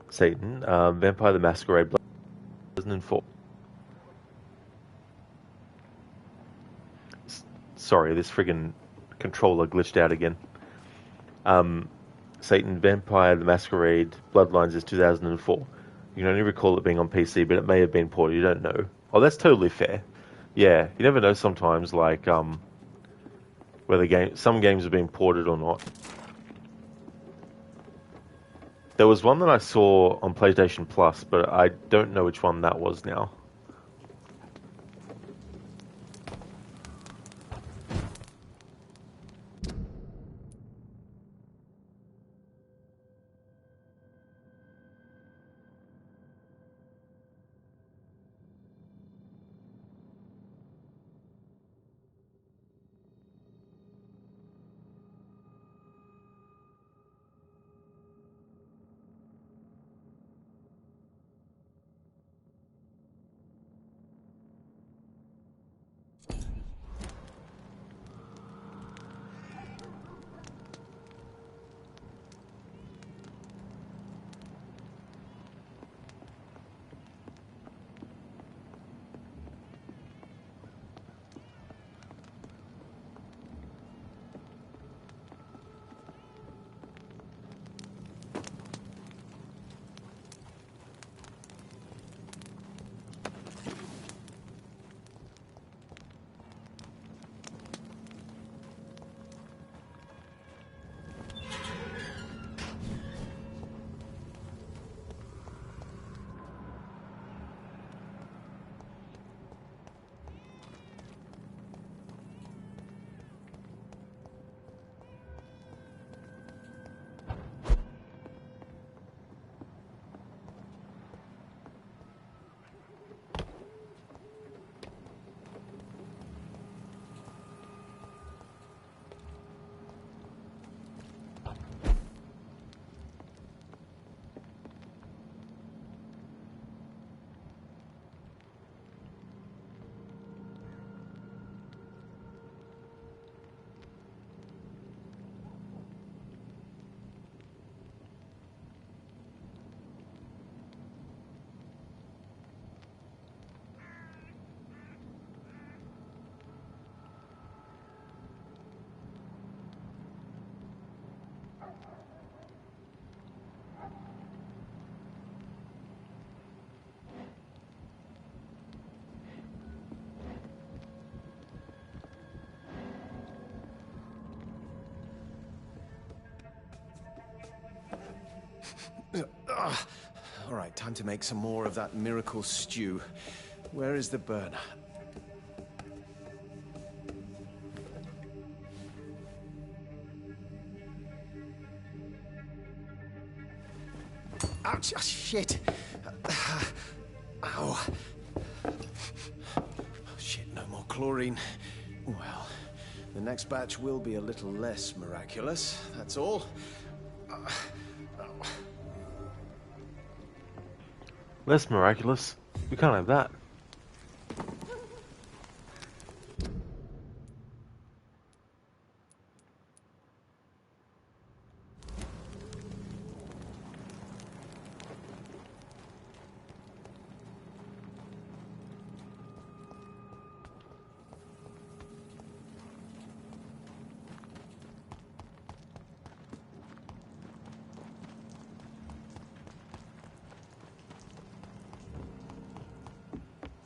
Satan, Vampire the Masquerade, 2004. Sorry, this friggin' controller glitched out again. Satan, Vampire the Masquerade, Bloodlines is 2004. You can only recall it being on PC, but it may have been ported. You don't know. Oh, that's totally fair. Yeah, you never know sometimes, like, whether some games have been ported or not. There was one that I saw on PlayStation Plus, but I don't know which one that was now. All right, time to make some more of that miracle stew. Where is the burner? Ouch! Oh, shit! Ow! Oh, shit, no more chlorine. Well, the next batch will be a little less miraculous, that's all. Less miraculous? We can't have that.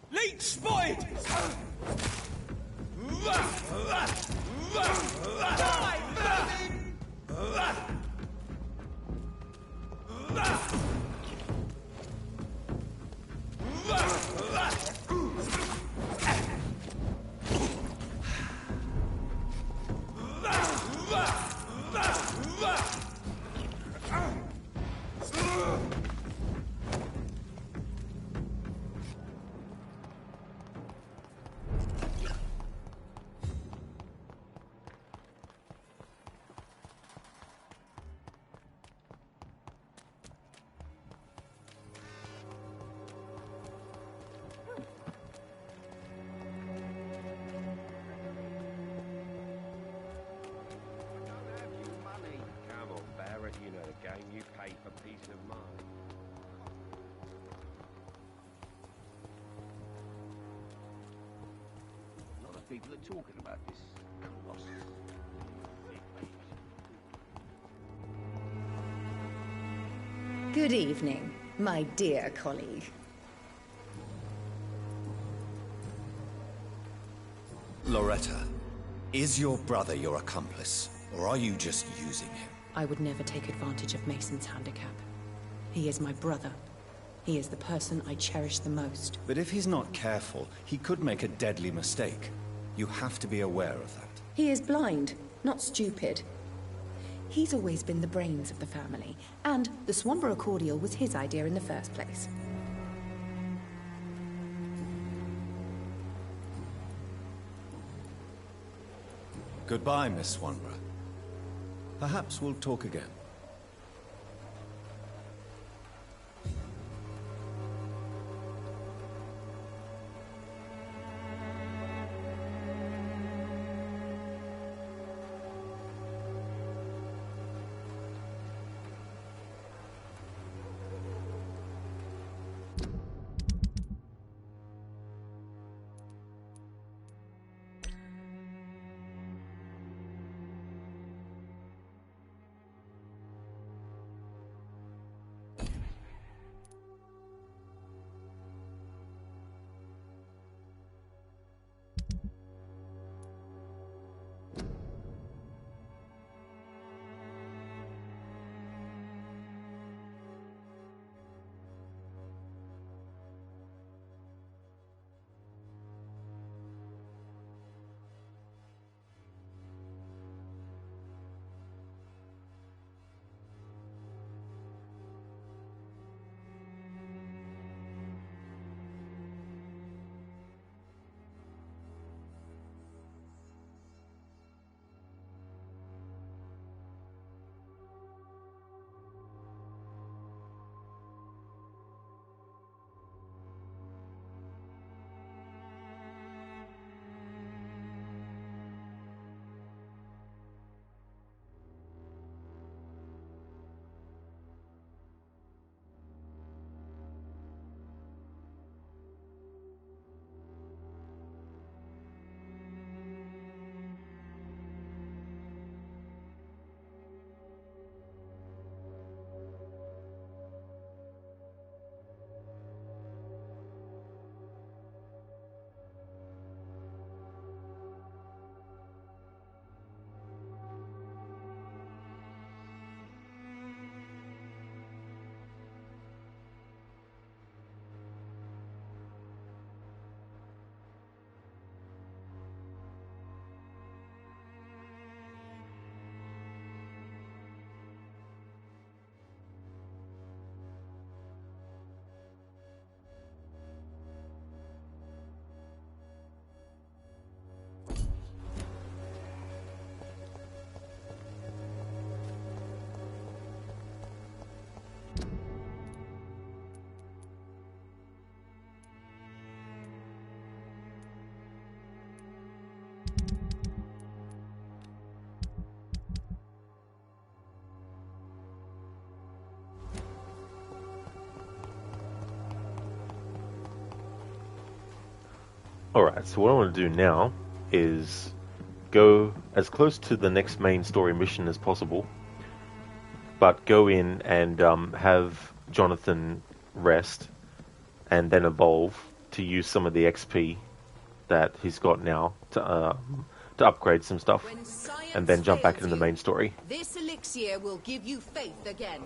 Leech spotted! Die, vermin! You pay for peace of mind. A lot of people are talking about this colossus. Good evening, my dear colleague. Loretta, is your brother your accomplice, or are you just using him? I would never take advantage of Mason's handicap. He is my brother. He is the person I cherish the most. But if he's not careful, he could make a deadly mistake. You have to be aware of that. He is blind, not stupid. He's always been the brains of the family, and the Swanborough cordial was his idea in the first place. Goodbye, Miss Swanborough. Perhaps we'll talk again. Alright, so what I want to do now is go as close to the next main story mission as possible, but go in and have Jonathan rest and then evolve to use some of the XP that he's got now to upgrade some stuff, and then jump back into the main story. This elixir will give you faith again.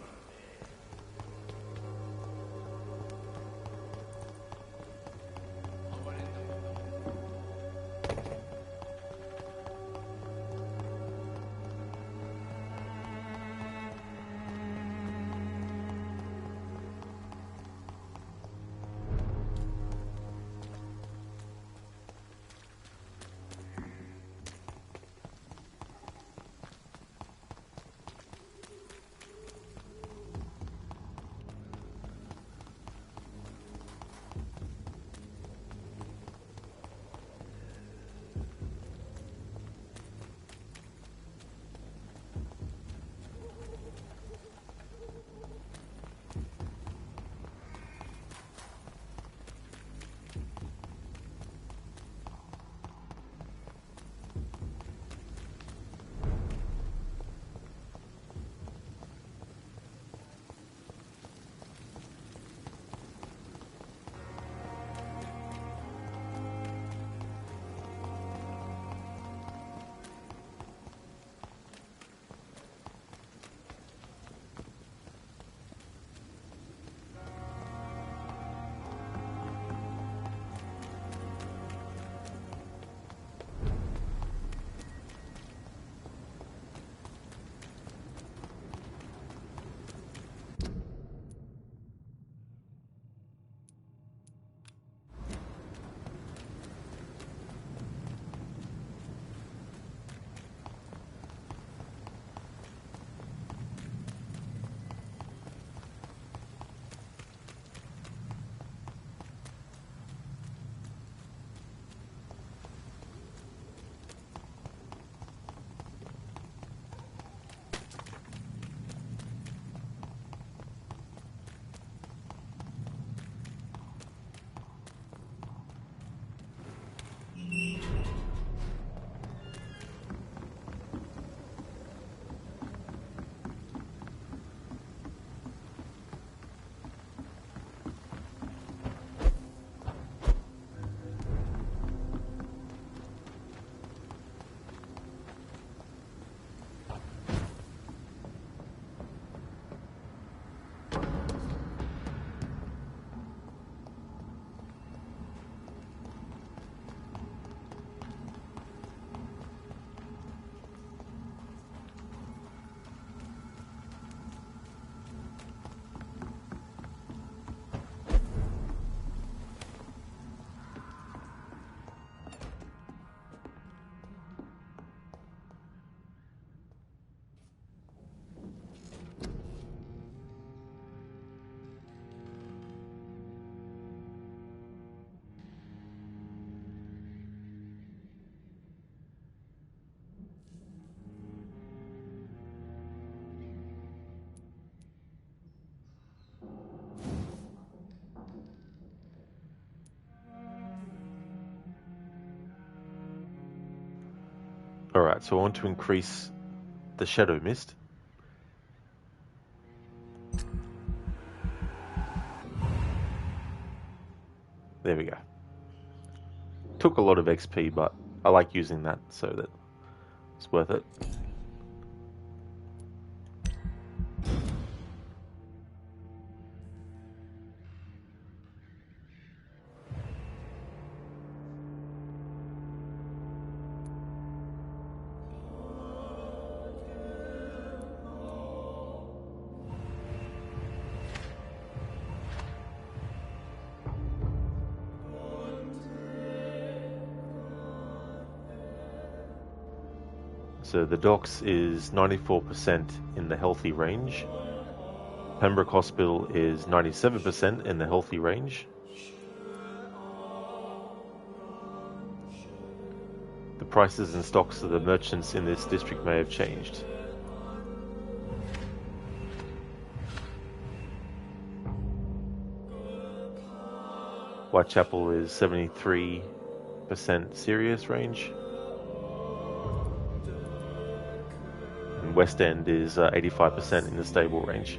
Alright, so I want to increase the shadow mist. There we go. Took a lot of XP, but I like using that, so that it's worth it. So the docks is 94% in the healthy range. Pembroke Hospital is 97% in the healthy range. The prices and stocks of the merchants in this district may have changed. Whitechapel is 73% 85% serious range. And West End is 85% in the stable range.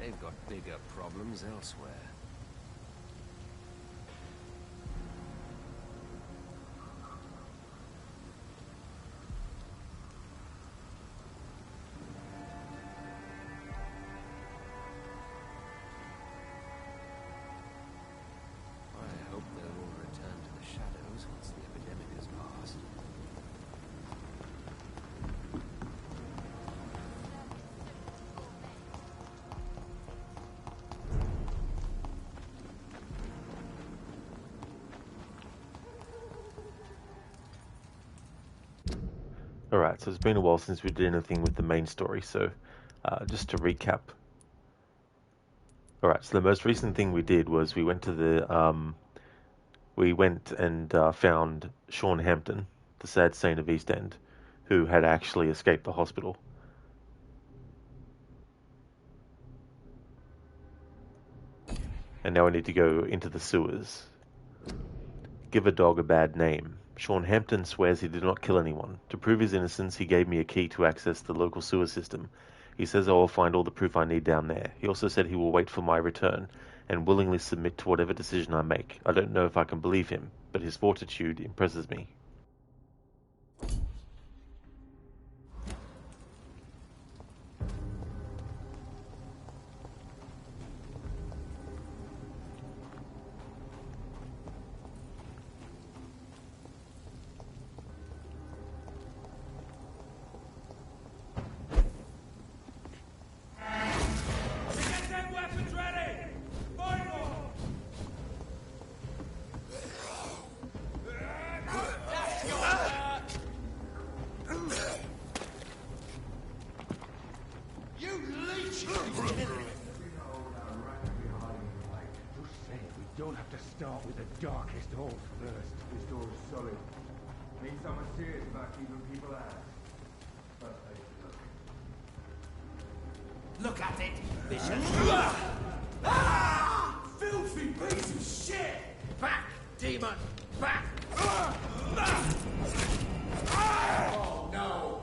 They've got bigger problems elsewhere. I hope they'll all return to the shadows once the epidemic has passed. Alright, so it's been a while since we did anything with the main story, so just to recap. Alright, so the most recent thing we did was we went to the found Sean Hampton, the sad saint of East End, who had actually escaped the hospital. And now I need to go into the sewers. Give a dog a bad name. Sean Hampton swears he did not kill anyone. To prove his innocence, he gave me a key to access the local sewer system. He says I will find all the proof I need down there. He also said he will wait for my return and willingly submit to whatever decision I make. I don't know if I can believe him, but his fortitude impresses me. Don't have to start with the darkest holes first. This door is solid. Need someone serious about keeping people out. First place to look. Look at it, vicious. Filthy piece of shit! Back, demon! Back! Oh no!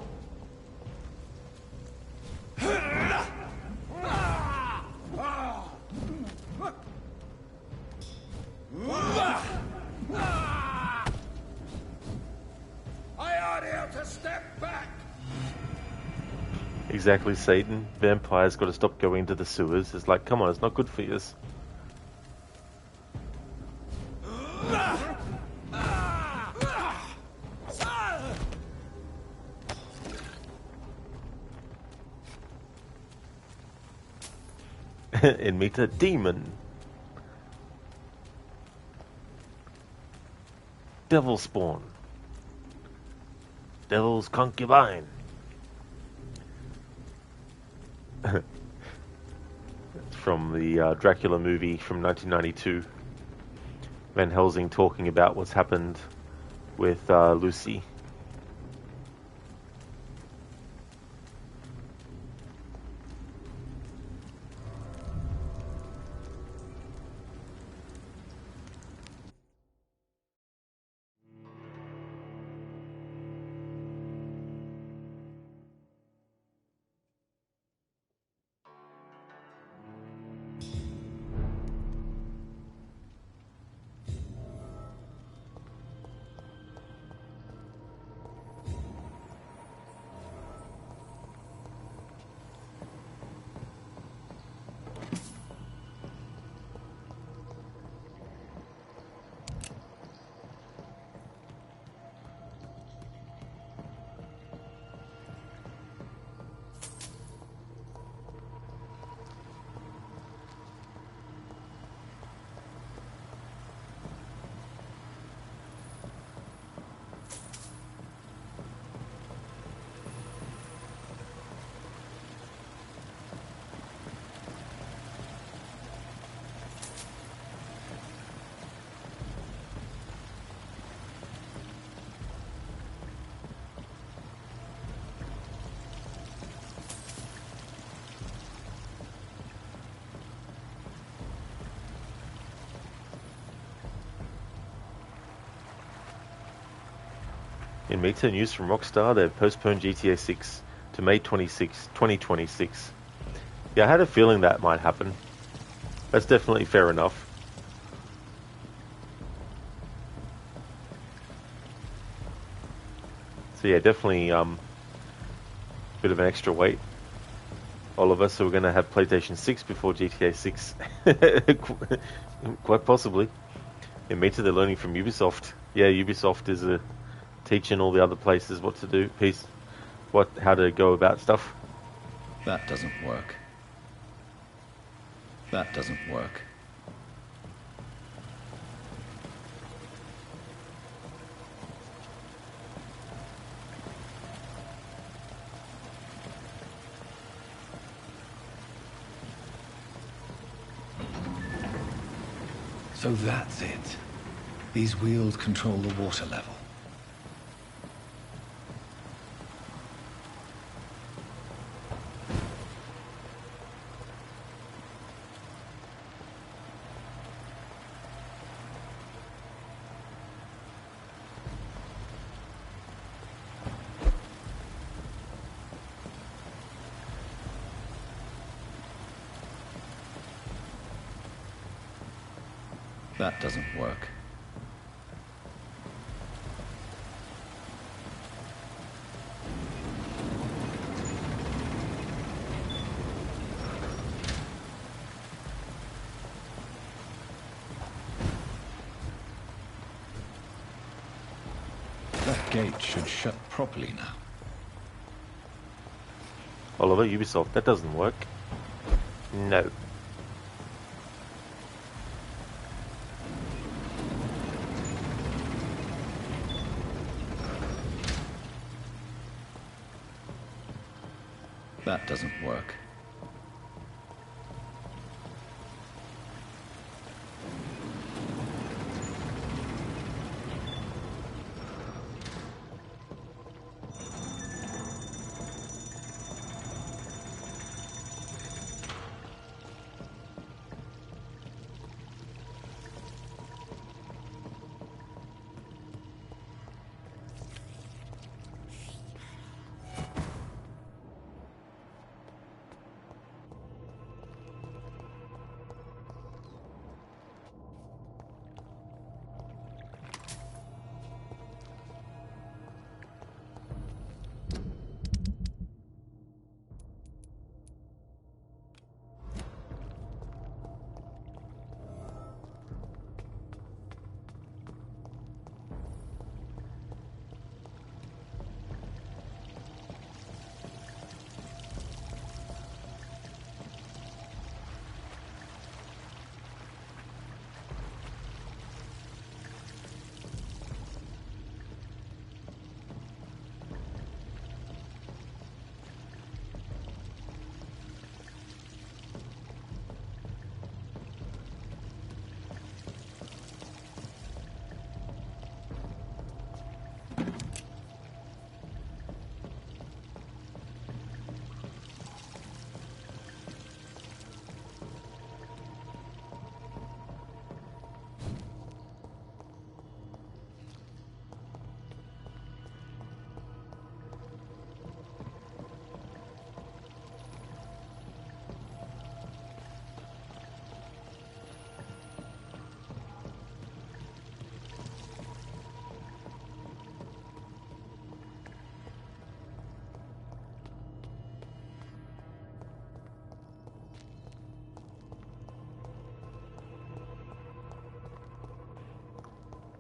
I ought to step back. Exactly, Satan. Vampires got to stop going to the sewers. It's like, come on, it's not good for you. And meet a demon. Devil spawn. Devil's concubine. It's from the Dracula movie from 1992. Van Helsing talking about what's happened with Lucy. In Meta news from Rockstar, they've postponed GTA 6 to May 26, 2026. Yeah, I had a feeling that might happen. That's definitely fair enough. So yeah, definitely bit of an extra weight, all of us. So we're going to have PlayStation 6 before GTA 6. Quite possibly. And me too, they're learning from Ubisoft. Yeah, Ubisoft is teaching all the other places what to do, how to go about stuff. That doesn't work. That doesn't work. So that's it. These wheels control the water level. That doesn't work. That gate should shut properly now. Oliver, Ubisoft, that doesn't work. No. That doesn't work.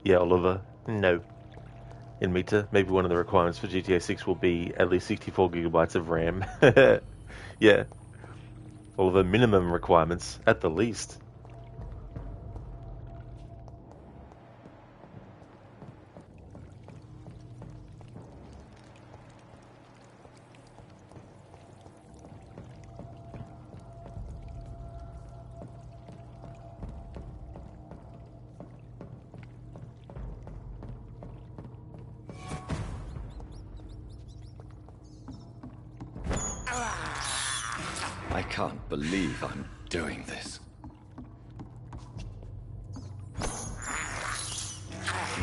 Yeah, Oliver, no. In Meta, maybe one of the requirements for GTA 6 will be at least 64 gigabytes of RAM. Yeah. Oliver, minimum requirements, at the least. I can't believe I'm doing this.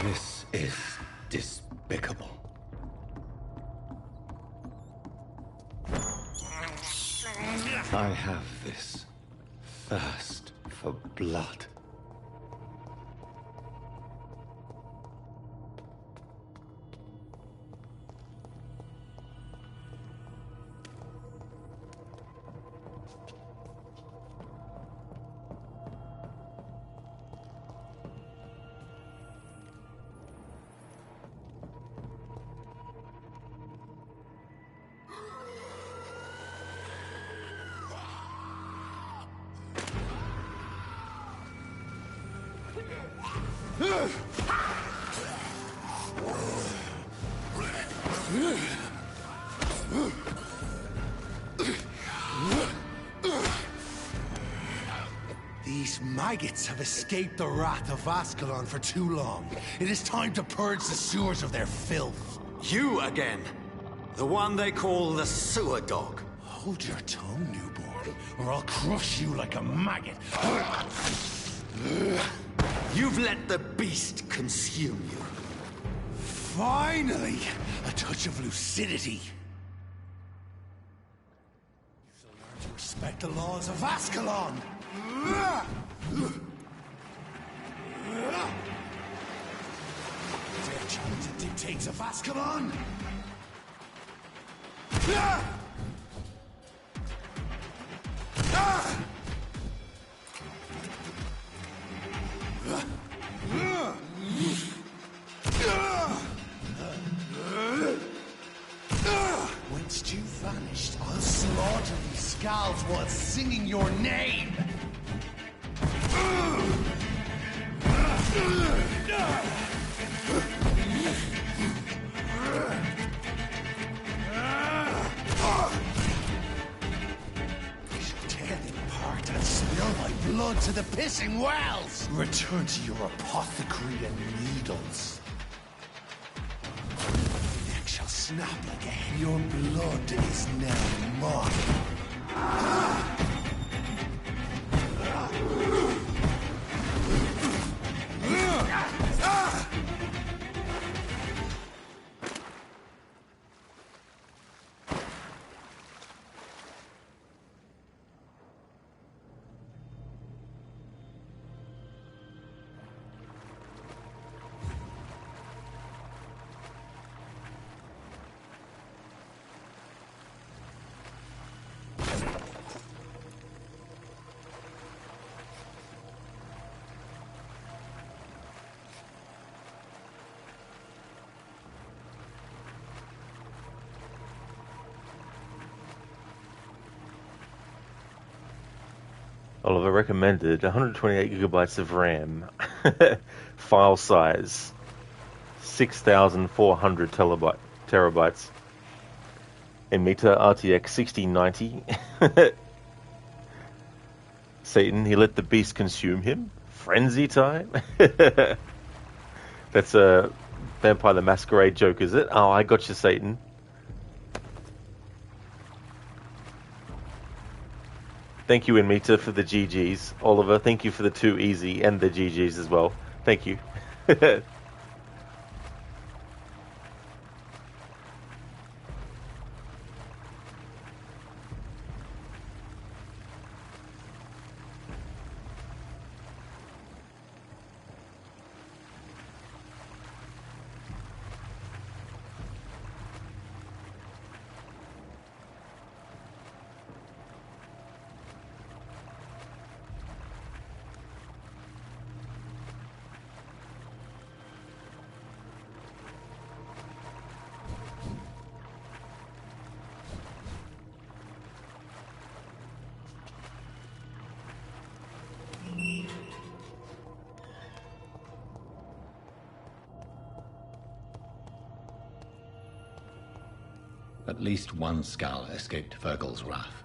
This is despicable. I have These maggots have escaped the wrath of Ascalon for too long. It is time to purge the sewers of their filth. You again! The one they call the sewer dog. Hold your tongue, newborn, or I'll crush you like a maggot. You've let the beast consume you. Finally! A touch of lucidity. You shall learn to respect the laws of Ascalon! Dare challenge the dictates of Ascalon? Once you vanished, I'll slaughter these skulls while singing your name! Blood to the pissing wells! Return to your apothecary and needles. Your neck shall snap again. Your blood is now mine. Oliver recommended 128 gigabytes of RAM, file size 6,400 terabytes, Nvidia RTX 6090. Satan, he let the beast consume him. Frenzy time. That's a Vampire the Masquerade joke, is it? Oh, I got you, Satan. Thank you, Inmita, for the GGs. Oliver, thank you for the 2 easy and the GGs as well. Thank you. At least one skull escaped Virgil's wrath.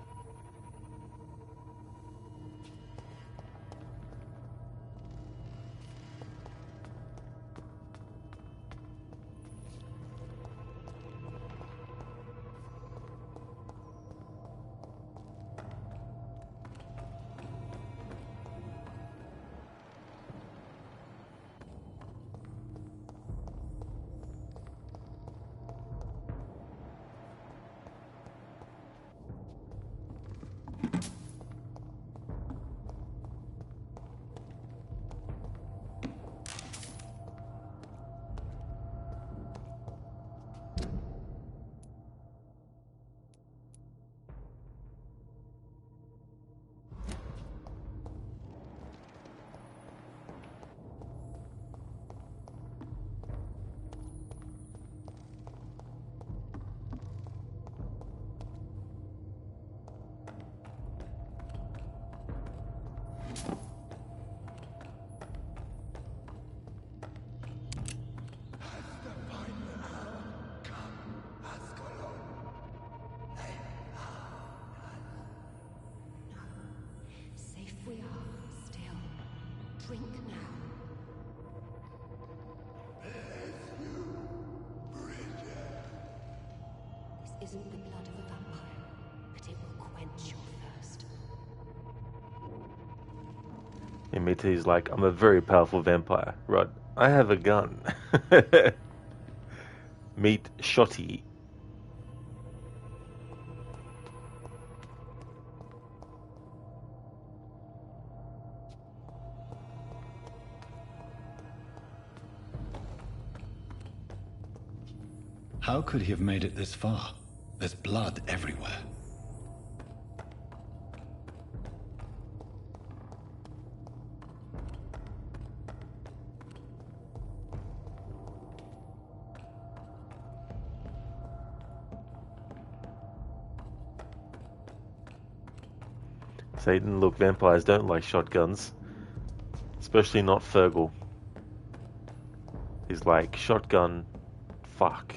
This isn't the blood of a vampire, but it will quench your thirst. And Mita's like, I'm a very powerful vampire. Right, I have a gun. Meet Shotty. How could he have made it this far? There's blood everywhere. Satan, look, vampires don't like shotguns. Especially not Fergal. He's like, shotgun, fuck.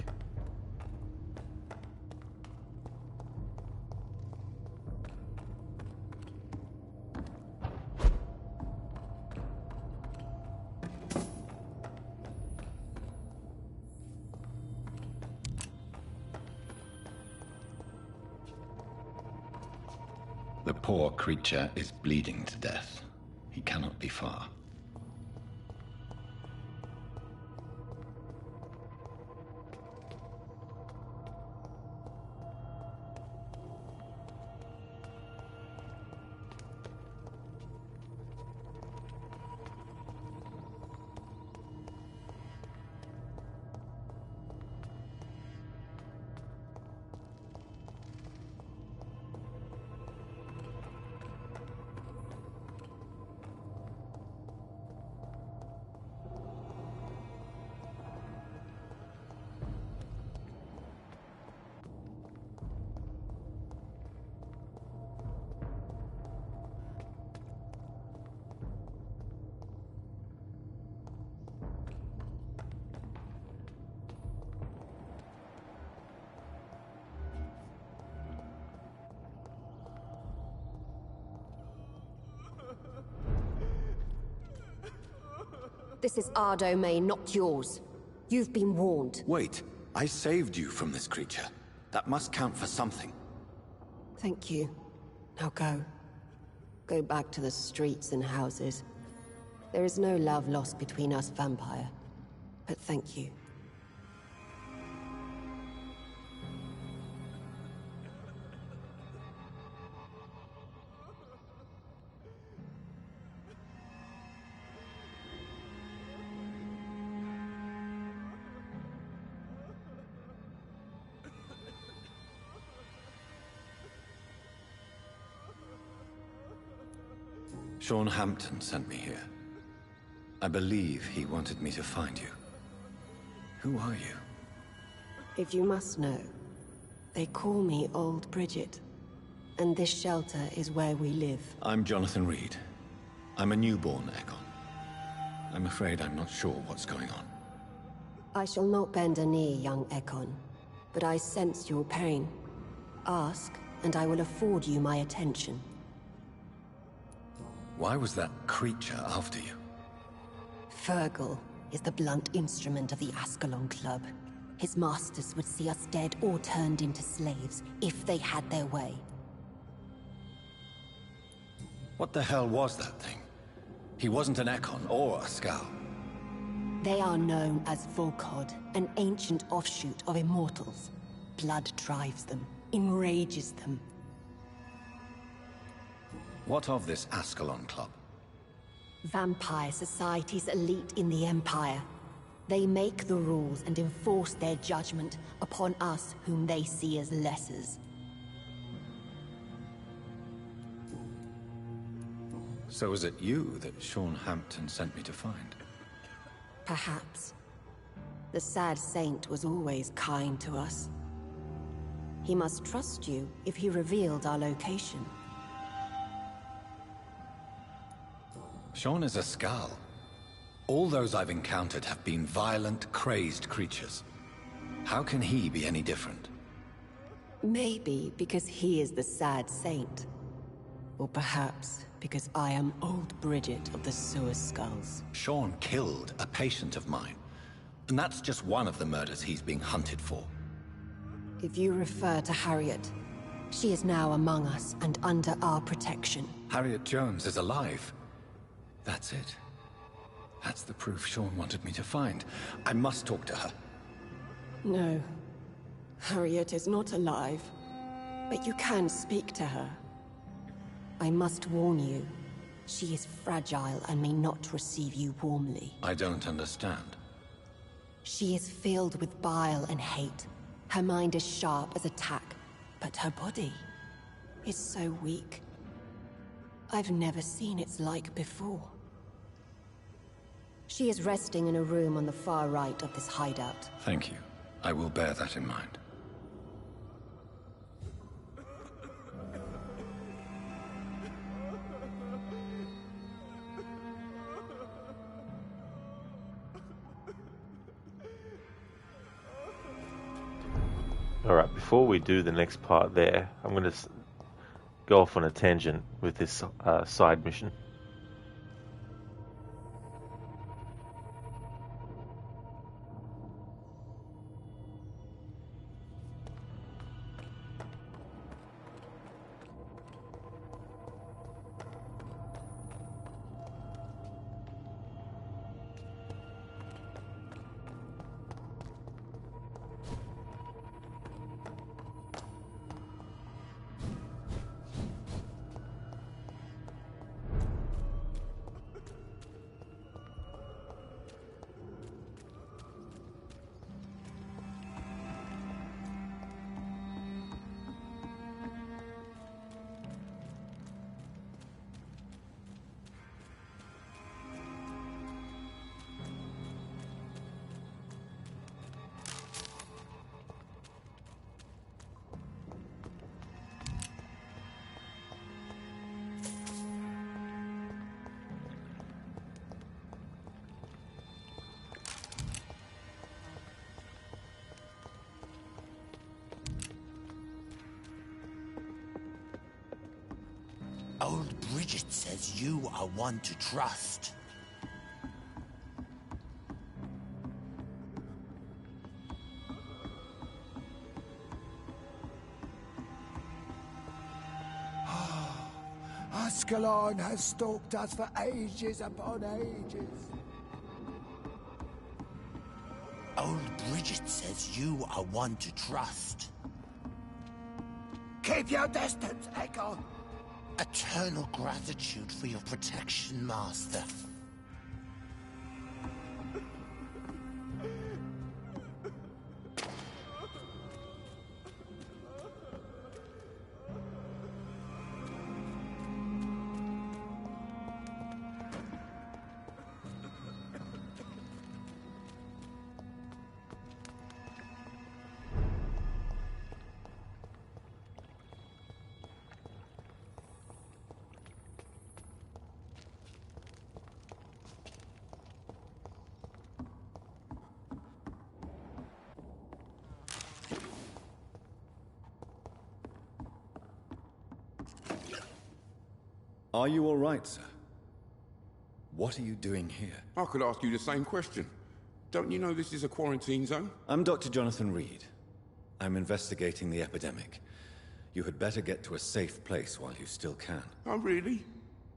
The poor creature is bleeding to death. He cannot be far. This is our domain, not yours. You've been warned. Wait, I saved you from this creature. That must count for something. Thank you. Now go. Go back to the streets and houses. There is no love lost between us, Vampire. But thank you. Sean Hampton sent me here. I believe he wanted me to find you. Who are you? If you must know, they call me Old Bridget. And this shelter is where we live. I'm Jonathan Reed. I'm a newborn Egon. I'm afraid I'm not sure what's going on. I shall not bend a knee, young Ekon, but I sense your pain. Ask, and I will afford you my attention. Why was that creature after you? Fergal is the blunt instrument of the Ascalon Club. His masters would see us dead or turned into slaves, if they had their way. What the hell was that thing? He wasn't an Ekon or a Skal. They are known as Volkod, an ancient offshoot of immortals. Blood drives them, enrages them. What of this Ascalon Club? Vampire Society's elite in the Empire. They make the rules and enforce their judgment upon us whom they see as lessers. So is it you that Sean Hampton sent me to find? Perhaps. The sad saint was always kind to us. He must trust you if he revealed our location. Sean is a Skal. All those I've encountered have been violent, crazed creatures. How can he be any different? Maybe because he is the sad saint. Or perhaps because I am old Bridget of the Sewer Skulls. Sean killed a patient of mine. And that's just one of the murders he's being hunted for. If you refer to Harriet, she is now among us and under our protection. Harriet Jones is alive. That's it. That's the proof Sean wanted me to find. I must talk to her. No. Harriet is not alive. But you can speak to her. I must warn you. She is fragile and may not receive you warmly. I don't understand. She is filled with bile and hate. Her mind is sharp as a tack, but her body is so weak. I've never seen its like before. She is resting in a room on the far right of this hideout. Thank you. I will bear that in mind. Alright, before we do the next part there, I'm going to go off on a tangent with this side mission. Old Bridget says you are one to trust. Ascalon has stalked us for ages upon ages. Old Bridget says you are one to trust. Keep your distance, Echo. Eternal gratitude for your protection, Master. Are you all right, sir? What are you doing here? I could ask you the same question. Don't you know this is a quarantine zone? I'm Dr. Jonathan Reed. I'm investigating the epidemic. You had better get to a safe place while you still can. Oh, really?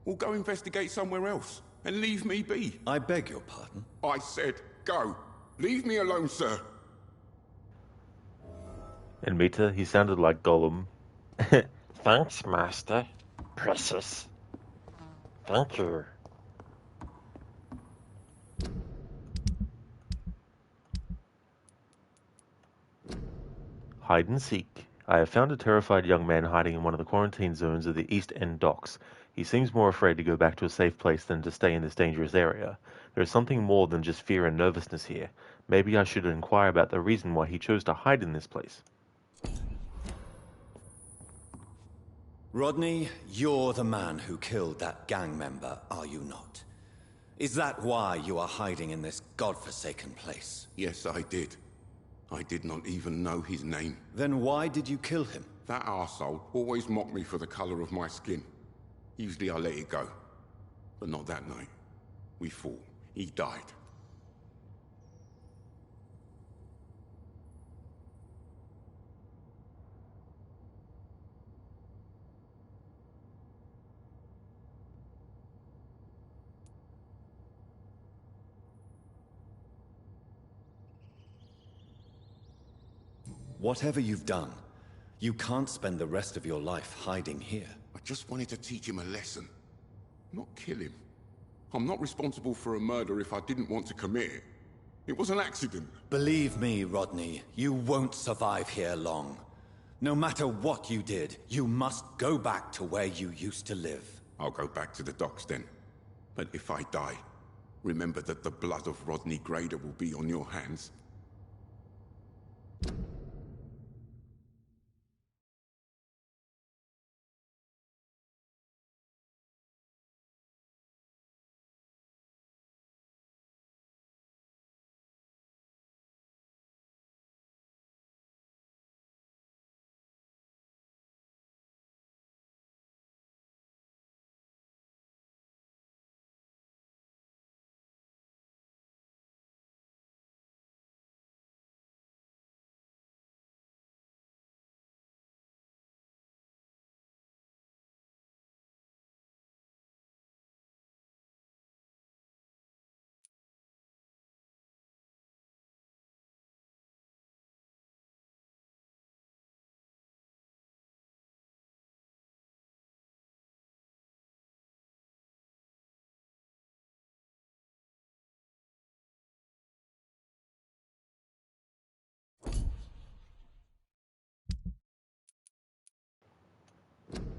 Well, go investigate somewhere else and leave me be. I beg your pardon? I said go. Leave me alone, sir. And Mita, he sounded like Gollum. Thanks, Master. Precious. Thank you. Hide and seek. I have found a terrified young man hiding in one of the quarantine zones of the East End docks. He seems more afraid to go back to a safe place than to stay in this dangerous area. There is something more than just fear and nervousness here. Maybe I should inquire about the reason why he chose to hide in this place. Rodney, you're the man who killed that gang member, are you not? Is that why you are hiding in this godforsaken place? Yes, I did. I did not even know his name. Then why did you kill him? That arsehole always mocked me for the colour of my skin. Usually I let it go. But not that night. We fought. He died. Whatever you've done, you can't spend the rest of your life hiding here. I just wanted to teach him a lesson. Not kill him. I'm not responsible for a murder if I didn't want to commit it. It was an accident. Believe me, Rodney, you won't survive here long. No matter what you did, you must go back to where you used to live. I'll go back to the docks then. But if I die, remember that the blood of Rodney Grader will be on your hands.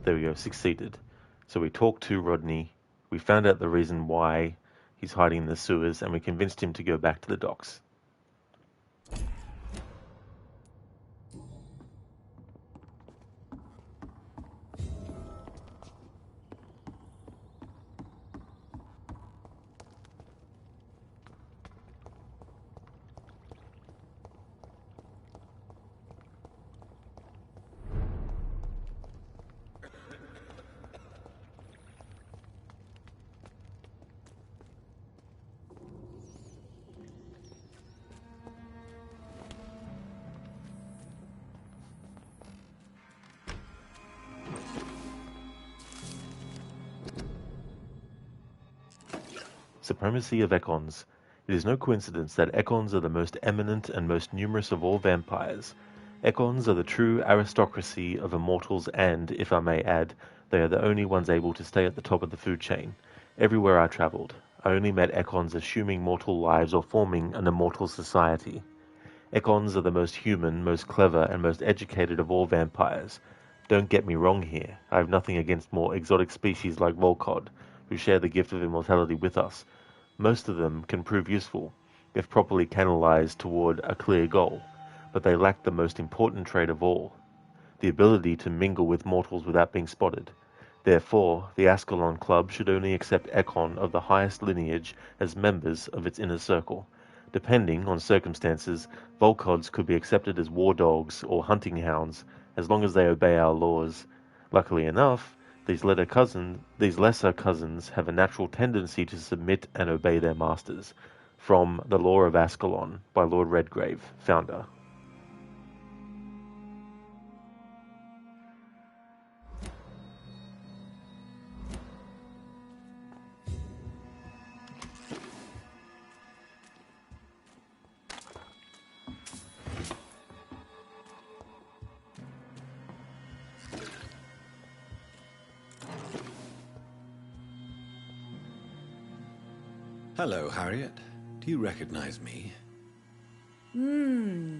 There we go, succeeded. So we talked to Rodney, we found out the reason why he's hiding in the sewers, and we convinced him to go back to the docks. Supremacy of Econs. It is no coincidence that Econs are the most eminent and most numerous of all vampires. Econs are the true aristocracy of immortals and, if I may add, they are the only ones able to stay at the top of the food chain. Everywhere I travelled, I only met Econs assuming mortal lives or forming an immortal society. Econs are the most human, most clever, and most educated of all vampires. Don't get me wrong here, I have nothing against more exotic species like Volcod, who share the gift of immortality with us. Most of them can prove useful, if properly canalized toward a clear goal, but they lack the most important trait of all, the ability to mingle with mortals without being spotted. Therefore, the Ascalon Club should only accept Econ of the highest lineage as members of its inner circle. Depending on circumstances, Volcods could be accepted as war dogs or hunting hounds, as long as they obey our laws. Luckily enough, these lesser cousins have a natural tendency to submit and obey their masters. From The Law of Ascalon by Lord Redgrave, founder. Hello, Harriet. Do you recognize me?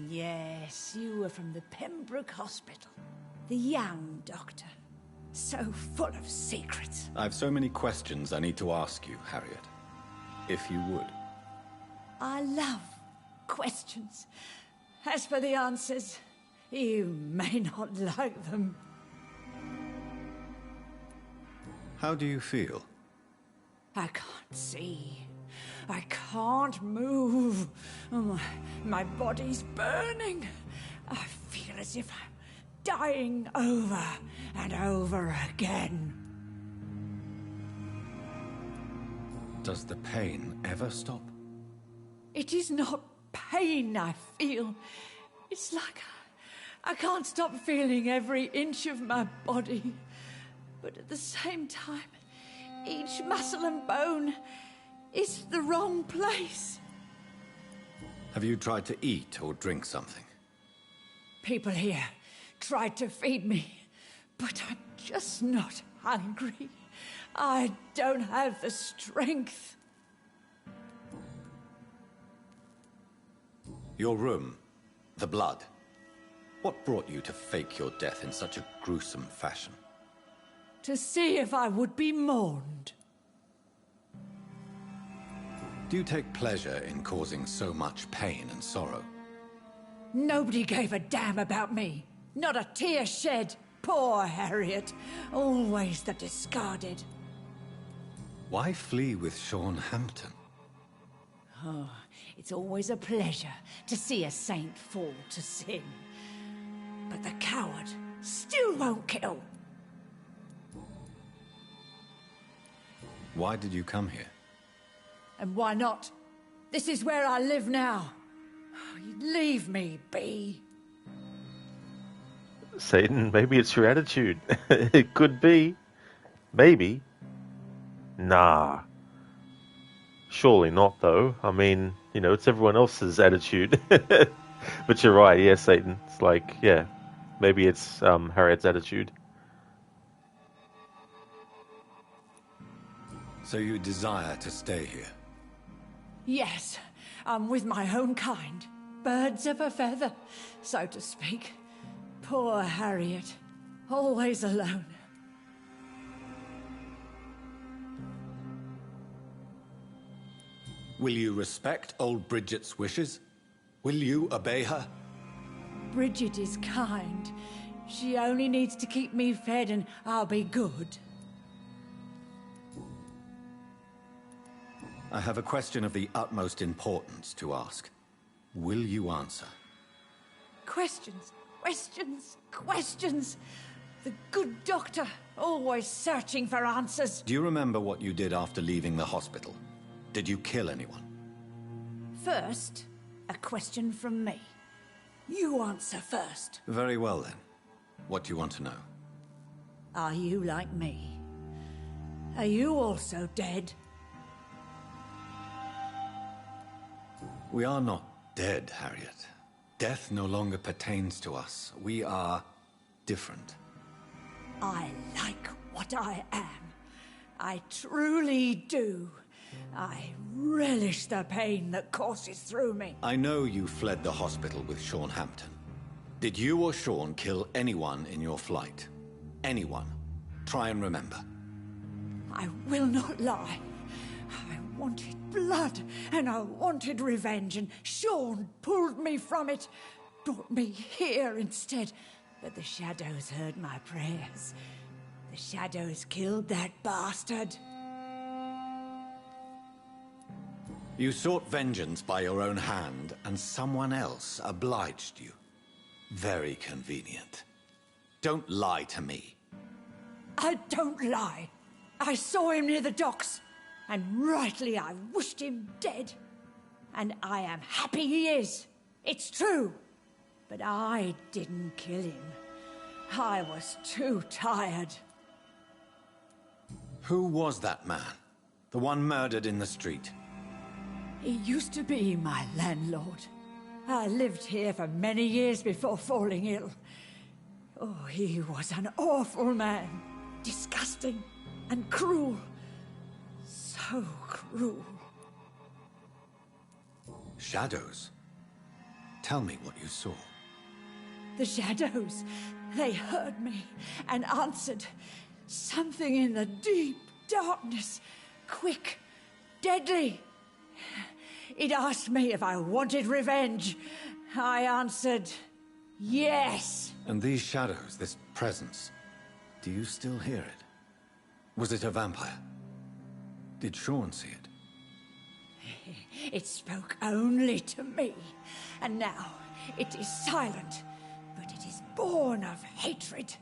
Yes, you were from the Pembroke Hospital. The young doctor. So full of secrets. I've so many questions I need to ask you, Harriet. If you would. I love questions. As for the answers, you may not like them. How do you feel? I can't see. I can't move. Oh, my body's burning. I feel as if I'm dying over and over again. Does the pain ever stop? It is not pain I feel. It's like I can't stop feeling every inch of my body. But at the same time, each muscle and bone is the wrong place. Have you tried to eat or drink something? People here tried to feed me, but I'm just not hungry. I don't have the strength. Your room, the blood. What brought you to fake your death in such a gruesome fashion? To see if I would be mourned. Do you take pleasure in causing so much pain and sorrow? Nobody gave a damn about me. Not a tear shed. Poor Harriet. Always the discarded. Why flee with Sean Hampton? Oh, it's always a pleasure to see a saint fall to sin. But the coward still won't kill. Why did you come here? And why not? This is where I live now. Leave me be. Satan, maybe it's your attitude. It could be. Maybe. Nah. Surely not, though. I mean, you know, it's everyone else's attitude. But you're right, yeah, Satan. It's like, yeah, maybe it's Harriet's attitude. So you desire to stay here? Yes, I'm with my own kind. Birds of a feather, so to speak. Poor Harriet. Always alone. Will you respect old Bridget's wishes? Will you obey her? Bridget is kind. She only needs to keep me fed and I'll be good. I have a question of the utmost importance to ask. Will you answer? Questions, questions, questions. The good doctor, always searching for answers. Do you remember what you did after leaving the hospital? Did you kill anyone? First, a question from me. You answer first. Very well then. What do you want to know? Are you like me? Are you also dead? We are not dead, Harriet. Death no longer pertains to us. We are different. I like what I am. I truly do. I relish the pain that courses through me. I know you fled the hospital with Sean Hampton. Did you or Sean kill anyone in your flight? Anyone? Try and remember. I will not lie. I wanted blood, and I wanted revenge, and Sean pulled me from it, brought me here instead. But the shadows heard my prayers. The shadows killed that bastard. You sought vengeance by your own hand, and someone else obliged you. Very convenient. Don't lie to me. I don't lie. I saw him near the docks, and rightly I wished him dead. And I am happy he is. It's true. But I didn't kill him. I was too tired. Who was that man? The one murdered in the street? He used to be my landlord. I lived here for many years before falling ill. Oh, he was an awful man. Disgusting and cruel. So cruel. Shadows? Tell me what you saw. The shadows, they heard me and answered. Something in the deep darkness. Quick, deadly. It asked me if I wanted revenge. I answered, yes. And these shadows, this presence, do you still hear it? Was it a vampire? Did Sean see it? It spoke only to me, and now it is silent, but it is born of hatred.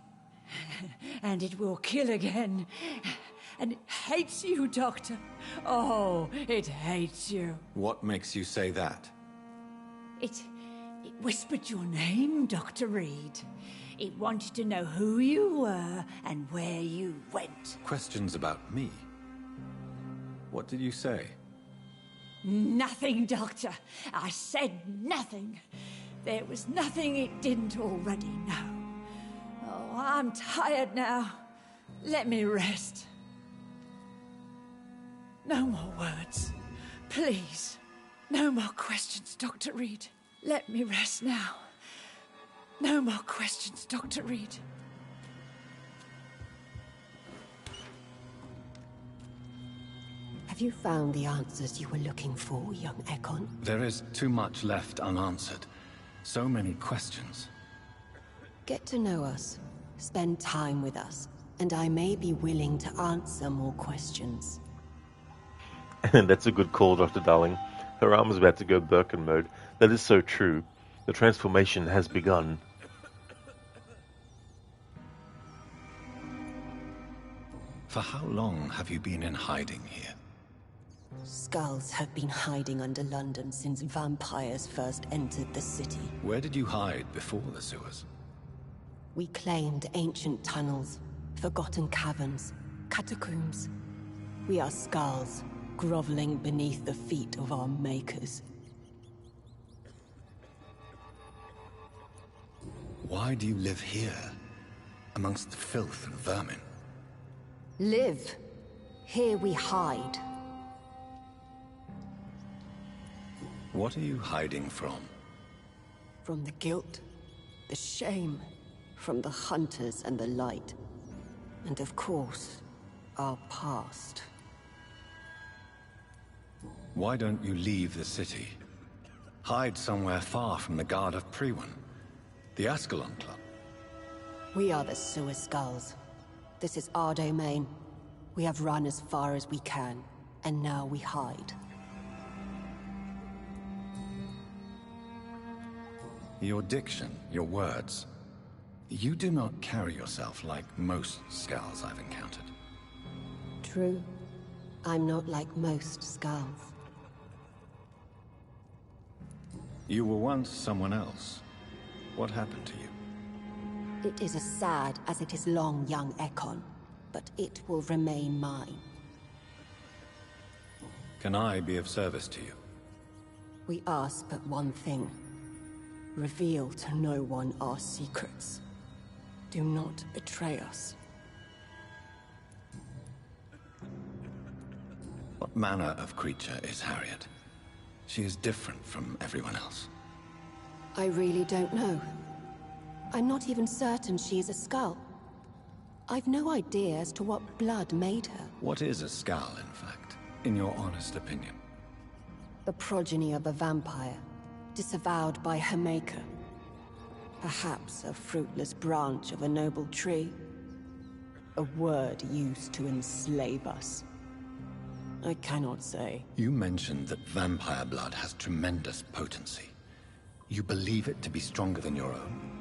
And it will kill again, and it hates you, Doctor. Oh, it hates you. What makes you say that? It whispered your name, Dr. Reed. It wanted to know who you were and where you went. Questions about me? What did you say? Nothing, Doctor. I said nothing. There was nothing it didn't already know. Oh, I'm tired now. Let me rest. No more words. Please. No more questions, Dr. Reed. Let me rest now. No more questions, Dr. Reed. Have you found the answers you were looking for, young Ekon? There is too much left unanswered. So many questions. Get to know us. Spend time with us. And I may be willing to answer more questions. And that's a good call, Dr. Darling. Her arm is about to go Birkin mode. That is so true. The transformation has begun. For how long have you been in hiding here? Skulls have been hiding under London since vampires first entered the city. Where did you hide before the sewers? We claimed ancient tunnels, forgotten caverns, catacombs. We are skulls, groveling beneath the feet of our makers. Why do you live here, amongst the filth and vermin? Live. Here we hide. What are you hiding from? From the guilt, the shame, from the hunters and the light. And of course, our past. Why don't you leave the city? Hide somewhere far from the guard of Priwen, the Ascalon Club. We are the sewer skulls. This is our domain. We have run as far as we can, and now we hide. Your diction, your words. You do not carry yourself like most skulls I've encountered. True. I'm not like most skulls. You were once someone else. What happened to you? It is as sad as it is long, young Ekon, but it will remain mine. Can I be of service to you? We ask but one thing. Reveal to no one our secrets. Do not betray us. What manner of creature is Harriet? She is different from everyone else. I really don't know. I'm not even certain she's a skull. I've no idea as to what blood made her. What is a skull, in fact, in your honest opinion? The progeny of a vampire, disavowed by her maker. Perhaps a fruitless branch of a noble tree. A word used to enslave us. I cannot say. You mentioned that vampire blood has tremendous potency. You believe it to be stronger than your own?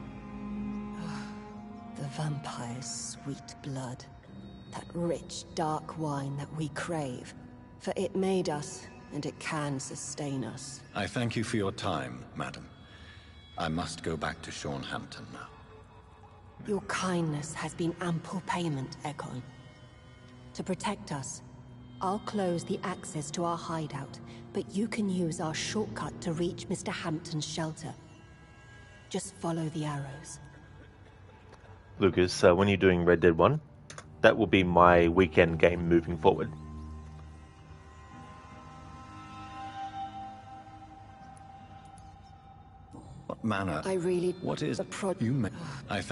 The vampire's sweet blood. That rich, dark wine that we crave. For it made us, and it can sustain us. I thank you for your time, madam. I must go back to Hampton now. Your kindness has been ample payment, Ekon. To protect us, I'll close the access to our hideout, but you can use our shortcut to reach Mr. Hampton's shelter. Just follow the arrows. Lucas, when you're doing Red Dead 1, that will be my weekend game moving forward. What manner? I really... What is... you I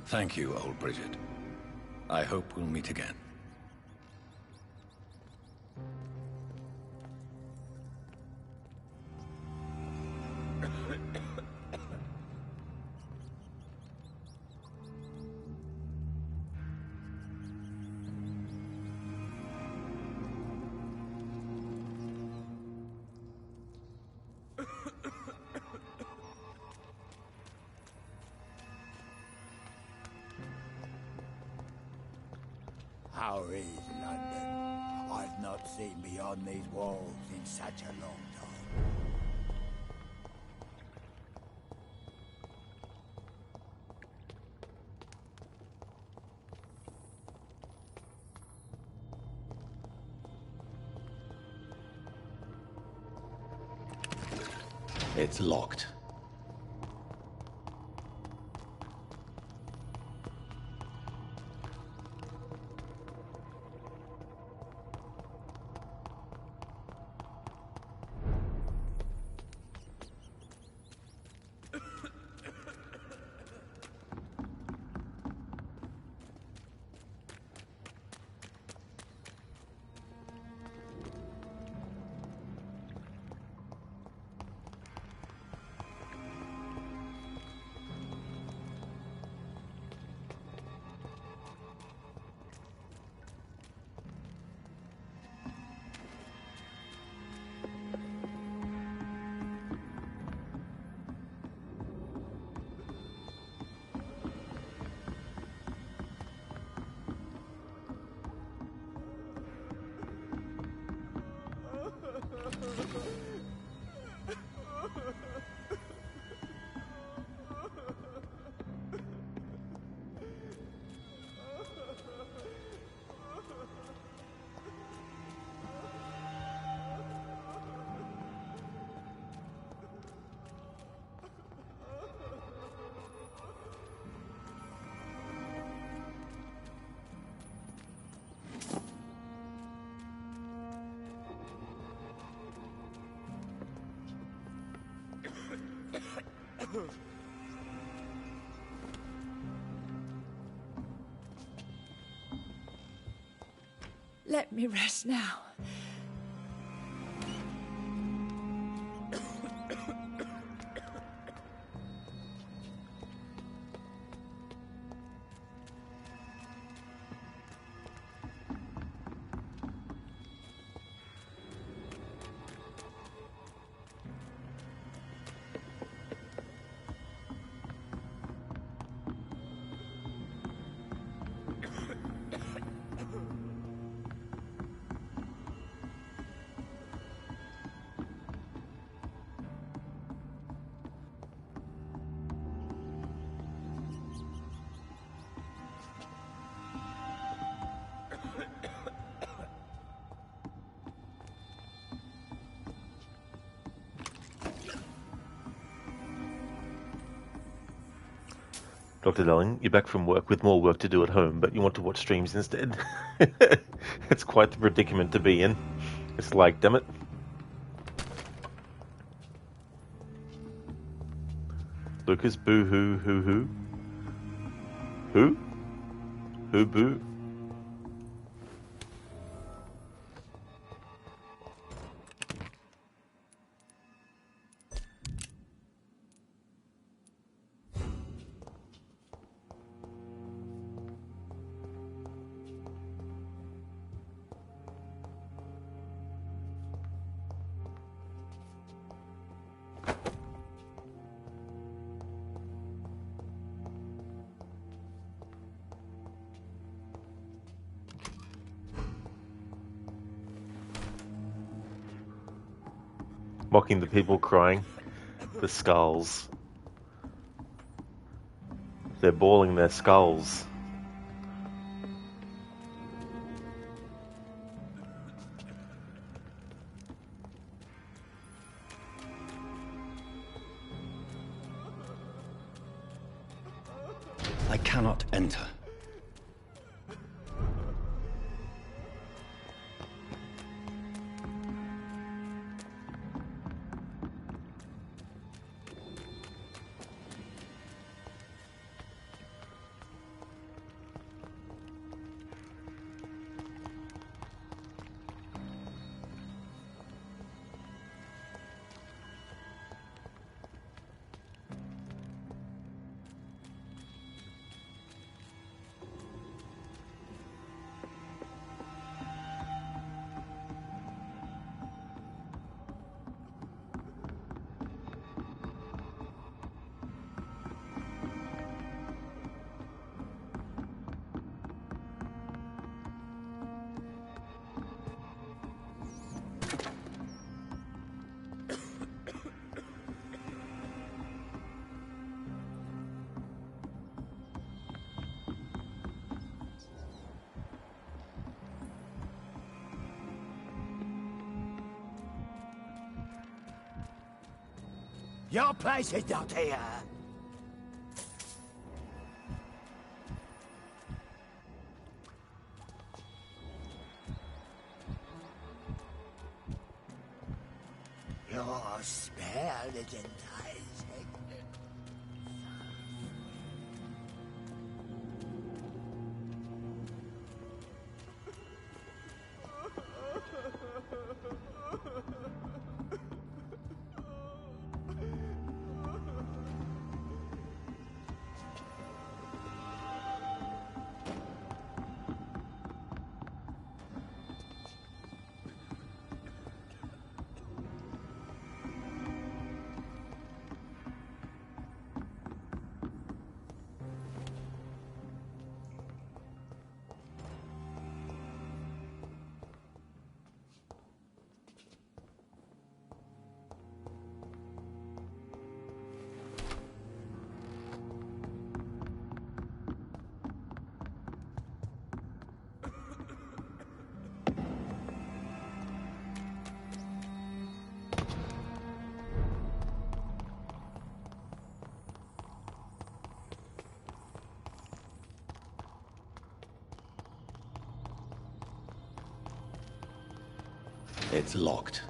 Thank you, old Bridget. I hope we'll meet again. How is London? I've not seen beyond these walls in such a long time. It's locked. Let me rest now. Dr. Darling, you're back from work with more work to do at home, but you want to watch streams instead. It's quite the predicament to be in. It's like, damn it. Lucas, boo-hoo, hoo-hoo. Who? Who boo? Mocking the people crying. The skulls. They're bawling their skulls. I cannot enter. Your place is not here. Your spell is enticing. It's locked.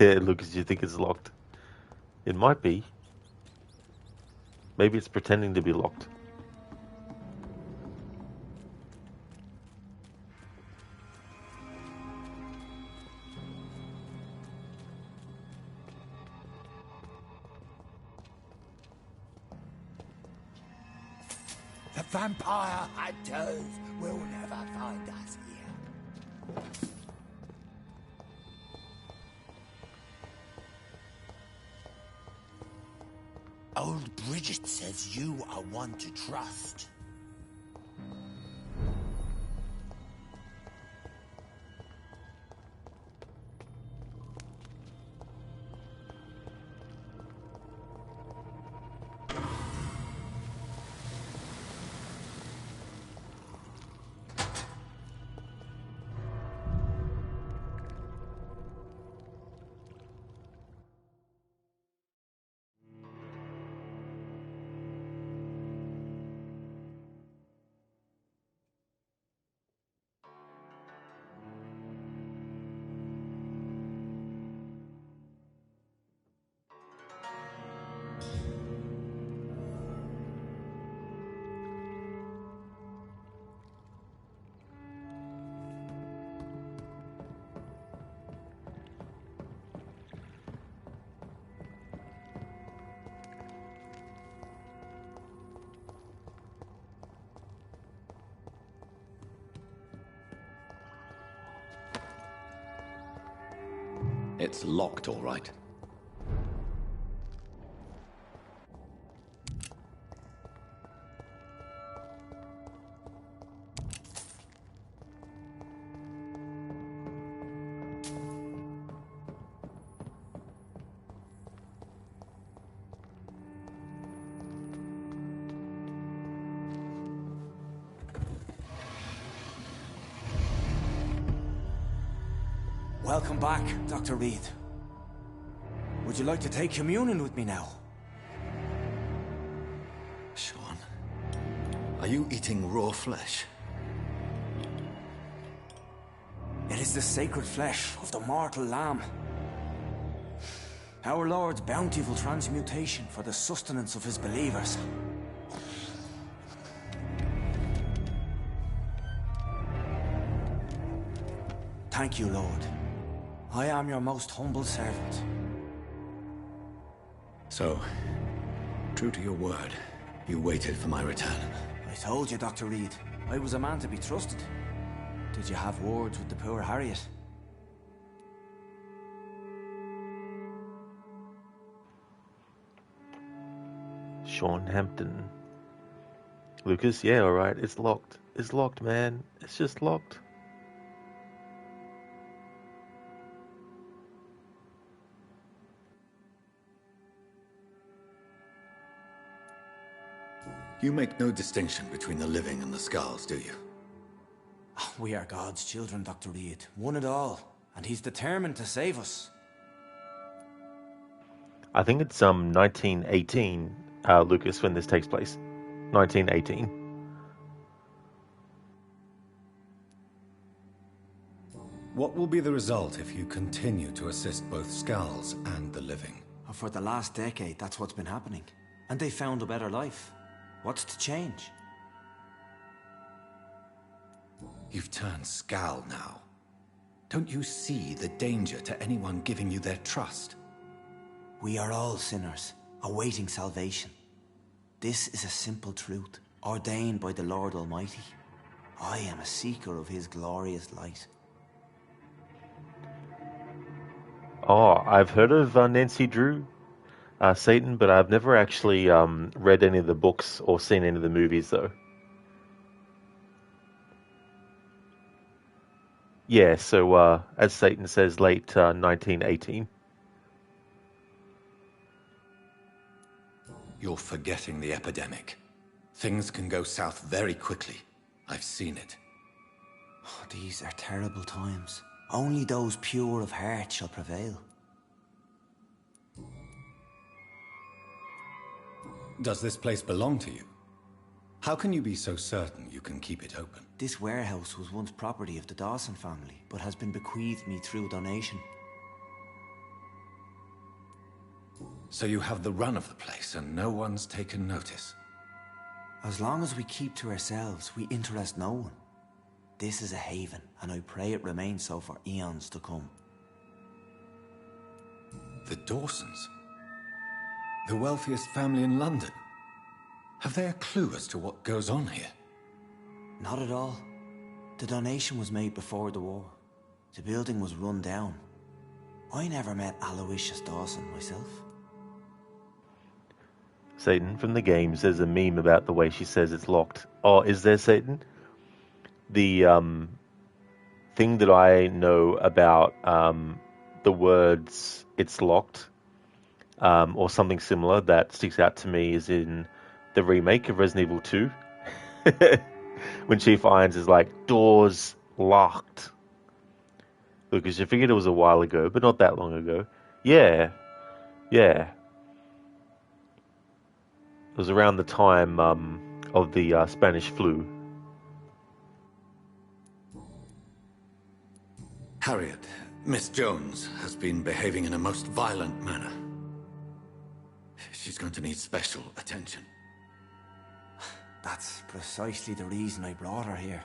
Lucas, do you think it's locked? It might be. Maybe it's pretending to be locked. The vampire hunters will never find us here. Old Bridget says you are one to trust. It's locked, all right. Welcome back, Dr. Reed. Would you like to take communion with me now? Sean, are you eating raw flesh? It is the sacred flesh of the mortal lamb. Our Lord's bountiful transmutation for the sustenance of his believers. Thank you, Lord. I am your most humble servant. So, true to your word, you waited for my return. I told you, Dr. Reed, I was a man to be trusted. Did you have words with the poor Harriet? Sean Hampton. Lucas, yeah, alright, it's locked. It's locked, man. It's just locked. You make no distinction between the living and the Skulls, do you? We are God's children, Dr. Reed. One and all. And he's determined to save us. I think it's 1918, Lucas, when this takes place. 1918. What will be the result if you continue to assist both Skulls and the living? For the last decade, that's what's been happening. And they found a better life. What's to change? You've turned Skull now. Don't you see the danger to anyone giving you their trust? We are all sinners, awaiting salvation. This is a simple truth, ordained by the Lord Almighty. I am a seeker of his glorious light. Oh, I've heard of Nancy Drew, Satan, but I've never actually read any of the books or seen any of the movies, though. Yeah, so as Satan says, late 1918. You're forgetting the epidemic. Things can go south very quickly. I've seen it. Oh, these are terrible times. Only those pure of heart shall prevail. Does this place belong to you? How can you be so certain you can keep it open? This warehouse was once property of the Dawson family, but has been bequeathed me through donation. So you have the run of the place and no one's taken notice? As long as we keep to ourselves, we interest no one. This is a haven, and I pray it remains so for eons to come. The Dawsons? The wealthiest family in London? Have they a clue as to what goes on here? Not at all. The donation was made before the war. The building was run down. I never met Aloysius Dawson myself. Satan, from the games, there's a meme about the way she says it's locked. Oh, is there, Satan? The thing that I know about the words "it's locked" or something similar that sticks out to me is in the remake of Resident Evil 2 when Chief Irons is like, "Doors locked." Lucas, you figured it was a while ago, but not that long ago. Yeah. It was around the time of the Spanish flu. Harriet, Miss Jones has been behaving in a most violent manner. She's going to need special attention. That's precisely the reason I brought her here.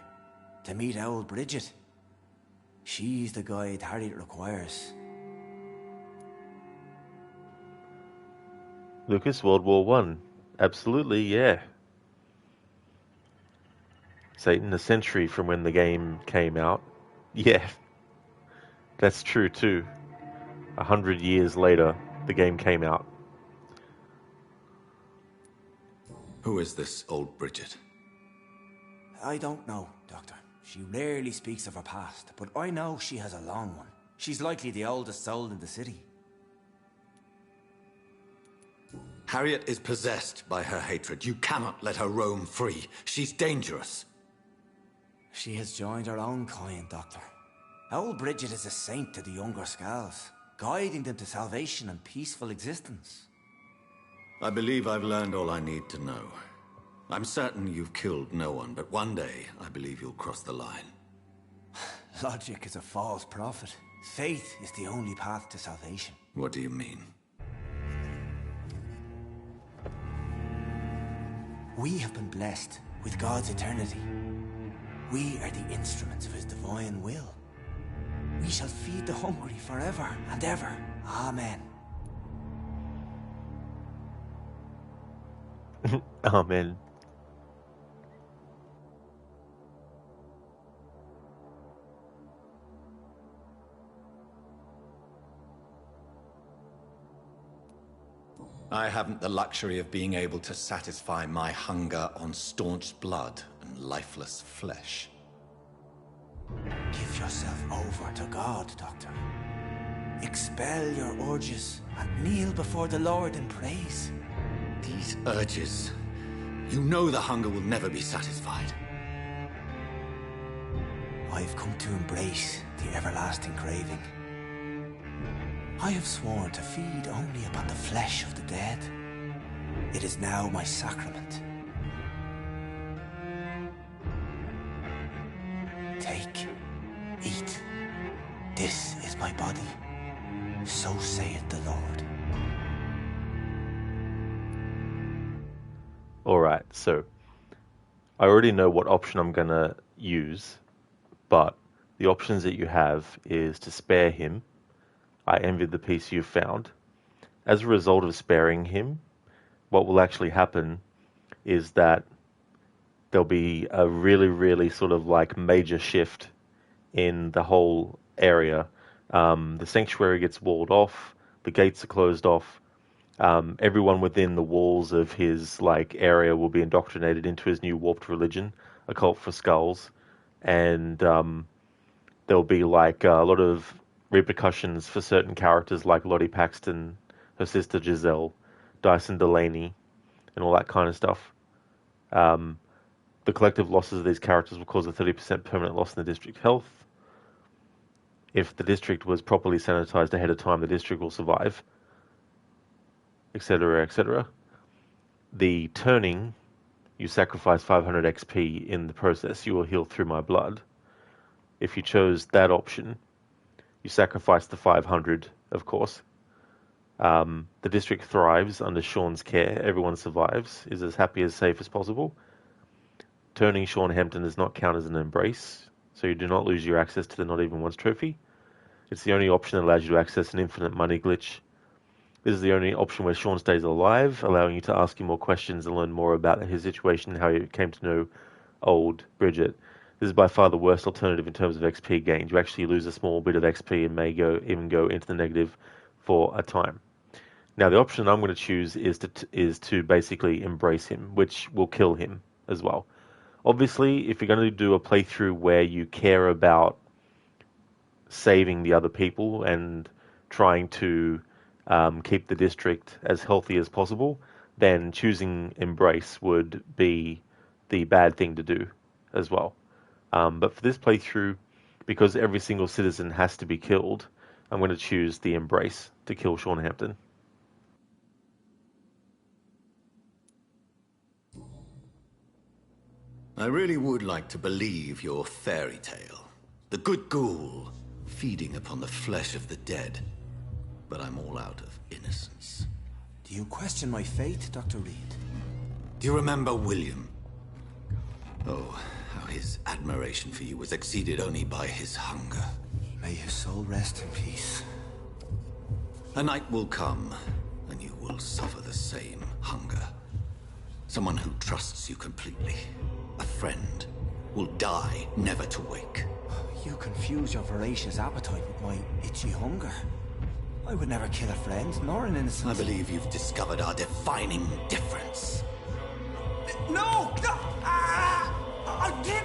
To meet old Bridget. She's the guide Harriet requires. Lucas, World War One. Absolutely, yeah. Satan, a century from when the game came out. Yeah. That's true too. 100 years later, the game came out. Who is this old Bridget? I don't know, Doctor. She rarely speaks of her past, but I know she has a long one. She's likely the oldest soul in the city. Harriet is possessed by her hatred. You cannot let her roam free. She's dangerous. She has joined her own kind, Doctor. Old Bridget is a saint to the younger Skulls, guiding them to salvation and peaceful existence. I believe I've learned all I need to know. I'm certain you've killed no one, but one day I believe you'll cross the line. Logic is a false prophet. Faith is the only path to salvation. What do you mean? We have been blessed with God's eternity. We are the instruments of his divine will. We shall feed the hungry forever and ever. Amen. Amen. I haven't the luxury of being able to satisfy my hunger on staunch blood and lifeless flesh. Give yourself over to God, Doctor. Expel your urges and kneel before the Lord in praise. These urges, You know the hunger will never be satisfied. I've come to embrace the everlasting craving. I have sworn to feed only upon the flesh of the dead. It is now my sacrament. Take, eat. This is my body. So saith the Lord. Alright, so I already know what option I'm going to use, but the options that you have is to spare him. I envied the piece you found. As a result of sparing him, what will actually happen is that there'll be a really, really sort of like major shift in the whole area. The sanctuary gets walled off, the gates are closed off. Everyone within the walls of his like area will be indoctrinated into his new warped religion, a cult for skulls, and there'll be like a lot of repercussions for certain characters like Lottie Paxton, her sister Giselle, Dyson Delaney, and all that kind of stuff. The collective losses of these characters will cause a 30% permanent loss in the district health. If the district was properly sanitized ahead of time, the district will survive, etc., etc. The turning, you sacrifice 500 XP in the process. You will heal through my blood. If you chose that option, you sacrifice the 500, of course. The district thrives under Sean's care. Everyone survives, is as happy as safe as possible. Turning Sean Hampton does not count as an embrace, so you do not lose your access to the Not Even Once trophy. It's the only option that allows you to access an infinite money glitch. This is the only option where Sean stays alive, allowing you to ask him more questions and learn more about his situation and how he came to know old Bridget. This is by far the worst alternative in terms of XP gains. You actually lose a small bit of XP and may even go into the negative for a time. Now, the option I'm going to choose is to basically embrace him, which will kill him as well. Obviously, if you're going to do a playthrough where you care about saving the other people and trying to keep the district as healthy as possible, then choosing Embrace would be the bad thing to do as well. But for this playthrough, because every single citizen has to be killed, I'm going to choose the Embrace to kill Sean Hampton. I really would like to believe your fairy tale. The good ghoul feeding upon the flesh of the dead. But I'm all out of innocence. Do you question my fate, Dr. Reed? Do you remember William? Oh, how his admiration for you was exceeded only by his hunger. May his soul rest in peace. A night will come, and you will suffer the same hunger. Someone who trusts you completely, a friend, will die never to wake. You confuse your voracious appetite with my itchy hunger. I would never kill a friend, nor an innocent. I believe you've discovered our defining difference. No! No! I did.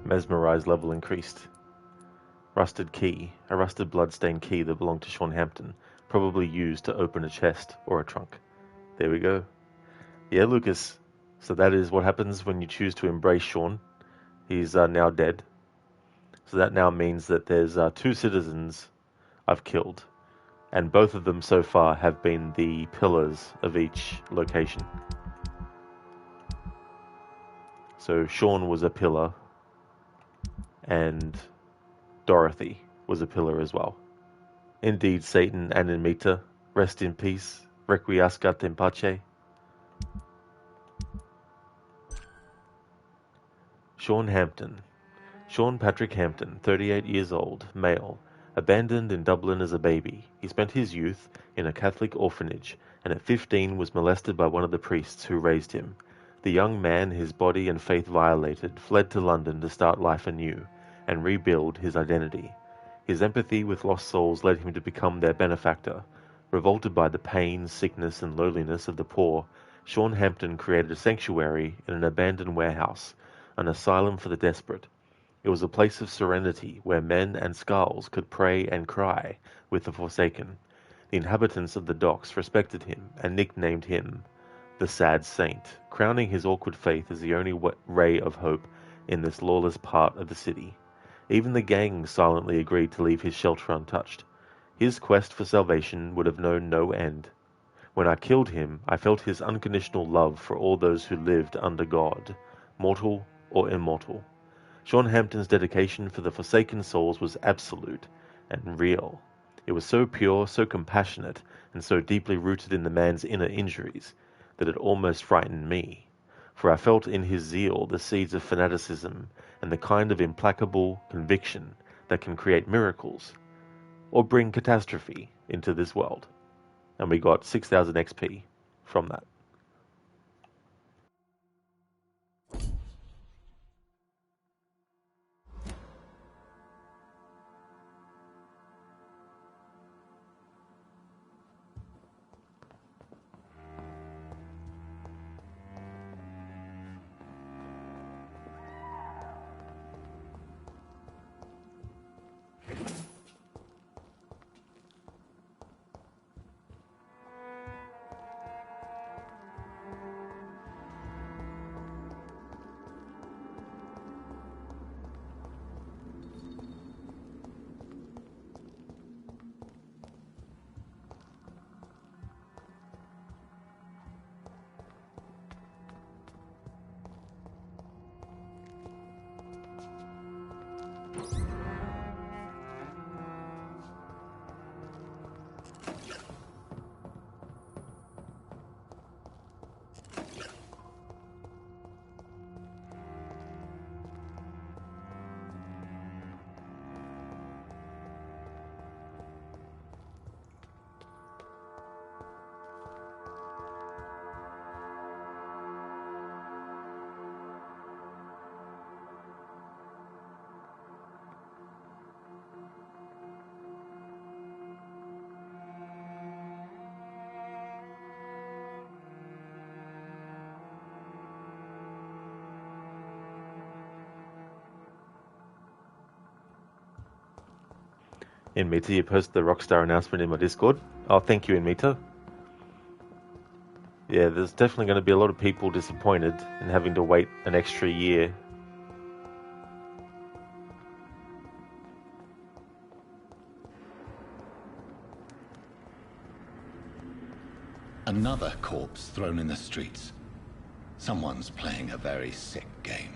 Mesmerized level increased. Rusted key. A rusted bloodstained key that belonged to Sean Hampton. Probably used to open a chest or a trunk. There we go. Yeah, Lucas. So that is what happens when you choose to embrace Sean. He's now dead. So that now means that there's 2 citizens I've killed. And both of them so far have been the pillars of each location. So Sean was a pillar. And Dorothy was a pillar as well. Indeed, Satan and Amita, rest in peace, requiescat in pace. Sean Hampton. Sean Patrick Hampton, 38 years old, male, abandoned in Dublin as a baby. He spent his youth in a Catholic orphanage, and at 15 was molested by one of the priests who raised him. The young man, his body and faith violated, fled to London to start life anew and rebuild his identity. His empathy with lost souls led him to become their benefactor. Revolted by the pain, sickness, and loneliness of the poor, Sean Hampton created a sanctuary in an abandoned warehouse, an asylum for the desperate. It was a place of serenity where men and skulls could pray and cry with the Forsaken. The inhabitants of the docks respected him and nicknamed him the Sad Saint, crowning his awkward faith as the only ray of hope in this lawless part of the city. Even the gang silently agreed to leave his shelter untouched. His quest for salvation would have known no end. When I killed him, I felt his unconditional love for all those who lived under God, mortal or immortal. Sean Hampton's dedication for the Forsaken souls was absolute and real. It was so pure, so compassionate, and so deeply rooted in the man's inner injuries that it almost frightened me, for I felt in his zeal the seeds of fanaticism and the kind of implacable conviction that can create miracles or bring catastrophe into this world. And we got 6,000 XP from that. Inmita, you posted the Rockstar announcement in my Discord. Oh, thank you, Inmita. Yeah, there's definitely going to be a lot of people disappointed in having to wait an extra year. Another corpse thrown in the streets. Someone's playing a very sick game.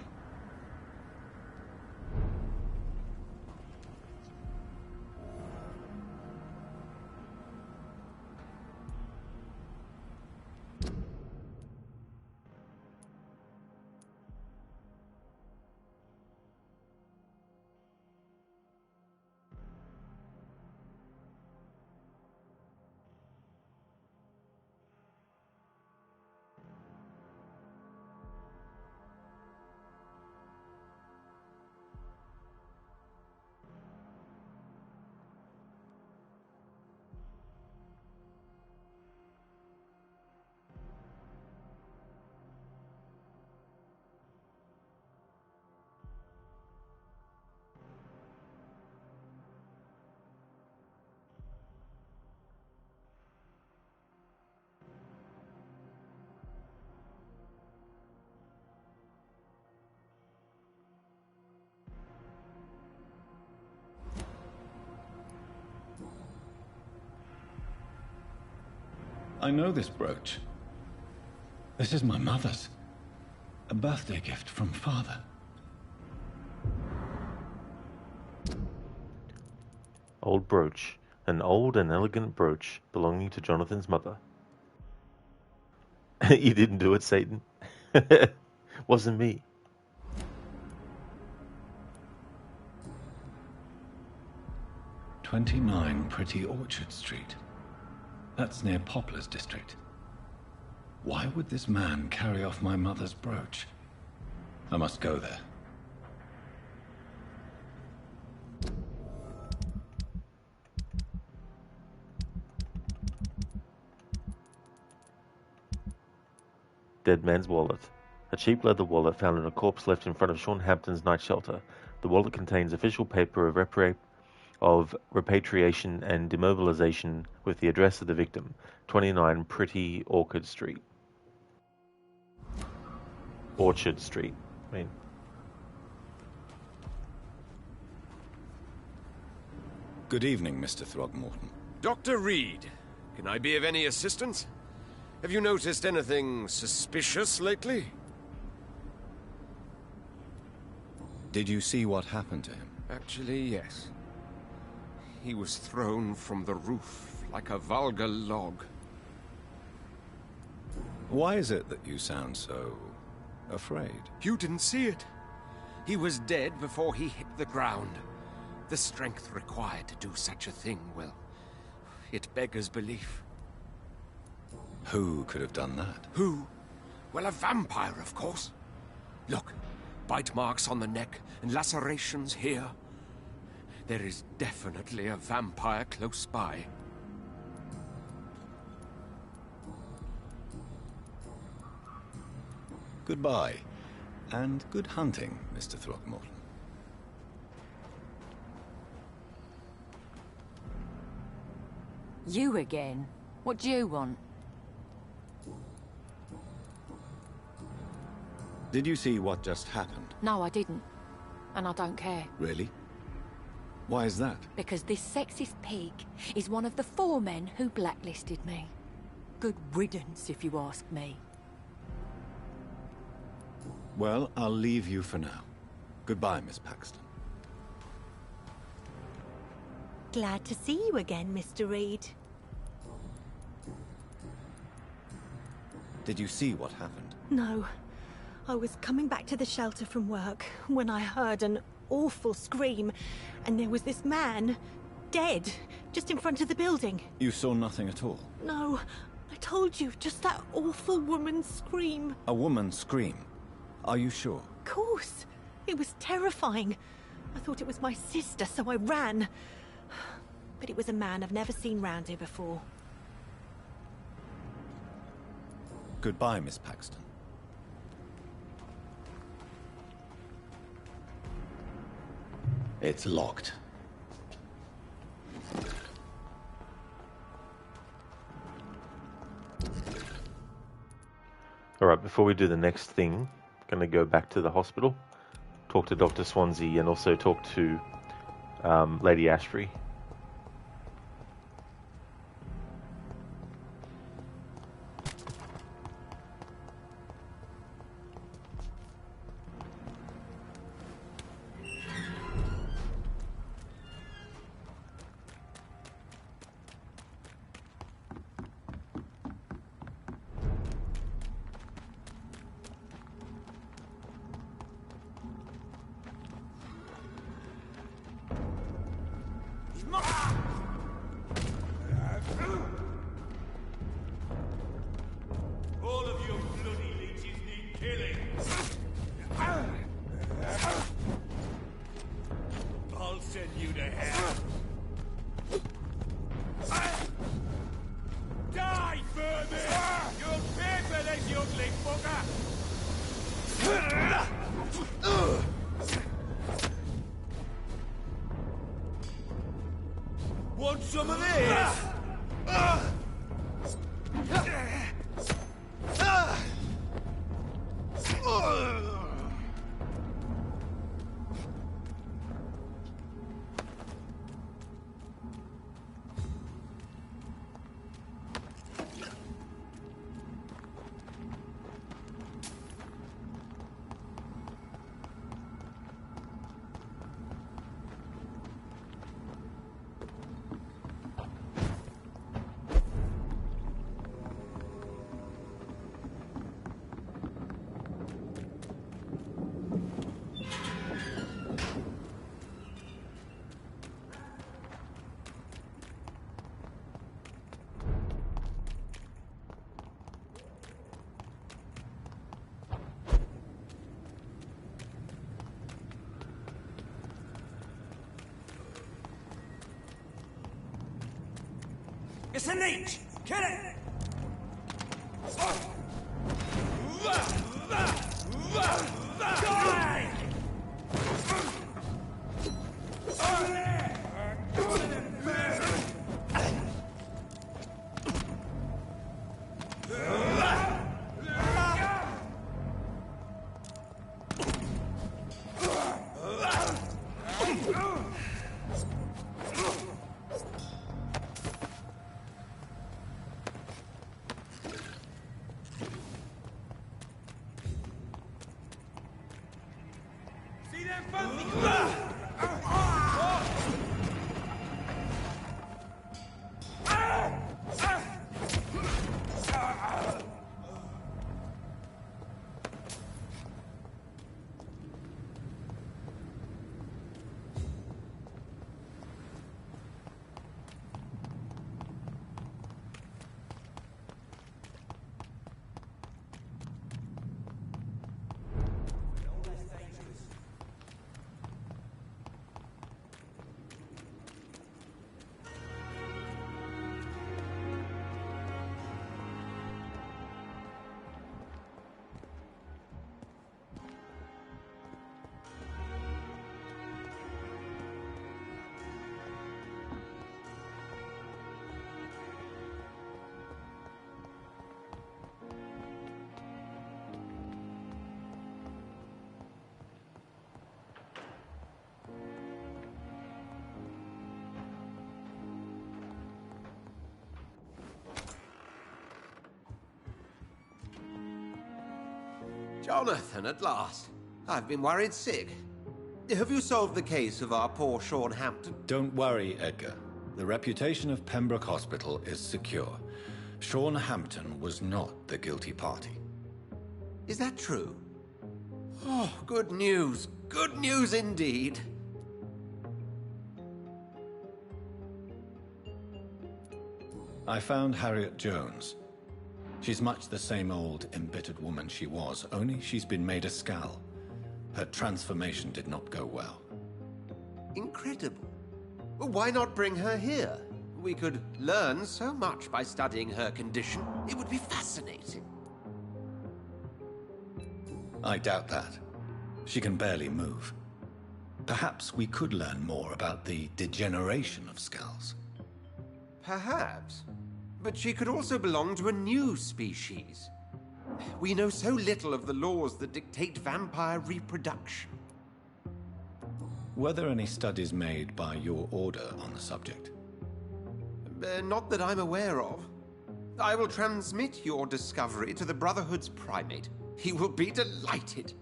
I know this brooch. This is my mother's. A birthday gift from father. Old brooch. An old and elegant brooch belonging to Jonathan's mother. You didn't do it, Satan. Wasn't me. 29 Pretty Orchard Street. That's near Poplar's district. Why would this man carry off my mother's brooch? I must go there. Dead man's wallet. A cheap leather wallet found in a corpse left in front of Sean Hampton's night shelter. The wallet contains official paper of repatriation and demobilization with the address of the victim, 29 Pretty Orchard Street. Orchard Street. I mean... Good evening, Mr. Throgmorton. Dr. Reed, can I be of any assistance? Have you noticed anything suspicious lately? Did you see what happened to him? Actually, yes. He was thrown from the roof like a vulgar log. Why is it that you sound so... afraid? You didn't see it. He was dead before he hit the ground. The strength required to do such a thing, well, it beggars belief. Who could have done that? Who? Well, a vampire, of course. Look, bite marks on the neck and lacerations here. There is definitely a vampire close by. Goodbye, and good hunting, Mr. Throgmorton. You again? What do you want? Did you see what just happened? No, I didn't. And I don't care. Really? Why is that? Because this sexist pig is one of the 4 men who blacklisted me. Good riddance, if you ask me. Well, I'll leave you for now. Goodbye, Miss Paxton. Glad to see you again, Mr. Reed. Did you see what happened? No. I was coming back to the shelter from work when I heard an awful scream, and there was this man, dead, just in front of the building. You saw nothing at all? No, I told you, just that awful woman's scream. A woman scream? Are you sure? Of course. It was terrifying. I thought it was my sister, so I ran. But it was a man I've never seen round here before. Goodbye, Miss Paxton. It's locked. Alright, before we do the next thing, I'm going to go back to the hospital, talk to Dr. Swansea, and also talk to Lady Ashbury. All of you bloody leeches need killing. I'll send you to hell. Die, vermin! You'll pay for this, you ugly fucker! Want some of this? It's a leech! Kill it! Die! See them funky Jonathan, at last. I've been worried sick. Have you solved the case of our poor Sean Hampton? Don't worry, Edgar. The reputation of Pembroke Hospital is secure. Sean Hampton was not the guilty party. Is that true? Oh, good news. Good news indeed. I found Harriet Jones. She's much the same old, embittered woman she was, only she's been made a skull. Her transformation did not go well. Incredible. Why not bring her here? We could learn so much by studying her condition. It would be fascinating. I doubt that. She can barely move. Perhaps we could learn more about the degeneration of skulls. Perhaps. But she could also belong to a new species. We know so little of the laws that dictate vampire reproduction. Were there any studies made by your order on the subject? Not that I'm aware of. I will transmit your discovery to the Brotherhood's primate. He will be delighted.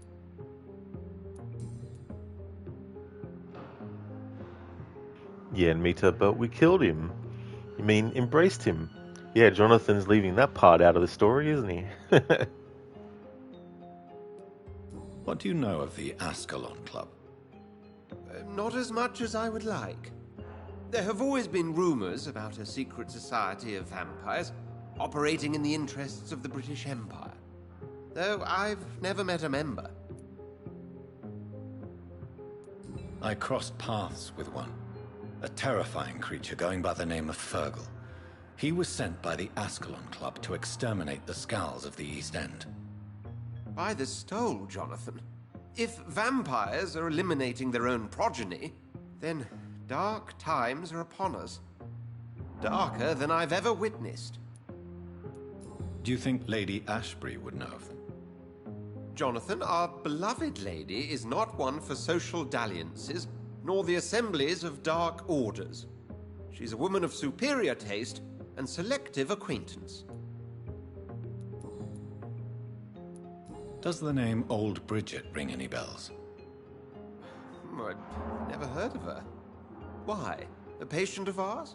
Yeah, Mita, but we killed him. You mean embraced him? Yeah, Jonathan's leaving that part out of the story, isn't he? What do you know of the Ascalon Club? Not as much as I would like. There have always been rumors about a secret society of vampires operating in the interests of the British Empire, though I've never met a member. I crossed paths with one, a terrifying creature going by the name of Fergal. He was sent by the Ascalon Club to exterminate the Skulls of the East End. By the stole, Jonathan. If vampires are eliminating their own progeny, then dark times are upon us. Darker than I've ever witnessed. Do you think Lady Ashbury would know of them? Jonathan, our beloved lady is not one for social dalliances, nor the assemblies of dark orders. She's a woman of superior taste and selective acquaintance. Does the name Old Bridget ring any bells? I'd never heard of her. Why? A patient of ours?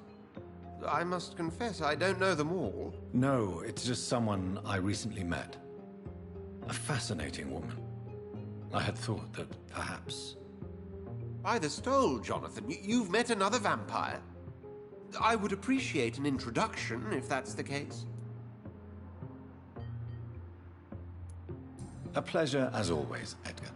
I must confess, I don't know them all. No, it's just someone I recently met. A fascinating woman. I had thought that perhaps... By the stole, Jonathan, you've met another vampire. I would appreciate an introduction, if that's the case. A pleasure as always, Edgar.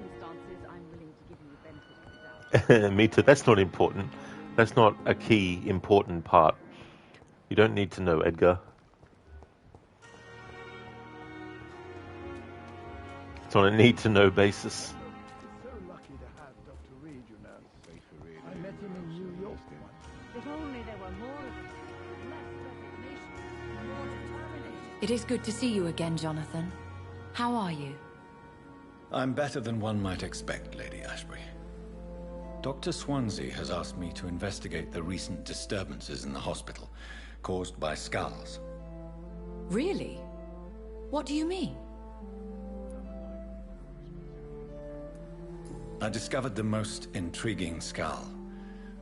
circumstances, I'm willing to give you the benefit of the doubt. Mita, that's not important. That's not a key important part. You don't need to know, Edgar. It's on a need-to-know basis. So lucky to have Dr. Reed, you know. I met him in New York once. If only there were more of us. Less resignation, more determination. It is good to see you again, Jonathan. How are you? I'm better than one might expect, Lady Ashbury. Dr. Swansea has asked me to investigate the recent disturbances in the hospital, caused by skulls. Really? What do you mean? I discovered the most intriguing skull.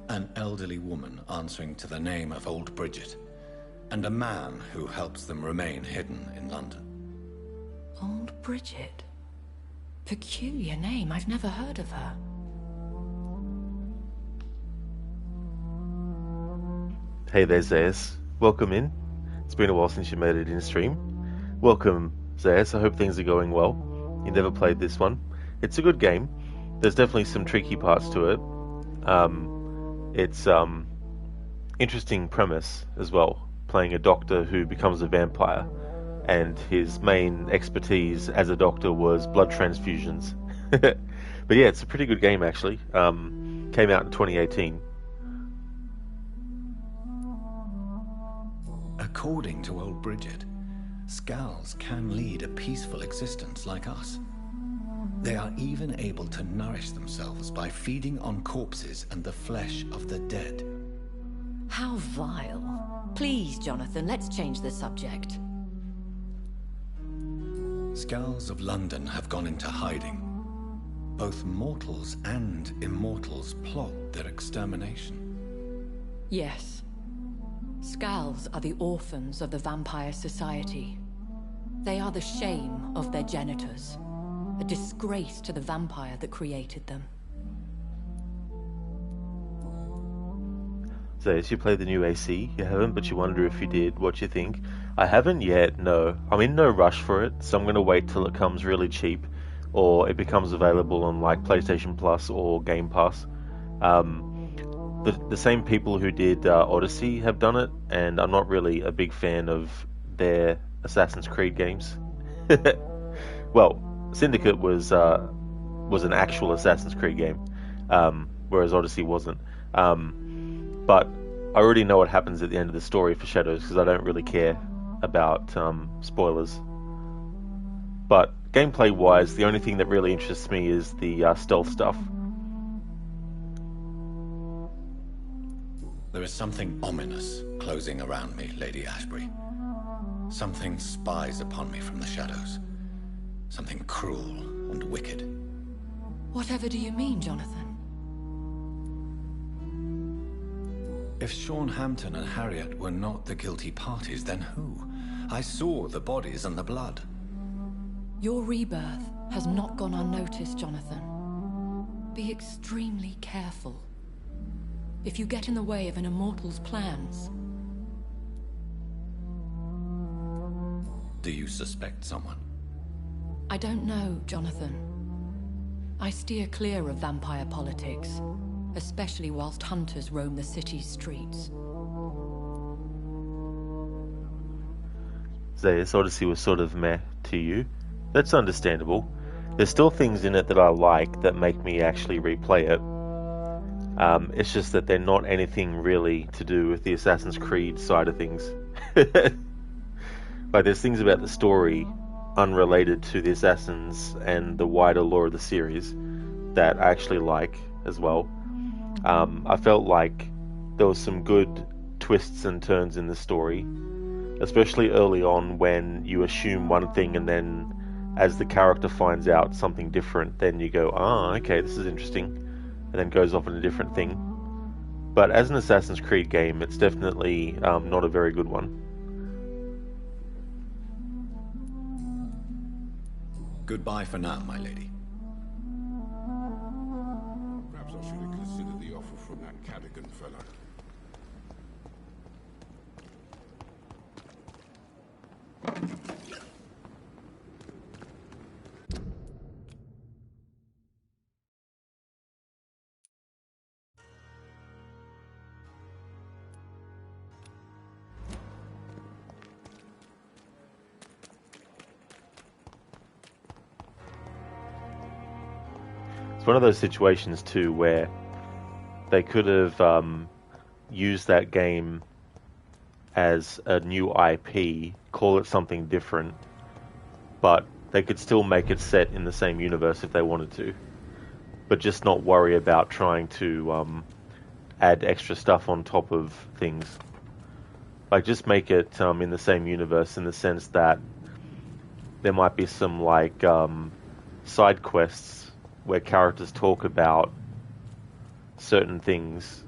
An elderly woman answering to the name of Old Bridget, and a man who helps them remain hidden in London. Old Bridget? Peculiar name, I've never heard of her. Hey there, Zayas. Welcome in. It's been a while since you made it in stream. Welcome, Zayas. I hope things are going well. You never played this one. It's a good game. There's definitely some tricky parts to it. It's interesting premise as well, playing a doctor who becomes a vampire, and his main expertise as a doctor was blood transfusions. But yeah, it's a pretty good game actually. Came out in 2018. According to Old Bridget, skulls can lead a peaceful existence like us. They are even able to nourish themselves by feeding on corpses and the flesh of the dead. How vile. Please, Jonathan, let's change the subject. Skulls of London have gone into hiding. Both mortals and immortals plot their extermination. Yes. Skulls are the orphans of the Vampire Society. They are the shame of their genitors. A disgrace to the vampire that created them. So, as you play the new AC, you haven't, but you wonder if you did, what you think. I haven't yet, no. I'm in no rush for it, so I'm going to wait till it comes really cheap, or it becomes available on like PlayStation Plus or Game Pass. The same people who did Odyssey have done it, and I'm not really a big fan of their Assassin's Creed games. Well, Syndicate was an actual Assassin's Creed game, whereas Odyssey wasn't. But I already know what happens at the end of the story for Shadows because I don't really care about spoilers. But gameplay-wise, the only thing that really interests me is the stealth stuff. There is something ominous closing around me, Lady Ashbury. Something spies upon me from the shadows. Something cruel and wicked. Whatever do you mean, Jonathan? If Sean Hampton and Harriet were not the guilty parties, then who? I saw the bodies and the blood. Your rebirth has not gone unnoticed, Jonathan. Be extremely careful. If you get in the way of an immortal's plans... Do you suspect someone? I don't know, Jonathan. I steer clear of vampire politics, especially whilst hunters roam the city's streets. Zayas Odyssey was sort of meh to you. That's understandable. There's still things in it that I like that make me actually replay it. It's just that they're not anything really to do with the Assassin's Creed side of things. Like, there's things about the story unrelated to the Assassins and the wider lore of the series that I actually like as well. I felt like there was some good twists and turns in the story, especially early on when you assume one thing and then as the character finds out something different, then you go, okay, this is interesting, and then goes off on a different thing. But as an Assassin's Creed game, it's definitely not a very good one. Goodbye for now, my lady. Perhaps I should have considered the offer from that Cadogan fellow. one of those situations too where they could have used that game as a new IP, call it something different, but they could still make it set in the same universe if they wanted to, but just not worry about trying to add extra stuff on top of things. Like, just make it in the same universe in the sense that there might be some, like, side quests where characters talk about certain things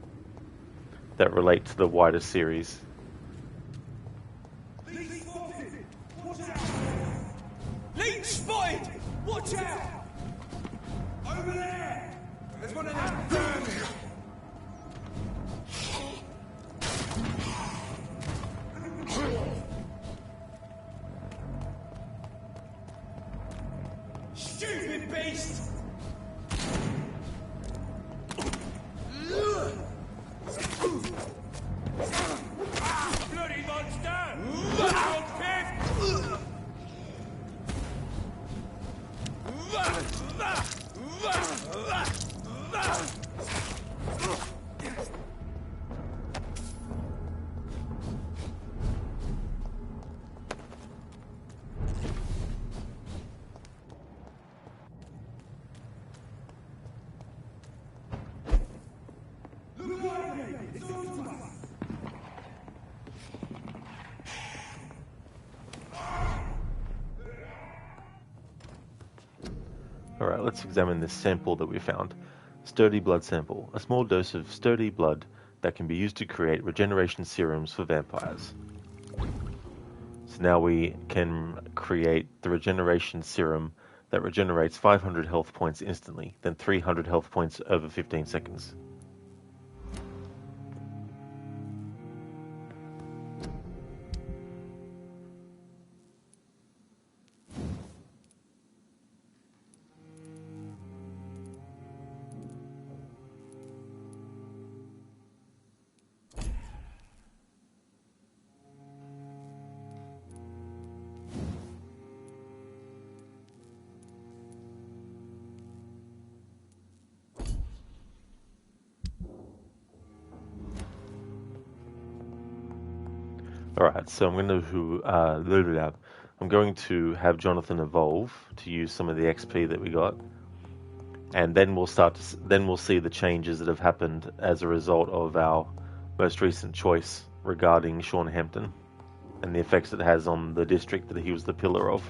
that relate to the wider series. Leech spotted! Watch out! Over there! There's one of them! Stupid beast! Bloody monster! Old pip! Alright, let's examine this sample that we found. Sturdy blood sample. A small dose of sturdy blood that can be used to create regeneration serums for vampires. So now we can create the regeneration serum that regenerates 500 health points instantly, then 300 health points over 15 seconds. Alright, so I'm going to have Jonathan evolve to use some of the XP that we got, and then we'll see the changes that have happened as a result of our most recent choice regarding Sean Hampton and the effects it has on the district that he was the pillar of.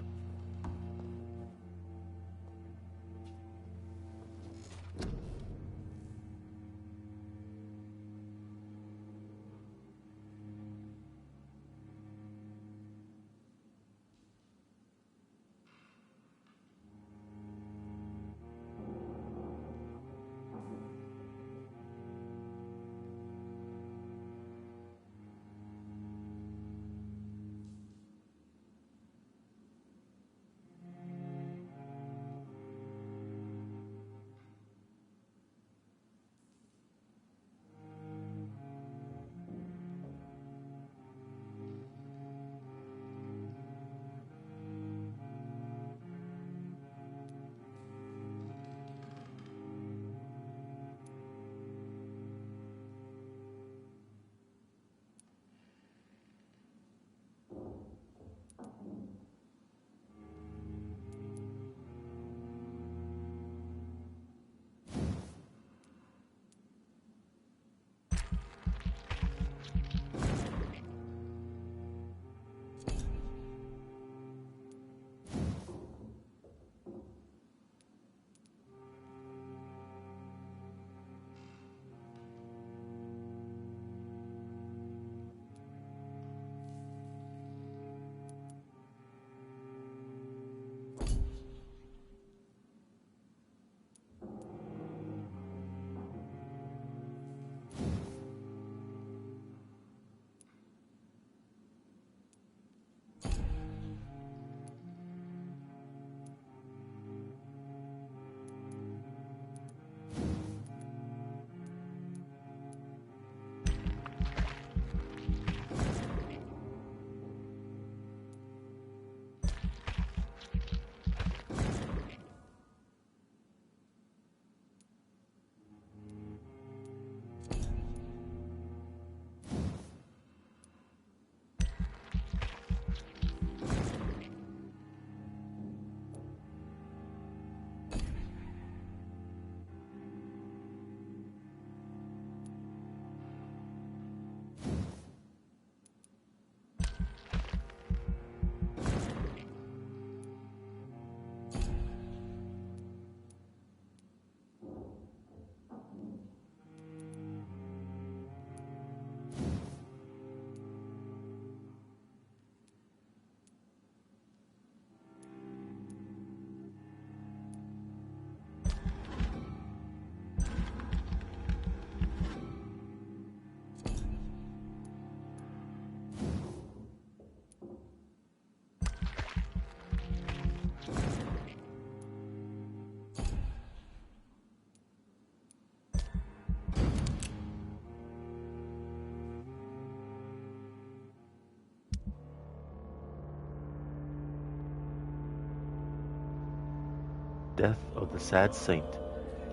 death of the sad saint.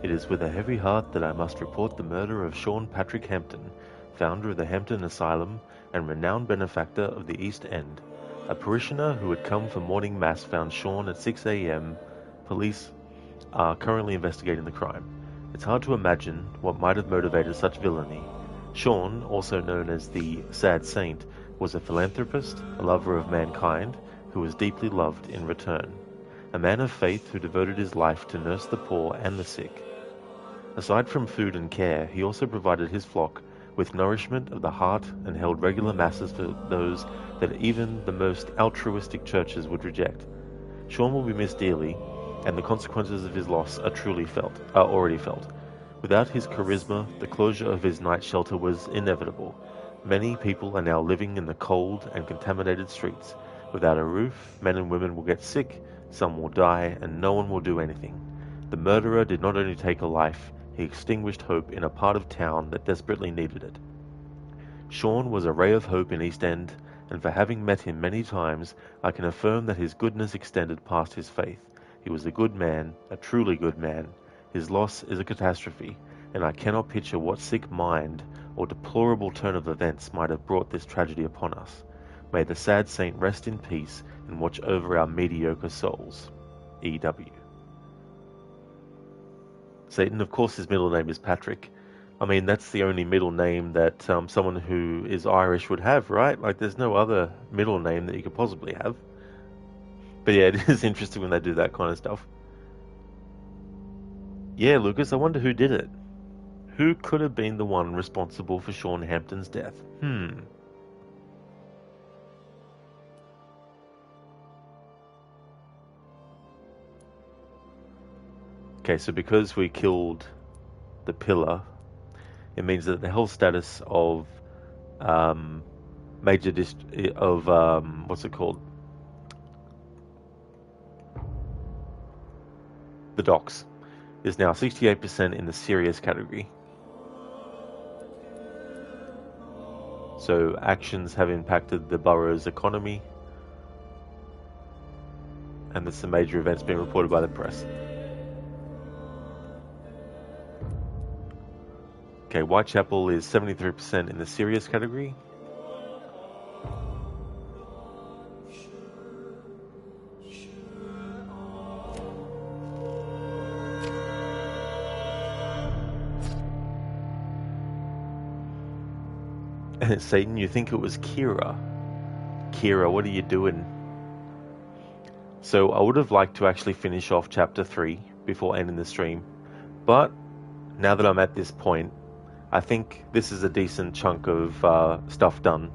It is with a heavy heart that I must report the murder of Sean Patrick Hampton, founder of the Hampton Asylum and renowned benefactor of the East End. A parishioner who had come for morning mass found Sean at 6 a.m. Police are currently investigating the crime. It's hard to imagine what might have motivated such villainy. Sean, also known as the Sad Saint, was a philanthropist, a lover of mankind, who was deeply loved in return. A man of faith who devoted his life to nurse the poor and the sick. Aside from food and care, he also provided his flock with nourishment of the heart and held regular masses for those that even the most altruistic churches would reject. Sean will be missed dearly, and the consequences of his loss are already felt. Without his charisma, the closure of his night shelter was inevitable. Many people are now living in the cold and contaminated streets. Without a roof, men and women will get sick, some will die, and no one will do anything. The murderer did not only take a life, he extinguished hope in a part of town that desperately needed it. Sean was a ray of hope in East End, and for having met him many times, I can affirm that his goodness extended past his faith. He was a good man, a truly good man. His loss is a catastrophe, and I cannot picture what sick mind or deplorable turn of events might have brought this tragedy upon us. May the sad saint rest in peace and watch over our mediocre souls. E.W. Satan, of course, his middle name is Patrick. I mean, that's the only middle name that someone who is Irish would have, right? Like, there's no other middle name that you could possibly have. But yeah, it is interesting when they do that kind of stuff. Yeah, Lucas, I wonder who did it. Who could have been the one responsible for Sean Hampton's death? Okay, so because we killed the pillar, it means that the health status of what's it called? The docks is now 68% in the serious category. So actions have impacted the borough's economy, and there's some major events being reported by the press. Okay, Whitechapel is 73% in the serious category. Satan, you think it was Kira? Kira, what are you doing? So I would have liked to actually finish off chapter 3 before ending the stream, but now that I'm at this point, I think this is a decent chunk of stuff done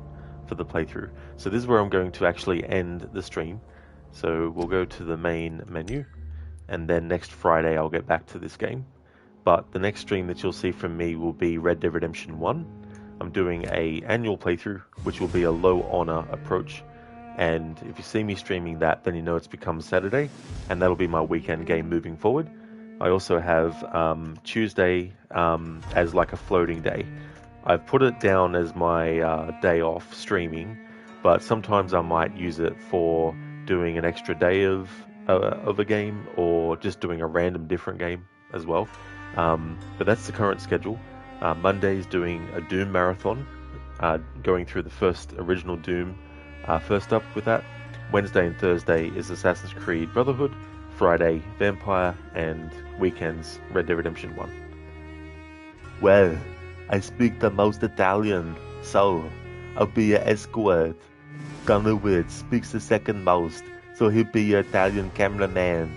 for the playthrough. So this is where I'm going to actually end the stream. So we'll go to the main menu, and then next Friday I'll get back to this game. But the next stream that you'll see from me will be Red Dead Redemption 1. I'm doing an annual playthrough, which will be a low honor approach. And if you see me streaming that, then you know it's become Saturday, and that'll be my weekend game moving forward. I also have Tuesday as like a floating day. I've put it down as my day off streaming, but sometimes I might use it for doing an extra day of a game, or just doing a random different game as well. But that's the current schedule. Monday's doing a Doom marathon, going through the first original Doom first up with that. Wednesday and Thursday is Assassin's Creed Brotherhood. Friday, Vampyr, and weekends, Red Dead Redemption 1. Well, I speak the most Italian, so I'll be your escort. Gunnerwood speaks the second most, so he'll be your Italian cameraman.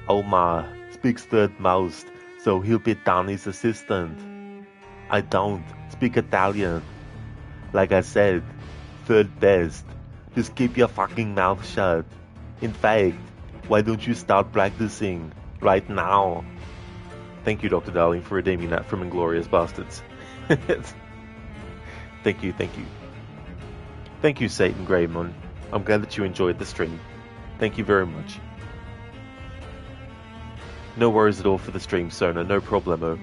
Omar speaks third most, so he'll be Donnie's assistant. I don't speak Italian. Like I said, third best. Just keep your fucking mouth shut. In fact, why don't you start practicing right now? Thank you, Dr. Darling, for redeeming that from Inglourious Bastards. Thank you, thank you. Thank you, Satan Greymon. I'm glad that you enjoyed the stream. Thank you very much. No worries at all for the stream, Sona. No problemo.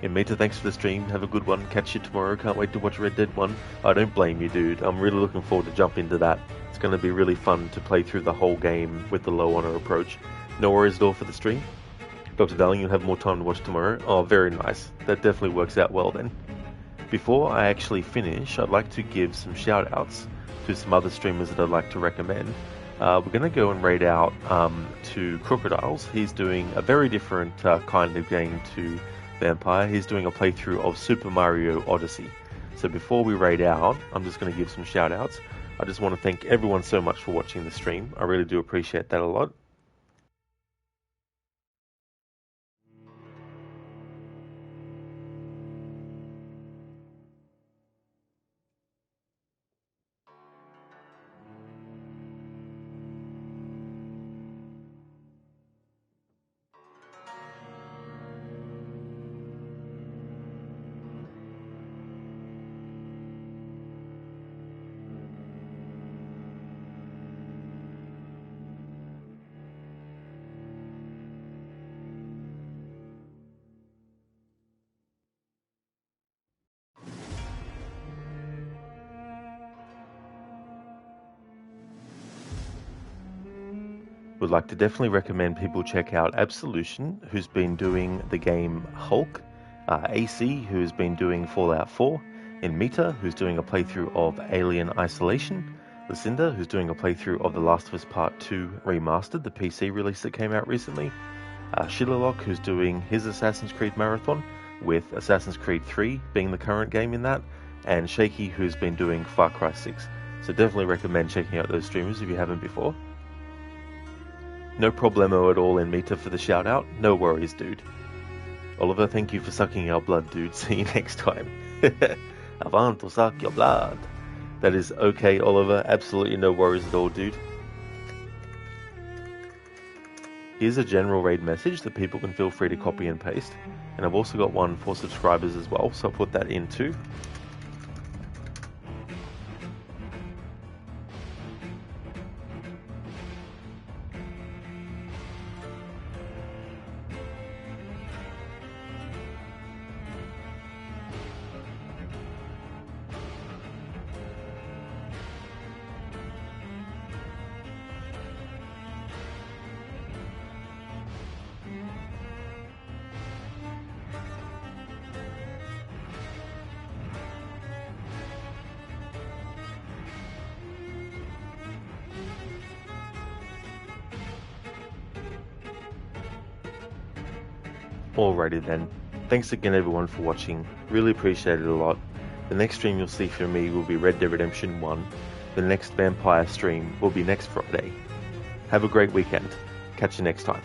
Meta, thanks for the stream. Have a good one. Catch you tomorrow. Can't wait to watch Red Dead 1. I don't blame you, dude. I'm really looking forward to jump into that. It's going to be really fun to play through the whole game with the low honor approach. No worries at all for the stream. Dr. Darling, you'll have more time to watch tomorrow. Oh, very nice. That definitely works out well then. Before I actually finish, I'd like to give some shout outs to some other streamers that I'd like to recommend. We're going to go and raid out to Crocodiles. He's doing a very different kind of game to Vampire. He's doing a playthrough of Super Mario Odyssey. So before we raid out, I'm just going to give some shout outs. I just want to thank everyone so much for watching the stream. I really do appreciate that a lot. Would like to definitely recommend people check out Absolution, who's been doing the game Hulk, AC, who's been doing Fallout 4, and Mita, who's doing a playthrough of Alien Isolation, Lucinda, who's doing a playthrough of The Last of Us Part 2 Remastered, the PC release that came out recently, Shilalock, who's doing his Assassin's Creed Marathon, with Assassin's Creed 3 being the current game in that, and Shaky, who's been doing Far Cry 6. So definitely recommend checking out those streamers if you haven't before. No problemo at all in Mita for the shout out. No worries, dude. Oliver, thank you for sucking our blood, dude. See you next time. I want to suck your blood. That is okay, Oliver. Absolutely no worries at all, dude. Here's a general raid message that people can feel free to copy and paste. And I've also got one for subscribers as well, so I'll put that in too. Alrighty then. Thanks again everyone for watching. Really appreciate it a lot. The next stream you'll see from me will be Red Dead Redemption 1. The next Vampire stream will be next Friday. Have a great weekend. Catch you next time.